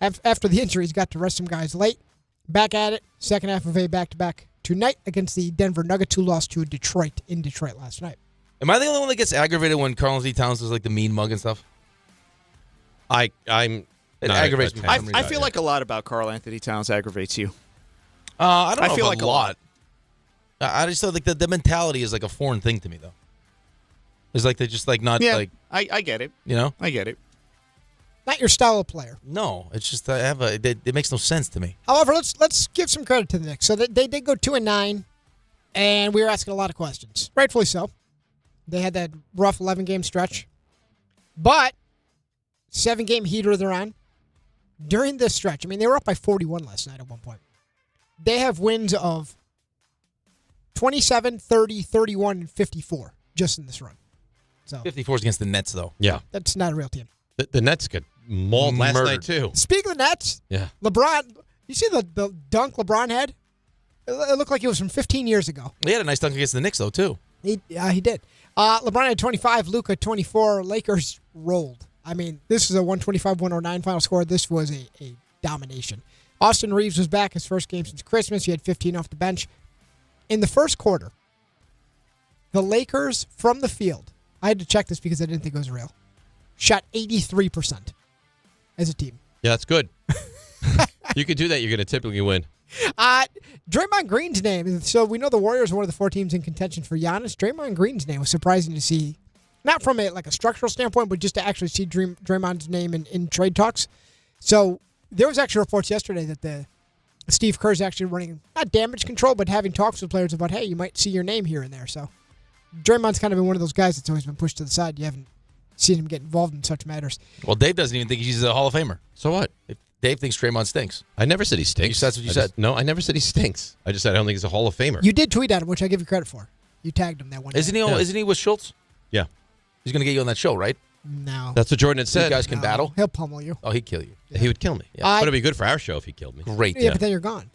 after the injuries, got to rest some guys late. Back at it, second half of a back-to-back tonight against the Denver Nuggets, who lost to Detroit in Detroit last night. Am I the only one that gets aggravated when Karl Anthony Towns is like the mean mug and stuff? It aggravates me. I feel like a lot about Karl Anthony Towns aggravates you. I don't know. I feel if like a lot. I just feel like the mentality is like a foreign thing to me, though. It's like they're just like not like. I get it. You know, I get it. Not your style of player. No, it's just it makes no sense to me. However, let's give some credit to the Knicks. So they did go 2-9, and we were asking a lot of questions, rightfully so. They had that rough 11-game stretch, but 7-game heater they're on. During this stretch, I mean, they were up by 41 last night at one point. They have wins of 27, 30, 31, and 54 just in this run. So 54 is against the Nets, though. Yeah. That's not a real team. The Nets got mauled last night, too. Speaking of the Nets, yeah. LeBron, you see the dunk LeBron had? It looked like it was from 15 years ago. He had a nice dunk against the Knicks, though, too. He did. LeBron had 25, Luka 24. Lakers rolled. I mean, this is a 125-109 final score. This was a domination. Austin Reeves was back his first game since Christmas. He had 15 off the bench. In the first quarter, the Lakers from the field, I had to check this because I didn't think it was real, shot 83% as a team. Yeah, that's good. You can do that, you're going to typically win. Draymond Green's name, so we know the Warriors are one of the 4 teams in contention for Giannis. Draymond Green's name was surprising to see. Not from a structural standpoint, but just to actually see Draymond's name in trade talks. So there was actually reports yesterday that Steve Kerr's actually running, not damage control, but having talks with players about, hey, you might see your name here and there. So Draymond's kind of been one of those guys that's always been pushed to the side. You haven't seen him get involved in such matters. Well, Dave doesn't even think he's a Hall of Famer. So what? Dave thinks Draymond stinks. I never said he stinks. That's what you said. No, I never said he stinks. I just said I don't think he's a Hall of Famer. You did tweet at him, which I give you credit for. You tagged him that one day. Isn't he with Schultz? Yeah. He's going to get you on that show, right? No. That's what Jordan had said. You guys can battle? He'll pummel you. Oh, he'd kill you. He would kill me. Yeah. But it'd be good for our show if he killed me. Great. Yeah, but then you're gone.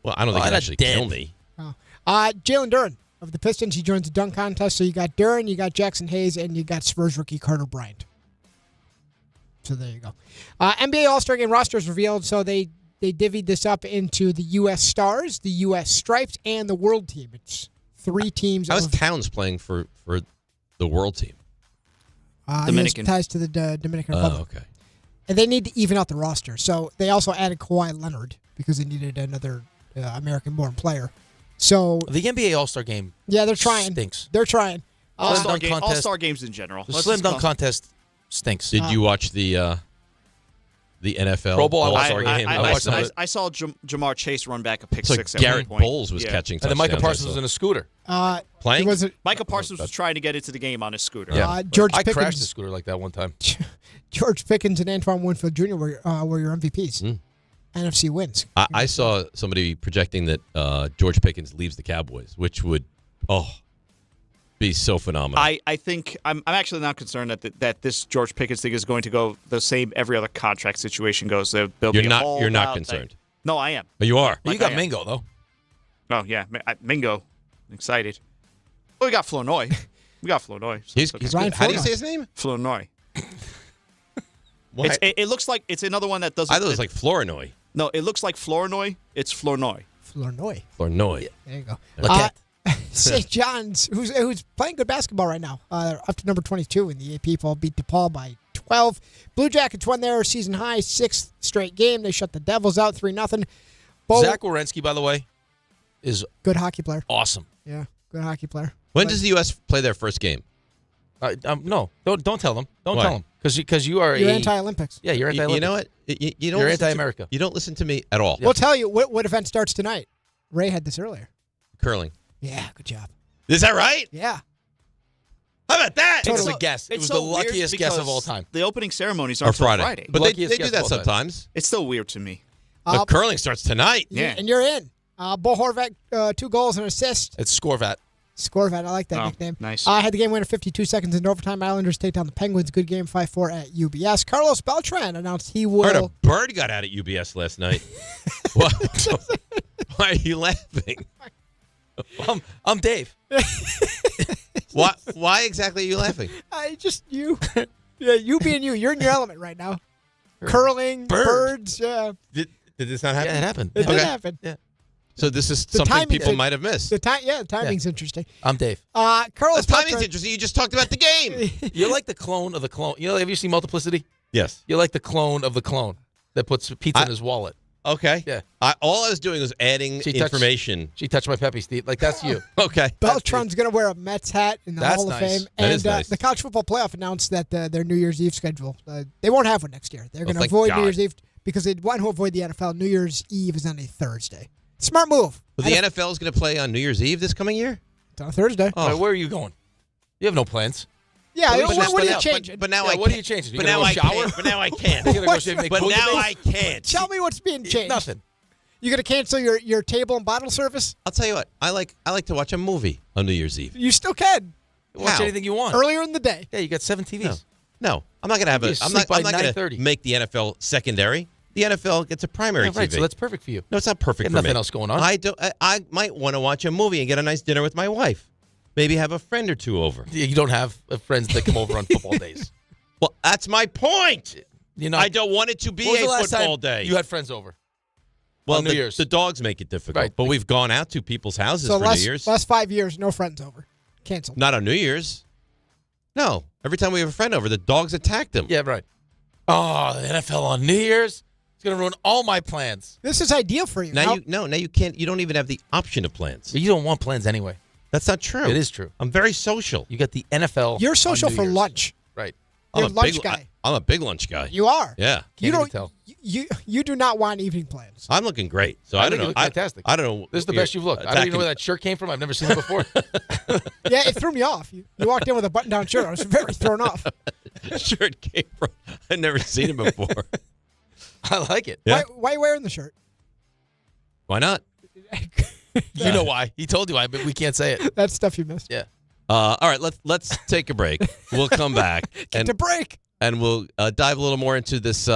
Well, I don't think he'd actually kill me. Oh. Jalen Duren of the Pistons, he joins the dunk contest. So you got Duren, you got Jackson Hayes, and you got Spurs rookie Carter Bryant. So there you go. NBA All-Star Game rosters revealed. So they divvied this up into the U.S. Stars, the U.S. Stripes, and the World Team. It's 3 teams. How is Towns playing for the World Team? Dominican. Ties to the Dominican Republic. Okay. And they need to even out the roster. So they also added Kawhi Leonard because they needed another American-born player. So the NBA All-Star Game. Yeah, they're trying. Stinks. They're trying. All-Star games in general. The slam dunk contest stinks. Did you watch the NFL Pro Bowl? All-Star game? I saw Jamar Chase run back a pick six at Garrett one point. Bowles was catching And then touchdowns. Micah Parsons was in a scooter. Playing? Micah Parsons was trying to get into the game on his scooter. Yeah. George I Pickens, crashed a scooter like that one time. George Pickens and Antoine Winfield Jr. were your MVPs. NFC wins. I saw somebody projecting that George Pickens leaves the Cowboys, which would be so phenomenal. I think I'm actually not concerned that this George Pickens thing is going to go the same every other contract situation goes. You're not concerned. No, I am. But you are. You got Mingo though. Oh yeah, Mingo. Excited. Well, we got Flournoy. So he's good. How do you say his name? Flournoy. It looks like it's another one that doesn't. I thought it was like Flournoy. No, it looks like Flournoy. It's Flournoy. Flournoy. Flournoy. There you go. Lockette. St. John's, who's playing good basketball right now, up to number 22 in the AP poll, beat DePaul by 12. Blue Jackets won their season high 6th straight game. They shut the Devils out 3-0. Zach Werenski, by the way, is good hockey player. Awesome. Yeah, good hockey player. When does the U.S. play their first game? No, don't tell them. Don't Why? tell them because you're anti-Olympics. Yeah, you're anti-Olympics. You know what? You don't. You're anti-America. You don't listen to me at all. We'll tell you what event starts tonight. Ray had this earlier. Curling. Yeah, good job. Is that right? Yeah. How about that? It was a guess. It was the luckiest guess of all time. The opening ceremonies are Friday. But they do that sometimes. It's still weird to me. The curling starts tonight. Yeah. And you're in. Bo Horvat, 2 goals and an assist. It's Scorvat. Scorvat, I like that nickname. Nice. Had the game winner 52 seconds in overtime. Islanders take down the Penguins. Good game, 5-4 at UBS. Carlos Beltran announced he will. I heard a bird got out at UBS last night. Why are you laughing? I'm Dave. Why exactly are you laughing? You. Yeah, you being you. You're in your element right now. Curling, birds. Yeah. Did this not happen? Yeah, it happened. It did happen. Yeah. So this is something people might have missed. The timing's interesting. I'm Dave. Carlos the timing's interesting. You just talked about the game. You're like the clone of the clone. Have you seen Multiplicity? Yes. You're like the clone of the clone that puts pizza in his wallet. Okay. Yeah. All I was doing was adding information. She touched my Peppy, Steve. Like, that's you. Okay. Beltran's going to wear a Mets hat in the Hall of Fame. That and nice. The College Football Playoff announced that their New Year's Eve schedule, they won't have one next year. They're going to avoid New Year's Eve because they want to avoid the NFL. New Year's Eve is on a Thursday. Smart move. Well, the NFL is going to play on New Year's Eve this coming year? It's on a Thursday. Oh. Where are you going? You have no plans. Yeah, what are you changing? But now what are you changing? But now I can't. But now I can't. But now I can't. Tell me what's being changed. Nothing. You gonna cancel your table and bottle service? I'll tell you what. I like to watch a movie on New Year's Eve. You still can. Watch anything you want. Earlier in the day. Yeah, you got 7 TVs. No, I'm not gonna have I'm not gonna make the NFL secondary. The NFL gets a primary right, TV. So that's perfect for you. No, it's not perfect for me. Nothing else going on. I might want to watch a movie and get a nice dinner with my wife. Maybe have a friend or two over. You don't have friends that come over on football days. Well, that's my point. I don't want it to be a football day. You had friends over. Well, New Year's. The dogs make it difficult. Right. But we've gone out to people's houses so for New Year's. Last 5 years, no friends over. Canceled. Not on New Year's. No. Every time we have a friend over, the dogs attack them. Yeah, right. Oh, the NFL on New Year's? It's going to ruin all my plans. This is ideal for you. Now you can't. You don't even have the option of plans. You don't want plans anyway. That's not true. It is true. I'm very social. You got the NFL. You're social for lunch. Right. You're a lunch guy. I'm a big lunch guy. You are. Yeah. You don't tell. You do not want evening plans. I'm looking great. So I don't know. Fantastic. I don't know. This is the best you've looked. I don't even know where that shirt came from. I've never seen it before. Yeah, it threw me off. You walked in with a button-down shirt. I was very thrown off. Shirt came from. I'd never seen it before. I like it. Yeah. Why are you wearing the shirt? Why not? You know why. He told you why, but we can't say it. That's stuff you missed. Yeah. All right, let's take a break. We'll come back. Get to break. And we'll dive a little more into this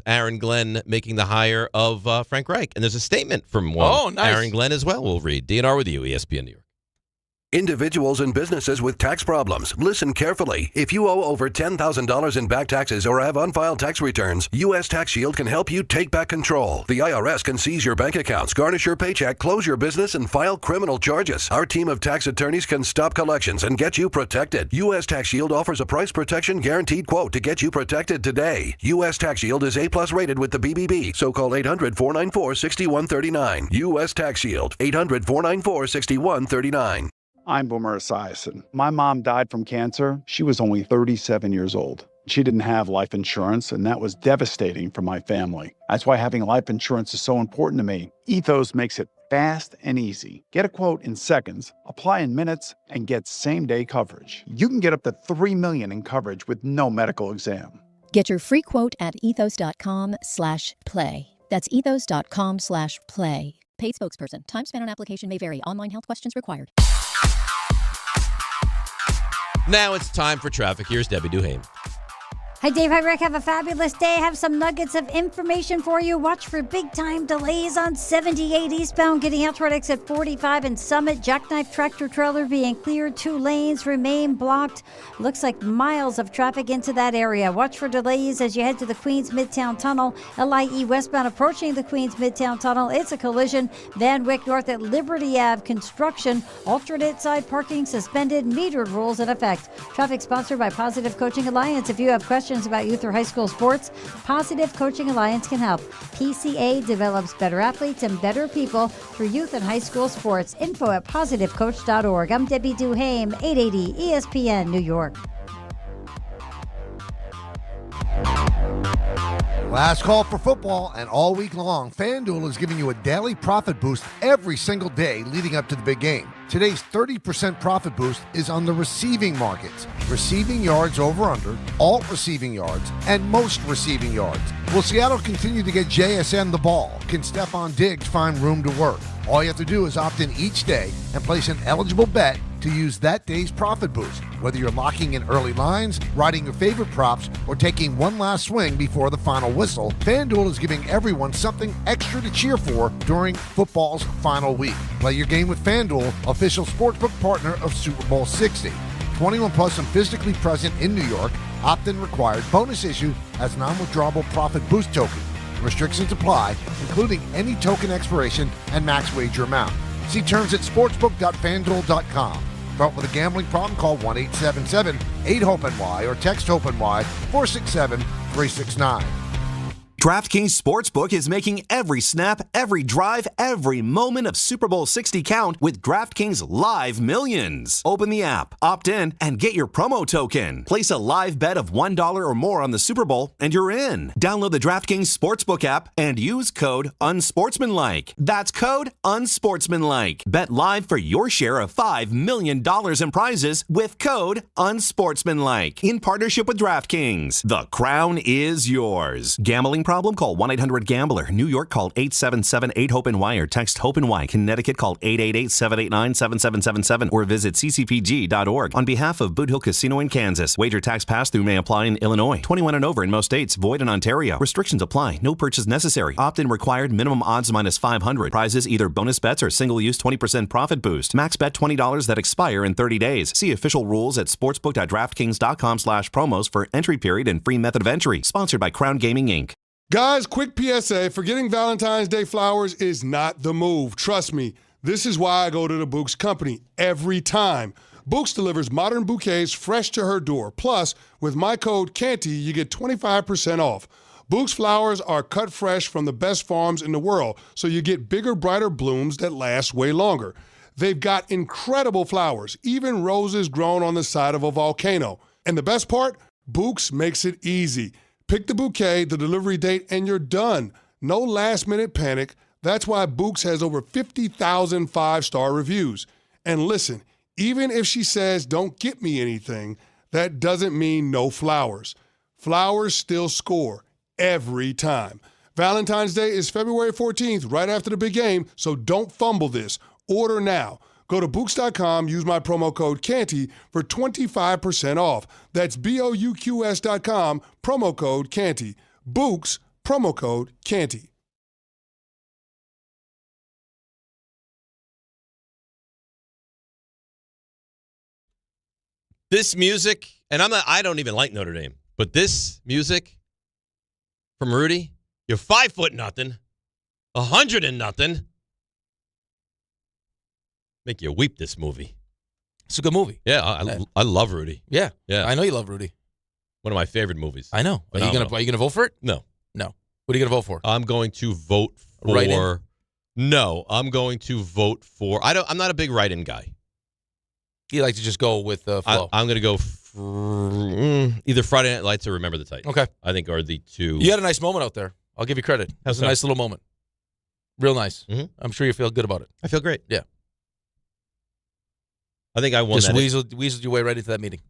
Aaron Glenn making the hire of Frank Reich. And there's a statement from one Aaron Glenn as well. We'll read. DNR with you, ESPN New York. Individuals and businesses with tax problems. Listen carefully. If you owe over $10,000 in back taxes or have unfiled tax returns, U.S. Tax Shield can help you take back control. The IRS can seize your bank accounts, garnish your paycheck, close your business, and file criminal charges. Our team of tax attorneys can stop collections and get you protected. U.S. Tax Shield offers a price protection guaranteed quote to get you protected today. U.S. Tax Shield is A+ rated with the BBB, so call 800-494-6139. U.S. Tax Shield, 800-494-6139. I'm Boomer Esiason. My mom died from cancer. She was only 37 years old. She didn't have life insurance, and that was devastating for my family. That's why having life insurance is so important to me. Ethos makes it fast and easy. Get a quote in seconds, apply in minutes, and get same-day coverage. You can get up to $3 million in coverage with no medical exam. Get your free quote at ethos.com/play. That's ethos.com/play. Paid spokesperson. Time spent on application may vary. Online health questions required. Now it's time for traffic. Here's Debbie Duhame. Hi, Dave. Hi, Rick. Have a fabulous day. I have some nuggets of information for you. Watch for big-time delays on 78 eastbound, getting out toward exit 45 and Summit. Jackknife tractor trailer being cleared. 2 lanes remain blocked. Looks like miles of traffic into that area. Watch for delays as you head to the Queens Midtown Tunnel. LIE westbound approaching the Queens Midtown Tunnel. It's a collision. Van Wyck north at Liberty Ave. Construction. Alternate side parking suspended. Metered rules in effect. Traffic sponsored by Positive Coaching Alliance. If you have questions about youth or high school sports, Positive Coaching Alliance can help. PCA develops better athletes and better people for youth and high school sports. Info at positivecoach.org. I'm Debbie Duhame, 880 ESPN New York. Last call for football, and all week long, FanDuel is giving you a daily profit boost every single day leading up to the big game. Today's 30% profit boost is on the receiving markets. Receiving yards over under, all receiving yards, and most receiving yards. Will Seattle continue to get JSN the ball? Can Stephon Diggs find room to work? All you have to do is opt in each day and place an eligible bet to use that day's profit boost. Whether you're locking in early lines, riding your favorite props, or taking one last swing before the final whistle, FanDuel is giving everyone something extra to cheer for during football's final week. Play your game with FanDuel, official sportsbook partner of Super Bowl 60. 21 plus and physically present in New York. Opt-in required. Bonus issue as non-withdrawable profit boost token. Restrictions apply, including any token expiration and max wager amount. See terms at sportsbook.fanduel.com. Start with a gambling problem, call 1-877-8-HOPE-NY or text HOPE-NY 467-369. DraftKings Sportsbook is making every snap, every drive, every moment of Super Bowl 60 count with DraftKings Live Millions. Open the app, opt in, and get your promo token. Place a live bet of $1 or more on the Super Bowl, and you're in. Download the DraftKings Sportsbook app and use code UNSPORTSMANLIKE. That's code UNSPORTSMANLIKE. Bet live for your share of $5 million in prizes with code UNSPORTSMANLIKE. In partnership with DraftKings, the crown is yours. Gambling problem? Call 1-800-GAMBLER. New York, call 877-8-HOPE-NY or text HOPE-NY. Connecticut, call 888-789-7777 or visit ccpg.org. On behalf of Boot Hill Casino in Kansas, wager tax pass-through may apply in Illinois. 21 and over in most states. Void in Ontario. Restrictions apply. No purchase necessary. Opt-in required. Minimum odds minus 500. Prizes either bonus bets or single-use 20% profit boost. Max bet $20 that expire in 30 days. See official rules at sportsbook.draftkings.com/promos for entry period and free method of entry. Sponsored by Crown Gaming, Inc. Guys, quick PSA, forgetting Valentine's Day flowers is not the move. Trust me, this is why I go to the Bouqs Company every time. Bouqs delivers modern bouquets fresh to her door. Plus, with my code Canty, you get 25% off. Bouqs flowers are cut fresh from the best farms in the world, so you get bigger, brighter blooms that last way longer. They've got incredible flowers, even roses grown on the side of a volcano. And the best part? Bouqs makes it easy. Pick the bouquet, the delivery date, and you're done. No last-minute panic. That's why Bouqs has over 50,000 five-star reviews. And listen, even if she says, don't get me anything, that doesn't mean no flowers. Flowers still score. every time. Valentine's Day is February 14th, right after the big game, so don't fumble this. Order now. Go to Books.com, use my promo code Canty for 25% off. That's BOUQS.com, promo code Canty. Books, promo code Canty. This music, and I don't even like Notre Dame, but this music from Rudy, you're 5'0", 100. Make you weep, this movie. It's a good movie. Yeah, I love Rudy. Yeah. Yeah. I know you love Rudy. One of my favorite movies. I know. Are you gonna vote for it? No. No. What are you gonna vote for? I'm going to vote for Write-in? No, I'm going to vote for I'm not a big write-in guy. You like to just go with the flow. I'm going to go either Friday Night Lights or Remember the Titans. Okay. I think are the two. You had a nice moment out there. I'll give you credit. It was a nice little moment. Real nice. Mm-hmm. I'm sure you feel good about it. I feel great. Yeah. I think I won just that. Weaseled your way right into that meeting.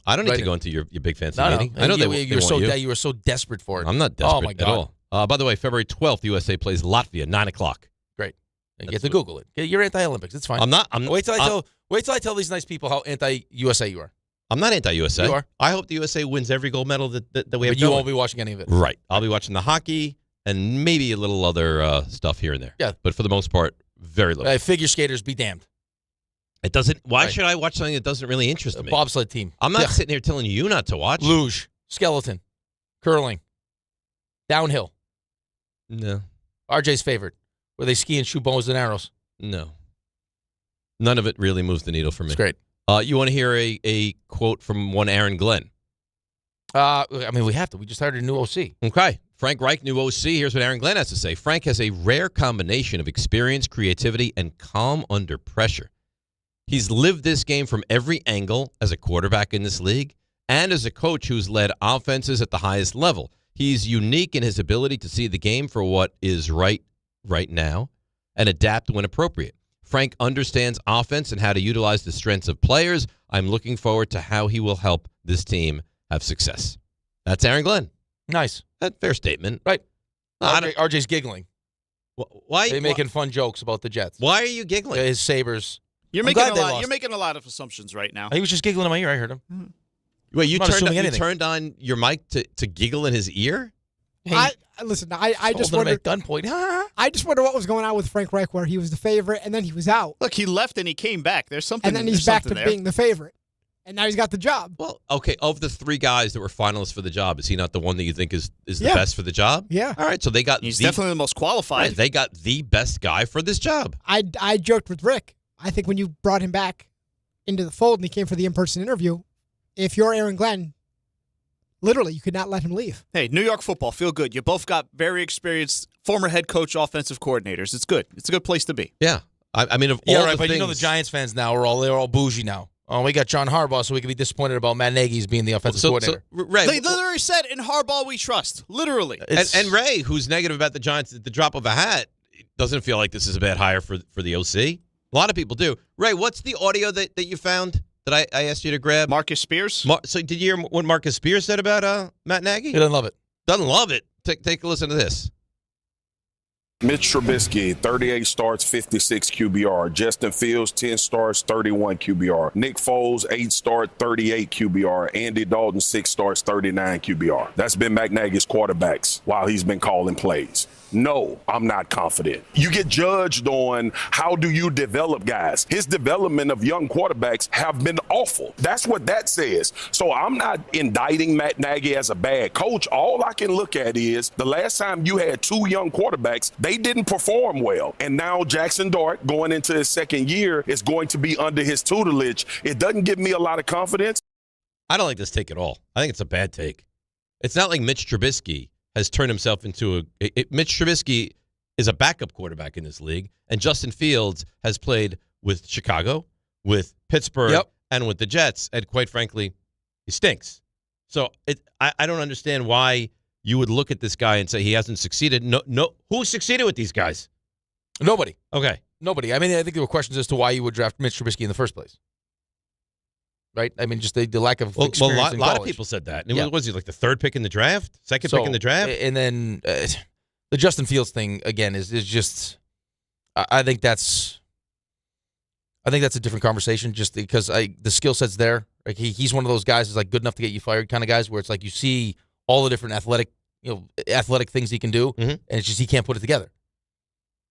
I don't need to go into your big fancy No. meeting. I know you were so desperate for it. I'm not desperate oh my God. at all. By the way, February 12th, USA plays Latvia, 9 o'clock. Great. You get to Google it. You're anti-Olympics. It's fine. I'm not. Wait till I tell these nice people how anti-USA you are. I'm not anti-USA. You are. I hope the USA wins every gold medal that we have. But you won't be watching any of it. Right. I'll be watching the hockey and maybe a little other stuff here and there. Yeah. But for the most part, very little. Figure skaters, be damned. It doesn't. Why should I watch something that doesn't really interest me? Bobsled team. I'm not sitting here telling you not to watch. Luge, skeleton, curling, downhill. No. RJ's favorite, where they ski and shoot bows and arrows. No. None of it really moves the needle for me. It's great. You want to hear a quote from one Aaron Glenn? I mean, we have to. We just hired a new OC. Okay. Frank Reich, new OC. Here's what Aaron Glenn has to say. Frank has a rare combination of experience, creativity, and calm under pressure. He's lived this game from every angle as a quarterback in this league and as a coach who's led offenses at the highest level. He's unique in his ability to see the game for what is right now and adapt when appropriate. Frank understands offense and how to utilize the strengths of players. I'm looking forward to how he will help this team have success. That's Aaron Glenn. Nice. That's a fair statement. Right. RJ's giggling. Why? They're making fun jokes about the Jets. Why are you giggling? His Sabres. You're making a lot of assumptions right now. He was just giggling in my ear. I heard him. Wait, you turned on your mic to giggle in his ear? Hey, I just wondered. At gunpoint. I just wonder what was going on with Frank Reich, where he was the favorite and then he was out. Look, he left and he came back. There's something. And then he's back to being the favorite, and now he's got the job. Well, okay. Of the three guys that were finalists for the job, is he not the one that you think is the best for the job? Yeah. All right. So they got. He's definitely the most qualified. Right, they got the best guy for this job. I joked with Rick. I think when you brought him back into the fold and he came for the in-person interview, if you're Aaron Glenn, literally, you could not let him leave. Hey, New York football, feel good. You both got very experienced former head coach, offensive coordinators. It's good. It's a good place to be. Yeah. I mean, of all the but things, you know the Giants fans now they're all bougie now. Oh, we got John Harbaugh, so we can be disappointed about Matt Nagy's being the offensive coordinator. Ray, they literally said, in Harbaugh we trust. Literally. And Ray, who's negative about the Giants at the drop of a hat, doesn't feel like this is a bad hire for the OC. A lot of people do. Ray, what's the audio that you found that I asked you to grab? Marcus Spears? So did you hear what Marcus Spears said about Matt Nagy? He doesn't love it. Doesn't love it. Take a listen to this. Mitch Trubisky, 38 starts, 56 QBR. Justin Fields, 10 starts, 31 QBR. Nick Foles, 8 starts, 38 QBR. Andy Dalton, 6 starts, 39 QBR. That's been Matt Nagy's quarterbacks while he's been calling plays. No, I'm not confident. You get judged on how do you develop guys. His development of young quarterbacks have been awful. That's what that says. So I'm not indicting Matt Nagy as a bad coach. All I can look at is the last time you had 2 young quarterbacks, they didn't perform well. And now Jackson Dart, going into his second year, is going to be under his tutelage. It doesn't give me a lot of confidence. I don't like this take at all. I think it's a bad take. It's not like Mitch Trubisky has turned himself into Mitch Trubisky is a backup quarterback in this league, and Justin Fields has played with Chicago, with Pittsburgh, and with the Jets, and quite frankly, he stinks. So I don't understand why you would look at this guy and say he hasn't succeeded. No, who succeeded with these guys? Nobody. Okay. Nobody. I mean, I think there were questions as to why you would draft Mitch Trubisky in the first place. right? I mean, just the lack of Well, experience a in lot college. of people said that. Yeah. Was he like the third pick in the draft? Second pick in the draft? And then the Justin Fields thing, again, is just I think that's a different conversation just because the skill set's there. Like he's one of those guys who's like good enough to get you fired kind of guys where it's like you see all the different athletic things he can do, and it's just he can't put it together.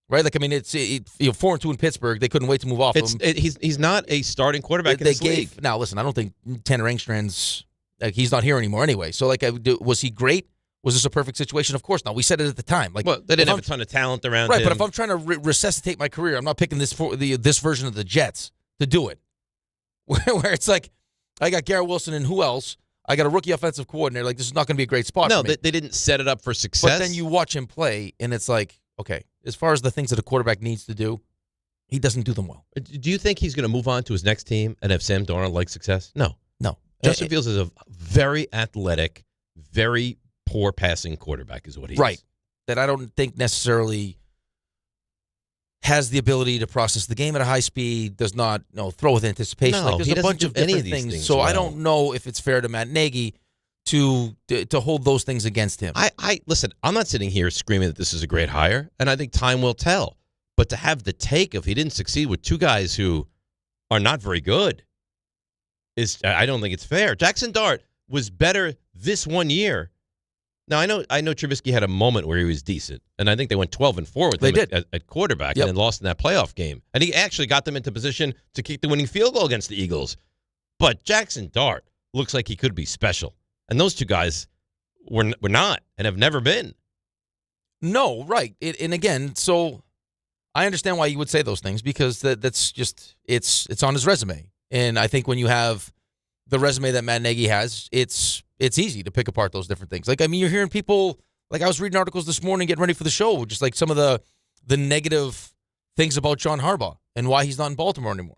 Right? Like, I mean, it's 4-2 in Pittsburgh. They couldn't wait to move off him. He's not a starting quarterback in this league. Now, listen, I don't think Tanner Engstrand's he's not here anymore anyway. So, like, was he great? Was this a perfect situation? Of course not. We said it at the time. Like, well, they didn't have a ton of talent around right, him. but if I'm trying to resuscitate my career, I'm not picking this version of the Jets to do it. Where it's like, I got Garrett Wilson and who else? I got a rookie offensive coordinator. Like, this is not going to be a great spot for me. They didn't set it up for success. But then you watch him play, and it's like, okay, as far as the things that a quarterback needs to do, he doesn't do them well. Do you think he's going to move on to his next team and have Sam Darnold like success? No. Justin Fields is a very athletic, very poor passing quarterback is what he is. That I don't think necessarily has the ability to process the game at a high speed, does not throw with anticipation. No, there's he a doesn't bunch do of any different of these things. things So well. I don't know if it's fair to Matt Nagy to hold those things against him. I listen, I'm not sitting here screaming that this is a great hire, and I think time will tell. But to have the take of he didn't succeed with two guys who are not very good I don't think it's fair. Jackson Dart was better this 1 year. Now I know Trubisky had a moment where he was decent, and I think they went 12-4 with him at quarterback, and then lost in that playoff game. And he actually got them into position to kick the winning field goal against the Eagles. But Jackson Dart looks like he could be special, and those two guys were not and have never been. No, right. And again, so I understand why you would say those things because that's just it's on his resume. And I think when you have the resume that Matt Nagy has, it's easy to pick apart those different things. Like, I mean, you're hearing people, like I was reading articles this morning getting ready for the show, just like some of the negative things about John Harbaugh and why he's not in Baltimore anymore.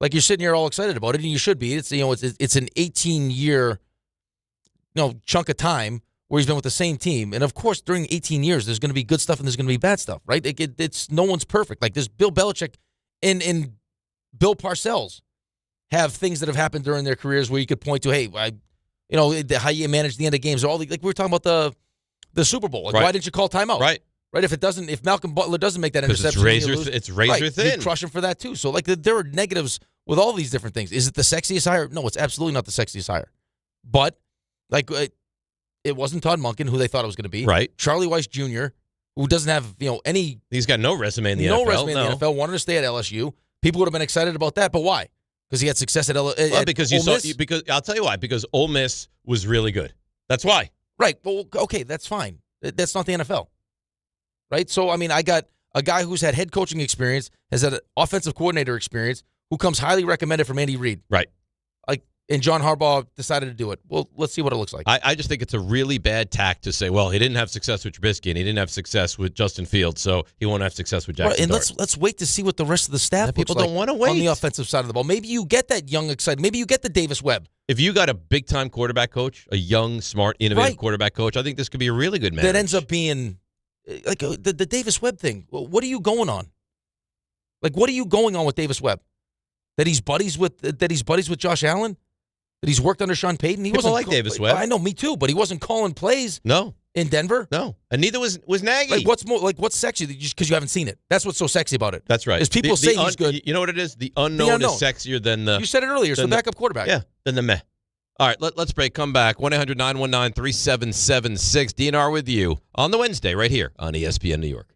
Like, you're sitting here all excited about it, and you should be. It's it's an 18-year chunk of time where he's been with the same team. And, of course, during 18 years, there's going to be good stuff and there's going to be bad stuff, right? It's no one's perfect. Like, there's Bill Belichick and Bill Parcells have things that have happened during their careers where you could point to, hey, how you manage the end of games. All like we were talking about the Super Bowl. Like, why didn't you call timeout? Right. If Malcolm Butler doesn't make that interception, it's razor thin. You crush him for that too. So like there are negatives with all these different things. Is it the sexiest hire? No, it's absolutely not the sexiest hire. But like it wasn't Todd Monken, who they thought it was going to be. Right. Charlie Weiss Jr., who doesn't have any. He's got no resume in the NFL. No resume in the NFL. Wanted to stay at LSU. People would have been excited about that, but why? Because he had success at because I'll tell you why. Because Ole Miss was really good. That's why. Right. Well, okay, that's fine. That's not the NFL. Right? So, I mean, I got a guy who's had head coaching experience, has had offensive coordinator experience, who comes highly recommended from Andy Reid. Right. And John Harbaugh decided to do it. Well, let's see what it looks like. I just think it's a really bad tack to say, well, he didn't have success with Trubisky and he didn't have success with Justin Fields, so he won't have success with Jackson And Dart. let's wait to see what the rest of the staff people looks don't like want to wait on the offensive side of the ball. Maybe you get that young, excited. Maybe you get the Davis Webb. If you got a big-time quarterback coach, a young, smart, innovative quarterback coach, I think this could be a really good match. That ends up being like the Davis Webb thing. What are you going on? Like, what are you going on with Davis Webb? That he's buddies with Josh Allen? That he's worked under Sean Payton? He wasn't like Davis Webb. I know, me too, but he wasn't calling plays. No. In Denver? No. And neither was Nagy. Like, what's sexy? Just because you haven't seen it. That's what's so sexy about it. That's right. Is people say he's good. You know what it is? The unknown is sexier than the... You said it earlier. It's the backup quarterback. Yeah, than the meh. All right, let's break. Come back. 1-800-919-3776. DNR with you on the Wednesday right here on ESPN New York.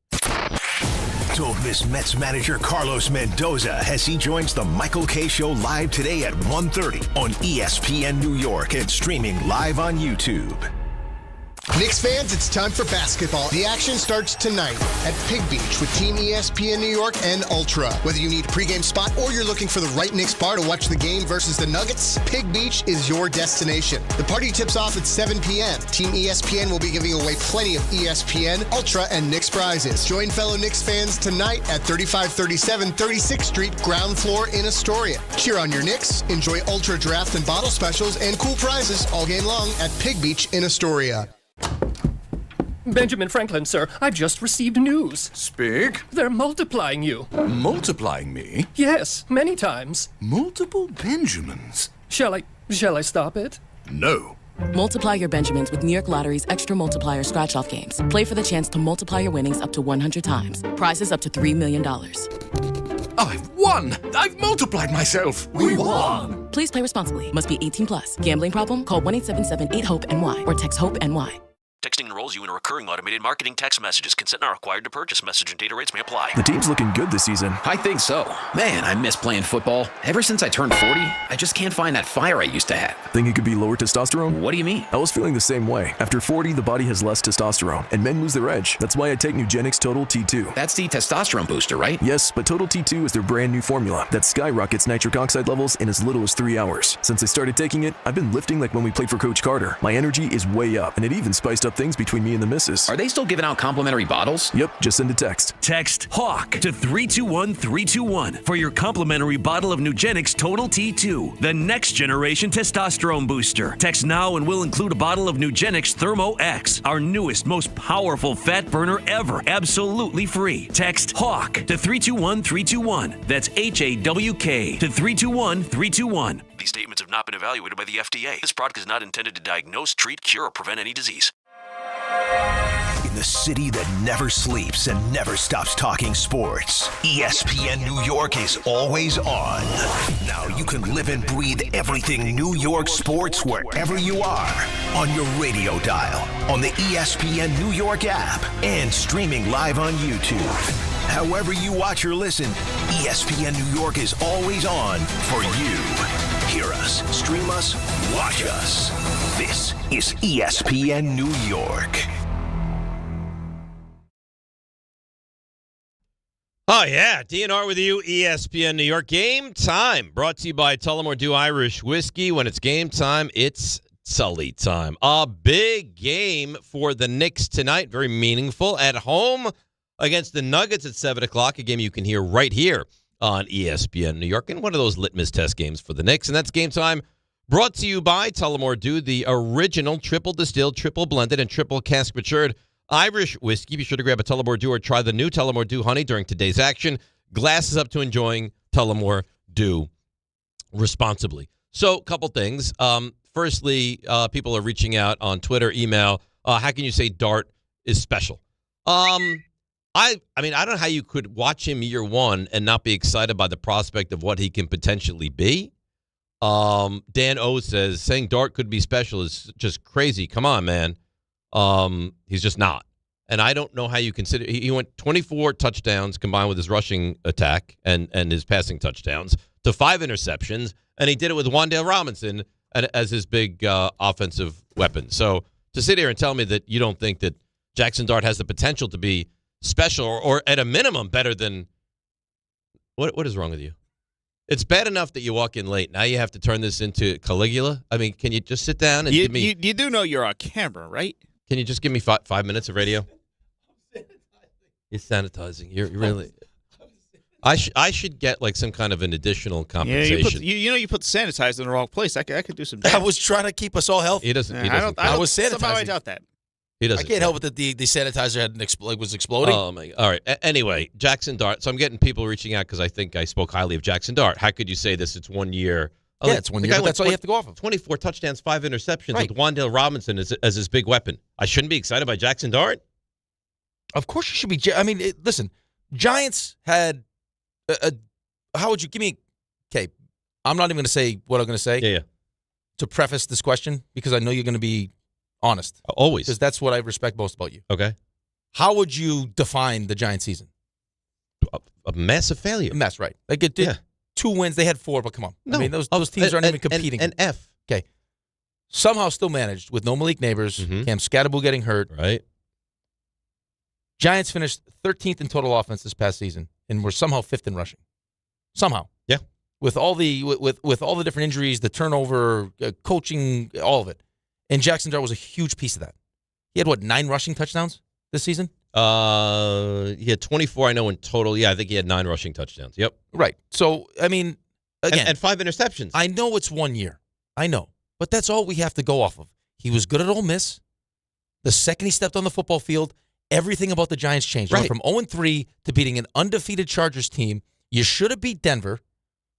Don't miss Mets manager Carlos Mendoza as he joins the Michael K. Show live today at 1:30 on ESPN New York and streaming live on YouTube. Knicks fans, it's time for basketball. The action starts tonight at Pig Beach with Team ESPN New York and Ultra. Whether you need a pregame spot or you're looking for the right Knicks bar to watch the game versus the Nuggets, Pig Beach is your destination. The party tips off at 7 p.m. Team ESPN will be giving away plenty of ESPN, Ultra, and Knicks prizes. Join fellow Knicks fans tonight at 3537 36th Street, ground floor in Astoria. Cheer on your Knicks, enjoy Ultra draft and bottle specials, and cool prizes all game long at Pig Beach in Astoria. Benjamin Franklin, sir, I've just received news. Speak. They're multiplying you. Multiplying me? Yes, many times. Multiple Benjamins? Shall I stop it? No. Multiply your Benjamins with New York Lottery's Extra Multiplier Scratch-Off games. Play for the chance to multiply your winnings up to 100 times. Prizes up to $3 million. I've won! I've multiplied myself! We won! Please play responsibly. Must be 18 plus. Gambling problem? Call 1-877-8-HOPE-NY or text HOPE-NY. Texting enrolls you in a recurring automated marketing text messages. Consent not required to purchase. Message and data rates may apply. The team's looking good this season. I think so. Man, I miss playing football. Ever since I turned 40, I just can't find that fire I used to have. Think it could be lower testosterone? What do you mean? I was feeling the same way. After 40, the body has less testosterone, and men lose their edge. That's why I take Nugenix Total T2. That's the testosterone booster, right? Yes, but Total T2 is their brand new formula that skyrockets nitric oxide levels in as little as 3 hours. Since I started taking it, I've been lifting like when we played for Coach Carter. My energy is way up, and it even spiced up things between me and the missus. Are they still giving out complimentary bottles? Yep, just send a text. Text HAWK to 321-321 for your complimentary bottle of Nugenix Total T2, the next generation testosterone booster. Text now and we'll include a bottle of Nugenix Thermo X, our newest, most powerful fat burner ever, absolutely free. Text HAWK to 321-321. That's HAWK to 321-321. These statements have not been evaluated by the FDA. This product is not intended to diagnose, treat, cure, or prevent any disease. In the city that never sleeps and never stops talking sports, ESPN New York is always on. Now you can live and breathe everything New York sports wherever you are. On your radio dial, on the ESPN New York app, and streaming live on YouTube. However you watch or listen, ESPN New York is always on for you. Hear us, stream us, watch us. This is ESPN New York. Oh, yeah. DNR with you, ESPN New York. Game time brought to you by Tullamore Dew Irish Whiskey. When it's game time, it's Sully time. A big game for the Knicks tonight. Very meaningful. At home against the Nuggets at 7 o'clock. A game you can hear right here on ESPN New York. And one of those litmus test games for the Knicks. And that's game time brought to you by Tullamore Dew, the original triple distilled, triple blended, and triple cask matured Irish whiskey. Be sure to grab a Tullamore Dew or try the new Tullamore Dew Honey during today's action. Glasses up to enjoying Tullamore Dew responsibly. So, a couple things. Firstly, people are reaching out on Twitter, email. How can you say Dart is special? I mean, I don't know how you could watch him year one and not be excited by the prospect of what he can potentially be. Dan O says saying Dart could be special is just crazy. Come on, man. He's just not. And I don't know how you consider. He went 24 touchdowns combined with his rushing attack and his passing touchdowns to 5 interceptions, and he did it with Wan'Dale Robinson as his big offensive weapon. So to sit here and tell me that you don't think that Jackson Dart has the potential to be special or at a minimum better than what is wrong with you? It's bad enough that you walk in late. Now you have to turn this into Caligula. I mean, can you just sit down and give me? You do know you're on camera, right? Can you just give me 5 minutes of radio? You're sanitizing. You're really. I should get like some kind of an additional compensation. Yeah, you put the sanitizer in the wrong place. I could do some damage. I was trying to keep us all healthy. He doesn't. I was sanitizing. Somehow I doubt that. He doesn't. I can't help it that the sanitizer was exploding. Oh my! All right. Anyway, Jackson Dart. So I'm getting people reaching out because I think I spoke highly of Jackson Dart. How could you say this? It's 1 year. Yeah, it's 1 year. But that's all you have to go off of. 24 touchdowns, 5 interceptions with Wan'Dale Robinson as his big weapon. I shouldn't be excited by Jackson Dart. Of course you should be. I mean, listen, Giants had how would you give me? Okay, I'm not even going to say what I'm going to say. Yeah. To preface this question, because I know you're going to be honest. Always. Because that's what I respect most about you. Okay. How would you define the Giants season? A massive failure. A mess, right? Like it did 2 wins. They had 4, but come on. No. I mean, those teams aren't even competing. An F. Okay. Somehow still managed with no Malik Neighbors, Cam Scatterbull getting hurt. Right. Giants finished 13th in total offense this past season, and were somehow 5th in rushing. Somehow. Yeah. With all the with all the different injuries, the turnover, coaching, all of it. And Jackson Dart was a huge piece of that. He had, 9 rushing touchdowns this season? He had 24, I know, in total. Yeah, I think he had 9 rushing touchdowns. Yep. Right. So, I mean, again. And 5 interceptions. I know it's 1 year. I know. But that's all we have to go off of. He was good at Ole Miss. The second he stepped on the football field, everything about the Giants changed. Right. From 0-3 to beating an undefeated Chargers team. You should have beat Denver.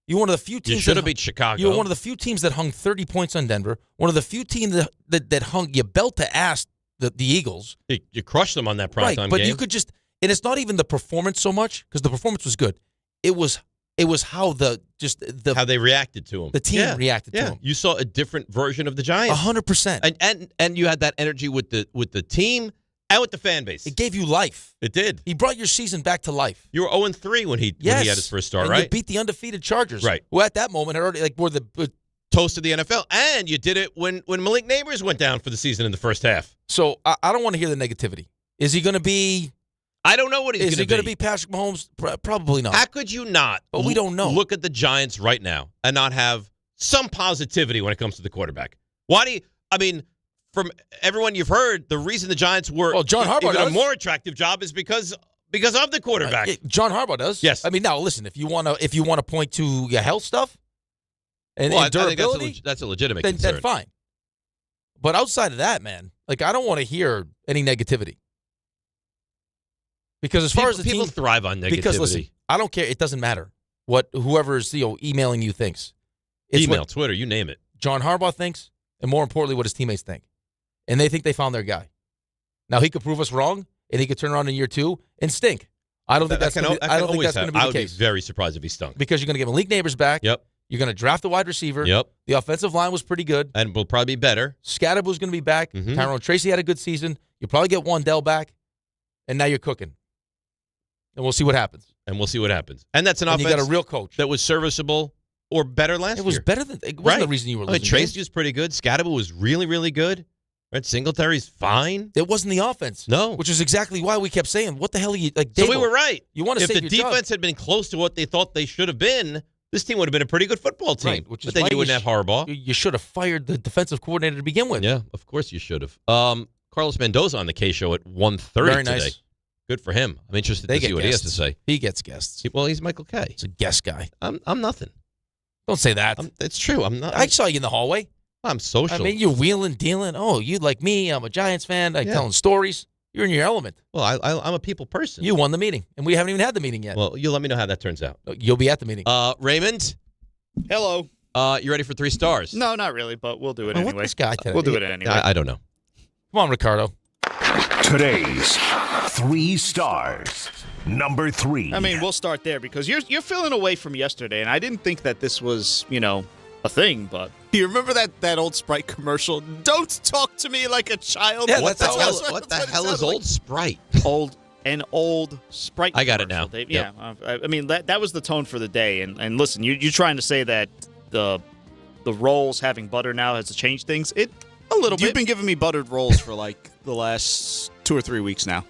You're one of the few teams. You should have beat Chicago. You were one of the few teams that hung 30 points on Denver. One of the few teams that hung you belt to ass the Eagles. You crushed them on that primetime game. But you could just, and it's not even the performance so much because the performance was good. It was how how they reacted to him. The team reacted to him. You saw a different version of the Giants. 100%. And you had that energy with the team and with the fan base. It gave you life. It did. He brought your season back to life. You were 0-3 when he had his first start, and right? You beat the undefeated Chargers, right? Who at that moment had already were the toast of the NFL, and you did it when Malik Neighbors went down for the season in the first half. So I don't want to hear the negativity. Is he going to be? I don't know what he's going to be. Is he going to be Patrick Mahomes? Probably not. How could you not? But we don't know. Look at the Giants right now and not have some positivity when it comes to the quarterback. Why do you? I mean, from everyone you've heard, the reson the Giants were John Harbaugh even does. a more attractive job is because of the quarterback. John Harbaugh does. Yes. I mean, now listen. If you want to point to your health stuff and durability, I think that's a legitimate then concern. Fine. But outside of that, man, I don't want to hear any negativity. Because as far as the people team, thrive on negativity. Because listen, I don't care. It doesn't matter what whoever's emailing you thinks. It's Email, what Twitter, you name it. John Harbaugh thinks, and more importantly, what his teammates think, and they think they found their guy. Now he could prove us wrong, and he could turn around in year 2 and stink. I don't think that's going to be the case. I would be very surprised if he stunk. Because you're going to give Malik Neighbors back. Yep. You're going to draft a wide receiver. Yep. The offensive line was pretty good. And will probably be better. Scadaboo's going to be back. Mm-hmm. Tyrone Tracy had a good season. You'll probably get Wandell back. And now you're cooking. And we'll see what happens. And that's an offense you got a real coach that was serviceable or better last year. It was better than it wasn't the reason you were losing. Tracy was pretty good. Scadaboo was really, really good. Right? Singletary's fine. It wasn't the offense. No. Which is exactly why we kept saying, what the hell are you like? So we were right. You want to if save the your defense job. had been close to what they thought they should have been, this team would have been a pretty good football team. Right, which is but then why you wouldn't have Harbaugh. You should have fired the defensive coordinator to begin with. Yeah, of course you should have. Carlos Mendoza on the K show at 1:30 Very today. nice. Good for him. I'm interested to see what he has to say. He gets guests. Well, he's Michael Kay. He's a guest guy. I'm nothing. Don't say that. It's true. I'm not. I saw you in the hallway. I'm social. I mean, you're wheeling, dealing. Oh, you like me. I'm a Giants fan. Telling stories. You're in your element. Well, I'm a people person. You won the meeting, and we haven't even had the meeting yet. Well, you let me know how that turns out. You'll be at the meeting. Raymond? Hello. You ready for 3 stars? No, not really, but we'll do it anyway. What this guy today? We'll do it anyway. I don't know. Come on, Ricardo. Today's 3 stars. Number 3. I mean, we'll start there because you're feeling away from yesterday, and I didn't think that this was, a thing, but you remember that old Sprite commercial? Don't talk to me like a child. Yeah, what the hell is Old Sprite? An old Sprite. I got it now. Dave. Yeah, I mean that was the tone for the day. And listen, you're trying to say that the rolls having butter now has changed things. A little bit. You've been giving me buttered rolls for like the last 2 or 3 weeks now.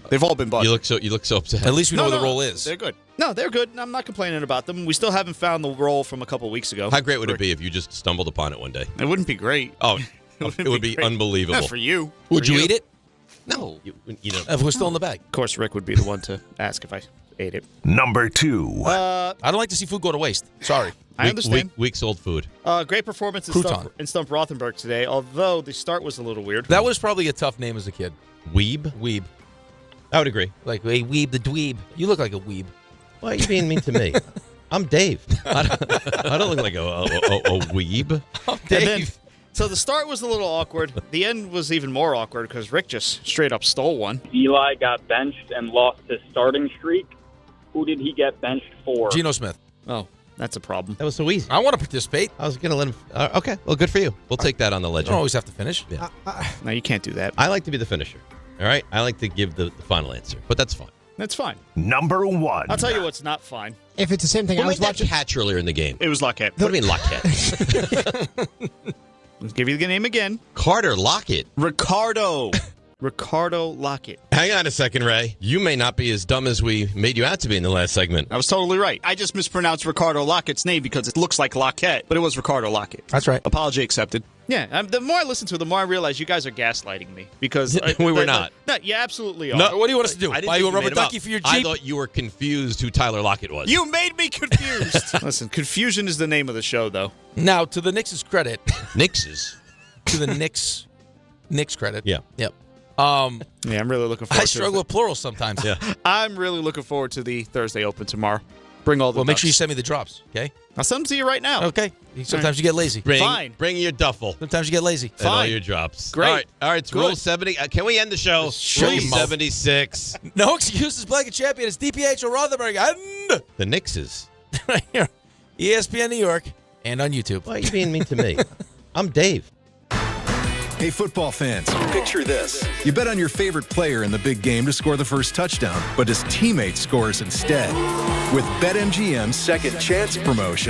They've all been buttered. You look so upset. At least we know what the roll is. They're good. No, they're good. I'm not complaining about them. We still haven't found the roll from a couple weeks ago. How great would it be if you just stumbled upon it one day? It wouldn't be great. Oh, it would be unbelievable. Not for you. Would you eat it? No. If we're still in the bag. Of course, Rick would be the one to ask if I ate it. Number 2. I don't like to see food go to waste. Sorry. I understand. Weeks old food. Great performance in Stump Rothenberg today, although the start was a little weird. That was probably a tough name as a kid. Weeb? I would agree. Like, hey, Weeb the dweeb. You look like a weeb. Why are you being mean to me? I'm Dave. I don't look like a weeb. I'm Dave. So the start was a little awkward. The end was even more awkward because Rick just straight up stole one. Eli got benched and lost his starting streak. Who did he get benched for? Geno Smith. Oh, that's a problem. That was so easy. I want to participate. I was going to let him. Okay, well, good for you. We'll take that on the You ledger. don't always have to finish. Yeah. No, you can't do that. I like to be the finisher. All right? I like to give the final answer, but that's fine. That's fine. Number 1. I'll tell you what's not fine. If it's the same thing, Who I was made that watching. catch earlier in the game? It was Lockette. What do you mean Lockette? Let's give you the name again. Carter Lockette. Ricardo Lockette. Hang on a second, Ray. You may not be as dumb as we made you out to be in the last segment. I was totally right. I just mispronounced Ricardo Lockette's name because it looks like Lockette, but it was Ricardo Lockette. That's right. Apology accepted. Yeah, the more I listen to it, the more I realize you guys are gaslighting me because we were not. No, you absolutely are. No, what do you want us to do? I didn't Buy you a think rubber made him up. ducky for your Jeep? I thought you were confused who Tyler Lockett was. You made me confused. Listen, confusion is the name of the show, though. Now, to the Knicks' credit. To the Knicks credit. Yeah. Yep. Yeah, I'm really looking forward to it. I struggle with plurals sometimes. Yeah. I'm really looking forward to the Thursday Open tomorrow. Bring all the Well, make ducks. sure you send me the drops, okay? I'll send them to you right now. Okay. Sometimes you get lazy. Bring your duffel. Sometimes you get lazy. And all your drops. Great. All right. It's Good. Rule 70. Can we end the show? Shut Rule your mouth. 76. No excuses, blanket champion. It's DiPietro Rothenberg and The Knicks. right here, ESPN New York, and on YouTube. Why are you being mean to me? I'm Dave. Hey, football fans, picture this. You bet on your favorite player in the big game to score the first touchdown, but his teammate scores instead. With BetMGM's Second Chance promotion,